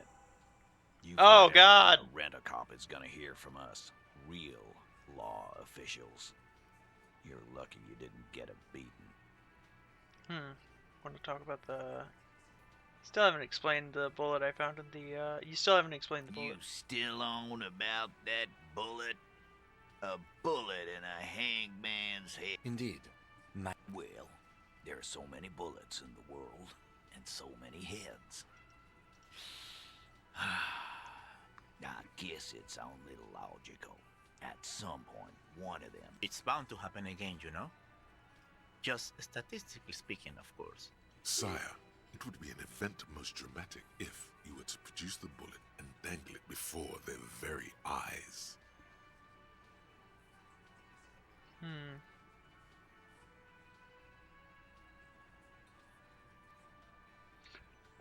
You Oh, find out God. when a rent-a-cop is gonna hear from us. Real law officials. You're lucky you didn't get a beating. Want to talk about the... Still haven't explained the bullet I found in the, You still haven't explained the bullet. You still on about that bullet? A bullet in a hangman's head. Indeed. Well, there are so many bullets in the world, and so many heads. I guess it's only logical. At some point, one of them... It's bound to happen again, you know? Just statistically speaking, of course. Sire, it would be an event most dramatic if you were to produce the bullet and dangle it before their very eyes. I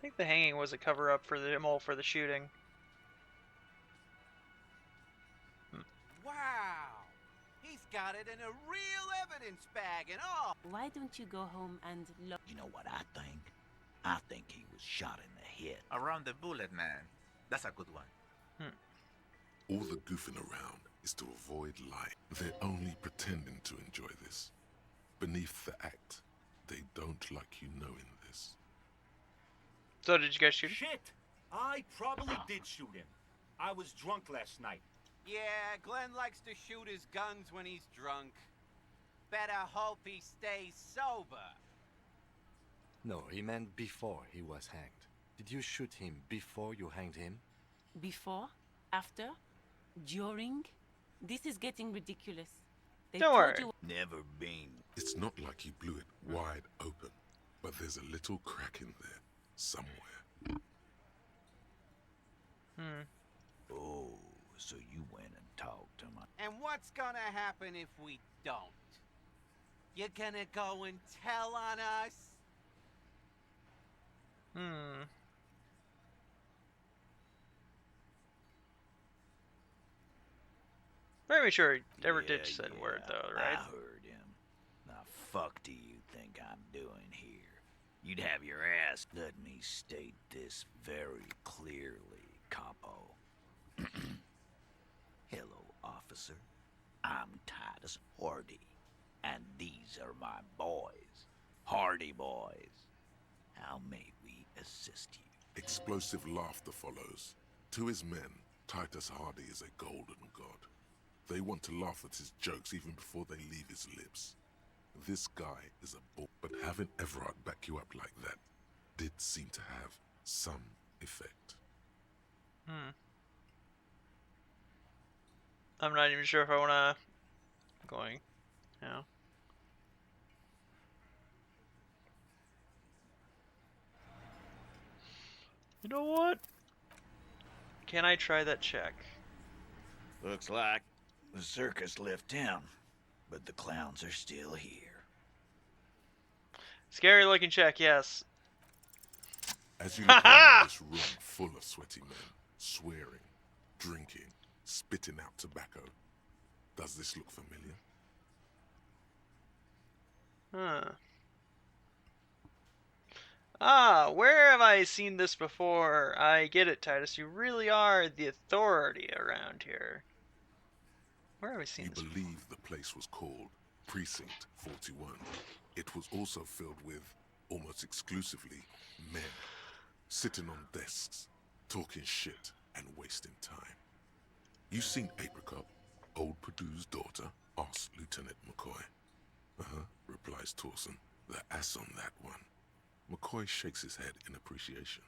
think the hanging was a cover-up for the mole for the shooting. Wow! He's got it in a real evidence bag and all. Why don't you go home and look? You know what I think? I think he was shot in the head. Around the bullet, man. That's a good one. All the goofing around is to avoid lying. They're only pretending to enjoy this. Beneath the act, they don't like you knowing this. So did you guys shoot him? Shit! I probably did shoot him. I was drunk last night. Yeah, Glenn likes to shoot his guns when he's drunk. Better hope he stays sober. No, he meant before he was hanged. Did you shoot him before you hanged him? Before? After? During? This is getting ridiculous. They Don't told worry. you- Never been. It's not like you blew it wide open, but there's a little crack in there somewhere. Oh, so you went and talked to my... And what's gonna happen if we don't? You're gonna go and tell on us? Very sure he never Yeah, did say a word though, right? I heard him. Now, fuck do you think I'm doing here? You'd have your ass. Let me state this very clearly, Capo. Hello, officer. I'm Titus Hardy, and these are my boys. Hardy boys. How may we assist you? Explosive laughter follows. To his men, Titus Hardy is a golden god. They want to laugh at his jokes even before they leave his lips. This guy is a bull, but having Everard back you up like that did seem to have some effect. I'm not even sure if I wanna going now. You know what? Can I try that check? Looks like the circus left town, but the clowns are still here. Scary looking check, yes. As you look around this room full of sweaty men, swearing, drinking, spitting out tobacco, does this look familiar? Ah, where have I seen this before? I get it, Titus. You really are the authority around here. Where have I seen this? You believe the place was called Precinct 41. It was also filled with, almost exclusively, men. Sitting on desks, talking shit and wasting time. You seen Apricot, old Purdue's daughter? Asked Lieutenant McCoy. Replies Torson. The ass on that one. McCoy shakes his head in appreciation.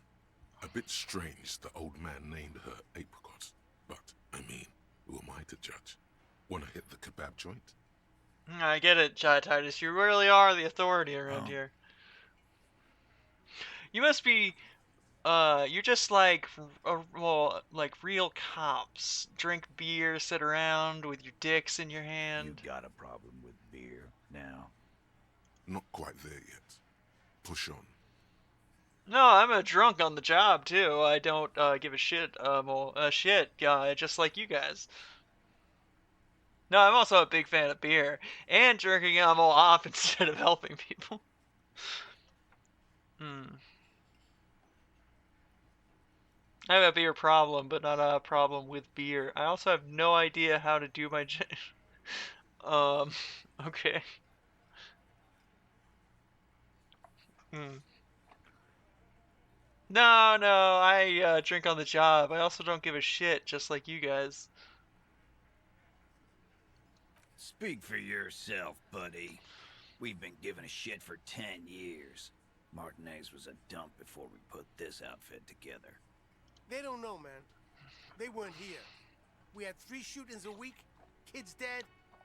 A bit strange the old man named her Apricot, but, I mean, who am I to judge? Wanna hit the kebab joint? I get it, Titus. You really are the authority around here. You must be, you're just like, well, like real cops. Drink beer, sit around with your dicks in your hand. You got a problem with beer now? Not quite there yet. Push on. No, I'm a drunk on the job too. I don't give a shit, shit guy, just like you guys. No, I'm also a big fan of beer and jerking ammo off instead of helping people. I have a beer problem, but not a problem with beer. I also have no idea how to do my okay. No, I drink on the job. I also don't give a shit, just like you guys. Speak for yourself, buddy. We've been giving a shit for 10 years. Martinez was a dump before we put this outfit together. They don't know, man. They weren't here. We had 3 shootings a week, kids dead,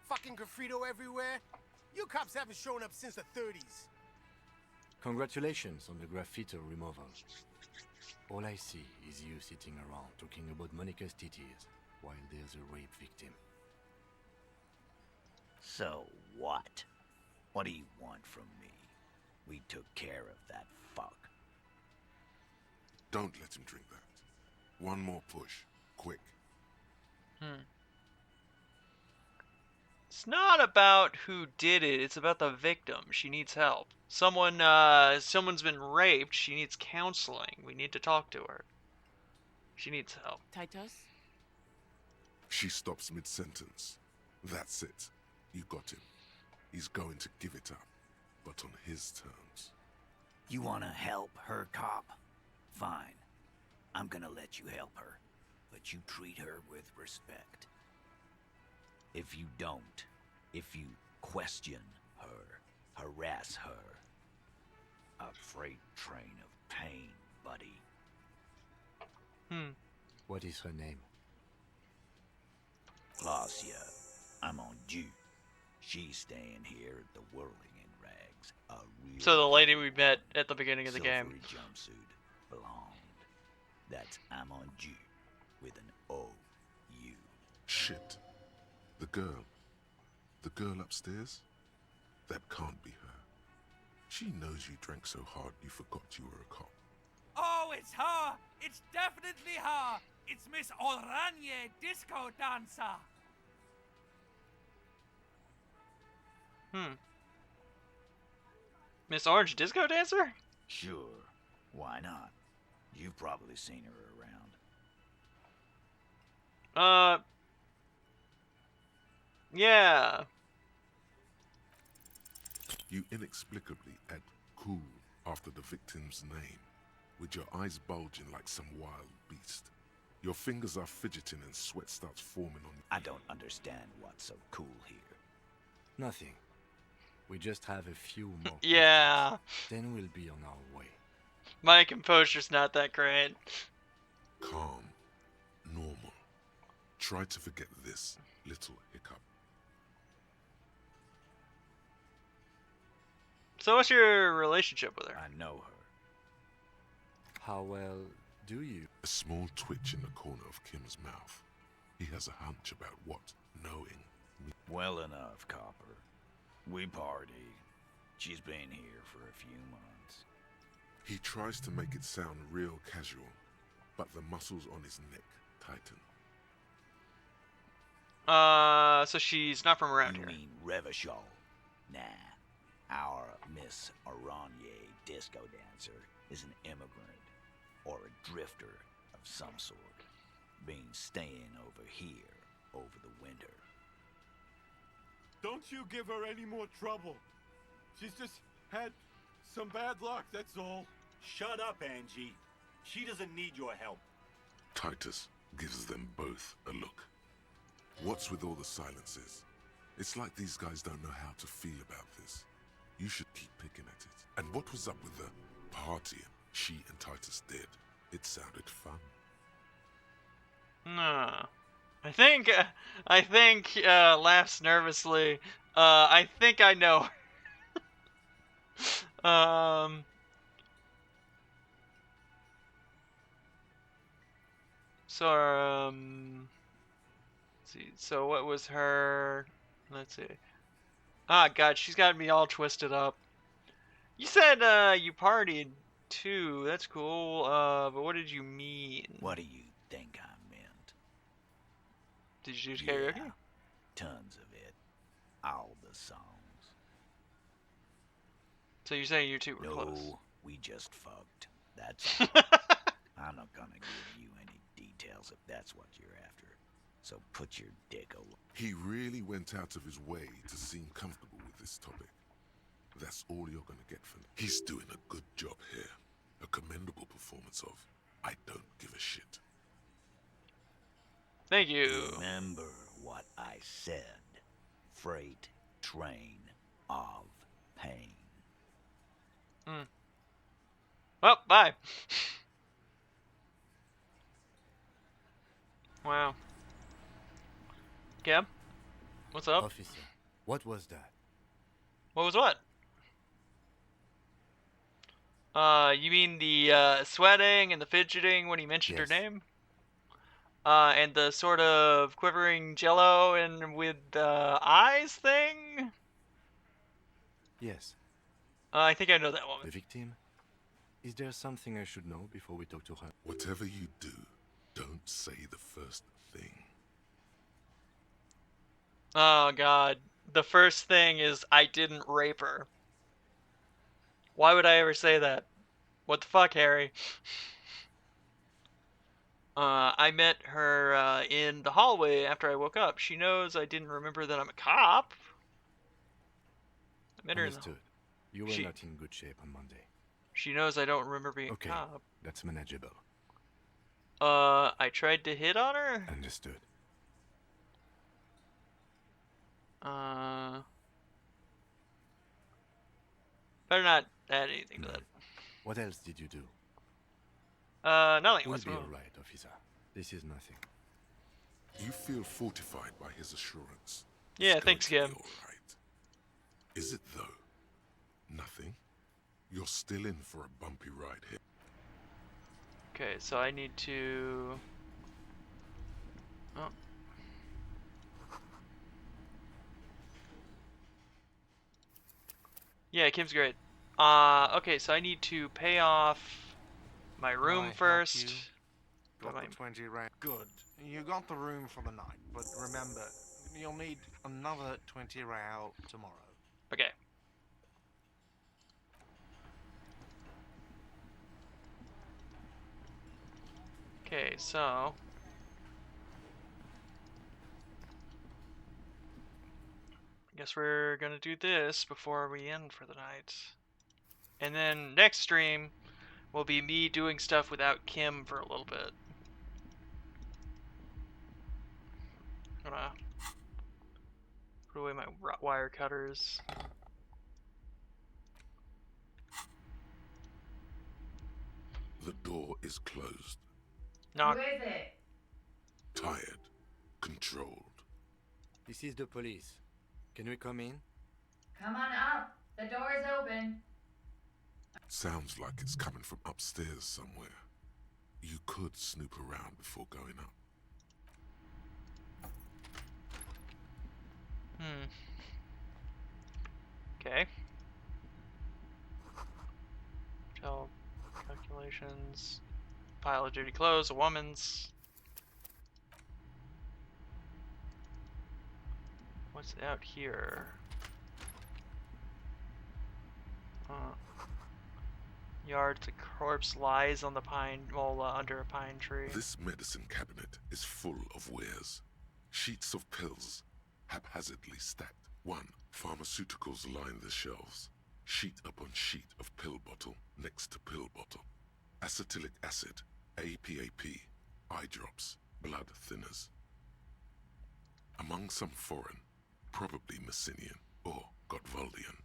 fucking graffito everywhere. You cops haven't shown up since the 30s. Congratulations on the graffiti removal. All I see is you sitting around talking about Monica's titties while there's a rape victim. So what? What do you want from me? We took care of that fuck. Don't let him drink that. One more push. Quick. It's not about who did it. It's about the victim. She needs help. Someone's been raped. She needs counseling. We need to talk to her. She needs help. Titus? She stops mid-sentence. That's it. You got him. He's going to give it up, but on his terms. You wanna help her, cop? Fine. I'm gonna let you help her, but you treat her with respect. If you don't, if you question her, harass her, a freight train of pain, buddy. What is her name? Glacia, I'm on due. She's staying here at the Whirling in Rags. A real So the lady we met at the beginning of the game. silvery jumpsuit, blonde. That's I'm on due with an O-U. Shit. The girl upstairs? That can't be her. She knows you drank so hard you forgot you were a cop. Oh, it's her! It's definitely her! It's Miss Oranje, disco dancer! Miss Orange Disco Dancer? Sure, why not? You've probably seen her around. Yeah. You inexplicably add cool after the victim's name, with your eyes bulging like some wild beast. Your fingers are fidgeting and sweat starts forming on you. I don't understand what's so cool here. Nothing. We just have a few more. Yeah. Then we'll be on our way. My composure's not that great. Calm. Normal. Try to forget this little hiccup. So what's your relationship with her? I know her. How well do you? A small twitch in the corner of Kim's mouth. He has a hunch about what knowing means. Well enough, Copper. We party. She's been here for a few months. He tries to make it sound real casual, but the muscles on his neck tighten. So she's not from around You here. mean Revachol? Nah. Our Miss Oranje disco dancer is an immigrant or a drifter of some sort. Been staying over here over the winter. Don't you give her any more trouble. She's just had some bad luck, that's all. Shut up, Angie. She doesn't need your help. Titus gives them both a look. What's with all the silences? It's like these guys don't know how to feel about this. You should keep picking at it. And what was up with the partying she and Titus did? It sounded fun. No. I think, laughs nervously. I think I know her. Let's see. So what was her, let's see. Ah, God, she's got me all twisted up. You said, you partied too. That's cool. But what did you mean? What do you think I meant? Did you do karaoke? Yeah, tons of it. All the songs. So you're saying you two were No, close? we just fucked. That's all. I'm not gonna give you any details if that's what you're after. So put your dick away. He really went out of his way to seem comfortable with this topic. That's all you're gonna get from him. He's doing a good job here. A commendable performance of I don't give a shit. Thank you. Remember what I said. Freight train of pain. Well, bye. Wow. Gab? What's up? Officer, what was that? What was what? You mean the sweating and the fidgeting when he mentioned her name? And the sort of quivering jello and with the eyes thing? Yes. I think I know that woman. The victim? Is there something I should know before we talk to her? Whatever you do, don't say the first thing. Oh god. The first thing is I didn't rape her. Why would I ever say that? What the fuck, Harry? I met her in the hallway after I woke up. She knows I didn't remember that I'm a cop. I met her in the... Understood. You were not in good shape on Monday. She knows I don't remember being a cop. That's manageable. I tried to hit on her? Understood. Better not add anything to that. What else did you do? Nothing. We'll What's be wrong? all right, officer. This is nothing. You feel fortified by his assurance. Yeah, It's thanks, going to Kim. be all right. Is it though? Nothing? You're still in for a bumpy ride here. Okay, so I need to... Oh. Yeah, Kim's great. Okay, so I need to pay off my room first. Got the 20 rand. Good. You got the room for the night, but remember, you'll need another 20 real tomorrow. Okay. Okay, so... I guess we're gonna do this before we end for the night. And then next stream will be me doing stuff without Kim for a little bit. I'm gonna put away my wire cutters. The door is closed. Knock. Who is it? Tired. Controlled. This is the police. Can we come in? Come on up. The door is open. Sounds like it's coming from upstairs somewhere. You could snoop around before going up. Okay. Hotel calculations. Pile of dirty clothes, a woman's. What's out here? Yard, the corpse lies on the pine, under a pine tree. This medicine cabinet is full of wares. Sheets of pills, haphazardly stacked. Pharmaceuticals line the shelves. Sheet upon sheet of pill bottle next to pill bottle. Acetylic acid, APAP, eye drops, blood thinners. Among some foreign, probably Messinian or Gotwaldian,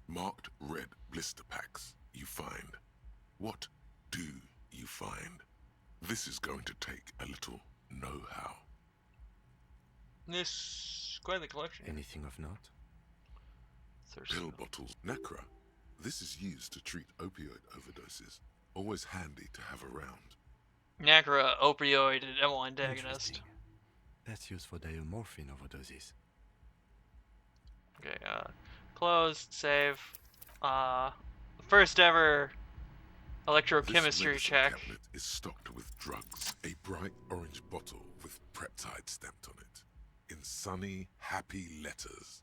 marked red blister packs you find. What do you find? This is going to take a little know-how. This quite the collection. Anything of note? Pill bottles. Nacra. This is used to treat opioid overdoses. Always handy to have around. Nacra, opioid, and ML antagonist. That's used for diamorphine overdoses. Okay, close, save. First ever electrochemistry This check. cabinet is stocked with drugs. A bright orange bottle with peptide stamped on it. In sunny, happy letters.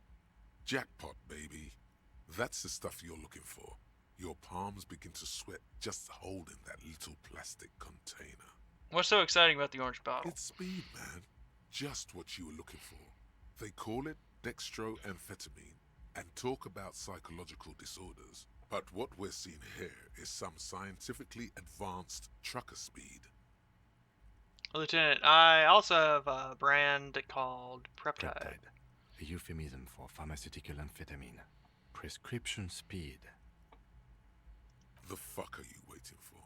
Jackpot, baby. That's the stuff you're looking for. Your palms begin to sweat just holding that little plastic container. What's so exciting about the orange bottle? It's speed, man. Just what you were looking for. They call it dextroamphetamine and talk about psychological disorders. But what we're seeing here is some scientifically advanced trucker speed. Lieutenant, I also have a brand called CRYPTIDS. A euphemism for pharmaceutical amphetamine. Prescription speed. The fuck are you waiting for?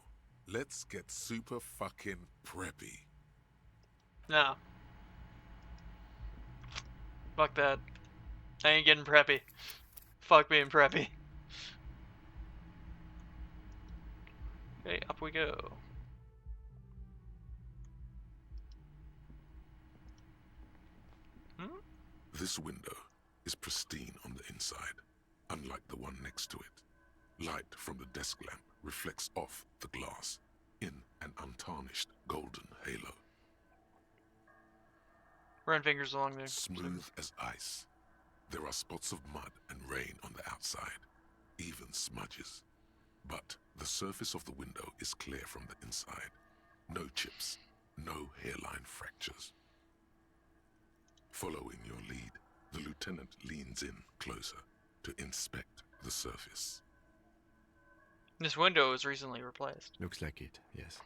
Let's get super fucking preppy. No. Fuck that. I ain't getting preppy. Fuck being preppy. Okay, up we go. This window is pristine on the inside, unlike the one next to it. Light from the desk lamp reflects off the glass in an untarnished golden halo. Run fingers along there. Smooth as ice. There are spots of mud and rain on the outside, even smudges. But the surface of the window is clear from the inside. No chips, no hairline fractures. Following your lead, the lieutenant leans in closer to inspect the surface. This window was recently replaced. Looks like it, yes.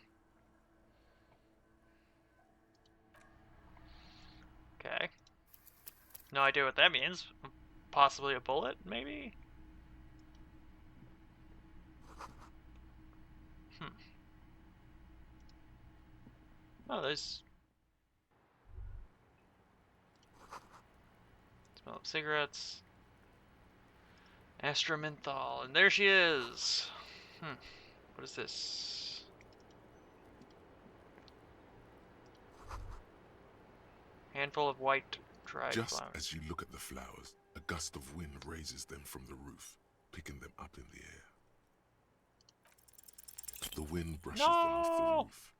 Okay. No idea what that means. Possibly a bullet, maybe? Oh, there's... Smell of cigarettes. Astra menthol. And there she is! What is this? Handful of white dried Just flowers. as you look at the flowers, a gust of wind raises them from the roof, picking them up in the air. The wind brushes them off the roof.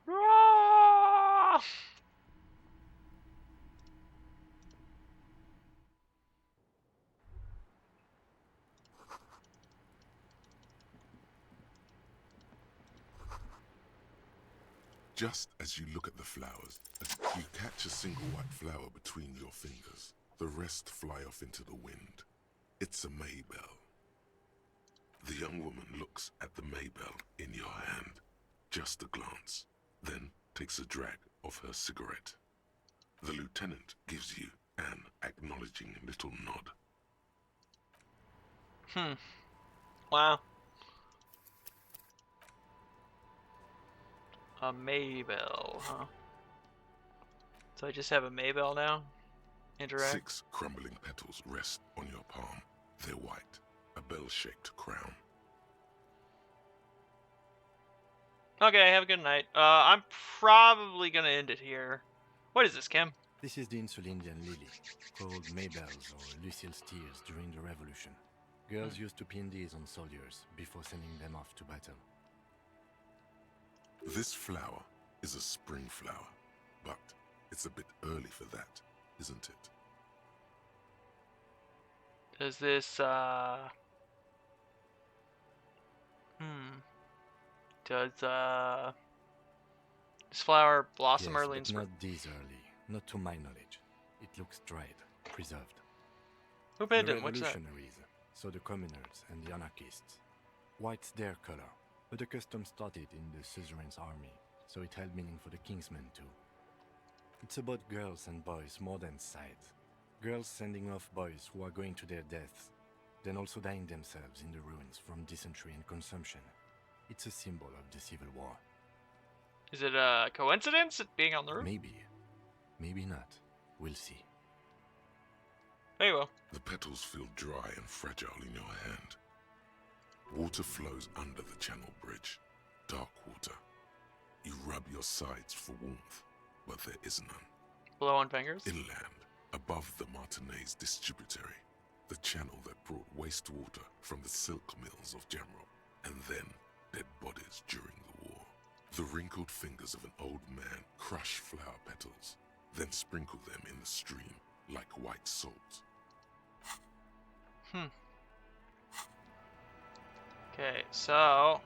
Ah! Just as you look at the flowers, you catch a single white flower between your fingers. The rest fly off into the wind. It's a Maybell. The young woman looks at the Maybell in your hand. Just a glance, then takes a drag of her cigarette. The lieutenant gives you an acknowledging little nod. Wow. A Maybell, huh? So I just have a Maybell now? Interact? 6 crumbling petals rest on your palm. They're white, a bell-shaped crown. Okay, have a good night. I'm probably gonna end it here. What is this, Kim? This is the Insulindian lily, called Maybells or Lucille's tears during the Revolution. Girls used to pin these on soldiers before sending them off to battle. This flower is a spring flower, but it's a bit early for that, isn't it? Does this, Does, this flower blossom yes, early in but spring? not these early. Not to my knowledge. It looks dried, preserved. Who pinned The him? What's that? revolutionaries, so the communards and the anarchists. White's their color, but the custom started in the suzerain's army, so it held meaning for the kingsmen too. It's about girls and boys more than sides. Girls sending off boys who are going to their deaths, then also dying themselves in the ruins from dysentery and consumption. It's a symbol of the Civil War. Is it a coincidence, it being on the roof? Maybe. Maybe not. We'll see. Very well. The petals feel dry and fragile in your hand. Water flows under the channel bridge. Dark water. You rub your sides for warmth, but there is none. Blow on fingers? Inland, above the Martinez distributary, the channel that brought wastewater from the silk mills of Jamrock, and then dead bodies during the war. The wrinkled fingers of an old man crush flower petals, then sprinkle them in the stream like white salt. Okay, so...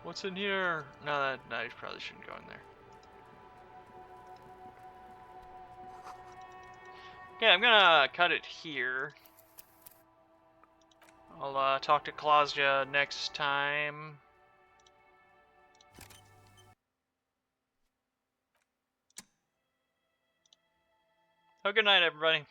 what's in here? No, I probably shouldn't go in there. Okay, I'm gonna cut it here. I'll talk to Klausja next time. Have a good night, everybody.